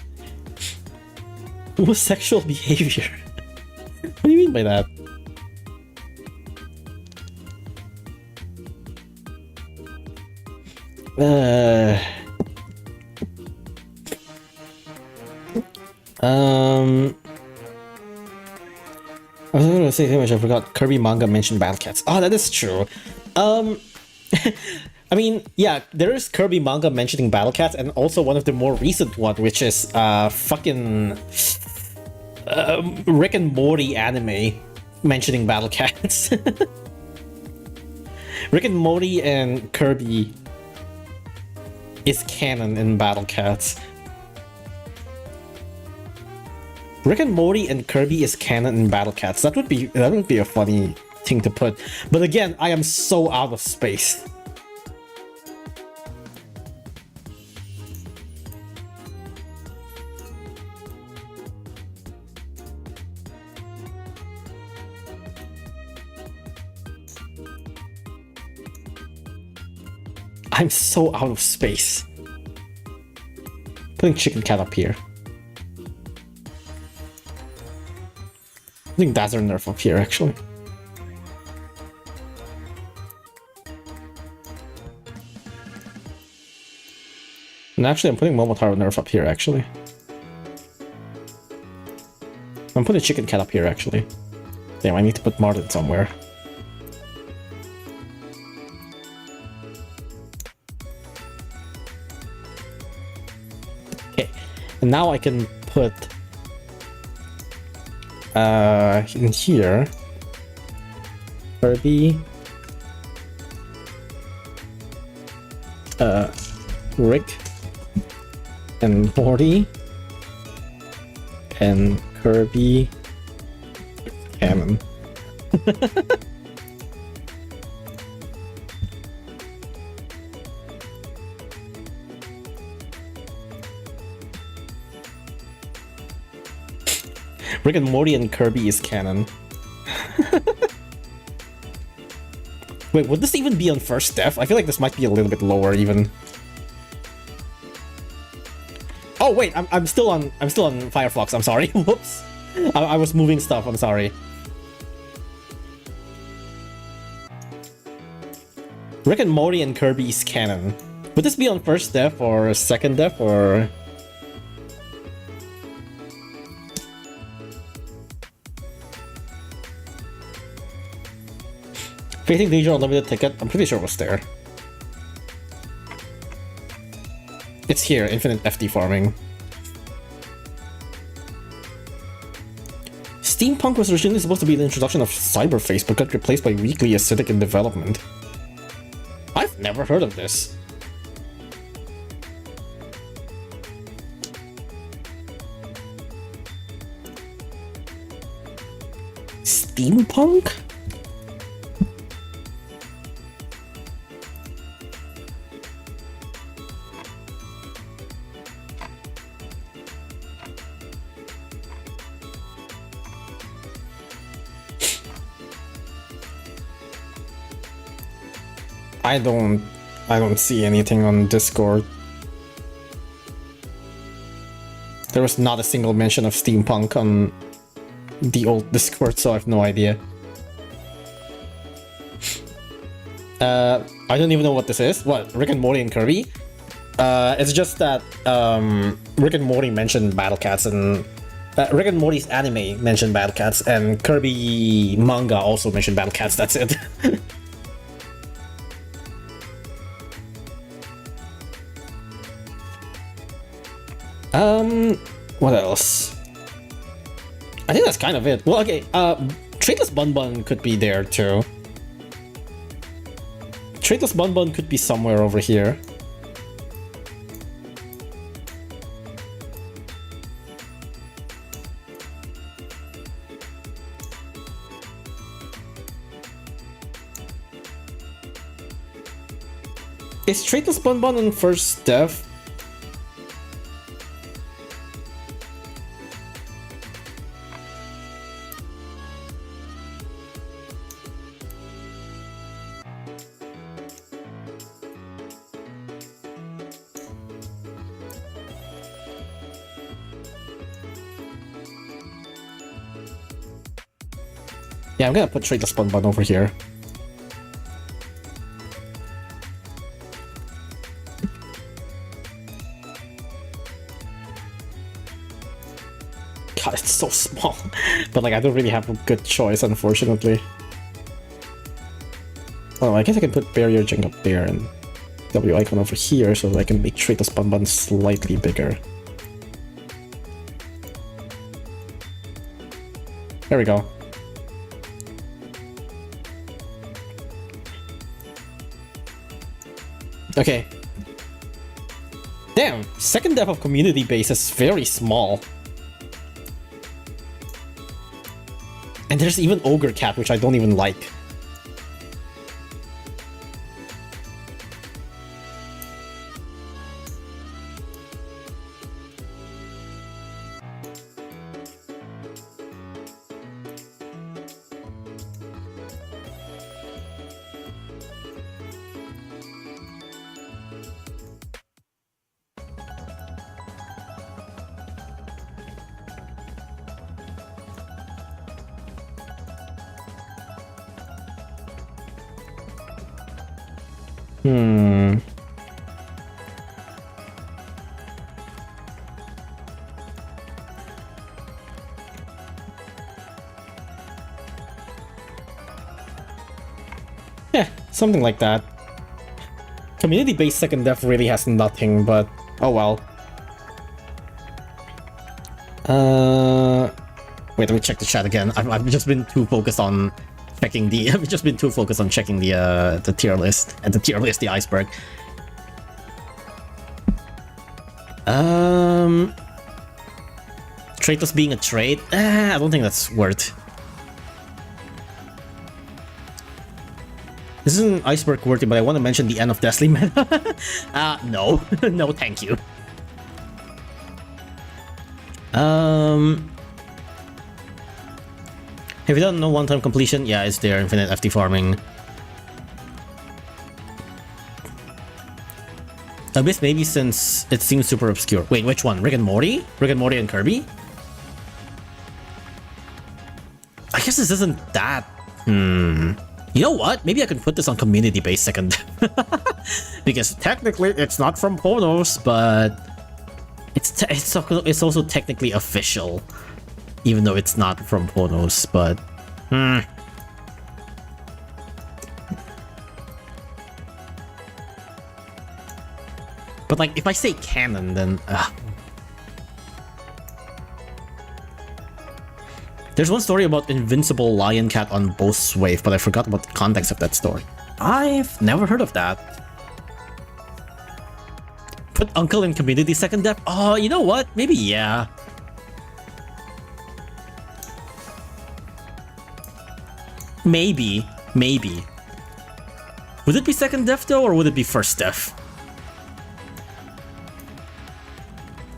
Homosexual behavior? What do you mean by that? I was gonna say too much, I forgot. Kirby manga mentioned battle cats. Oh, that is true. I mean, yeah, there is Kirby manga mentioning battle cats, and also one of the more recent one, which is fucking Rick and Morty anime mentioning battle cats. Rick and Morty and Kirby is canon in battle cats. Rick and Morty and Kirby is canon in battle cats. That would be a funny thing to put. But again, I am so out of space. I'm so out of space. Putting Chicken Cat up here. I think that's their nerf up here, actually. And actually, I'm putting Momotaro nerf up here, actually. I'm putting Chicken Cat up here, actually. Damn, I need to put Martin somewhere. Okay, and now I can put in here Kirby, Rick, and Morty, and Kirby Cannon. Rick and Morty and Kirby is canon. Wait, would this even be on first def? I feel like this might be a little bit lower even. Oh wait, I'm still on Firefox. I'm sorry. Whoops. I was moving stuff. I'm sorry. Rick and Morty and Kirby is canon. Would this be on first def or second def or? Facing Danger Unlimited ticket, I'm pretty sure it was there. It's here, Infinite FD Farming. Steampunk was originally supposed to be the introduction of Cyberface, but got replaced by Weekly Acidic in development. I've never heard of this. Steampunk? I don't see anything on Discord. There was not a single mention of steampunk on the old Discord, so I have no idea. I don't even know what this is. What, Rick and Morty and Kirby? It's just that Rick and Morty mentioned Battle Cats, and Rick and Morty's anime mentioned Battle Cats, and Kirby manga also mentioned Battle Cats. That's it. What else? I think that's kind of it. Well, okay, Traitless Bun Bun could be there too. Traitless Bun Bun could be somewhere over here. Is Traitless Bun Bun on first def? Yeah, I'm gonna put Traitless Bun Bun over here. God, it's so small. But like, I don't really have a good choice, unfortunately. Oh, I guess I can put Barrier Jank up there and W icon over here so that I can make Traitless Bun Bun slightly bigger. There we go. Okay. Damn, second def of community base is very small. And there's even Ogre Cat, which I don't even like. Hmm. Yeah, something like that. Community-based second death really has nothing, but oh well. Wait, let me check the chat again. I've just been too focused on checking the. I've just been too focused on checking the tier list and the tier list, the iceberg. Traitless being a trait? I don't think that's worth. This isn't iceberg worthy, but I want to mention the end of Dasli meta. No, no, thank you. Have you done no one-time completion? Yeah, it's there, infinite FT farming. Abyss maybe since it seems super obscure. Wait, which one? Rick and Morty? Rick and Morty and Kirby? I guess this isn't that... You know what? Maybe I can put this on community-based second. Because technically it's not from PONOS, but... It's also technically official. Even though it's not from PONOS, but... But like, if I say canon, then... There's one story about invincible lion cat on Boast's Wave, but I forgot about the context of that story. I've never heard of that. Put Uncle in community second death? Oh, you know what? Maybe yeah. Maybe. Would it be second death though, or would it be first death?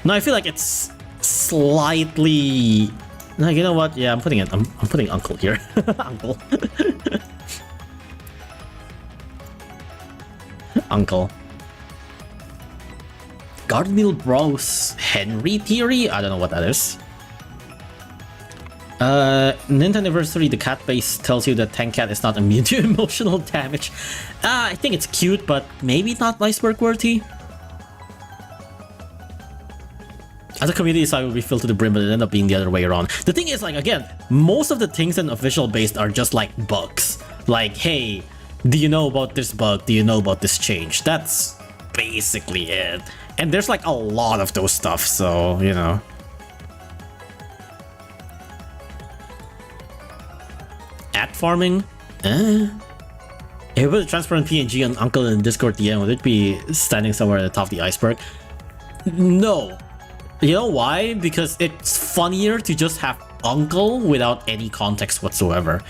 No, I feel like it's slightly... No, you know what? Yeah, I'm putting Uncle here. Uncle. Uncle. Gardenil Bros Henry theory? I don't know what that is. Nintendo Anniversary, the cat base tells you that Tank Cat is not immune to emotional damage. I think it's cute, but maybe not iceberg worthy. As a community side, it would be filled to the brim, but it ended up being the other way around. The thing is, like, again, most of the things in official based are just like bugs. Like, hey, do you know about this bug? Do you know about this change? That's basically it. And there's like a lot of those stuff, so, you know. At farming? If we put a transparent PNG on Uncle in Discord DM, would it be standing somewhere at the top of the iceberg? No. You know why? Because it's funnier to just have Uncle without any context whatsoever.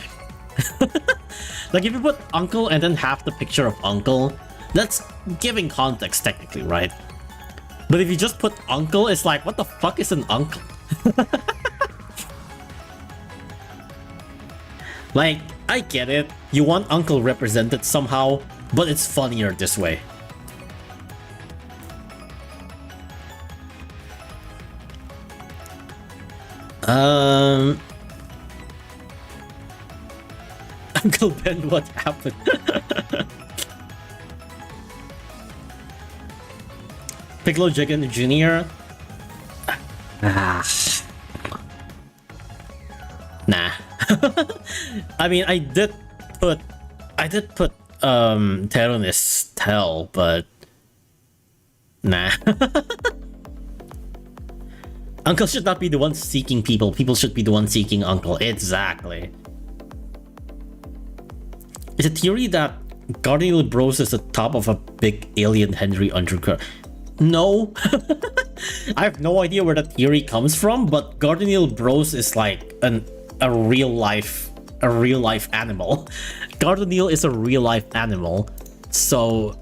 Like if you put Uncle and then have the picture of Uncle, that's giving context technically, right? But if you just put Uncle, it's like, what the fuck is an uncle? Like, I get it. You want Uncle represented somehow, but it's funnier this way. Uncle Ben, what happened? Piccolo Jigen Jr. Nah. I mean, I did put Teronis Tell, but nah. Uncle should not be the one seeking people. People should be the one seeking Uncle. Exactly. It's a theory that Guardian Bros is the top of a big alien Henry undercurrent. No. I have no idea where that theory comes from, but Guardian Bros is like a real life animal. Gardenil is a real life animal, so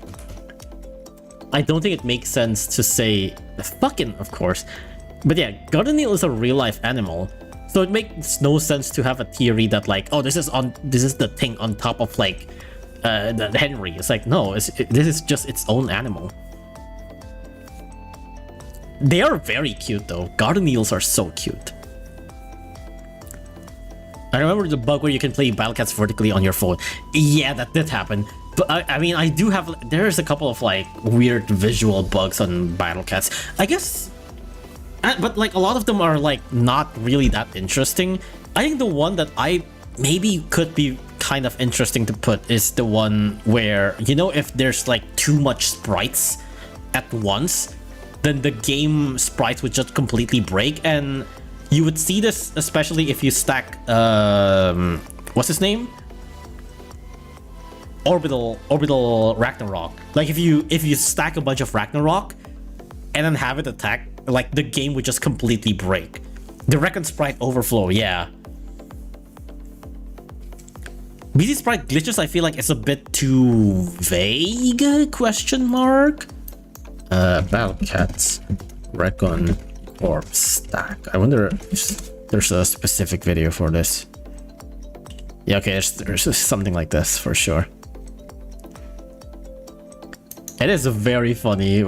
I don't think it makes sense to say fucking, of course. But yeah, Gardenil is a real life animal, so it makes no sense to have a theory that like, oh, this is the thing on top of like the Henry. It's like, no, this is just its own animal. They are very cute though. Gardenils are so cute. I remember the bug where you can play Battle Cats vertically on your phone. Yeah, that did happen. But I mean, I do have. There's a couple of like weird visual bugs on Battle Cats. I guess, but like a lot of them are like not really that interesting. I think the one that I maybe could be kind of interesting to put is the one where, you know, if there's like too much sprites at once, then the game sprites would just completely break. And you would see this especially if you stack what's his name, orbital Ragnarok. Like if you stack a bunch of Ragnarok and then have it attack, like the game would just completely break. The Reckon sprite overflow, yeah. BT sprite glitches, I feel like it's a bit too vague, question mark. Battle Cats, Recon, or stack. I wonder if there's a specific video for this. Yeah, okay, there's something like this for sure. It is very funny.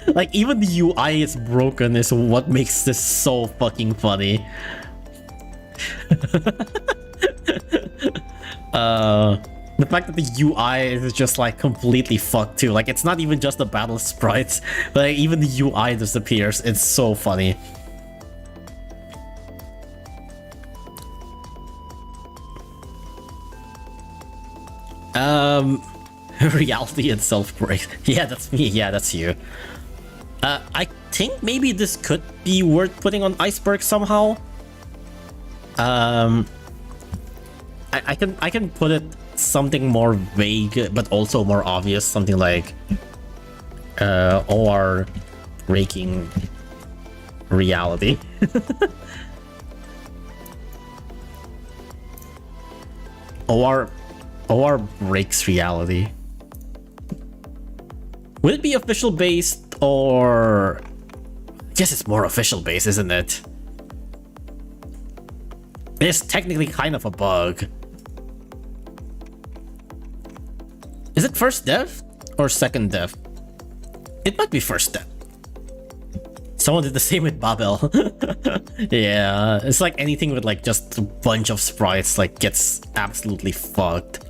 Like even the UI is broken is what makes this so fucking funny. The fact that the UI is just like completely fucked too. Like it's not even just the battle sprites, but like, even the UI disappears. It's so funny. Reality itself breaks. Yeah, that's me. Yeah, that's you. I think maybe this could be worth putting on Iceberg somehow. I can put it something more vague but also more obvious, something like OR breaking reality. OR breaks reality. Would it be official based, or I guess it's more official based, isn't it? It's technically kind of a bug. Is it first dev or second dev? It might be first dev. Someone did the same with Babel. Yeah, it's like anything with like just a bunch of sprites like gets absolutely fucked.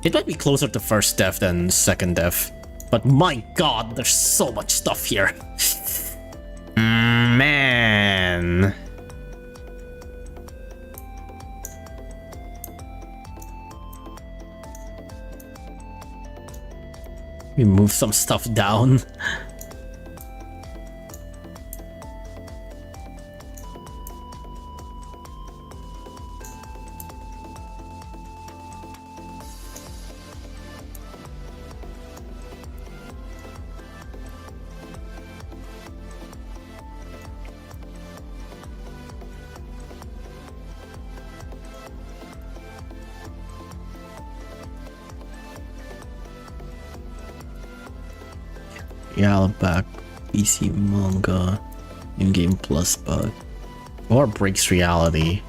It might be closer to first dev than second dev. But my god, there's so much stuff here. Man. We move some stuff down. Yulala back, PC manga, in-game plus bug, or breaks reality.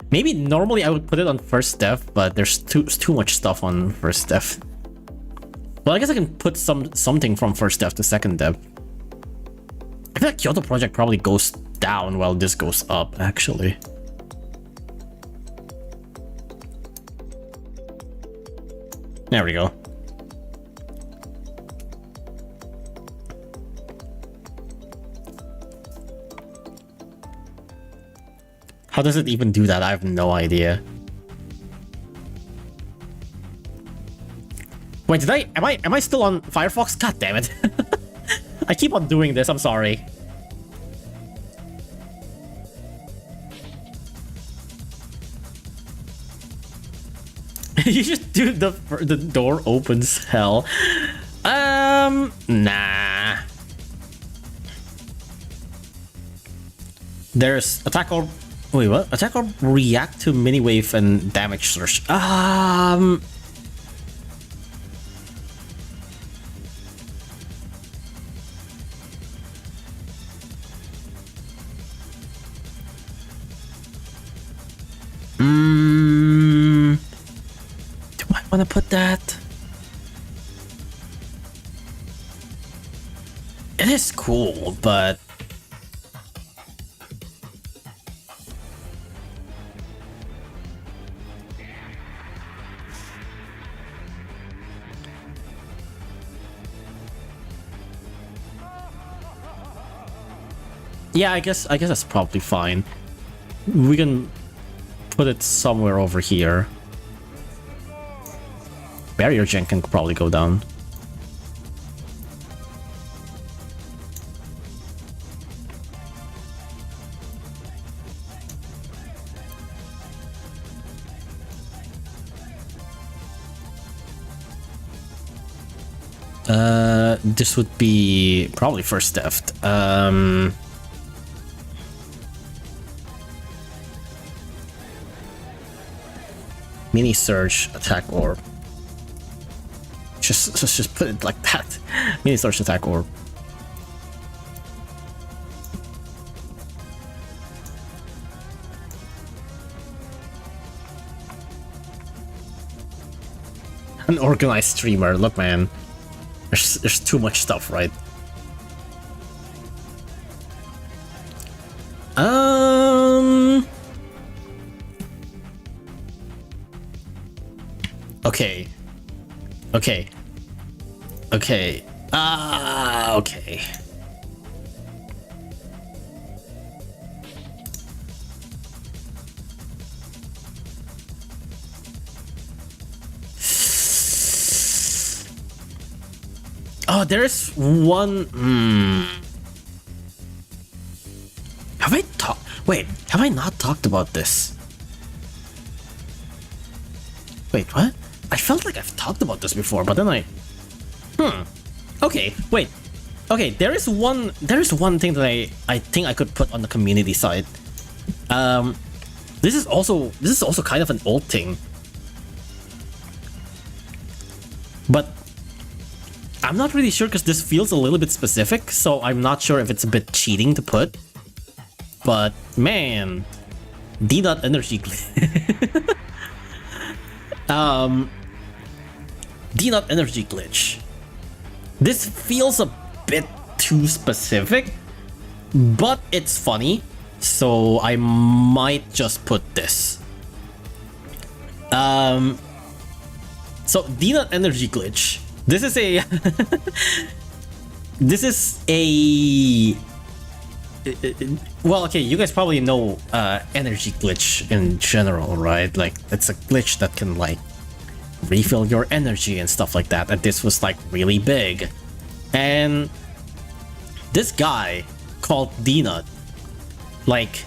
Maybe normally I would put it on first dev, but there's too much stuff on first dev. Well, I guess I can put something from first dev to second dev. I feel like Kyoto Project probably goes down while this goes up, actually. There we go. How does it even do that? I have no idea. Wait, did I am I still on Firefox? God damn it. I keep on doing this, I'm sorry. You just do the door opens hell. Nah. There's attack or wait, what? Attack or react to mini wave and damage surge. Do I want to put that? It is cool, but Yeah, I guess that's probably fine. We can put it somewhere over here. Barrier Jank can probably go down. This would be probably first theft. Mini surge attack orb. Just put it like that. Mini surge attack orb. An organized streamer. Look, man. There's too much stuff, right? Okay. Okay. Okay. Okay. Oh, there's one. Have I talked? Wait, have I not talked about this? Wait, what? I felt like I've talked about this before, but then I. Okay, wait. Okay, there is one thing that I think I could put on the community side. This is also kind of an old thing, but I'm not really sure because this feels a little bit specific, so I'm not sure if it's a bit cheating to put. But man, D-Dot energy glitch. D-Dot energy glitch. This feels a bit too specific, but it's funny, so I might just put this. So D-Dot energy glitch. This is a well, okay, you guys probably know energy glitch in general, right? Like, it's a glitch that can like refill your energy and stuff like that, and this was like really big. And this guy called D-Nut, like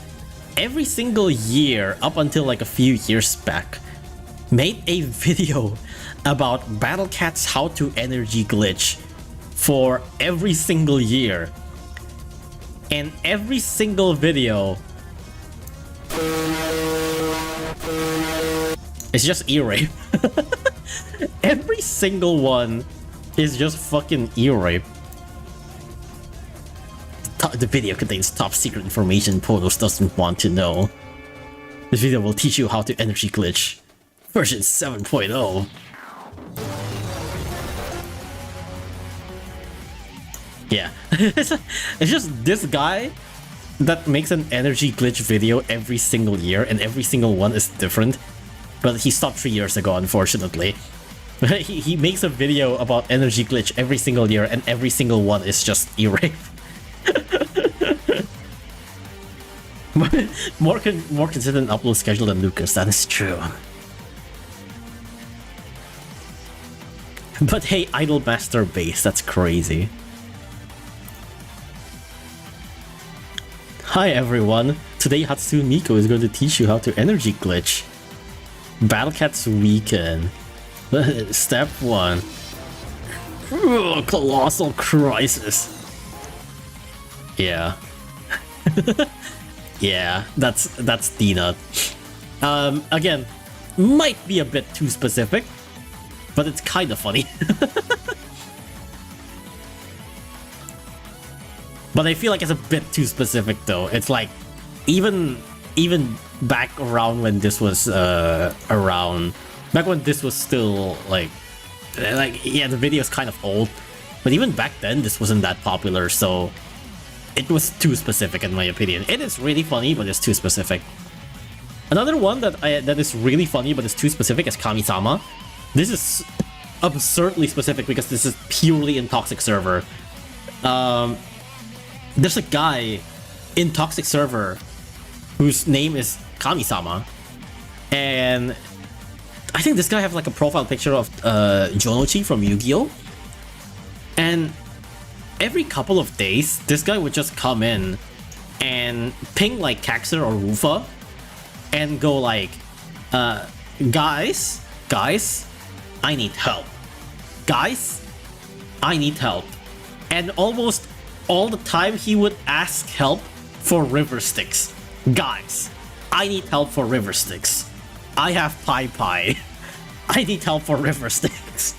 every single year up until like a few years back, made a video about Battle Cat's how to energy glitch for every single year. And every single video is just ear rape. Every single one is just fucking ear rape. The video contains top secret information PONOS doesn't want to know. This video will teach you how to energy glitch. Version 7.0. Yeah, it's just this guy that makes an energy glitch video every single year, and every single one is different. But he stopped 3 years ago, unfortunately. He makes a video about energy glitch every single year, and every single one is just ear rape. more consistent upload schedule than Lucas, that is true. But hey, Idolmaster base, that's crazy. Hi everyone, today Hatsune Miku is going to teach you how to energy glitch. Battle Cat's weekend. Step 1. Colossal crisis. Yeah. Yeah, that's D-Nut. Again, might be a bit too specific, but it's kind of funny. But I feel like it's a bit too specific though. It's like, even back around when this was back when this was still like yeah, the video is kind of old, but even back then this wasn't that popular, so it was too specific in my opinion. It is really funny, but it's too specific. Another one that is really funny but it's too specific is Kamisama. This is absurdly specific because this is purely in toxic server. There's a guy in Toxic Server, whose name is Kamisama, and I think this guy has like a profile picture of Jonochi from Yu-Gi-Oh! And every couple of days, this guy would just come in and ping like Kaxer or Rufa and go like, guys, I need help. Guys, I need help. And almost all the time he would ask help for river sticks. Guys, I need help for river sticks. I have Pai. I need help for river sticks.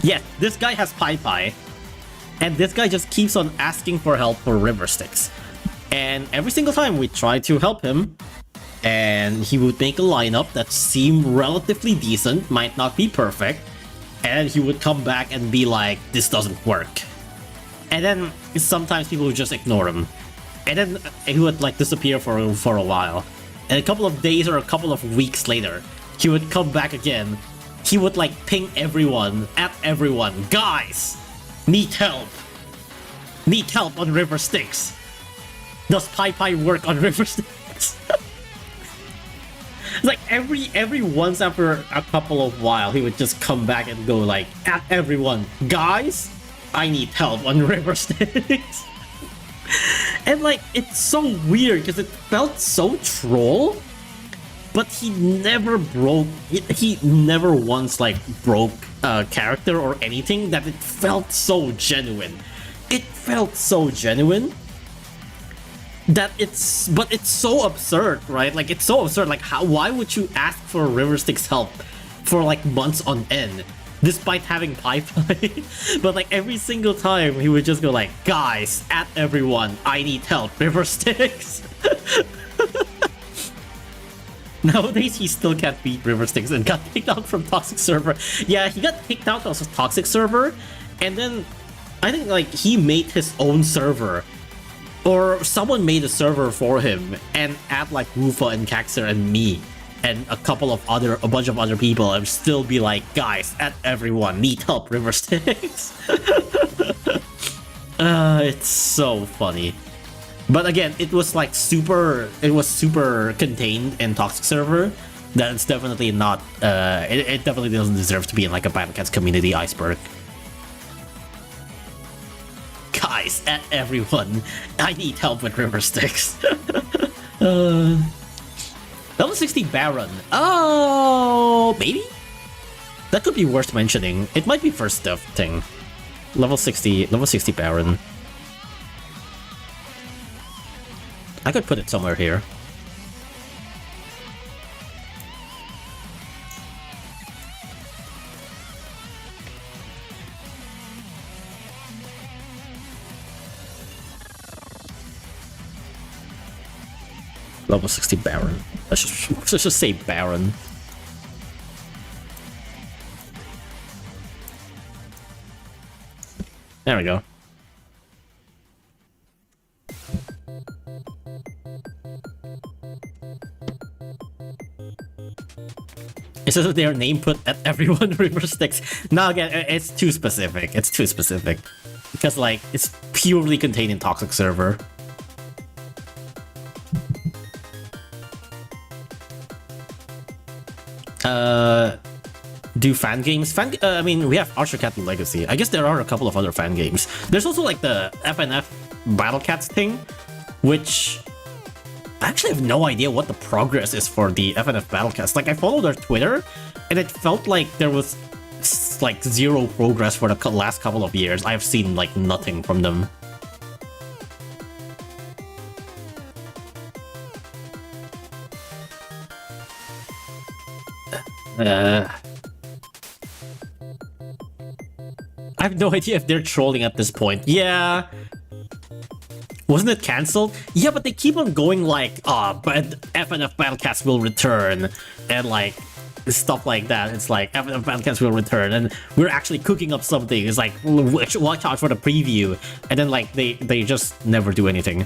Yes, this guy has Pai. And this guy just keeps on asking for help for river sticks. And every single time we try to help him, and he would make a lineup that seemed relatively decent, might not be perfect, and he would come back and be like, this doesn't work. And then sometimes people would just ignore him. And then he would like disappear for a while. And a couple of days or a couple of weeks later, he would come back again. He would like ping everyone, at everyone, guys, need help. Need help on river sticks. Does Pai work on river sticks? It's like every once after a couple of while, he would just come back and go like, at everyone, guys, I need help on river sticks. And like, it's so weird because it felt so troll, but he never broke, he never once like broke a character or anything, that it felt so genuine. It felt so genuine that but it's so absurd, right? Like, it's so absurd. Like, why would you ask for River Styx help for like months on end, despite having Pai? But like every single time he would just go like, guys, at everyone, I need help, River Styx. Nowadays he still can't beat River Styx and got kicked out from Toxic Server. Yeah, he got kicked out of Toxic Server, and then I think like he made his own server, or someone made a server for him and add like Rufa and Kaxer and me and a bunch of other people, and still be like, guys, at everyone, need help, River Styx. It's so funny. But again, it was super contained in Toxic Server. That it's definitely not, it definitely doesn't deserve to be in like a Battle Cats community Iceberg. Guys, at everyone, I need help with River Styx. Level 60 Baron. Oh, maybe? That could be worth mentioning. It might be first stuff thing. Level 60 Baron. I could put it somewhere here. Level 60 Baron. Let's just say Baron. There we go. It says that their name put at everyone River Styx. Now again, it's too specific. It's too specific. Because like, it's purely contained in Toxic Server. Do fan games? I mean, we have Archer Cat and Legacy. I guess there are a couple of other fan games. There's also like the FNF Battle Cats thing, which I actually have no idea what the progress is for the FNF Battle Cats. Like, I followed their Twitter, and it felt like there was like zero progress for the last couple of years. I've seen like nothing from them. I have no idea if they're trolling at this point. Yeah. Wasn't it cancelled? Yeah, but they keep on going like, but FNF Battlecats will return, and like stuff like that. It's like FNF Battlecats will return, and we're actually cooking up something. It's like, watch out for the preview, and then like they just never do anything.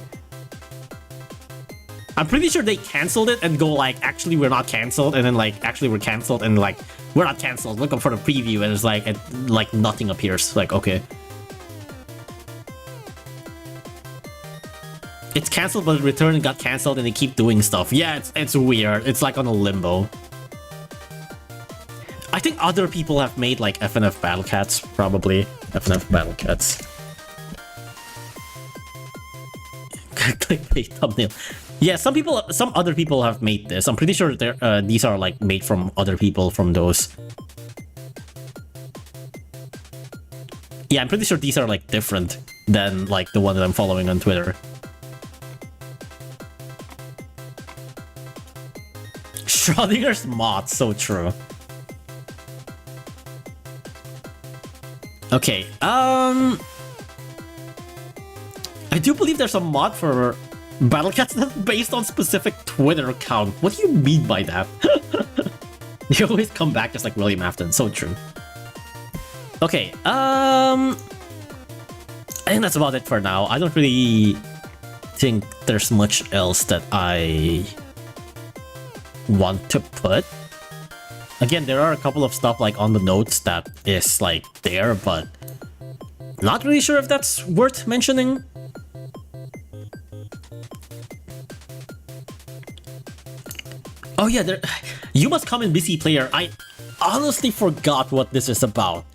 I'm pretty sure they cancelled it and go like, actually we're not cancelled, and then like, actually we're cancelled, and like, we're not cancelled, look up for the preview, and it's like nothing appears. Like, okay. It's cancelled, but it returned and got cancelled, and they keep doing stuff. Yeah, it's weird. It's like on a limbo. I think other people have made like FNF Battle Cats, probably. FNF Battle Cats. Clickbait thumbnail. Yeah, some other people have made this. I'm pretty sure these are like made from other people from those. Yeah, I'm pretty sure these are like different than like the one that I'm following on Twitter. Schrodinger's mod, so true. Okay, I do believe there's a mod for Battle Cats that's based on specific Twitter account. What do you mean by that? You always come back just like William Afton, so true. Okay, I think that's about it for now. I don't really think there's much else that I want to put. Again, there are a couple of stuff like on the notes that is like there, but not really sure if that's worth mentioning. Oh yeah, you must come in BC player. I honestly forgot what this is about.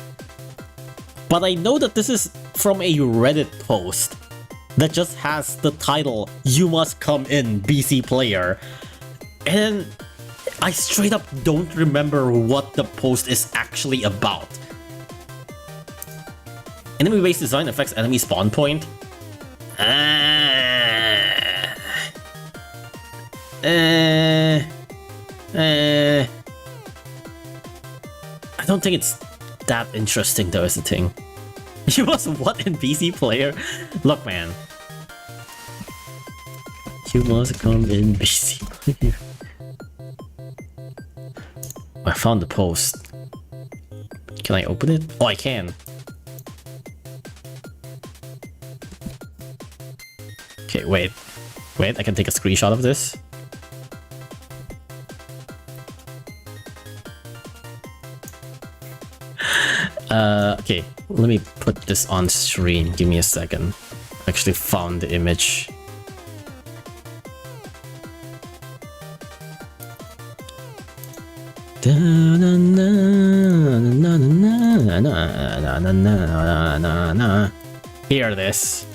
But I know that this is from a Reddit post that just has the title, "You must come in BC player." And I straight up don't remember what the post is actually about. Enemy-based design affects enemy spawn point. I don't think it's that interesting though, is the thing. You must what in BC player? Look, man. You must come in BC player. I found the post. Can I open it? Oh, I can. Okay, wait. Wait, I can take a screenshot of this. Okay, let me put this on screen. Give me a second. I actually found the image. Hear this.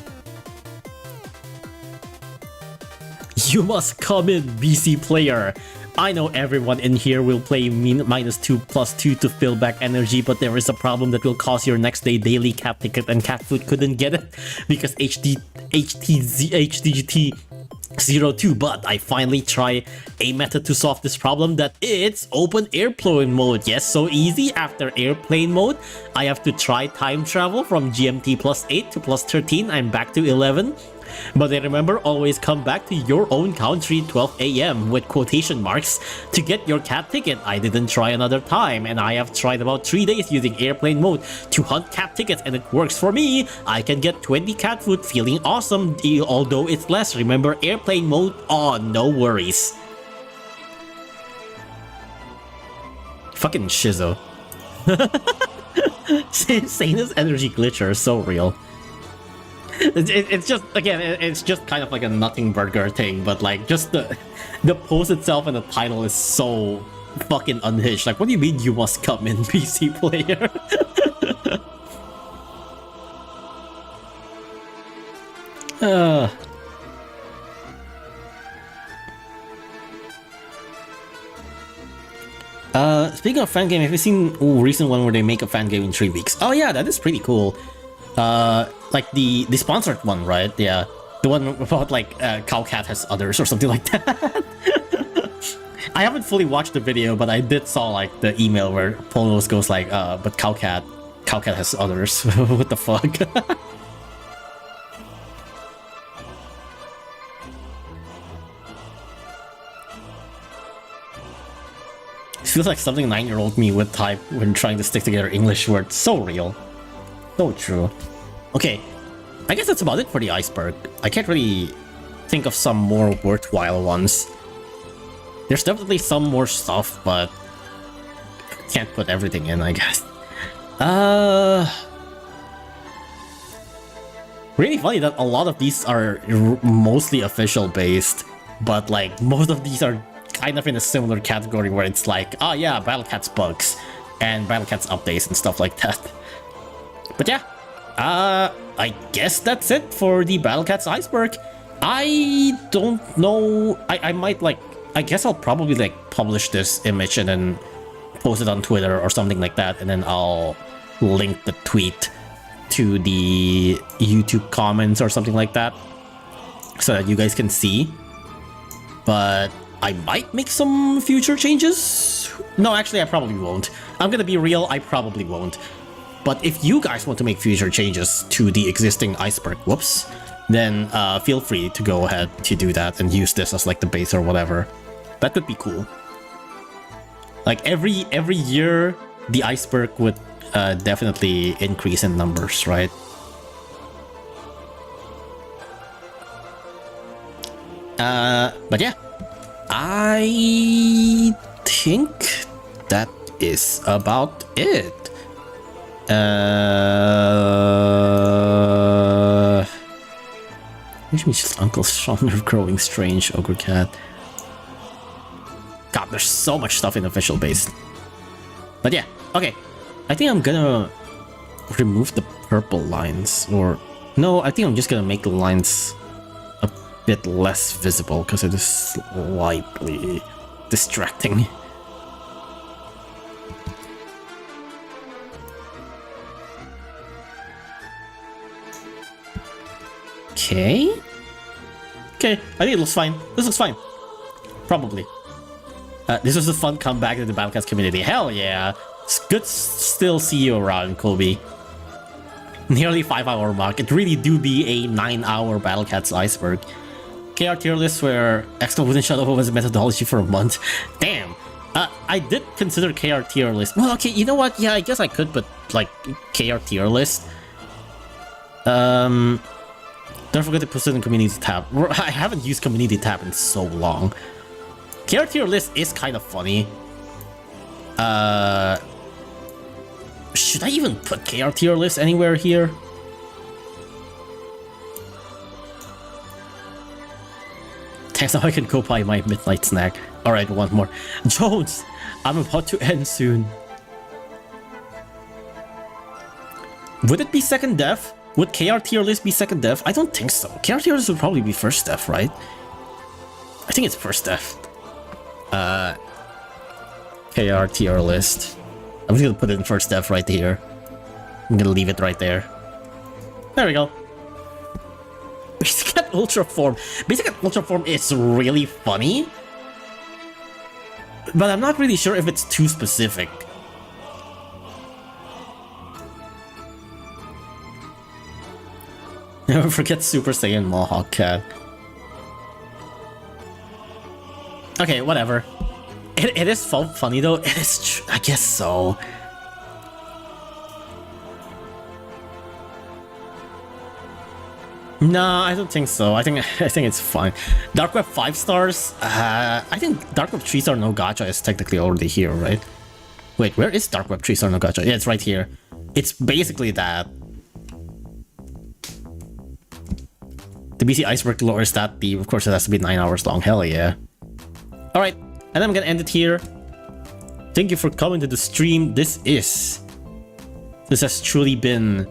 You must come in, BC player. I know everyone in here will play -2/+2 to fill back energy, but there is a problem that will cause your next day daily cat ticket, and cat food couldn't get it because HDGT 02, but I finally try a method to solve this problem. That it's open airplane mode. Yes, so easy. After airplane mode, I have to try time travel from GMT +8 to +13. I'm back to 11. But I remember, always come back to your own country 12 AM with quotation marks to get your cat ticket. I didn't try another time, and I have tried about 3 days using airplane mode to hunt cat tickets, and it works for me. I can get 20 cat food, feeling awesome, although it's less. Remember airplane mode on, no worries. Fucking shizo. Sanus energy glitcher is so real. It's just, again, it's just kind of like a nothing burger thing, but like just the post itself and the title is so fucking unhinged. Like, what do you mean you must come in, PC player? Speaking of fan game, have you seen recent one where they make a fan game in 3 weeks? Oh yeah, that is pretty cool. Like the sponsored one, right? Yeah, the one about like Cowcat has others or something like that. I haven't fully watched the video, but I did saw like the email where PONOS goes like, but Cowcat has others. What the fuck? It feels like something 9-year-old me would type when trying to stick together English words. So real. So true. Okay, I guess that's about it for the Iceberg. I can't really think of some more worthwhile ones. There's definitely some more stuff, but can't put everything in, I guess. Really funny that a lot of these are mostly official based, but like most of these are kind of in a similar category where it's like, oh yeah, Battle Cat's bugs and Battle Cat's updates and stuff like that. But yeah, I guess that's it for the Battle Cat's Iceberg. I don't know. I might like. I guess I'll probably like publish this image and then post it on Twitter or something like that, and then I'll link the tweet to the YouTube comments or something like that, so that you guys can see. But I might make some future changes. No, actually, I probably won't. I'm gonna be real. I probably won't. But if you guys want to make future changes to the existing Iceberg, whoops, then feel free to go ahead to do that and use this as like the base or whatever. That could be cool. Like every year, the Iceberg would definitely increase in numbers, right? But yeah, I think that is about it. Which means Uncle Sean of Growing Strange, Ogre Cat. God, there's so much stuff in official base. But yeah, okay. I think I'm gonna remove the purple lines, or no, I think I'm just gonna make the lines a bit less visible because it is slightly distracting. Okay. Okay, I think it looks fine. This looks fine. Probably. This was a fun comeback to the Battlecast community. Hell yeah. It's good to still see you around, Kobe. Nearly 5-hour mark. It really do be a 9-hour Battlecats Iceberg. KR tier list where Excel within Shadow was a methodology for a month. Damn. I did consider KR tier list. Well, okay, you know what? Yeah, I guess I could, but like KR tier list. Don't forget to put it in community tab. I haven't used community tab in so long. KR tier list is kind of funny. Should I even put KR tier list anywhere here? Thanks, now I can go buy my midnight snack. Alright, one more. Jones, I'm about to end soon. Would it be second death? Would KR tier list be second death? I don't think so. KR tier list would probably be first death, right? I think it's first death. KR tier list. I'm just gonna put it in first death right here. I'm gonna leave it right there. There we go. Basic Cat Ultra Form. Basic Cat Ultra Form is really funny, but I'm not really sure if it's too specific. Never forget Super Saiyan Mohawk Cat. Okay, whatever. It is funny though. It is I guess so. No, I don't think so. I think it's fine. Dark Web 5 stars. I think Dark Web 3 star no gacha is technically already here, right? Wait, where is Dark Web 3 star no gacha? Yeah, it's right here. It's basically that. The BC Iceberg lore is that deep. Of course, it has to be 9 hours long. Hell yeah. Alright, and I'm gonna end it here. Thank you for coming to the stream. This has truly been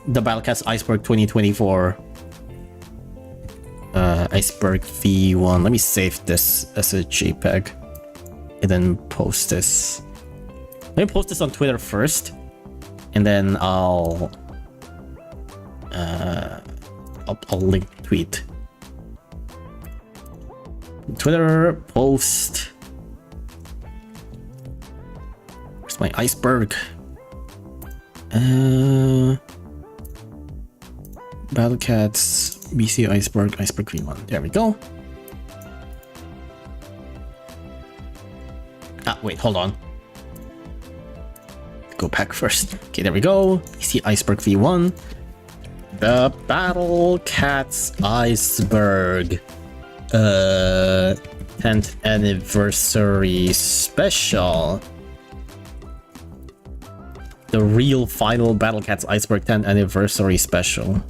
the Battlecast Iceberg 2024. Iceberg V1. Let me save this as a JPEG and then post this. Let me post this on Twitter first, and then I'll link tweet. Twitter post. Where's my Iceberg? Battlecats BC Iceberg V1. There we go. Ah, wait, hold on. Go back first. Okay, there we go. BC Iceberg V1. The Battlecats Iceberg 10th anniversary special. The real final Battlecats Iceberg 10th anniversary special.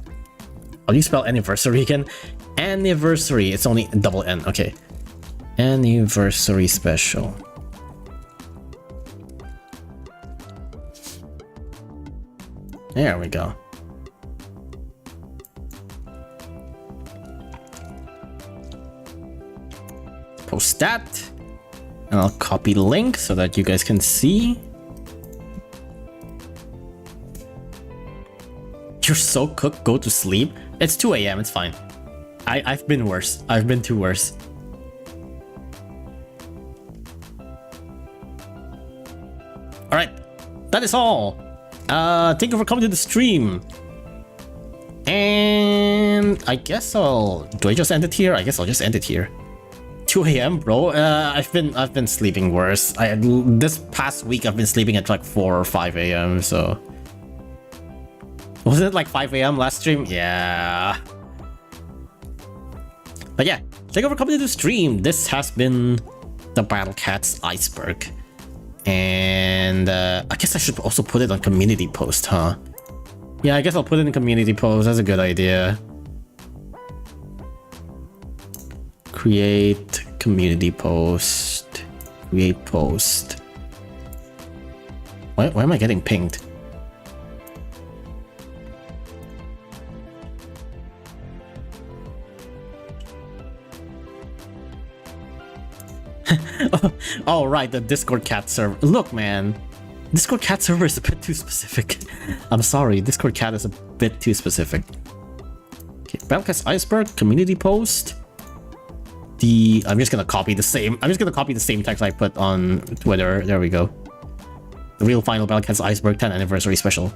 How do you spell anniversary again? Anniversary. It's only double N. Okay. Anniversary special. There we go. Post that. And I'll copy the link so that you guys can see. You're so cooked, go to sleep. It's 2 a.m. It's fine. I've been worse. I've been too worse. Alright. That is all. Thank you for coming to the stream. And I guess do I just end it here? I guess I'll just end it here. 2 a.m. bro. I've been sleeping worse. This past week I've been sleeping at like 4 or 5 a.m. So wasn't it like 5 a.m. last stream? Yeah. But yeah, thank you for coming to the stream. This has been the Battle Cat's Iceberg. And I guess I should also put it on community post, huh? Yeah, I guess I'll put it in community post. That's a good idea. Create community post. Create post. Why am I getting pinged? Oh, right, the Discord cat server. Look, man, Discord cat server is a bit too specific. I'm sorry, Discord cat is a bit too specific. Okay, Battlecast Iceberg community post. I'm just gonna copy the same. I'm just gonna copy the same text I put on Twitter. There we go. The real final Battlecast Iceberg 10th anniversary special.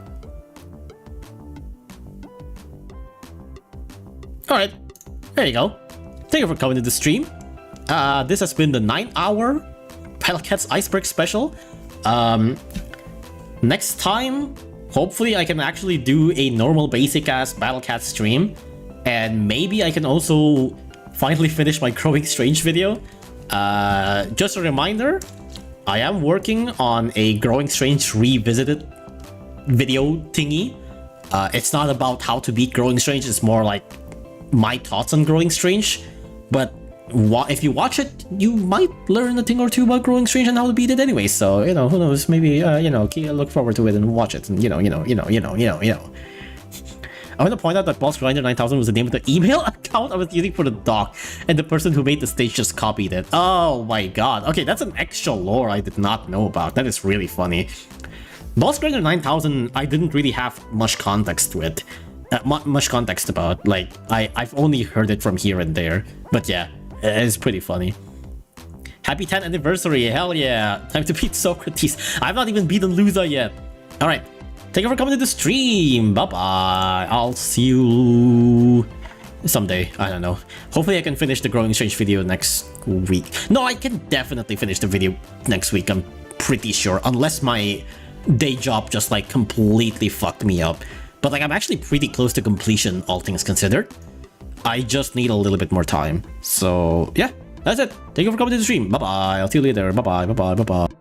All right, there you go. Thank you for coming to the stream. This has been the 9-hour Battlecats Iceberg special. Next time, hopefully I can actually do a normal basic-ass Battlecat stream. And maybe I can also finally finish my Growing Strange video. Just a reminder, I am working on a Growing Strange Revisited video thingy. It's not about how to beat Growing Strange, it's more like my thoughts on Growing Strange. But if you watch it, you might learn a thing or two about Growing Strange and how to beat it anyway. So, you know, who knows? Maybe, you know, look forward to it and watch it. And, you know. I want to point out that Boss Grinder 9000 was the name of the email account I was using for the doc, and the person who made the stage just copied it. Oh my god. Okay, that's an extra lore I did not know about. That is really funny. Boss Grinder 9000, I didn't really have much context with. Much context about. Like, I've only heard it from here and there. But yeah, it's pretty funny. Happy 10th anniversary, hell yeah. Time to beat Socrates. I've not even beaten Lusa yet. Alright, thank you for coming to the stream. Bye-bye. I'll see you someday. I don't know. Hopefully I can finish the Growing Strange video next week. No, I can definitely finish the video next week. I'm pretty sure. Unless my day job just like completely fucked me up. But like I'm actually pretty close to completion, all things considered. I just need a little bit more time. So yeah, that's it. Thank you for coming to the stream. Bye-bye. I'll see you later. Bye-bye. Bye-bye. Bye-bye.